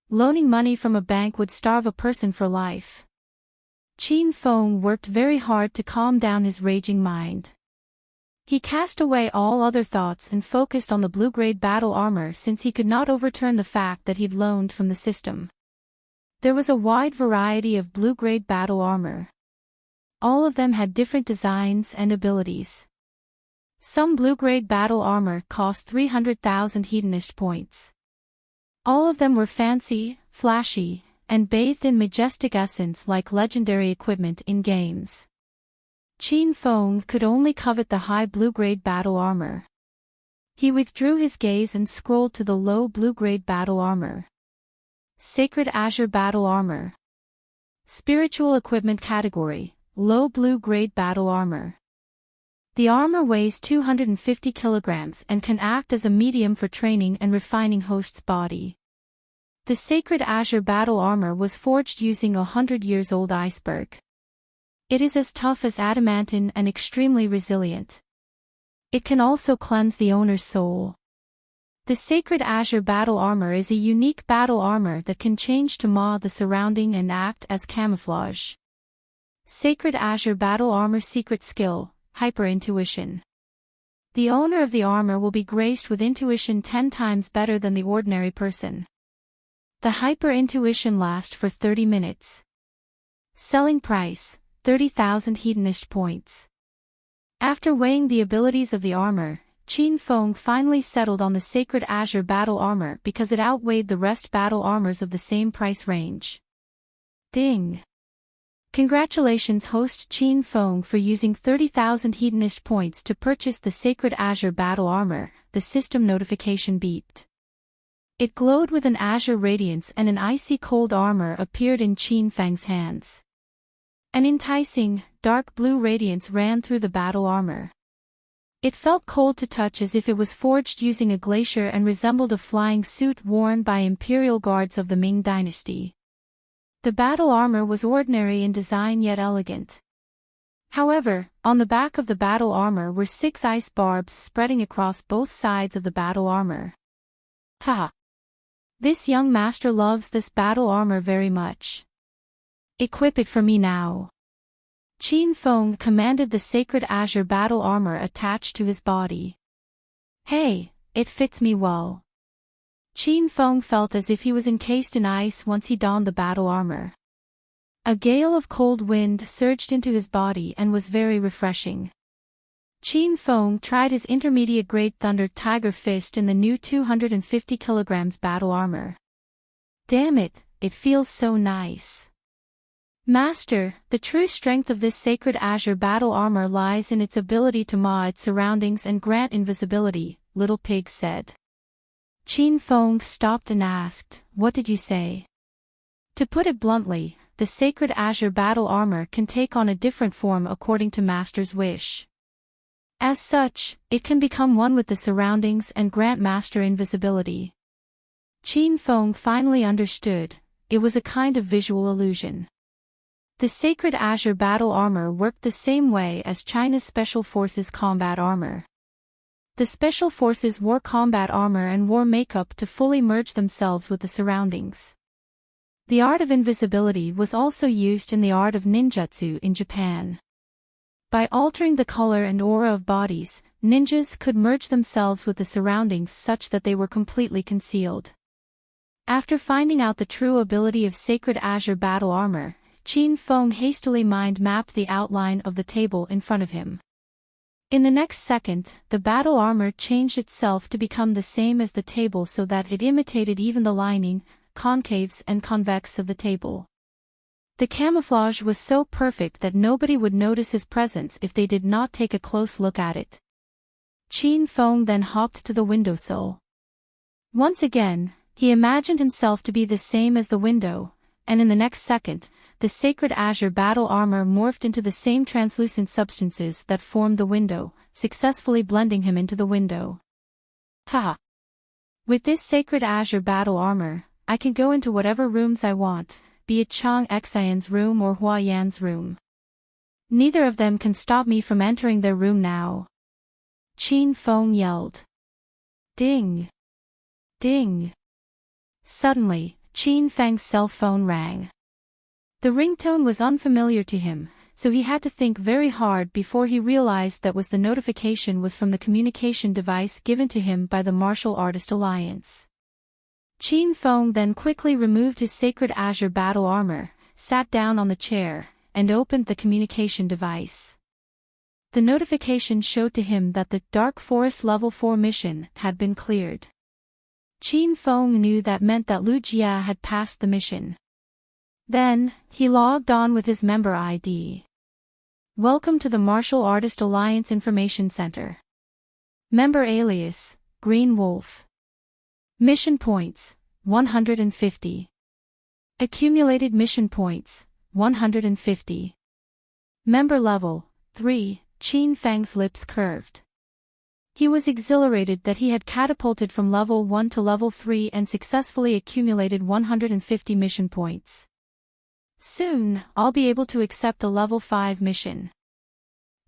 Loaning money from a bank would starve a person for life. Qin Feng worked very hard to calm down his raging mind. He cast away all other thoughts and focused on the blue-grade battle armor since he could not overturn the fact that he'd loaned from the system. There was a wide variety of blue-grade battle armor. All of them had different designs and abilities. Some blue-grade battle armor cost 300,000 hedonist points. All of them were fancy, flashy, and bathed in majestic essence like legendary equipment in games. Qin Feng could only covet the high blue-grade battle armor. He withdrew his gaze and scrolled to the low blue-grade battle armor. Sacred Azure battle armor. Spiritual equipment category, low blue-grade battle armor. The armor weighs 250 kilograms and can act as a medium for training and refining host's body. The Sacred Azure battle armor was forged using a 100-years-old iceberg. It is as tough as adamantine and extremely resilient. It can also cleanse the owner's soul. The Sacred Azure battle armor is a unique battle armor that can change to ma the surrounding and act as camouflage. Sacred Azure battle armor secret skill, hyper-intuition. The owner of the armor will be graced with intuition 10 times better than the ordinary person. The hyper-intuition lasts for 30 minutes. Selling price, 30,000 hedonist points. After weighing the abilities of the armor, Qin Feng finally settled on the Sacred Azure battle armor because it outweighed the rest battle armors of the same price range. Ding! Congratulations host Qin Feng for using 30,000 hedonist points to purchase the Sacred Azure battle armor, the system notification beeped. It glowed with an azure radiance and an icy cold armor appeared in Qin Feng's hands. An enticing, dark blue radiance ran through the battle armor. It felt cold to touch as if it was forged using a glacier and resembled a flying suit worn by imperial guards of the Ming dynasty. The battle armor was ordinary in design yet elegant. However, on the back of the battle armor were 6 ice barbs spreading across both sides of the battle armor. Haha! This young master loves this battle armor very much. Equip it for me now. Qin Feng commanded the Sacred Azure battle armor attached to his body. Hey, it fits me well. Qin Feng felt as if he was encased in ice once he donned the battle armor. A gale of cold wind surged into his body and was very refreshing. Qin Feng tried his intermediate-grade Thunder Tiger Fist in the new 250 kilograms battle armor. Damn it, it feels so nice. Master, the true strength of this Sacred Azure battle armor lies in its ability to ma its surroundings and grant invisibility, Little Pig said. Qin Feng stopped and asked, "What did you say?" To put it bluntly, the Sacred Azure battle armor can take on a different form according to Master's wish. As such, it can become one with the surroundings and grant Master invisibility. Qin Feng finally understood, it was a kind of visual illusion. The Sacred Azure battle armor worked the same way as China's Special Forces combat armor. The Special Forces wore combat armor and wore makeup to fully merge themselves with the surroundings. The art of invisibility was also used in the art of ninjutsu in Japan. By altering the color and aura of bodies, ninjas could merge themselves with the surroundings such that they were completely concealed. After finding out the true ability of Sacred Azure battle armor, Qin Feng hastily mind-mapped the outline of the table in front of him. In the next second, the battle armor changed itself to become the same as the table so that it imitated even the lining, concaves and convex of the table. The camouflage was so perfect that nobody would notice his presence if they did not take a close look at it. Qin Feng then hopped to the windowsill. Once again, he imagined himself to be the same as the window, and in the next second, the sacred azure battle armor morphed into the same translucent substances that formed the window, successfully blending him into the window. Ha! With this sacred azure battle armor, I can go into whatever rooms I want, be it Chang Xian's room or Hua Yan's room. Neither of them can stop me from entering their room now. Qin Feng yelled. Ding! Ding! Suddenly, Qin Feng's cell phone rang. The ringtone was unfamiliar to him, so he had to think very hard before he realized that the notification was from the communication device given to him by the Martial Artist Alliance. Qin Feng then quickly removed his sacred azure battle armor, sat down on the chair, and opened the communication device. The notification showed to him that the Dark Forest Level 4 mission had been cleared. Qin Feng knew that meant that Lu Jia had passed the mission. Then, he logged on with his member ID. Welcome to the Martial Artist Alliance Information Center. Member alias, Green Wolf. Mission points, 150. Accumulated mission points, 150. Member level, 3, Qin Feng's lips curved. He was exhilarated that he had catapulted from level 1 to level 3 and successfully accumulated 150 mission points. Soon, I'll be able to accept a level 5 mission.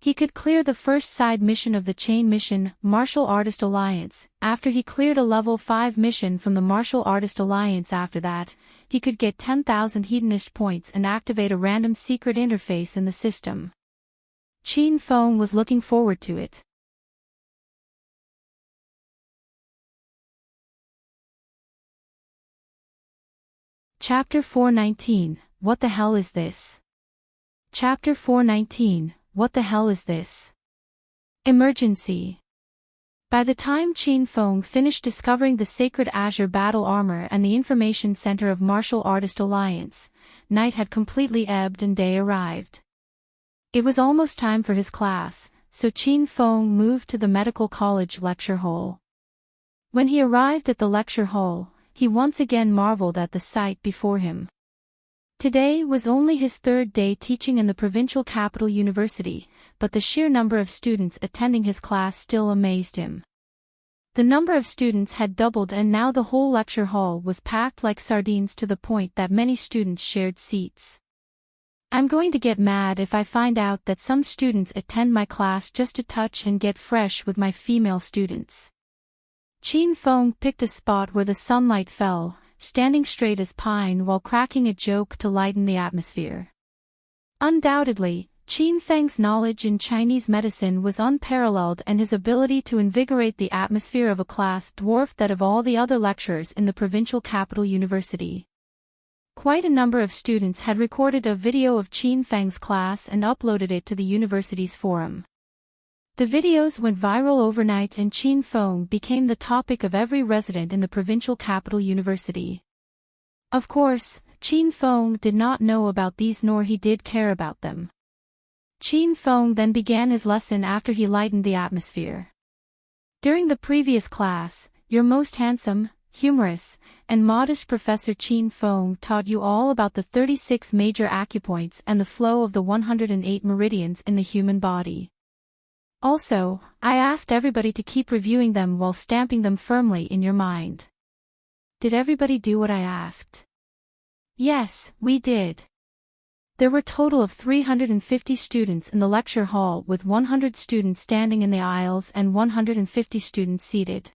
He could clear the first side mission of the chain mission, Martial Artist Alliance. After he cleared a level 5 mission from the Martial Artist Alliance after that, he could get 10,000 Hedonist points and activate a random secret interface in the system. Qin Feng was looking forward to it. Chapter 419, What the hell is this? Chapter 419, What the hell is this? Emergency. By the time Qin Feng finished discovering the sacred azure battle armor and the information center of Martial Artist Alliance, night had completely ebbed and day arrived. It was almost time for his class, so Qin Feng moved to the medical college lecture hall. When he arrived at the lecture hall, he once again marveled at the sight before him. Today was only his third day teaching in the provincial capital university, but the sheer number of students attending his class still amazed him. The number of students had doubled and now the whole lecture hall was packed like sardines to the point that many students shared seats. I'm going to get mad if I find out that some students attend my class just to touch and get fresh with my female students. Qin Feng picked a spot where the sunlight fell, standing straight as pine while cracking a joke to lighten the atmosphere. Undoubtedly, Qin Feng's knowledge in Chinese medicine was unparalleled and his ability to invigorate the atmosphere of a class dwarfed that of all the other lecturers in the provincial capital university. Quite a number of students had recorded a video of Qin Feng's class and uploaded it to the university's forum. The videos went viral overnight and Qin Feng became the topic of every resident in the provincial capital university. Of course, Qin Feng did not know about these nor he did care about them. Qin Feng then began his lesson after he lightened the atmosphere. During the previous class, your most handsome, humorous, and modest Professor Qin Feng taught you all about the 36 major acupoints and the flow of the 108 meridians in the human body. Also, I asked everybody to keep reviewing them while stamping them firmly in your mind. Did everybody do what I asked? Yes, we did. There were a total of 350 students in the lecture hall with 100 students standing in the aisles and 150 students seated.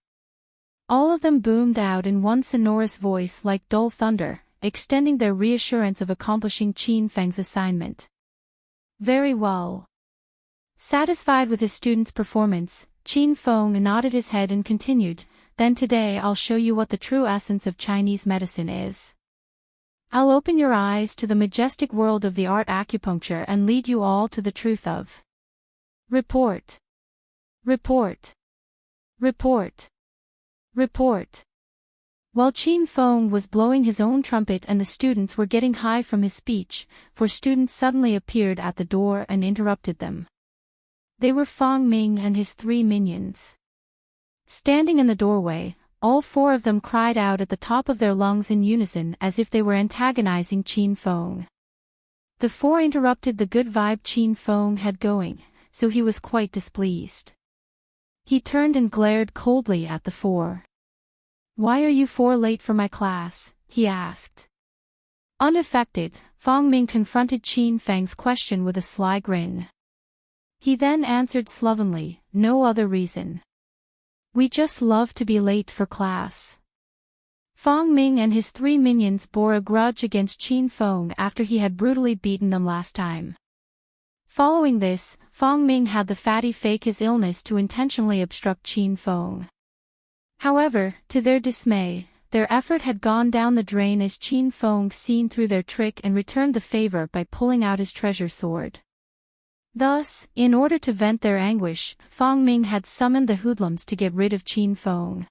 All of them boomed out in one sonorous voice like dull thunder, extending their reassurance of accomplishing Qin Feng's assignment. Very well. Satisfied with his student's performance, Qin Feng nodded his head and continued, Then today I'll show you what the true essence of Chinese medicine is. I'll open your eyes to the majestic world of the art acupuncture and lead you all to the truth of. Report. Report. Report. Report. While Qin Feng was blowing his own trumpet and the students were getting high from his speech, 4 students suddenly appeared at the door and interrupted them. They were Fang Ming and his 3 minions. Standing in the doorway, all 4 of them cried out at the top of their lungs in unison as if they were antagonizing Qin Feng. The 4 interrupted the good vibe Qin Feng had going, so he was quite displeased. He turned and glared coldly at the 4. "Why are you 4 late for my class?" he asked. Unaffected, Fang Ming confronted Qin Feng's question with a sly grin. He then answered slovenly, "No other reason. We just love to be late for class." Fang Ming and his 3 minions bore a grudge against Qin Feng after he had brutally beaten them last time. Following this, Fang Ming had the fatty fake his illness to intentionally obstruct Qin Feng. However, to their dismay, their effort had gone down the drain as Qin Feng seen through their trick and returned the favor by pulling out his treasure sword. Thus, in order to vent their anguish, Fang Ming had summoned the hoodlums to get rid of Qin Feng.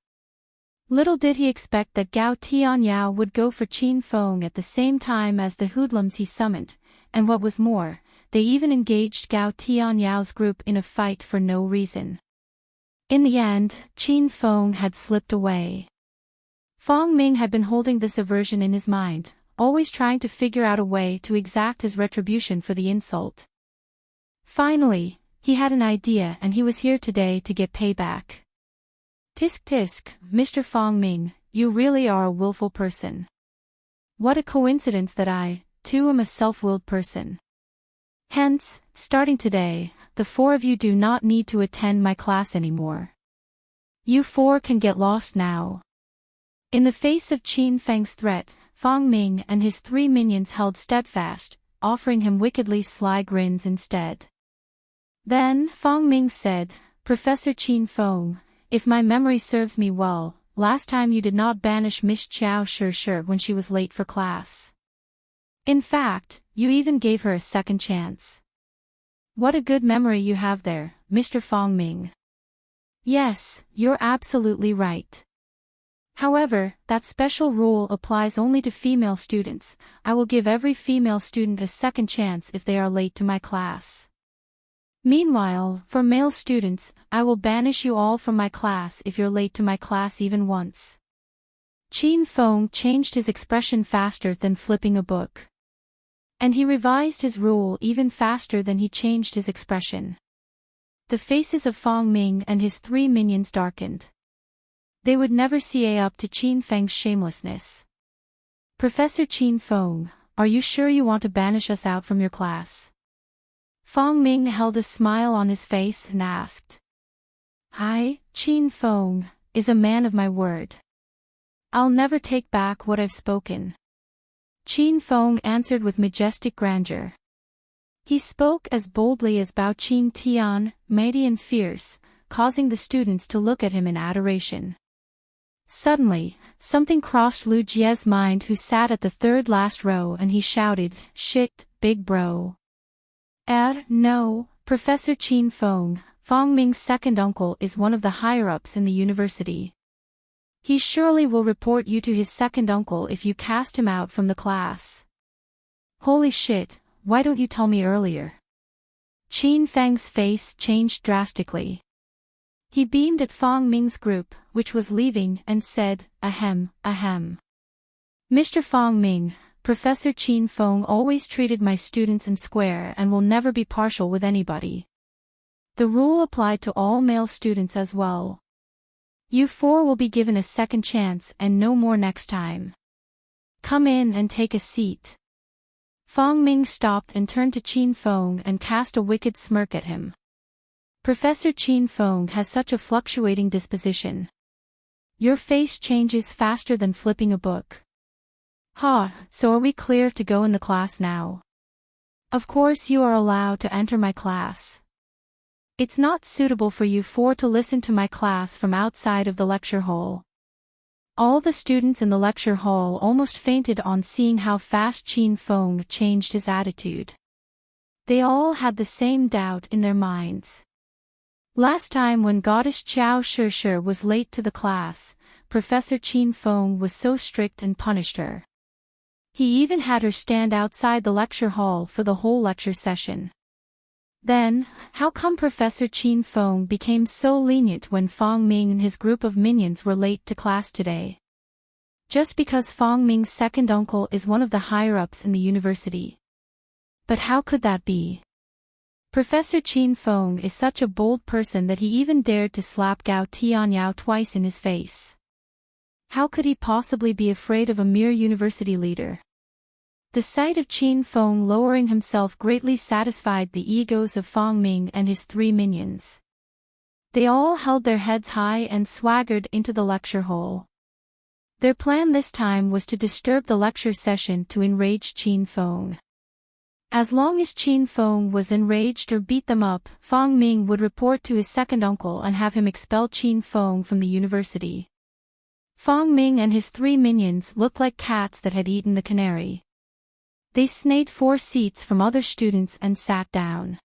Little did he expect that Gao Tianyao would go for Qin Feng at the same time as the hoodlums he summoned, and what was more, they even engaged Gao Tianyao's group in a fight for no reason. In the end, Qin Feng had slipped away. Fang Ming had been holding this aversion in his mind, always trying to figure out a way to exact his retribution for the insult. Finally, he had an idea and he was here today to get payback. "Tisk tisk, Mr. Fang Ming, you really are a willful person. What a coincidence that I, too, am a self-willed person. Hence, starting today, the 4 of you do not need to attend my class anymore. You 4 can get lost now." In the face of Qin Feng's threat, Fang Ming and his 3 minions held steadfast, offering him wickedly sly grins instead. Then Fang Ming said, "Professor Qin Feng, if my memory serves me well, last time you did not banish Miss Qiao sure when she was late for class. In fact, you even gave her a second chance. What a good memory you have there, Mr. Fang Ming." "Yes, you're absolutely right. However, that special rule applies only to female students. I will give every female student a second chance if they are late to my class. Meanwhile, for male students, I will banish you all from my class if you're late to my class even once." Qin Feng changed his expression faster than flipping a book. And he revised his rule even faster than he changed his expression. The faces of Fang Ming and his 3 minions darkened. They would never see up to Qin Feng's shamelessness. "Professor Qin Feng, are you sure you want to banish us out from your class?" Fang Ming held a smile on his face and asked. "I, Qin Feng, is a man of my word. I'll never take back what I've spoken." Qin Feng answered with majestic grandeur. He spoke as boldly as Bao Qin Tian, mighty and fierce, causing the students to look at him in adoration. Suddenly, something crossed Lu Jie's mind, who sat at the 3rd last row, and he shouted, "Shit, big bro." No, Professor Qin Feng, Fang Ming's second uncle, is one of the higher-ups in the university. He surely will report you to his second uncle if you cast him out from the class. Holy shit, why don't you tell me earlier? Qin Feng's face changed drastically. He beamed at Fang Ming's group, which was leaving, and said, "Ahem, ahem. Mr. Fang Ming, Professor Qin Feng always treated my students in square and will never be partial with anybody. The rule applied to all male students as well. You 4 will be given a second chance and no more next time. Come in and take a seat." Fang Ming stopped and turned to Qin Feng and cast a wicked smirk at him. Professor Qin Feng has such a fluctuating disposition. Your face changes faster than flipping a book. So are we clear to go in the class now? Of course you are allowed to enter my class. It's not suitable for you 4 to listen to my class from outside of the lecture hall. All the students in the lecture hall almost fainted on seeing how fast Qin Feng changed his attitude. They all had the same doubt in their minds. Last time when Goddess Qiao Shi was late to the class, Professor Qin Feng was so strict and punished her. He even had her stand outside the lecture hall for the whole lecture session. Then, how come Professor Qin Feng became so lenient when Fang Ming and his group of minions were late to class today? Just because Fang Ming's second uncle is one of the higher-ups in the university. But how could that be? Professor Qin Feng is such a bold person that he even dared to slap Gao Tianyao twice in his face. How could he possibly be afraid of a mere university leader? The sight of Qin Feng lowering himself greatly satisfied the egos of Fang Ming and his 3 minions. They all held their heads high and swaggered into the lecture hall. Their plan this time was to disturb the lecture session to enrage Qin Feng. As long as Qin Feng was enraged or beat them up, Fang Ming would report to his second uncle and have him expel Qin Feng from the university. Fang Ming and his 3 minions looked like cats that had eaten the canary. They snayed 4 seats from other students and sat down.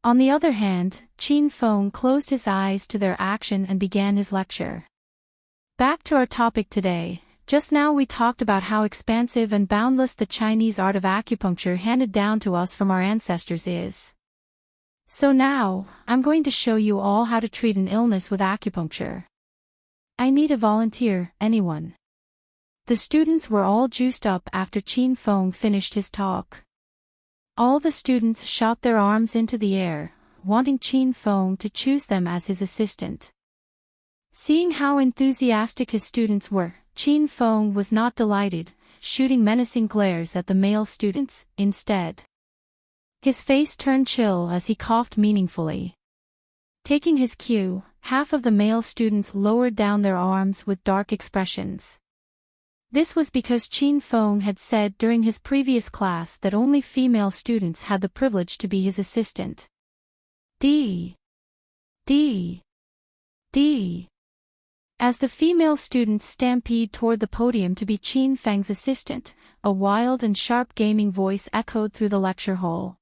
On the other hand, Qin Feng closed his eyes to their action and began his lecture. Back to our topic today. Just now we talked about how expansive and boundless the Chinese art of acupuncture handed down to us from our ancestors is. So now, I'm going to show you all how to treat an illness with acupuncture. I need a volunteer, anyone. The students were all juiced up after Qin Feng finished his talk. All the students shot their arms into the air, wanting Qin Feng to choose them as his assistant. Seeing how enthusiastic his students were, Qin Feng was not delighted, shooting menacing glares at the male students, instead. His face turned chill as he coughed meaningfully. Taking his cue, half of the male students lowered down their arms with dark expressions. This was because Qin Feng had said during his previous class that only female students had the privilege to be his assistant. D. As the female students stampede toward the podium to be Qin Feng's assistant, a wild and sharp gaming voice echoed through the lecture hall.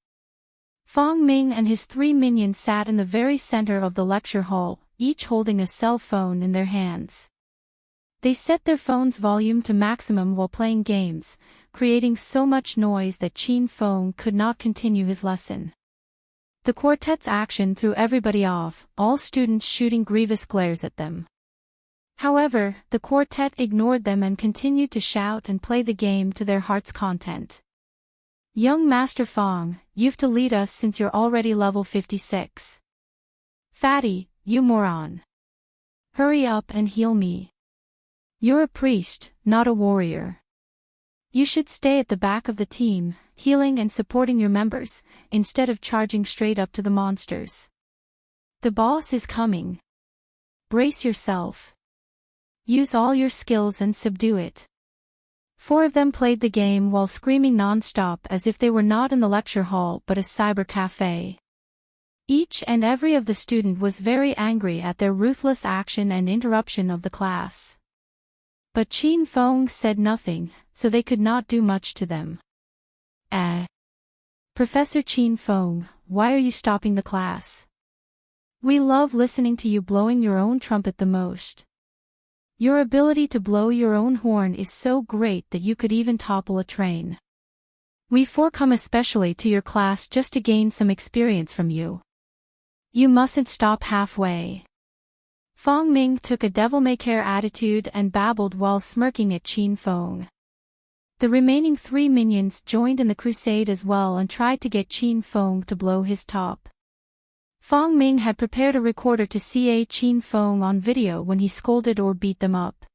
Fang Ming and his 3 minions sat in the very center of the lecture hall, each holding a cell phone in their hands. They set their phone's volume to maximum while playing games, creating so much noise that Qin Feng could not continue his lesson. The quartet's action threw everybody off, all students shooting grievous glares at them. However, the quartet ignored them and continued to shout and play the game to their heart's content. Young Master Fang, you've to lead us since you're already level 56. Fatty, you moron. Hurry up and heal me. You're a priest, not a warrior. You should stay at the back of the team, healing and supporting your members, instead of charging straight up to the monsters. The boss is coming. Brace yourself. Use all your skills and subdue it. 4 of them played the game while screaming non-stop as if they were not in the lecture hall but a cyber cafe. Each and every of the student was very angry at their ruthless action and interruption of the class. But Qin Feng said nothing, so they could not do much to them. Professor Qin Feng, why are you stopping the class? We love listening to you blowing your own trumpet the most. Your ability to blow your own horn is so great that you could even topple a train. We 4 come especially to your class just to gain some experience from you. You mustn't stop halfway. Fang Ming took a devil-may-care attitude and babbled while smirking at Qin Feng. The remaining 3 minions joined in the crusade as well and tried to get Qin Feng to blow his top. Fang Ming had prepared a recorder to CA Qin Feng on video when he scolded or beat them up.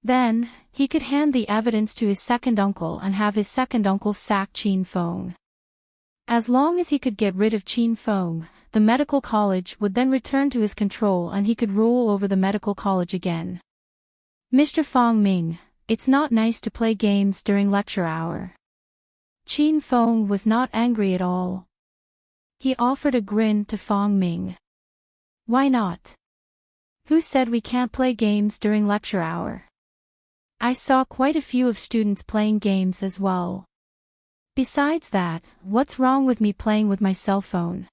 Then, he could hand the evidence to his second uncle and have his second uncle sack Qin Feng. As long as he could get rid of Qin Feng, the medical college would then return to his control and he could rule over the medical college again. Mr. Fang Ming, it's not nice to play games during lecture hour. Qin Feng was not angry at all. He offered a grin to Fang Ming. Why not? Who said we can't play games during lecture hour? I saw quite a few of students playing games as well. Besides that, what's wrong with me playing with my cell phone?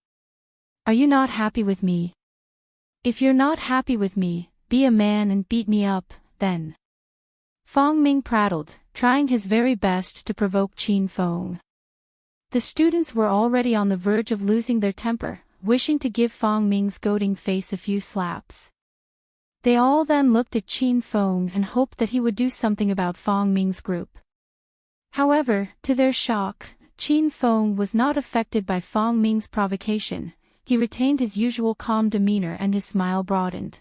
Are you not happy with me? If you're not happy with me, be a man and beat me up, then. Fang Ming prattled, trying his very best to provoke Qin Feng. The students were already on the verge of losing their temper, wishing to give Fang Ming's goading face a few slaps. They all then looked at Qin Feng and hoped that he would do something about Fang Ming's group. However, to their shock, Qin Feng was not affected by Fang Ming's provocation. He retained his usual calm demeanor and his smile broadened.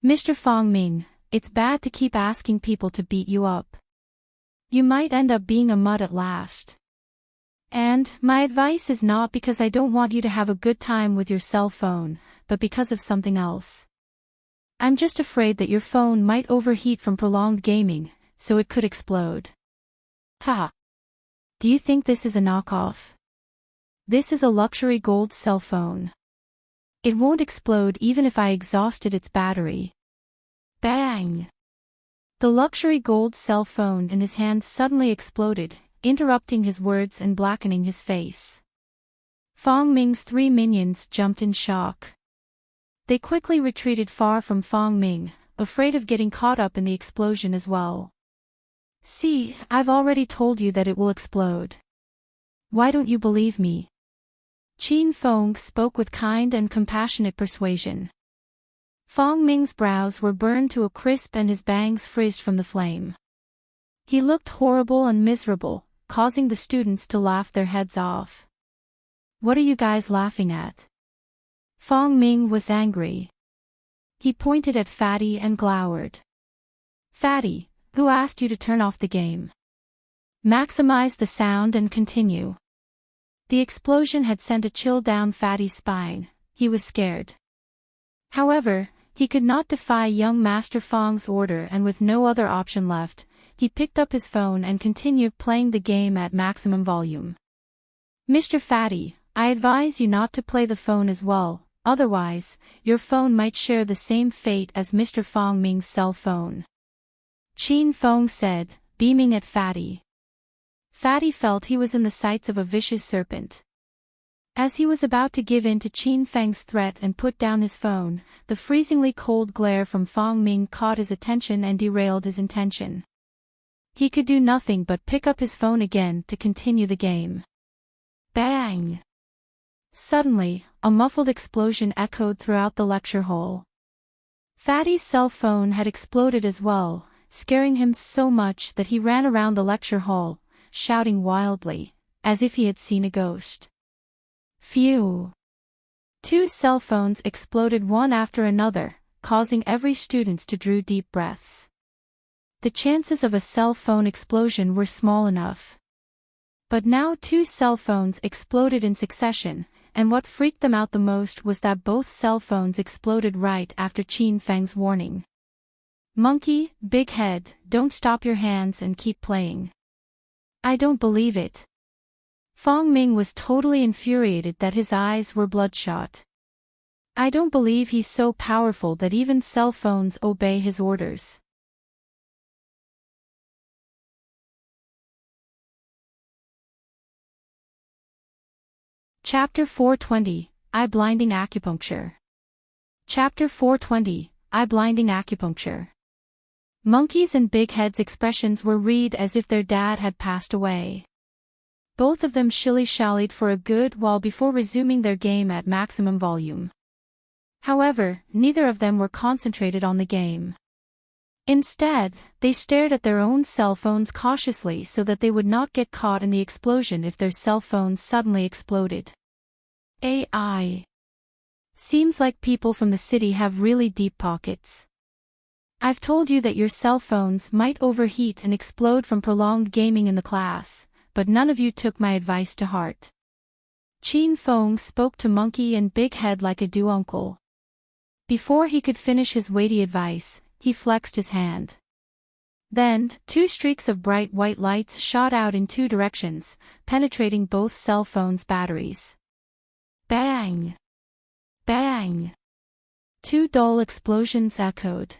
Mr. Fang Ming, it's bad to keep asking people to beat you up. You might end up being a mutt at last. And, my advice is not because I don't want you to have a good time with your cell phone, but because of something else. I'm just afraid that your phone might overheat from prolonged gaming, so it could explode. Ha! Do you think this is a knockoff? This is a luxury gold cell phone. It won't explode even if I exhausted its battery. Bang! The luxury gold cell phone in his hand suddenly exploded, interrupting his words and blackening his face. Fang Ming's 3 minions jumped in shock. They quickly retreated far from Fang Ming, afraid of getting caught up in the explosion as well. See, I've already told you that it will explode. Why don't you believe me? Qin Feng spoke with kind and compassionate persuasion. Fang Ming's brows were burned to a crisp and his bangs frizzed from the flame. He looked horrible and miserable, causing the students to laugh their heads off. What are you guys laughing at? Fang Ming was angry. He pointed at Fatty and glowered. Fatty, who asked you to turn off the game? Maximize the sound and continue. The explosion had sent a chill down Fatty's spine. He was scared. However, he could not defy young Master Fang's order, and with no other option left, he picked up his phone and continued playing the game at maximum volume. Mr. Fatty, I advise you not to play the phone as well, otherwise, your phone might share the same fate as Mr. Fang Ming's cell phone. Qin Feng said, beaming at Fatty. Fatty felt he was in the sights of a vicious serpent. As he was about to give in to Qin Feng's threat and put down his phone, the freezingly cold glare from Fang Ming caught his attention and derailed his intention. He could do nothing but pick up his phone again to continue the game. Bang! Suddenly, a muffled explosion echoed throughout the lecture hall. Fatty's cell phone had exploded as well, scaring him so much that he ran around the lecture hall, shouting wildly, as if he had seen a ghost. Phew! 2 cell phones exploded one after another, causing every student to draw deep breaths. The chances of a cell phone explosion were small enough. But now 2 cell phones exploded in succession, and what freaked them out the most was that both cell phones exploded right after Qin Feng's warning. Monkey, big head, don't stop your hands and keep playing. I don't believe it. Fang Ming was totally infuriated that his eyes were bloodshot. I don't believe he's so powerful that even cell phones obey his orders. Chapter 420, Eye-Blinding Acupuncture. Chapter 420, Eye-Blinding Acupuncture. Monkey's and Big Head's expressions were read as if their dad had passed away. Both of them shilly-shallied for a good while before resuming their game at maximum volume. However, neither of them were concentrated on the game. Instead, they stared at their own cell phones cautiously so that they would not get caught in the explosion if their cell phones suddenly exploded. AI. Seems like people from the city have really deep pockets. I've told you that your cell phones might overheat and explode from prolonged gaming in the class, but none of you took my advice to heart. Qin Feng spoke to Monkey and Big Head like a do-uncle. Before he could finish his weighty advice, he flexed his hand. Then, 2 streaks of bright white lights shot out in 2 directions, penetrating both cell phones' batteries. Bang! Bang! 2 dull explosions echoed.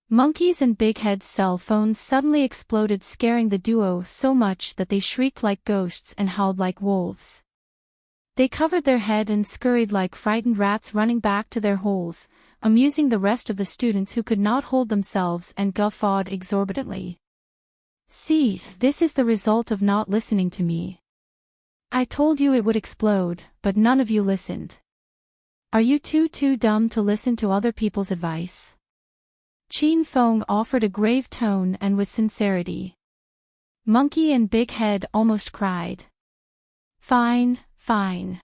Monkey's and Big Head's cell phones suddenly exploded, scaring the duo so much that they shrieked like ghosts and howled like wolves. They covered their head and scurried like frightened rats running back to their holes, amusing the rest of the students who could not hold themselves and guffawed exorbitantly. See, this is the result of not listening to me. I told you it would explode, but none of you listened. Are you too dumb to listen to other people's advice? Qin Feng offered a grave tone and with sincerity. Monkey and Big Head almost cried. Fine, fine.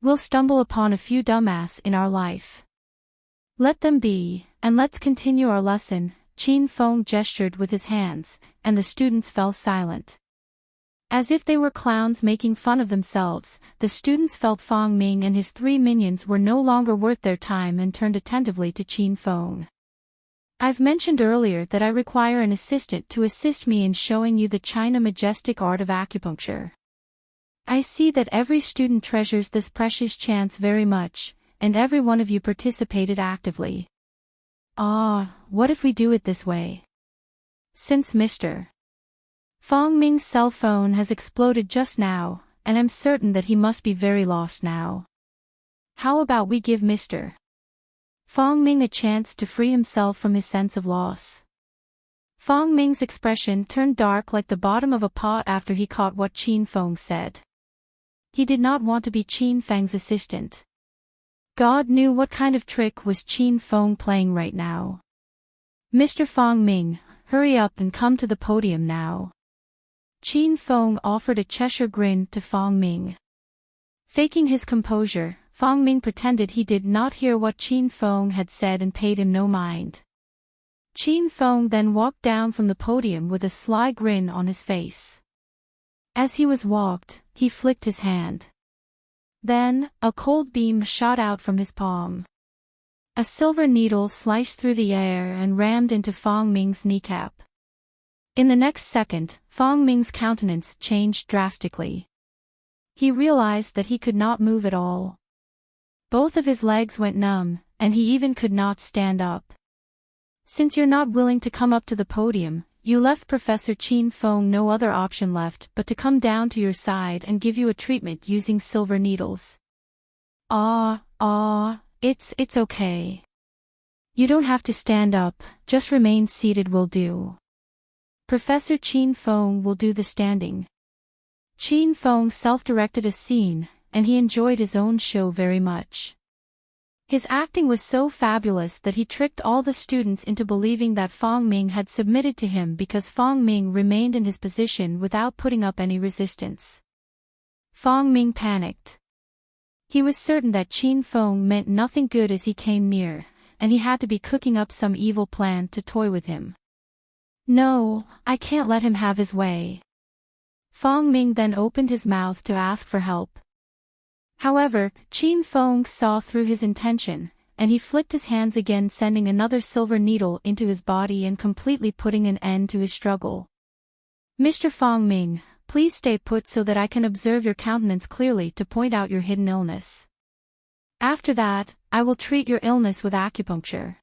We'll stumble upon a few dumbass in our life. Let them be, and let's continue our lesson. Qin Feng gestured with his hands, and the students fell silent. As if they were clowns making fun of themselves, the students felt Fang Ming and his 3 minions were no longer worth their time and turned attentively to Qin Feng. I've mentioned earlier that I require an assistant to assist me in showing you the China majestic art of acupuncture. I see that every student treasures this precious chance very much, and every one of you participated actively. What if we do it this way? Since Mr. Fang Ming's cell phone has exploded just now, and I'm certain that he must be very lost now. How about we give Mr. Fang Ming a chance to free himself from his sense of loss? Fang Ming's expression turned dark like the bottom of a pot after he caught what Qin Feng said. He did not want to be Qin Feng's assistant. God knew what kind of trick was Qin Feng playing right now. Mr. Fang Ming, hurry up and come to the podium now. Qin Feng offered a Cheshire grin to Fang Ming. Faking his composure, Fang Ming pretended he did not hear what Qin Feng had said and paid him no mind. Qin Feng then walked down from the podium with a sly grin on his face. As he was walked, he flicked his hand. Then, a cold beam shot out from his palm. A silver needle sliced through the air and rammed into Fang Ming's kneecap. In the next second, Fang Ming's countenance changed drastically. He realized that he could not move at all. Both of his legs went numb, and he even could not stand up. Since you're not willing to come up to the podium, you left Professor Qin Feng no other option left but to come down to your side and give you a treatment using silver needles. It's okay. You don't have to stand up, just remain seated will do. Professor Qin Feng will do the standing. Qin Feng self-directed a scene, and he enjoyed his own show very much. His acting was so fabulous that he tricked all the students into believing that Fang Ming had submitted to him because Fang Ming remained in his position without putting up any resistance. Fang Ming panicked. He was certain that Qin Feng meant nothing good as he came near, and he had to be cooking up some evil plan to toy with him. No, I can't let him have his way. Fang Ming then opened his mouth to ask for help. However, Qin Feng saw through his intention, and he flicked his hands again, sending another silver needle into his body and completely putting an end to his struggle. Mr. Fang Ming, please stay put so that I can observe your countenance clearly to point out your hidden illness. After that, I will treat your illness with acupuncture.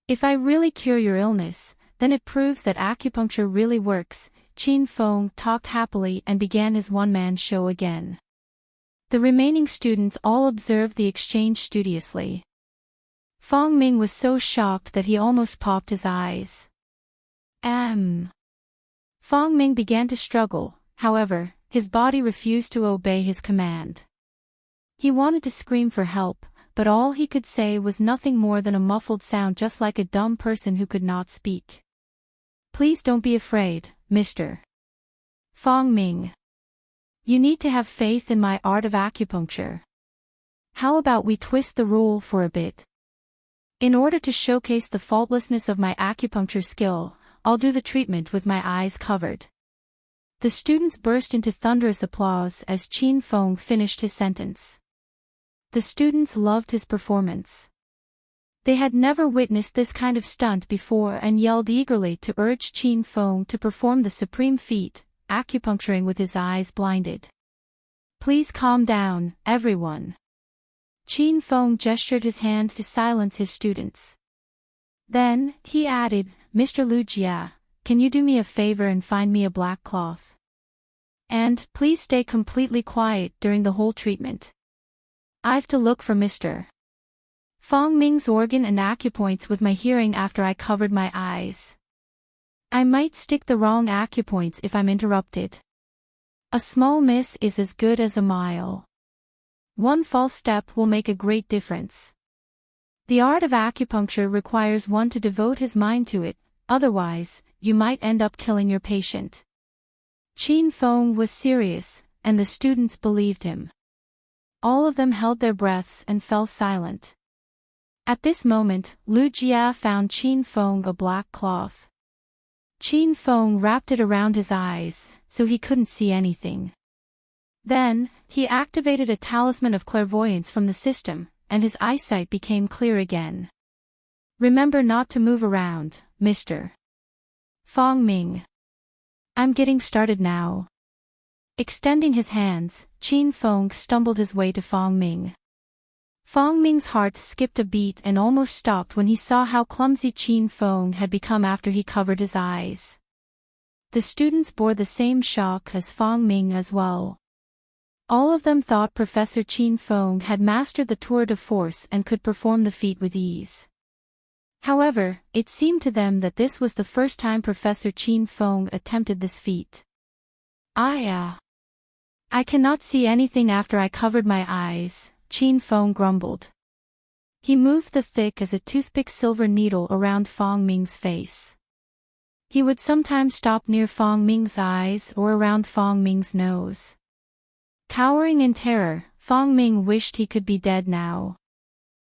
If I really cure your illness, then it proves that acupuncture really works. Qin Feng talked happily and began his one-man show again. The remaining students all observed the exchange studiously. Fang Ming was so shocked that he almost popped his eyes. Fang Ming began to struggle, however, his body refused to obey his command. He wanted to scream for help, but all he could say was nothing more than a muffled sound, just like a dumb person who could not speak. Please don't be afraid, Mr. Fang Ming. You need to have faith in my art of acupuncture. How about we twist the rule for a bit? In order to showcase the faultlessness of my acupuncture skill, I'll do the treatment with my eyes covered. The students burst into thunderous applause as Qin Feng finished his sentence. The students loved his performance. They had never witnessed this kind of stunt before and yelled eagerly to urge Qin Feng to perform the supreme feat, acupuncturing with his eyes blinded. Please calm down, everyone. Qin Feng gestured his hand to silence his students. Then, he added, Mr. Lu Jia, can you do me a favor and find me a black cloth? And please stay completely quiet during the whole treatment. I've to look for Mr. Fong Ming's organ and acupoints with my hearing after I covered my eyes. I might stick the wrong acupoints if I'm interrupted. A small miss is as good as a mile. One false step will make a great difference. The art of acupuncture requires one to devote his mind to it, otherwise, you might end up killing your patient. Qin Feng was serious, and the students believed him. All of them held their breaths and fell silent. At this moment, Lu Jia found Qin Feng a black cloth. Qin Feng wrapped it around his eyes, so he couldn't see anything. Then, he activated a talisman of clairvoyance from the system, and his eyesight became clear again. Remember not to move around, Mr. Fong Ming. I'm getting started now. Extending his hands, Qin Feng stumbled his way to Fong Ming. Fong Ming's heart skipped a beat and almost stopped when he saw how clumsy Qin Feng had become after he covered his eyes. The students bore the same shock as Fong Ming as well. All of them thought Professor Qin Feng had mastered the tour de force and could perform the feat with ease. However, it seemed to them that this was the first time Professor Qin Feng attempted this feat. I cannot see anything after I covered my eyes, Qin Feng grumbled. He moved the thick as a toothpick silver needle around Fong Ming's face. He would sometimes stop near Fong Ming's eyes or around Fong Ming's nose. Cowering in terror, Fong Ming wished he could be dead now.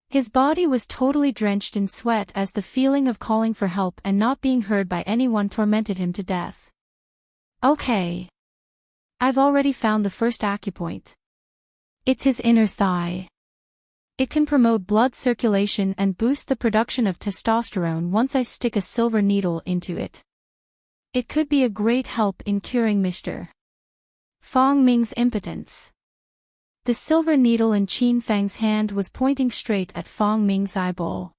His body was totally drenched in sweat as the feeling of calling for help and not being heard by anyone tormented him to death. Okay. I've already found the first acupoint. It's his inner thigh. It can promote blood circulation and boost the production of testosterone once I stick a silver needle into it. It could be a great help in curing Mr. Fong Ming's impotence. The silver needle in Qin Feng's hand was pointing straight at Fong Ming's eyeball.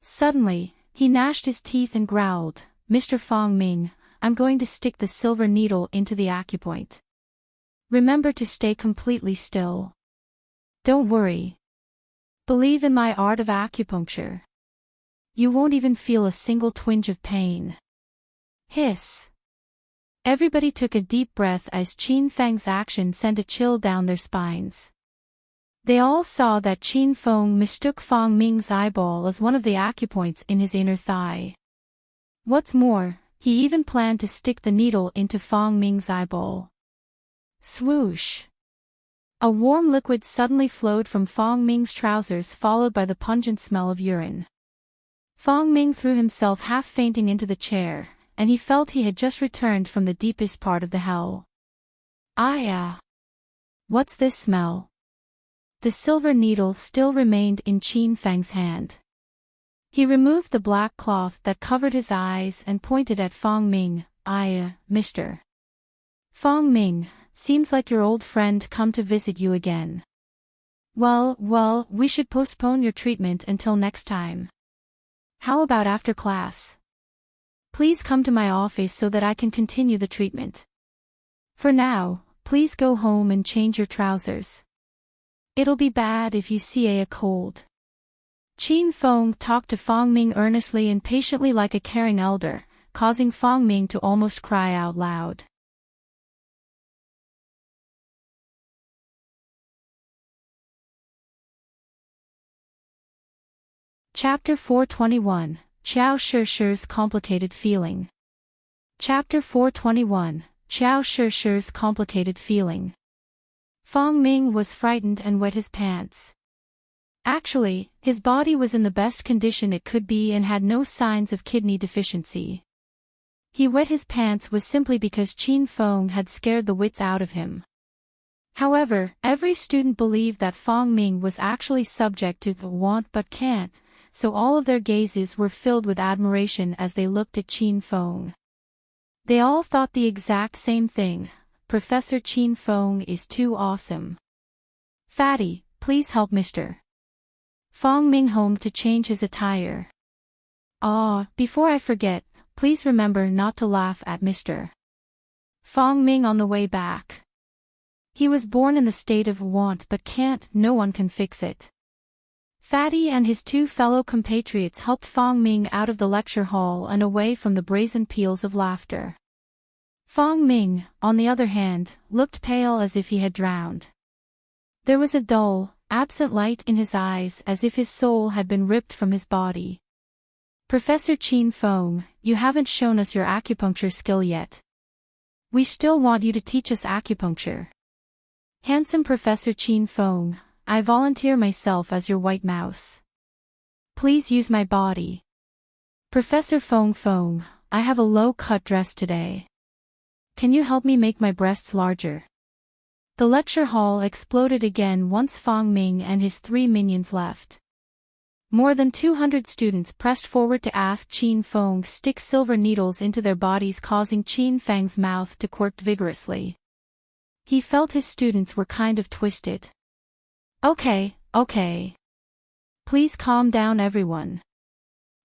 Suddenly, he gnashed his teeth and growled, "Mr. Fong Ming, I'm going to stick the silver needle into the acupoint. Remember to stay completely still. Don't worry. Believe in my art of acupuncture. You won't even feel a single twinge of pain." Hiss. Everybody took a deep breath as Qin Feng's action sent a chill down their spines. They all saw that Qin Feng mistook Fong Ming's eyeball as one of the acupoints in his inner thigh. What's more, he even planned to stick the needle into Fong Ming's eyeball. Swoosh. A warm liquid suddenly flowed from Fong Ming's trousers, followed by the pungent smell of urine. Fong Ming threw himself half fainting into the chair, and he felt he had just returned from the deepest part of the hell. What's this smell? The silver needle still remained in Qin Feng's hand. He removed the black cloth that covered his eyes and pointed at Fong Ming. Mr. Fong Ming, seems like your old friend come to visit you again. Well, we should postpone your treatment until next time. How about after class? Please come to my office so that I can continue the treatment. For now, please go home and change your trousers. It'll be bad if you see a cold. Qin Feng talked to Fong Ming earnestly and patiently like a caring elder, causing Fong Ming to almost cry out loud. Chapter 421, Qiao Shishi's Complicated Feeling. Chapter 421, Qiao Shishi's Complicated Feeling. Fong Ming was frightened and wet his pants. Actually, his body was in the best condition it could be and had no signs of kidney deficiency. He wet his pants was simply because Qin Feng had scared the wits out of him. However, every student believed that Fong Ming was actually subject to want but can't, so all of their gazes were filled with admiration as they looked at Qin Feng. They all thought the exact same thing: Professor Qin Feng is too awesome. Fatty, please help Mr. Fong Ming home to change his attire. Before I forget, please remember not to laugh at Mr. Fang Ming on the way back. He was born in the state of want but no one can fix it. Fatty and his two fellow compatriots helped Fang Ming out of the lecture hall and away from the brazen peals of laughter. Fang Ming, on the other hand, looked pale as if he had drowned. There was a dull, absent light in his eyes as if his soul had been ripped from his body. Professor Qin Feng, you haven't shown us your acupuncture skill yet. We still want you to teach us acupuncture. Handsome Professor Qin Feng, I volunteer myself as your white mouse. Please use my body. Professor Feng, I have a low-cut dress today. Can you help me make my breasts larger? The lecture hall exploded again once Fang Ming and his 3 minions left. More than 200 students pressed forward to ask Qin Feng stick silver needles into their bodies, causing Qin Feng's mouth to quirk vigorously. He felt his students were kind of twisted. Okay. Please calm down everyone.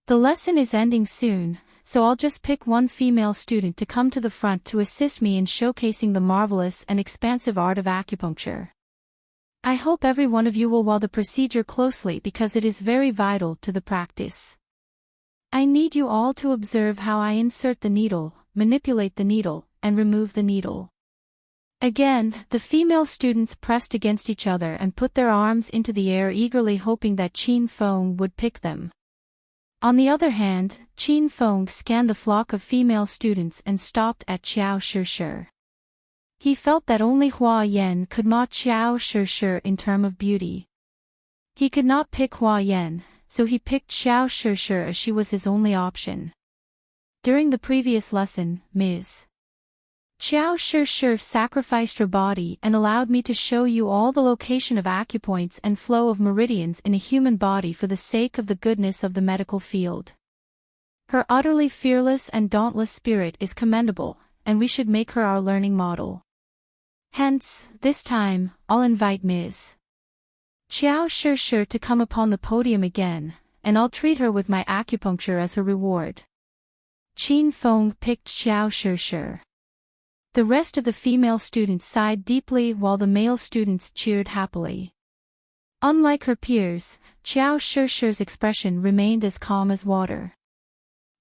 The lesson is ending soon, so I'll just pick one female student to come to the front to assist me in showcasing the marvelous and expansive art of acupuncture. I hope every one of you will follow the procedure closely because it is very vital to the practice. I need you all to observe how I insert the needle, manipulate the needle, and remove the needle. Again, the female students pressed against each other and put their arms into the air eagerly, hoping that Qin Feng would pick them. On the other hand, Qin Feng scanned the flock of female students and stopped at Qiao Shi. He felt that only Hua Yan could match Qiao Shi in terms of beauty. He could not pick Hua Yan, so he picked Qiao Shi as she was his only option. During the previous lesson, Ms. Qiao Shi sacrificed her body and allowed me to show you all the location of acupoints and flow of meridians in a human body for the sake of the goodness of the medical field. Her utterly fearless and dauntless spirit is commendable, and we should make her our learning model. Hence, this time, I'll invite Ms. Qiao Shi to come upon the podium again, and I'll treat her with my acupuncture as her reward. Qin Feng picked Qiao Shi. The rest of the female students sighed deeply while the male students cheered happily. Unlike her peers, Qiao Shi's expression remained as calm as water.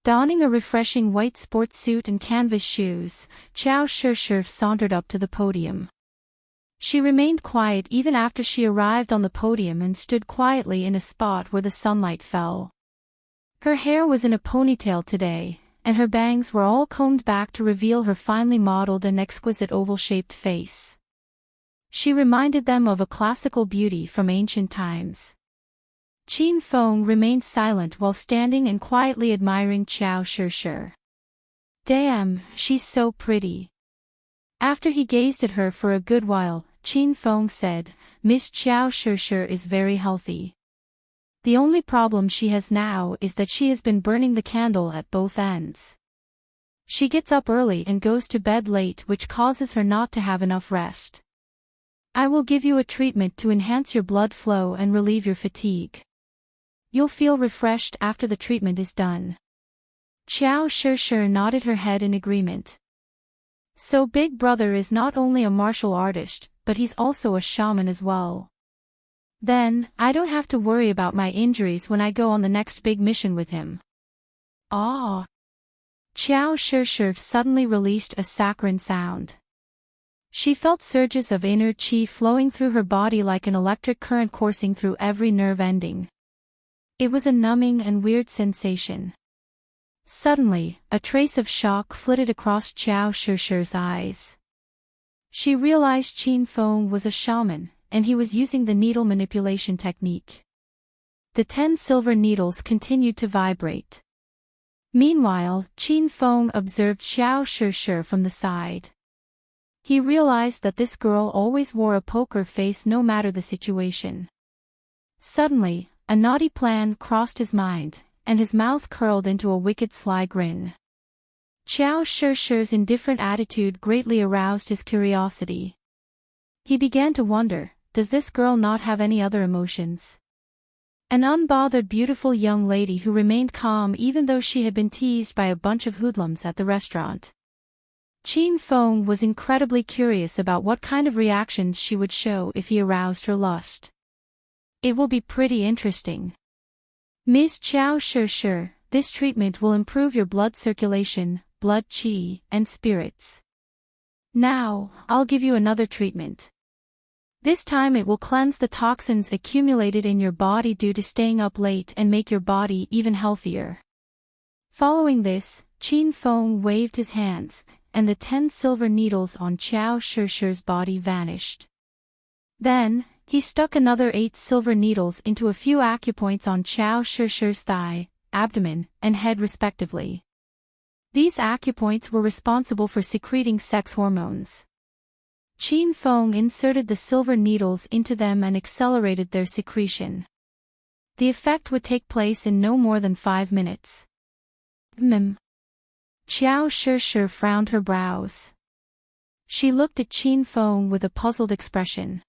Donning a refreshing white sports suit and canvas shoes, Qiao Shi sauntered up to the podium. She remained quiet even after she arrived on the podium and stood quietly in a spot where the sunlight fell. Her hair was in a ponytail today, and her bangs were all combed back to reveal her finely modeled and exquisite oval-shaped face. She reminded them of a classical beauty from ancient times. Qin Feng remained silent while standing and quietly admiring Qiao Shi. Damn, she's so pretty. After he gazed at her for a good while, Qin Feng said, Miss Qiao Shi is very healthy. The only problem she has now is that she has been burning the candle at both ends. She gets up early and goes to bed late, which causes her not to have enough rest. I will give you a treatment to enhance your blood flow and relieve your fatigue. You'll feel refreshed after the treatment is done. Qiao Shi nodded her head in agreement. So Big Brother is not only a martial artist, but he's also a shaman as well. Then, I don't have to worry about my injuries when I go on the next big mission with him. Ah! Qiao Shi suddenly released a saccharine sound. She felt surges of inner qi flowing through her body like an electric current coursing through every nerve ending. It was a numbing and weird sensation. Suddenly, a trace of shock flitted across Qiao Shi's eyes. She realized Qin Feng was a shaman, and he was using the needle manipulation technique. The 10 silver needles continued to vibrate. Meanwhile, Qin Feng observed Qiao Shi from the side. He realized that this girl always wore a poker face no matter the situation. Suddenly, a naughty plan crossed his mind, and his mouth curled into a wicked sly grin. Qiao Shi's indifferent attitude greatly aroused his curiosity. He began to wonder, does this girl not have any other emotions? An unbothered beautiful young lady who remained calm even though she had been teased by a bunch of hoodlums at the restaurant. Qin Feng was incredibly curious about what kind of reactions she would show if he aroused her lust. It will be pretty interesting. Ms. Qiao, sure, this treatment will improve your blood circulation, blood qi, and spirits. Now, I'll give you another treatment. This time it will cleanse the toxins accumulated in your body due to staying up late and make your body even healthier. Following this, Qin Feng waved his hands, and the 10 silver needles on Qiao Shishi's body vanished. Then, he stuck another 8 silver needles into a few acupoints on Qiao Shishi's thigh, abdomen, and head respectively. These acupoints were responsible for secreting sex hormones. Qin Feng inserted the silver needles into them and accelerated their secretion. The effect would take place in no more than 5 minutes. Qiao Shishi frowned her brows. She looked at Qin Feng with a puzzled expression.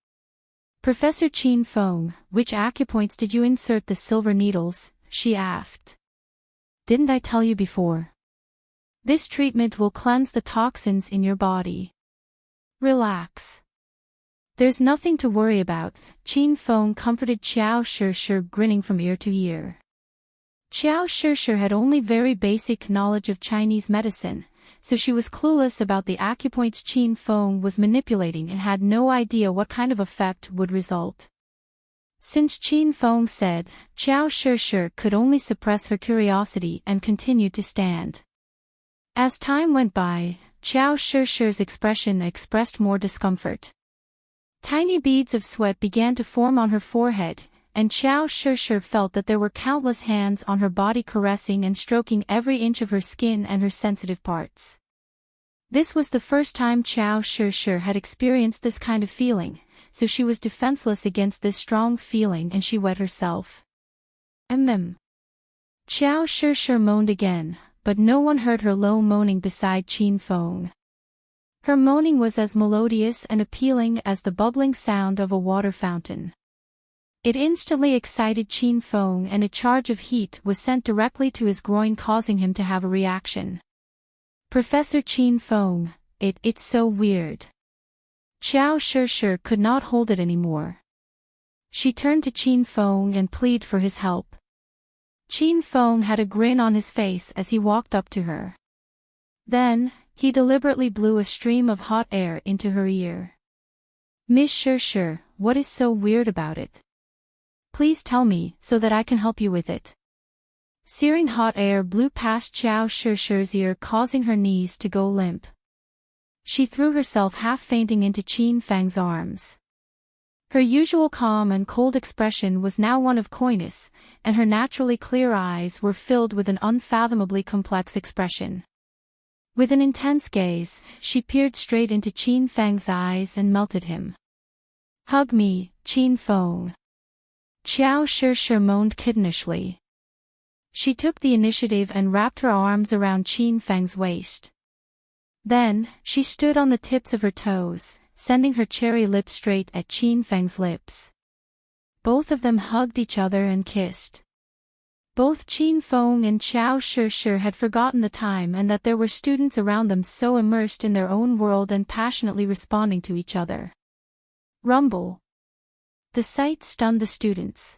Professor Qin Feng, which acupoints did you insert the silver needles? She asked. Didn't I tell you before? This treatment will cleanse the toxins in your body. Relax. There's nothing to worry about, Qin Feng comforted Qiao Shishi, grinning from ear to ear. Qiao Shishi had only very basic knowledge of Chinese medicine, so she was clueless about the acupoints Qin Feng was manipulating and had no idea what kind of effect would result. Since Qin Feng said, Qiao Shishi could only suppress her curiosity and continued to stand. As time went by, Qiao Shishi's expression expressed more discomfort. Tiny beads of sweat began to form on her forehead, and Qiao Shishi felt that there were countless hands on her body caressing and stroking every inch of her skin and her sensitive parts. This was the first time Qiao Shishi had experienced this kind of feeling, so she was defenseless against this strong feeling and she wet herself. Qiao Shishi moaned again, but no one heard her low moaning beside Qin Feng. Her moaning was as melodious and appealing as the bubbling sound of a water fountain. It instantly excited Qin Feng and a charge of heat was sent directly to his groin, causing him to have a reaction. Professor Qin Feng, it's so weird. Qiao Shishi could not hold it anymore. She turned to Qin Feng and pleaded for his help. Qin Feng had a grin on his face as he walked up to her. Then, he deliberately blew a stream of hot air into her ear. Miss Shishi, what is so weird about it? Please tell me, so that I can help you with it. Searing hot air blew past Qiao Shishi's ear, causing her knees to go limp. She threw herself half-fainting into Qin Feng's arms. Her usual calm and cold expression was now one of coyness, and her naturally clear eyes were filled with an unfathomably complex expression. With an intense gaze, she peered straight into Qin Feng's eyes and melted him. Hug me, Qin Feng. Qiao Shishi moaned kittenishly. She took the initiative and wrapped her arms around Qin Feng's waist. Then, she stood on the tips of her toes, sending her cherry lips straight at Qin Feng's lips. Both of them hugged each other and kissed. Both Qin Feng and Qiao Shishi had forgotten the time and that there were students around them so immersed in their own world and passionately responding to each other. Rumble. The sight stunned the students.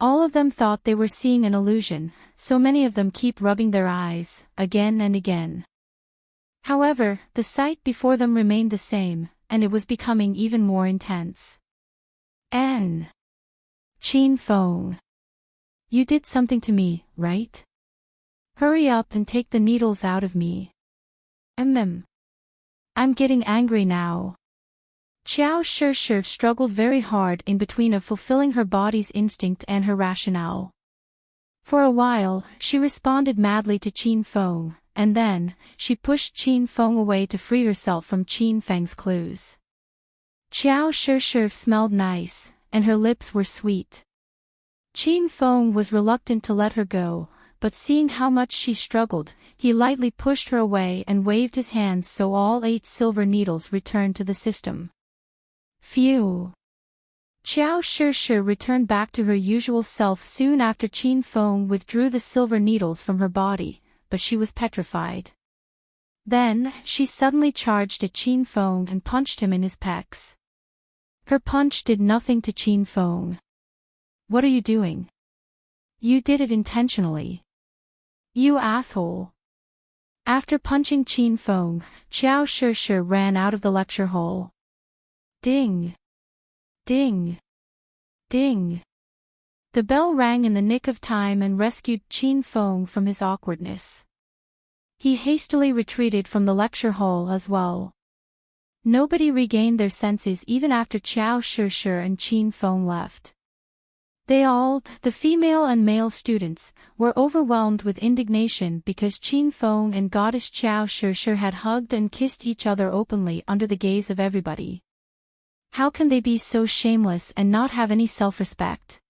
All of them thought they were seeing an illusion, so many of them keep rubbing their eyes, again and again. However, the sight before them remained the same, and it was becoming even more intense. Qin Feng. You did something to me, right? Hurry up and take the needles out of me. I'm getting angry now. Qiao Shishi struggled very hard in between of fulfilling her body's instinct and her rationale. For a while, she responded madly to Qin Feng, and then, she pushed Qin Feng away to free herself from Qin Feng's clues. Qiao Shishi smelled nice, and her lips were sweet. Qin Feng was reluctant to let her go, but seeing how much she struggled, he lightly pushed her away and waved his hands so all 8 silver needles returned to the system. Phew! Qiao Shishi returned back to her usual self soon after Qin Feng withdrew the silver needles from her body, but she was petrified. Then, she suddenly charged at Qin Feng and punched him in his pecs. Her punch did nothing to Qin Feng. "What are you doing? You did it intentionally. You asshole." After punching Qin Feng, Qiao Shi ran out of the lecture hall. Ding! Ding! Ding! The bell rang in the nick of time and rescued Qin Feng from his awkwardness. He hastily retreated from the lecture hall as well. Nobody regained their senses even after Qiao Shi and Qin Feng left. They all, the female and male students, were overwhelmed with indignation because Qin Feng and goddess Qiao Shi had hugged and kissed each other openly under the gaze of everybody. How can they be so shameless and not have any self-respect?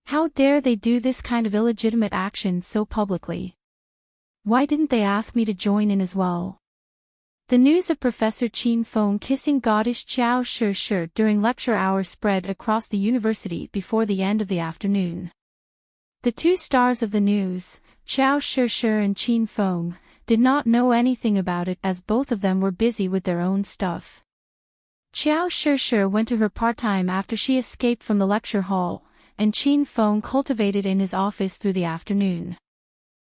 How dare they do this kind of illegitimate action so publicly? Why didn't they ask me to join in as well? The news of Professor Qin Feng kissing goddess Qiao Shi during lecture hour spread across the university before the end of the afternoon. The two stars of the news, Qiao Shi and Qin Feng, did not know anything about it as both of them were busy with their own stuff. Qiao Shi went to her part-time after she escaped from the lecture hall, and Qin Feng cultivated in his office through the afternoon.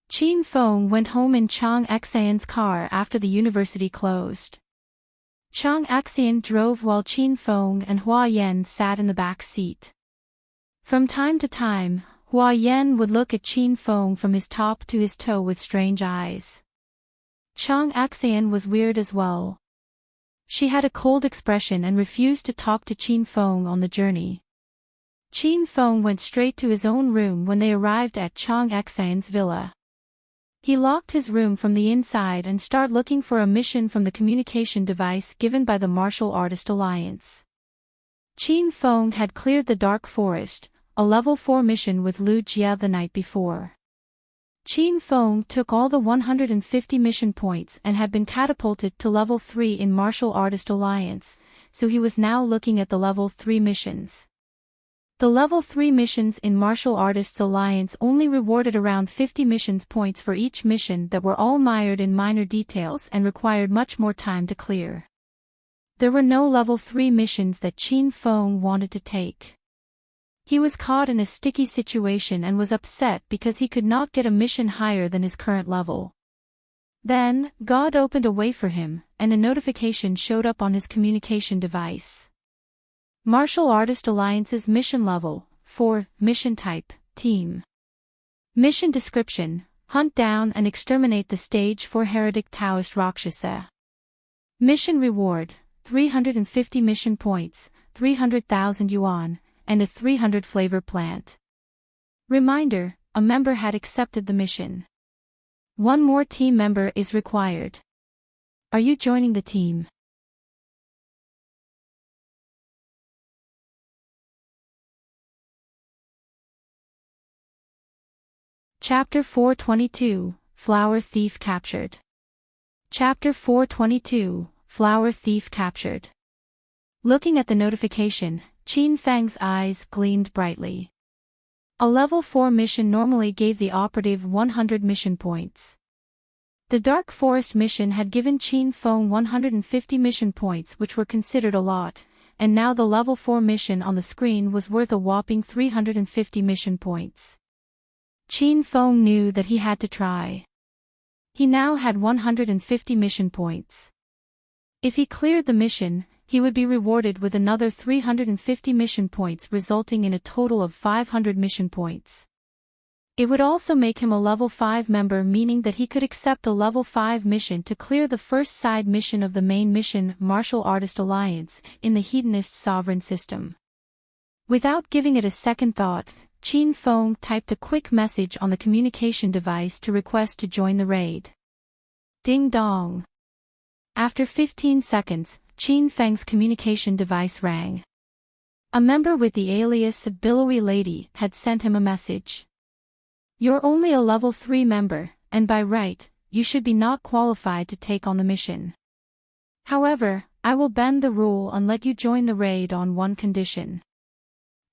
Qin Feng went home in Chang Xian's car after the university closed. Chang Xian drove while Qin Feng and Hua Yan sat in the back seat. From time to time, Hua Yan would look at Qin Feng from his top to his toe with strange eyes. Chang Xian was weird as well. She had a cold expression and refused to talk to Qin Feng on the journey. Qin Feng went straight to his own room when they arrived at Chang Xian's villa. He locked his room from the inside and started looking for a mission from the communication device given by the Martial Artist Alliance. Qin Feng had cleared the Dark Forest, a level 4 mission with Lu Jie the night before. Qin Feng took all the 150 mission points and had been catapulted to level 3 in Martial Artist Alliance, so he was now looking at the level 3 missions. The level 3 missions in Martial Artists Alliance only rewarded around 50 missions points for each mission that were all mired in minor details and required much more time to clear. There were no level 3 missions that Qin Feng wanted to take. He was caught in a sticky situation and was upset because he could not get a mission higher than his current level. Then, God opened a way for him, and a notification showed up on his communication device. Martial Artist Alliance's mission level, 4, mission type, team. Mission description, hunt down and exterminate the stage 4 heretic Taoist Rakshasa. Mission reward, 350 mission points, 300,000 yuan, and a 300 flavor plant. Reminder, a member had accepted the mission. One more team member is required. Are you joining the team? Chapter 422, Flower Thief Captured. Chapter 422, Flower Thief Captured. Looking at the notification, Qin Feng's eyes gleamed brightly. A level 4 mission normally gave the operative 100 mission points. The Dark Forest mission had given Qin Feng 150 mission points, which were considered a lot, and now the level 4 mission on the screen was worth a whopping 350 mission points. Qin Feng knew that he had to try. He now had 150 mission points. If he cleared the mission, he would be rewarded with another 350 mission points, resulting in a total of 500 mission points. It would also make him a level 5 member, meaning that he could accept a level 5 mission to clear the first side mission of the main mission, Martial Artist Alliance, in the Hedonist sovereign system. Without giving it a second thought, Qin Feng typed a quick message on the communication device to request to join the raid. Ding dong. After 15 seconds, Qin Feng's communication device rang. A member with the alias of Billowy Lady had sent him a message. You're only a level 3 member, and by right, you should be not qualified to take on the mission. However, I will bend the rule and let you join the raid on one condition.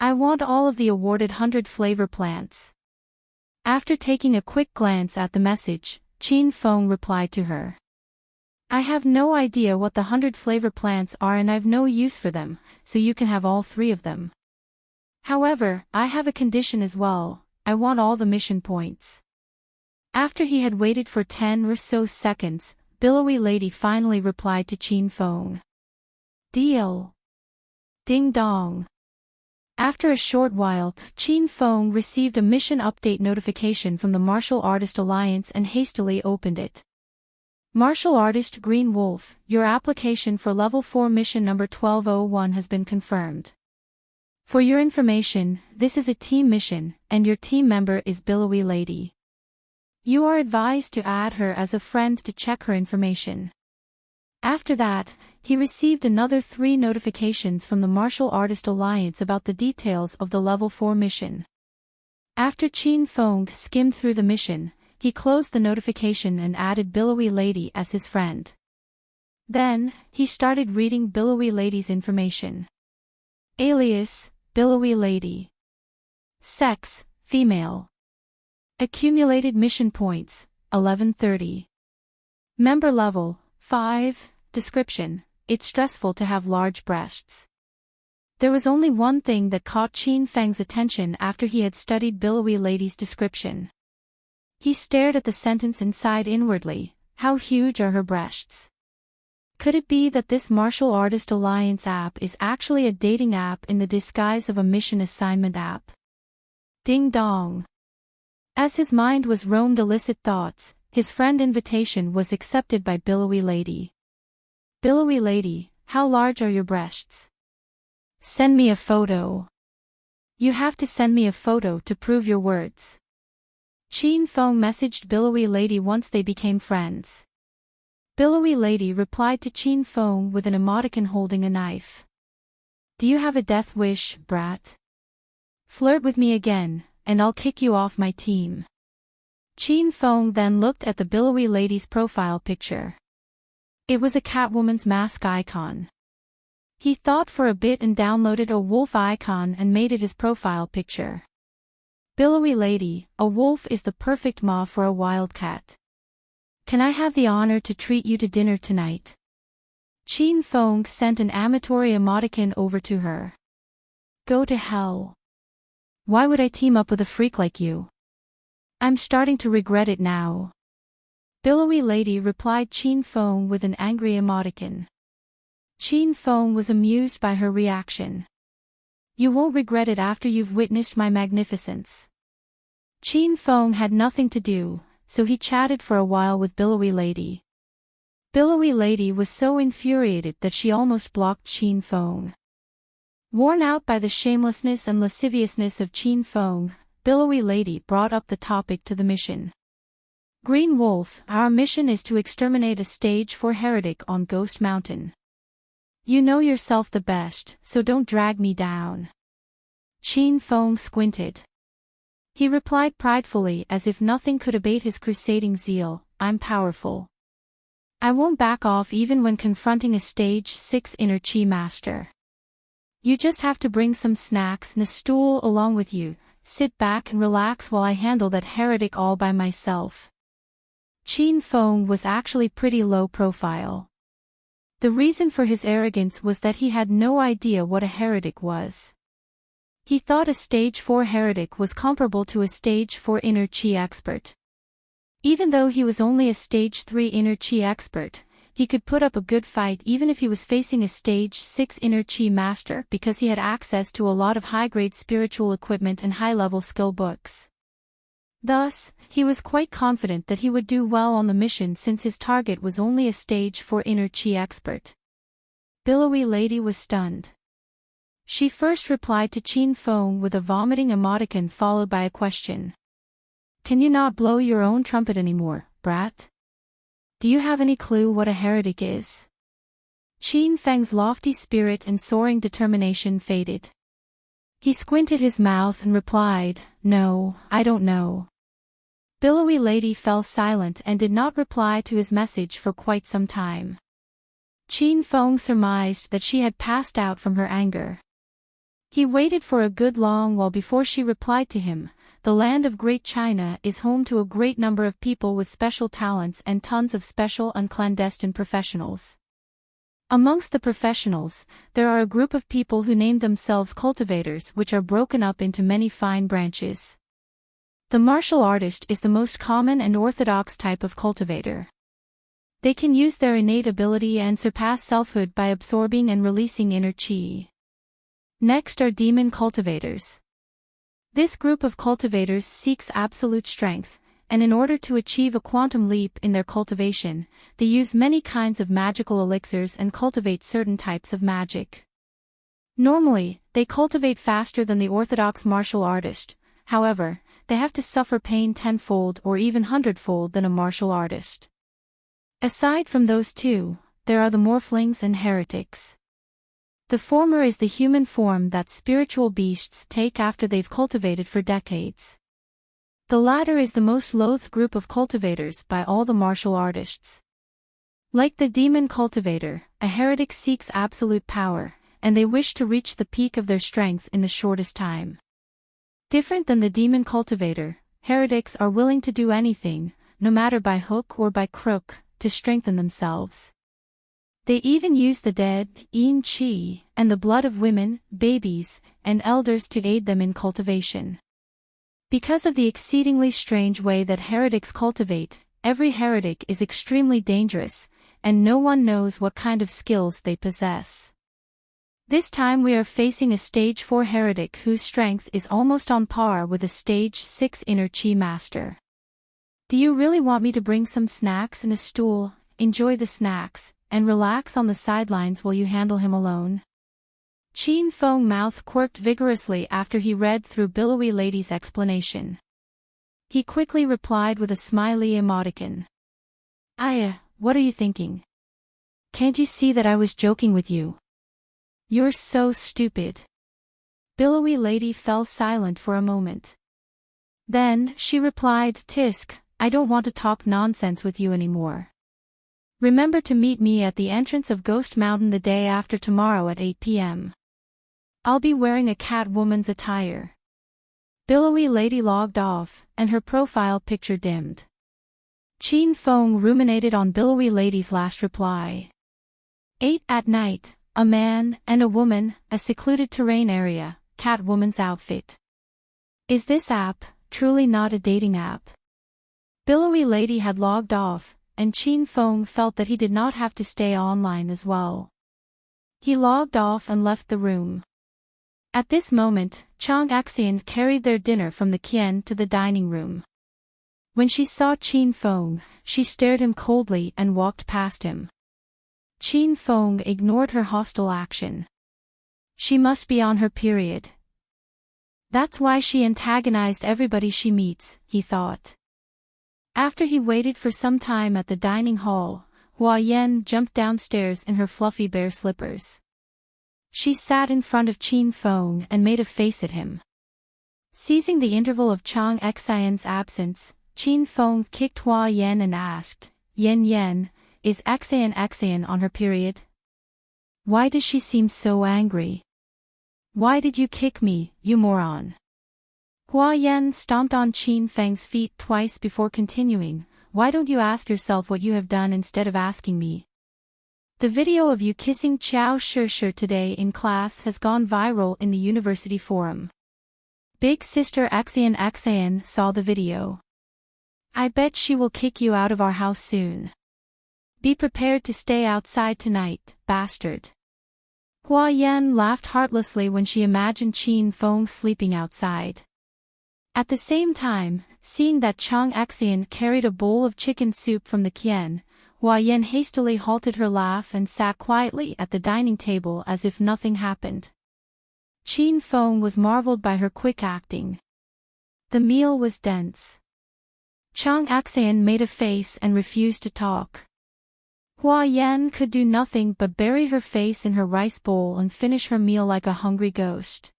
I want all of the awarded 100 flavor plants. After taking a quick glance at the message, Qin Feng replied to her. I have no idea what the 100 flavor plants are and I've no use for them, so you can have all 3 of them. However, I have a condition as well, I want all the mission points. After he had waited for 10 or so seconds, Billowy Lady finally replied to Qin Feng. Deal. Ding dong. After a short while, Qin Feng received a mission update notification from the Martial Artist Alliance and hastily opened it. Martial Artist Green Wolf, your application for Level 4 mission number 1201 has been confirmed. For your information, this is a team mission, and your team member is Billowy Lady. You are advised to add her as a friend to check her information. After that, he received another 3 notifications from the Martial Artist Alliance about the details of the Level 4 mission. After Qin Feng skimmed through the mission, he closed the notification and added Billowy Lady as his friend. Then, he started reading Billowy Lady's information. Alias, Billowy Lady. Sex, female. Accumulated mission points, 1130. Member level, 5. Description, it's stressful to have large breasts. There was only one thing that caught Qin Feng's attention after he had studied Billowy Lady's description. He stared at the sentence and sighed inwardly, how huge are her breasts? Could it be that this Martial Artist Alliance app is actually a dating app in the disguise of a mission assignment app? Ding dong. As his mind was roamed illicit thoughts, his friend invitation was accepted by Billowy Lady. Billowy Lady, how large are your breasts? Send me a photo. You have to send me a photo to prove your words. Qin Feng messaged Billowy Lady once they became friends. Billowy Lady replied to Qin Feng with an emoticon holding a knife. Do you have a death wish, brat? Flirt with me again, and I'll kick you off my team. Qin Feng then looked at the Billowy Lady's profile picture. It was a Catwoman's mask icon. He thought for a bit and downloaded a wolf icon and made it his profile picture. Billowy Lady, a wolf is the perfect ma for a wildcat. Can I have the honor to treat you to dinner tonight? Qin Feng sent an amatory emoticon over to her. Go to hell. Why would I team up with a freak like you? I'm starting to regret it now. Billowy Lady replied Qin Feng with an angry emoticon. Qin Feng was amused by her reaction. You won't regret it after you've witnessed my magnificence. Qin Feng had nothing to do, so he chatted for a while with Billowy Lady. Billowy Lady was so infuriated that she almost blocked Qin Feng. Worn out by the shamelessness and lasciviousness of Qin Feng, Billowy Lady brought up the topic to the mission. Green Wolf, our mission is to exterminate a stage 4 heretic on Ghost Mountain. You know yourself the best, so don't drag me down. Qin Feng squinted. He replied pridefully as if nothing could abate his crusading zeal, I'm powerful. I won't back off even when confronting a stage 6 inner chi master. You just have to bring some snacks and a stool along with you, sit back and relax while I handle that heretic all by myself. Qin Feng was actually pretty low profile. The reason for his arrogance was that he had no idea what a heretic was. He thought a stage 4 heretic was comparable to a stage 4 inner chi expert. Even though he was only a stage 3 inner chi expert, he could put up a good fight even if he was facing a stage 6 inner chi master because he had access to a lot of high-grade spiritual equipment and high-level skill books. Thus, he was quite confident that he would do well on the mission since his target was only a stage 4 inner chi expert. Billowy Lady was stunned. She first replied to Qin Feng with a vomiting emoticon followed by a question. Can you not blow your own trumpet anymore, brat? Do you have any clue what a heretic is? Qin Feng's lofty spirit and soaring determination faded. He squinted his mouth and replied, No, I don't know. Billowy Lady fell silent and did not reply to his message for quite some time. Qin Feng surmised that she had passed out from her anger. He waited for a good long while before she replied to him, the land of Great China is home to a great number of people with special talents and tons of special and clandestine professionals. Amongst the professionals, there are a group of people who name themselves cultivators, which are broken up into many fine branches. The martial artist is the most common and orthodox type of cultivator. They can use their innate ability and surpass selfhood by absorbing and releasing inner qi. Next are demon cultivators. This group of cultivators seeks absolute strength, and in order to achieve a quantum leap in their cultivation, they use many kinds of magical elixirs and cultivate certain types of magic. Normally, they cultivate faster than the orthodox martial artist, however, they have to suffer pain tenfold or even hundredfold than a martial artist. Aside from those two, there are the morphlings and heretics. The former is the human form that spiritual beasts take after they've cultivated for decades. The latter is the most loathed group of cultivators by all the martial artists. Like the demon cultivator, a heretic seeks absolute power, and they wish to reach the peak of their strength in the shortest time. Different than the demon cultivator, heretics are willing to do anything, no matter by hook or by crook, to strengthen themselves. They even use the dead, yin qi, and the blood of women, babies, and elders to aid them in cultivation. Because of the exceedingly strange way that heretics cultivate, every heretic is extremely dangerous, and no one knows what kind of skills they possess. This time we are facing a stage 4 heretic whose strength is almost on par with a stage 6 inner qi master. Do you really want me to bring some snacks and a stool? Enjoy the snacks, and relax on the sidelines while you handle him alone. Qin Feng's mouth quirked vigorously after he read through Billowy Lady's explanation. He quickly replied with a smiley emoticon. What are you thinking? Can't you see that I was joking with you? You're so stupid. Billowy Lady fell silent for a moment. Then, she replied, Tisk, I don't want to talk nonsense with you anymore. Remember to meet me at the entrance of Ghost Mountain the day after tomorrow at 8 p.m. I'll be wearing a cat woman's attire. Billowy Lady logged off, and her profile picture dimmed. Qin Feng ruminated on Billowy Lady's last reply. 8 at night, a man and a woman, a secluded terrain area, cat woman's outfit. Is this app truly not a dating app? Billowy Lady had logged off, and Qin Feng felt that he did not have to stay online as well. He logged off and left the room. At this moment, Chang Axian carried their dinner from the Qian to the dining room. When she saw Qin Feng, she stared him coldly and walked past him. Qin Feng ignored her hostile action. She must be on her period. That's why she antagonized everybody she meets, he thought. After he waited for some time at the dining hall, Hua Yan jumped downstairs in her fluffy bear slippers. She sat in front of Qin Feng and made a face at him. Seizing the interval of Chang Xian's absence, Qin Feng kicked Hua Yan and asked, Yan, is Xian on her period? Why does she seem so angry? Why did you kick me, you moron? Hua Yan stomped on Qin Feng's feet twice before continuing, why don't you ask yourself what you have done instead of asking me? The video of you kissing Qiao Shi today in class has gone viral in the university forum. Big sister Xian saw the video. I bet she will kick you out of our house soon. Be prepared to stay outside tonight, bastard. Hua Yan laughed heartlessly when she imagined Qin Feng sleeping outside. At the same time, seeing that Chang Xian carried a bowl of chicken soup from the Qian, Hua Yan hastily halted her laugh and sat quietly at the dining table as if nothing happened. Qin Feng was marveled by her quick acting. The meal was dense. Chang Xian made a face and refused to talk. Hua Yan could do nothing but bury her face in her rice bowl and finish her meal like a hungry ghost.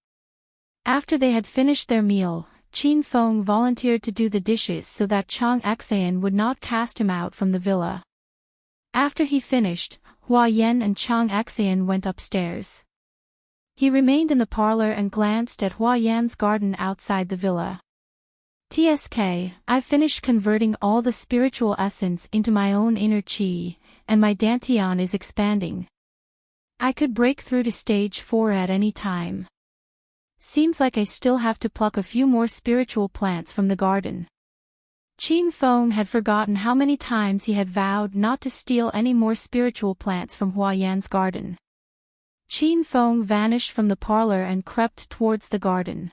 After they had finished their meal, Qin Feng volunteered to do the dishes so that Chang Xian would not cast him out from the villa. After he finished, Hua Yan and Chang Xian went upstairs. He remained in the parlor and glanced at Hua Yan's garden outside the villa. TSK, I've finished converting all the spiritual essence into my own inner chi, and my dantian is expanding. I could break through to stage 4 at any time. Seems like I still have to pluck a few more spiritual plants from the garden. Qin Feng had forgotten how many times he had vowed not to steal any more spiritual plants from Hua Yan's garden. Qin Feng vanished from the parlor and crept towards the garden.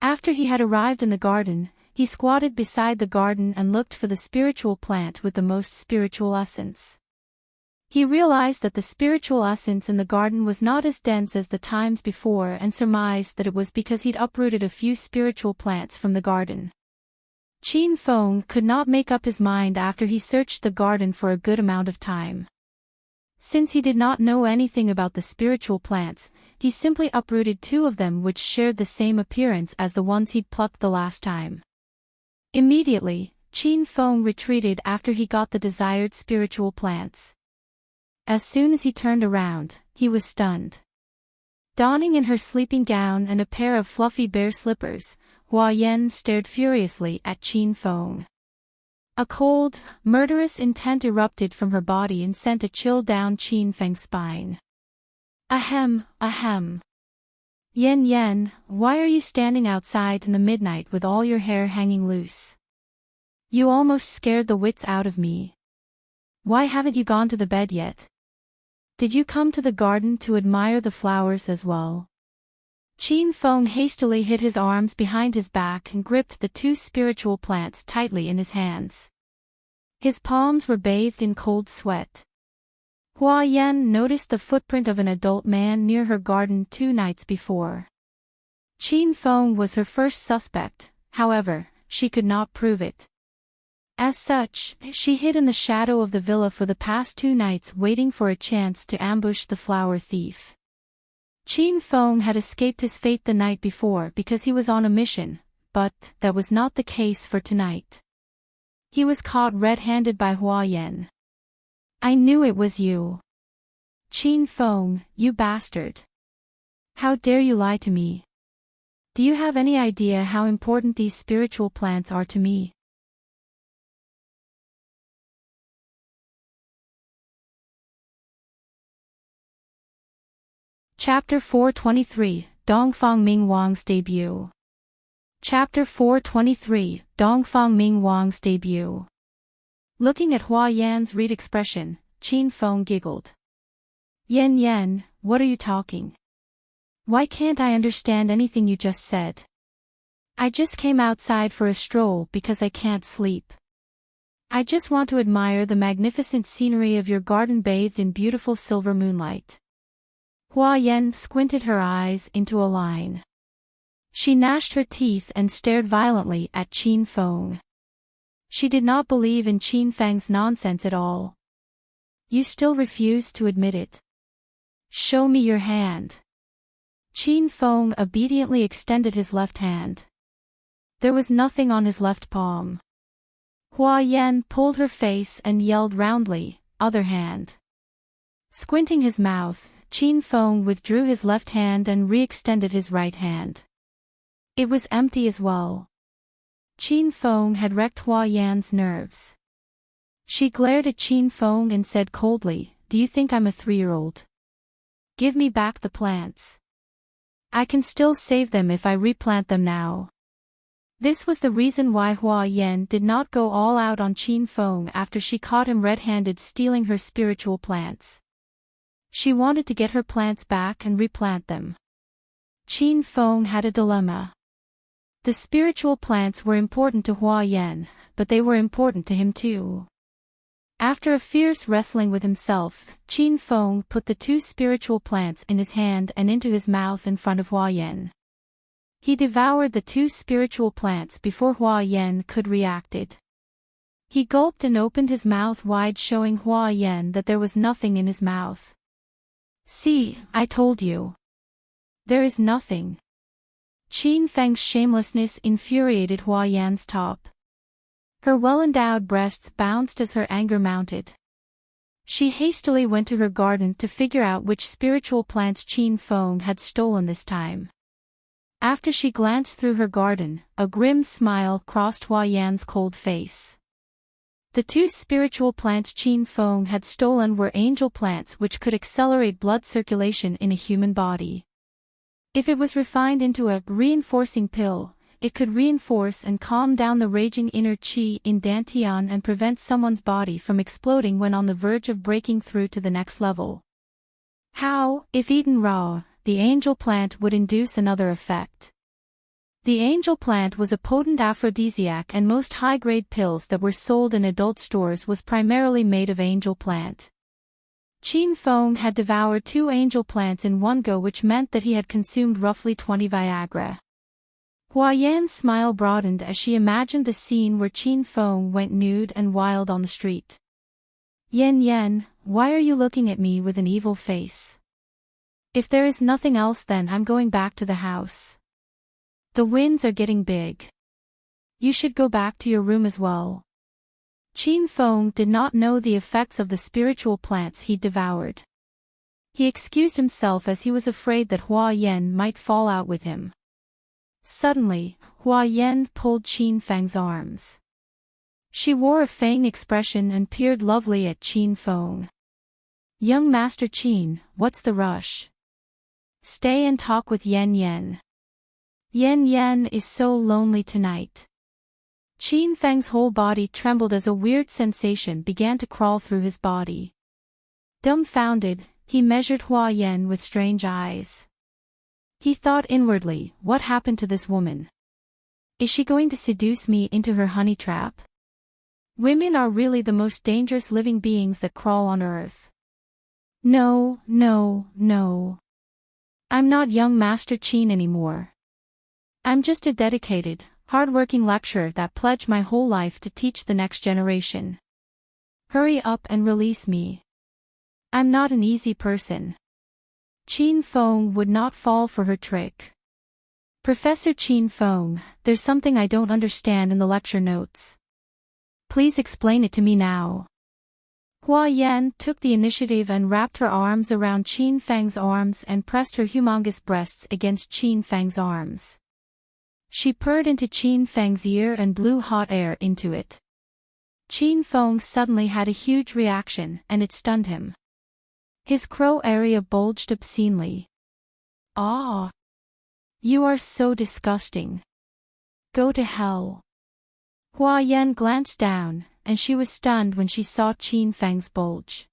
After he had arrived in the garden, he squatted beside the garden and looked for the spiritual plant with the most spiritual essence. He realized that the spiritual essence in the garden was not as dense as the times before and surmised that it was because he'd uprooted a few spiritual plants from the garden. Qin Feng could not make up his mind after he searched the garden for a good amount of time. Since he did not know anything about the spiritual plants, he simply uprooted 2 of them which shared the same appearance as the ones he'd plucked the last time. Immediately, Qin Feng retreated after he got the desired spiritual plants. As soon as he turned around, he was stunned. Donning in her sleeping gown and a pair of fluffy bear slippers, Hua Yan stared furiously at Qin Feng. A cold, murderous intent erupted from her body and sent a chill down Qin Feng's spine. Ahem, ahem. Yan Yan, why are you standing outside in the midnight with all your hair hanging loose? You almost scared the wits out of me. Why haven't you gone to the bed yet? Did you come to the garden to admire the flowers as well? Qin Feng hastily hid his arms behind his back and gripped the 2 spiritual plants tightly in his hands. His palms were bathed in cold sweat. Hua Yan noticed the footprint of an adult man near her garden 2 nights before. Qin Feng was her first suspect, however, she could not prove it. As such, she hid in the shadow of the villa for the past 2 nights waiting for a chance to ambush the flower thief. Qin Feng had escaped his fate the night before because he was on a mission, but that was not the case for tonight. He was caught red-handed by Hua Yan. I knew it was you. Qin Feng, you bastard. How dare you lie to me? Do you have any idea how important these spiritual plants are to me? Chapter 423, Dongfang Ming Wang's Debut. Chapter 423, Dongfang Ming Wang's Debut. Looking at Hua Yan's read expression, Qin Feng giggled. Yan Yan, what are you talking? Why can't I understand anything you just said? I just came outside for a stroll because I can't sleep. I just want to admire the magnificent scenery of your garden bathed in beautiful silver moonlight. Hua Yan squinted her eyes into a line. She gnashed her teeth and stared violently at Qin Feng. She did not believe in Qin Feng's nonsense at all. You still refuse to admit it. Show me your hand. Qin Feng obediently extended his left hand. There was nothing on his left palm. Hua Yan pulled her face and yelled roundly, other hand. Squinting his mouth, Qin Feng withdrew his left hand and re-extended his right hand. It was empty as well. Qin Feng had wrecked Hua Yan's nerves. She glared at Qin Feng and said coldly, do you think I'm a 3-year-old? Give me back the plants. I can still save them if I replant them now. This was the reason why Hua Yan did not go all out on Qin Feng after she caught him red-handed stealing her spiritual plants. She wanted to get her plants back and replant them. Qin Feng had a dilemma. The spiritual plants were important to Hua Yan, but they were important to him too. After a fierce wrestling with himself, Qin Feng put the 2 spiritual plants in his hand and into his mouth in front of Hua Yan. He devoured the 2 spiritual plants before Hua Yan could react. He gulped and opened his mouth wide, showing Hua Yan that there was nothing in his mouth. See, I told you. There is nothing. Qin Feng's shamelessness infuriated Hua Yan's top. Her well-endowed breasts bounced as her anger mounted. She hastily went to her garden to figure out which spiritual plants Qin Feng had stolen this time. After she glanced through her garden, a grim smile crossed Hua Yan's cold face. The two spiritual plants Qin Feng had stolen were angel plants which could accelerate blood circulation in a human body. If it was refined into a reinforcing pill, it could reinforce and calm down the raging inner qi in Dantian and prevent someone's body from exploding when on the verge of breaking through to the next level. How, if eaten raw, the angel plant would induce another effect. The angel plant was a potent aphrodisiac, and most high-grade pills that were sold in adult stores was primarily made of angel plant. Qin Feng had devoured 2 angel plants in one go, which meant that he had consumed roughly 20 Viagra. Hua Yan's smile broadened as she imagined the scene where Qin Feng went nude and wild on the street. Yen, why are you looking at me with an evil face? If there is nothing else, then I'm going back to the house. The winds are getting big. You should go back to your room as well. Qin Feng did not know the effects of the spiritual plants he'd devoured. He excused himself as he was afraid that Hua Yan might fall out with him. Suddenly, Hua Yan pulled Qin Feng's arms. She wore a fang expression and peered lovely at Qin Feng. Young Master Qin, what's the rush? Stay and talk with Yen. Yen is so lonely tonight. Qin Feng's whole body trembled as a weird sensation began to crawl through his body. Dumbfounded, he measured Hua Yan with strange eyes. He thought inwardly, what happened to this woman? Is she going to seduce me into her honey trap? Women are really the most dangerous living beings that crawl on earth. No. I'm not young Master Qin anymore. I'm just a dedicated, hard-working lecturer that pledged my whole life to teach the next generation. Hurry up and release me. I'm not an easy person. Qin Feng would not fall for her trick. Professor Qin Feng, there's something I don't understand in the lecture notes. Please explain it to me now. Hua Yan took the initiative and wrapped her arms around Qin Feng's arms and pressed her humongous breasts against Qin Feng's arms. She purred into Qin Feng's ear and blew hot air into it. Qin Feng suddenly had a huge reaction, and it stunned him. His crow area bulged obscenely. Ah! You are so disgusting. Go to hell. Hua Yan glanced down, and she was stunned when she saw Qin Feng's bulge.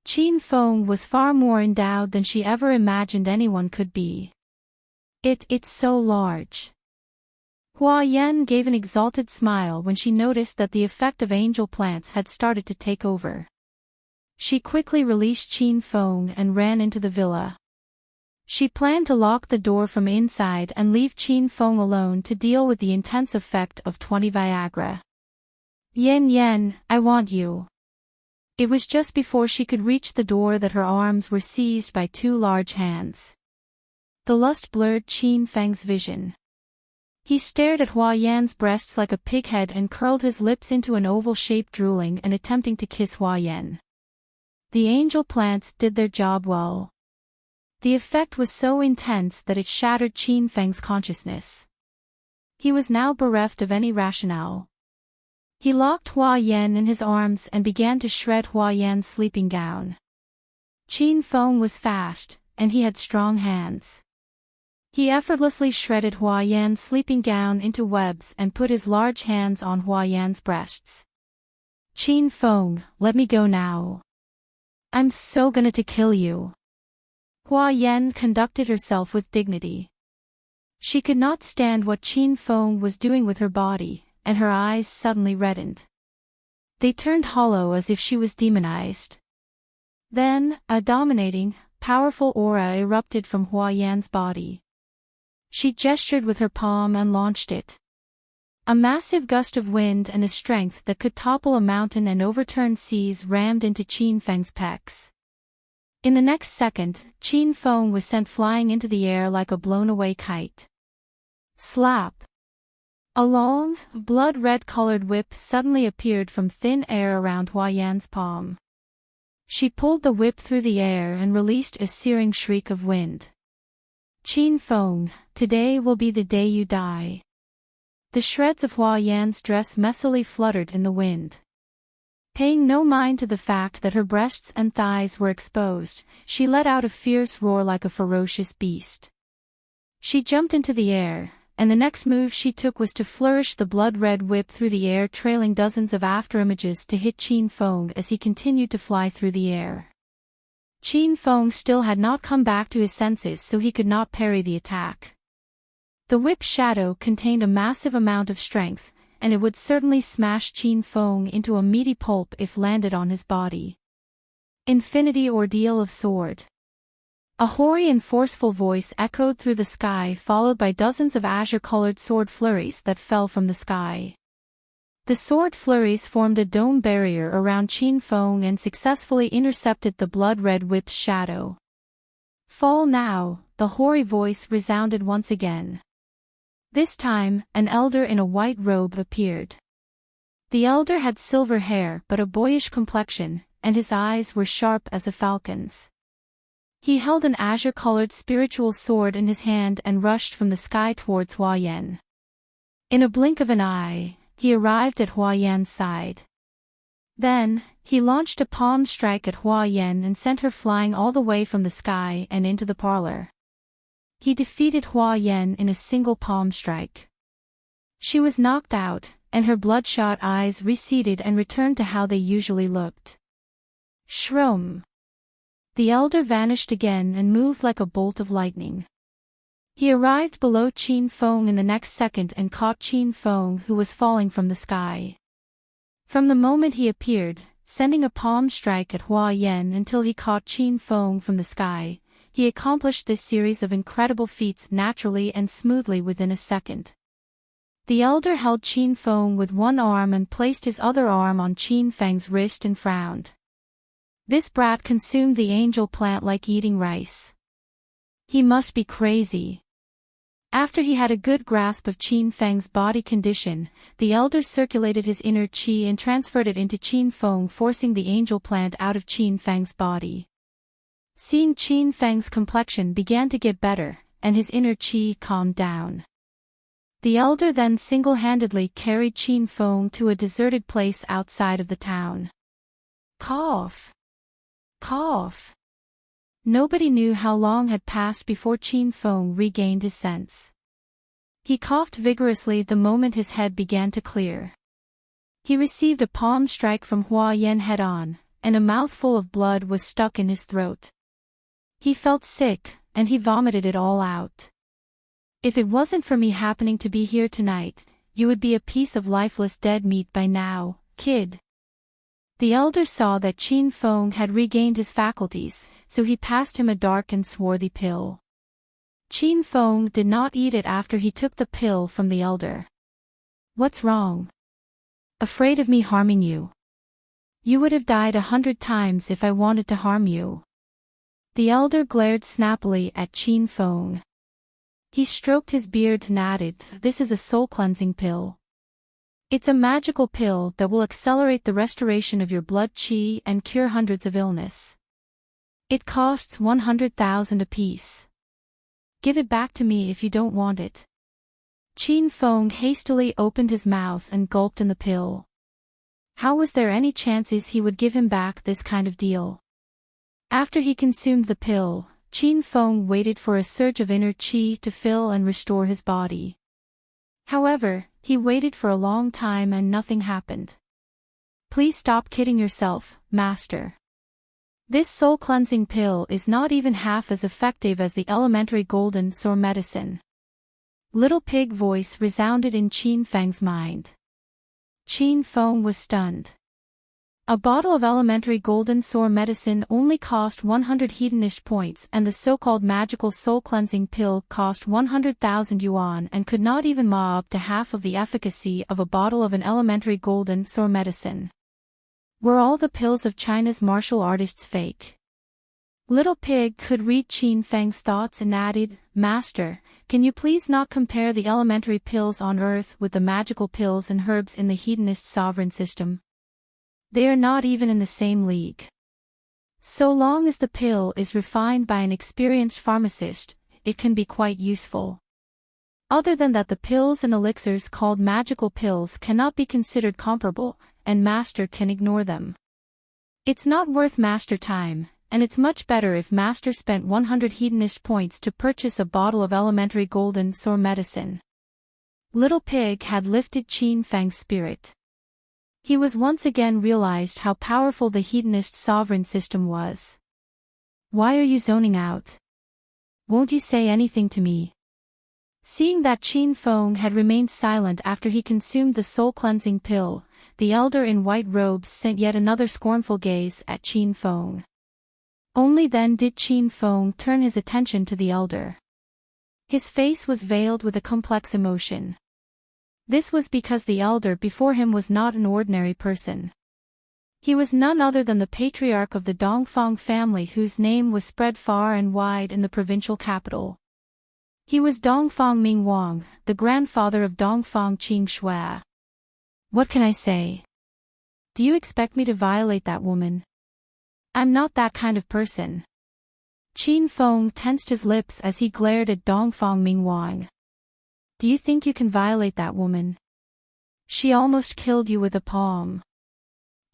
Qin Feng was far more endowed than she ever imagined anyone could be. It's so large. Hua Yan gave an exalted smile when she noticed that the effect of angel plants had started to take over. She quickly released Qin Feng and ran into the villa. She planned to lock the door from inside and leave Qin Feng alone to deal with the intense effect of 20 Viagra. Yen, I want you. It was just before she could reach the door that her arms were seized by 2 large hands. The lust blurred Qin Feng's vision. He stared at Hua Yan's breasts like a pighead and curled his lips into an oval shape, drooling and attempting to kiss Hua Yan. The angel plants did their job well. The effect was so intense that it shattered Qin Feng's consciousness. He was now bereft of any rationale. He locked Hua Yan in his arms and began to shred Hua Yan's sleeping gown. Qin Feng was fast, and he had strong hands. He effortlessly shredded Hua Yan's sleeping gown into webs and put his large hands on Hua Yan's breasts. Qin Feng, let me go now. I'm so gonna to kill you. Hua Yan conducted herself with dignity. She could not stand what Qin Feng was doing with her body, and her eyes suddenly reddened. They turned hollow as if she was demonized. Then, a dominating, powerful aura erupted from Hua Yan's body. She gestured with her palm and launched it. A massive gust of wind and a strength that could topple a mountain and overturn seas rammed into Qin Feng's pecs. In the next second, Qin Feng was sent flying into the air like a blown-away kite. Slap! A long, blood-red-colored whip suddenly appeared from thin air around Hua Yan's palm. She pulled the whip through the air and released a searing shriek of wind. Qin Feng, today will be the day you die. The shreds of Hua Yan's dress messily fluttered in the wind. Paying no mind to the fact that her breasts and thighs were exposed, she let out a fierce roar like a ferocious beast. She jumped into the air, and the next move she took was to flourish the blood-red whip through the air, trailing dozens of afterimages to hit Qin Feng as he continued to fly through the air. Qin Feng still had not come back to his senses, so he could not parry the attack. The whip's shadow contained a massive amount of strength, and it would certainly smash Qin Feng into a meaty pulp if landed on his body. Infinity Ordeal of Sword. A hoary and forceful voice echoed through the sky, followed by dozens of azure-colored sword flurries that fell from the sky. The sword flurries formed a dome barrier around Qin Feng and successfully intercepted the blood-red whip's shadow. Fall now, the hoary voice resounded once again. This time, an elder in a white robe appeared. The elder had silver hair but a boyish complexion, and his eyes were sharp as a falcon's. He held an azure-colored spiritual sword in his hand and rushed from the sky towards Hua Yan. In a blink of an eye, he arrived at Hua Yan's side. Then, he launched a palm strike at Hua Yan and sent her flying all the way from the sky and into the parlor. He defeated Hua Yan in a single palm strike. She was knocked out, and her bloodshot eyes receded and returned to how they usually looked. Shroom. The elder vanished again and moved like a bolt of lightning. He arrived below Qin Feng in the next second and caught Qin Feng, who was falling from the sky. From the moment he appeared, sending a palm strike at Hua Yan until he caught Qin Feng from the sky, he accomplished this series of incredible feats naturally and smoothly within a second. The elder held Qin Feng with one arm and placed his other arm on Qin Feng's wrist and frowned. This brat consumed the angel plant like eating rice. He must be crazy. After he had a good grasp of Qin Feng's body condition, the elder circulated his inner qi and transferred it into Qin Feng, forcing the angel plant out of Qin Feng's body. Seeing Qin Feng's complexion began to get better, and his inner qi calmed down. The elder then single-handedly carried Qin Feng to a deserted place outside of the town. Cough. Cough. Nobody knew how long had passed before Qin Feng regained his sense. He coughed vigorously the moment his head began to clear. He received a palm strike from Hua Yan head-on, and a mouthful of blood was stuck in his throat. He felt sick, and he vomited it all out. If it wasn't for me happening to be here tonight, you would be a piece of lifeless dead meat by now, kid. The elder saw that Qin Feng had regained his faculties, so he passed him a dark and swarthy pill. Qin Feng did not eat it after he took the pill from the elder. What's wrong? Afraid of me harming you? You would have died 100 times if I wanted to harm you. The elder glared snappily at Qin Feng. He stroked his beard and added, "This is a soul-cleansing pill. It's a magical pill that will accelerate the restoration of your blood qi and cure hundreds of illness. It costs 100,000 apiece. Give it back to me if you don't want it." Qin Feng hastily opened his mouth and gulped in the pill. How was there any chances he would give him back this kind of deal? After he consumed the pill, Qin Feng waited for a surge of inner qi to fill and restore his body. However, he waited for a long time and nothing happened. Please stop kidding yourself, master. This soul-cleansing pill is not even half as effective as the elementary golden sword medicine. Little pig voice resounded in Qin Feng's mind. Qin Feng was stunned. A bottle of elementary golden sword medicine only cost 100 hedonist points, and the so-called magical soul-cleansing pill cost 100,000 yuan and could not even ma up to half of the efficacy of a bottle of an elementary golden sword medicine. Were all the pills of China's martial artists fake? Little Pig could read Qin Feng's thoughts and added, "Master, can you please not compare the elementary pills on Earth with the magical pills and herbs in the hedonist sovereign system? They are not even in the same league. So long as the pill is refined by an experienced pharmacist, it can be quite useful. Other than that, the pills and elixirs called magical pills cannot be considered comparable, and Master can ignore them. It's not worth Master time, and it's much better if Master spent 100 hedonist points to purchase a bottle of elementary golden sore medicine. Little Pig had lifted Qin Fang's spirit. He was once again realized how powerful the hedonist sovereign system was. Why are you zoning out? Won't you say anything to me? Seeing that Qin Feng had remained silent after he consumed the soul-cleansing pill, the elder in white robes sent yet another scornful gaze at Qin Feng. Only then did Qin Feng turn his attention to the elder. His face was veiled with a complex emotion. This was because the elder before him was not an ordinary person. He was none other than the patriarch of the Dongfang family, whose name was spread far and wide in the provincial capital. He was Dongfang Ming Wang, the grandfather of Dongfang Qing Shui. What can I say? Do you expect me to violate that woman? I'm not that kind of person. Qin Feng tensed his lips as he glared at Dongfang Ming Wang. Do you think you can violate that woman? She almost killed you with a palm.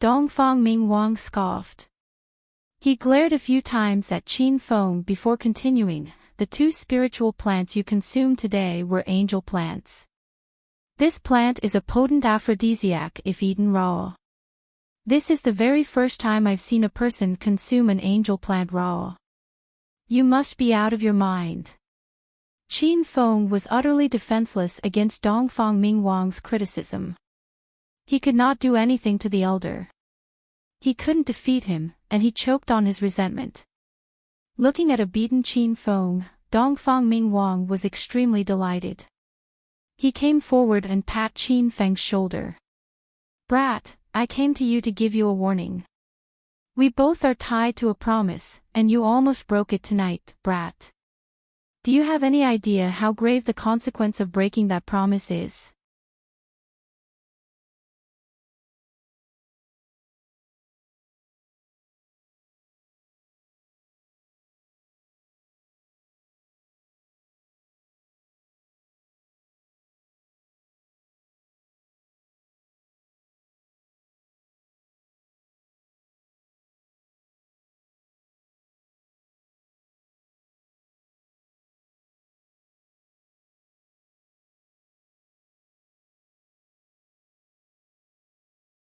Dongfang Ming Wang scoffed. He glared a few times at Qin Feng before continuing. The two spiritual plants you consumed today were angel plants. This plant is a potent aphrodisiac if eaten raw. This is the very first time I've seen a person consume an angel plant raw. You must be out of your mind. Qin Feng was utterly defenseless against Dongfang Ming Wang's criticism. He could not do anything to the elder. He couldn't defeat him, and he choked on his resentment. Looking at a beaten Qin Feng, Dongfang Ming Wang was extremely delighted. He came forward and pat Qin Feng's shoulder. Brat, I came to you to give you a warning. We both are tied to a promise, and you almost broke it tonight, brat. Do you have any idea how grave the consequence of breaking that promise is?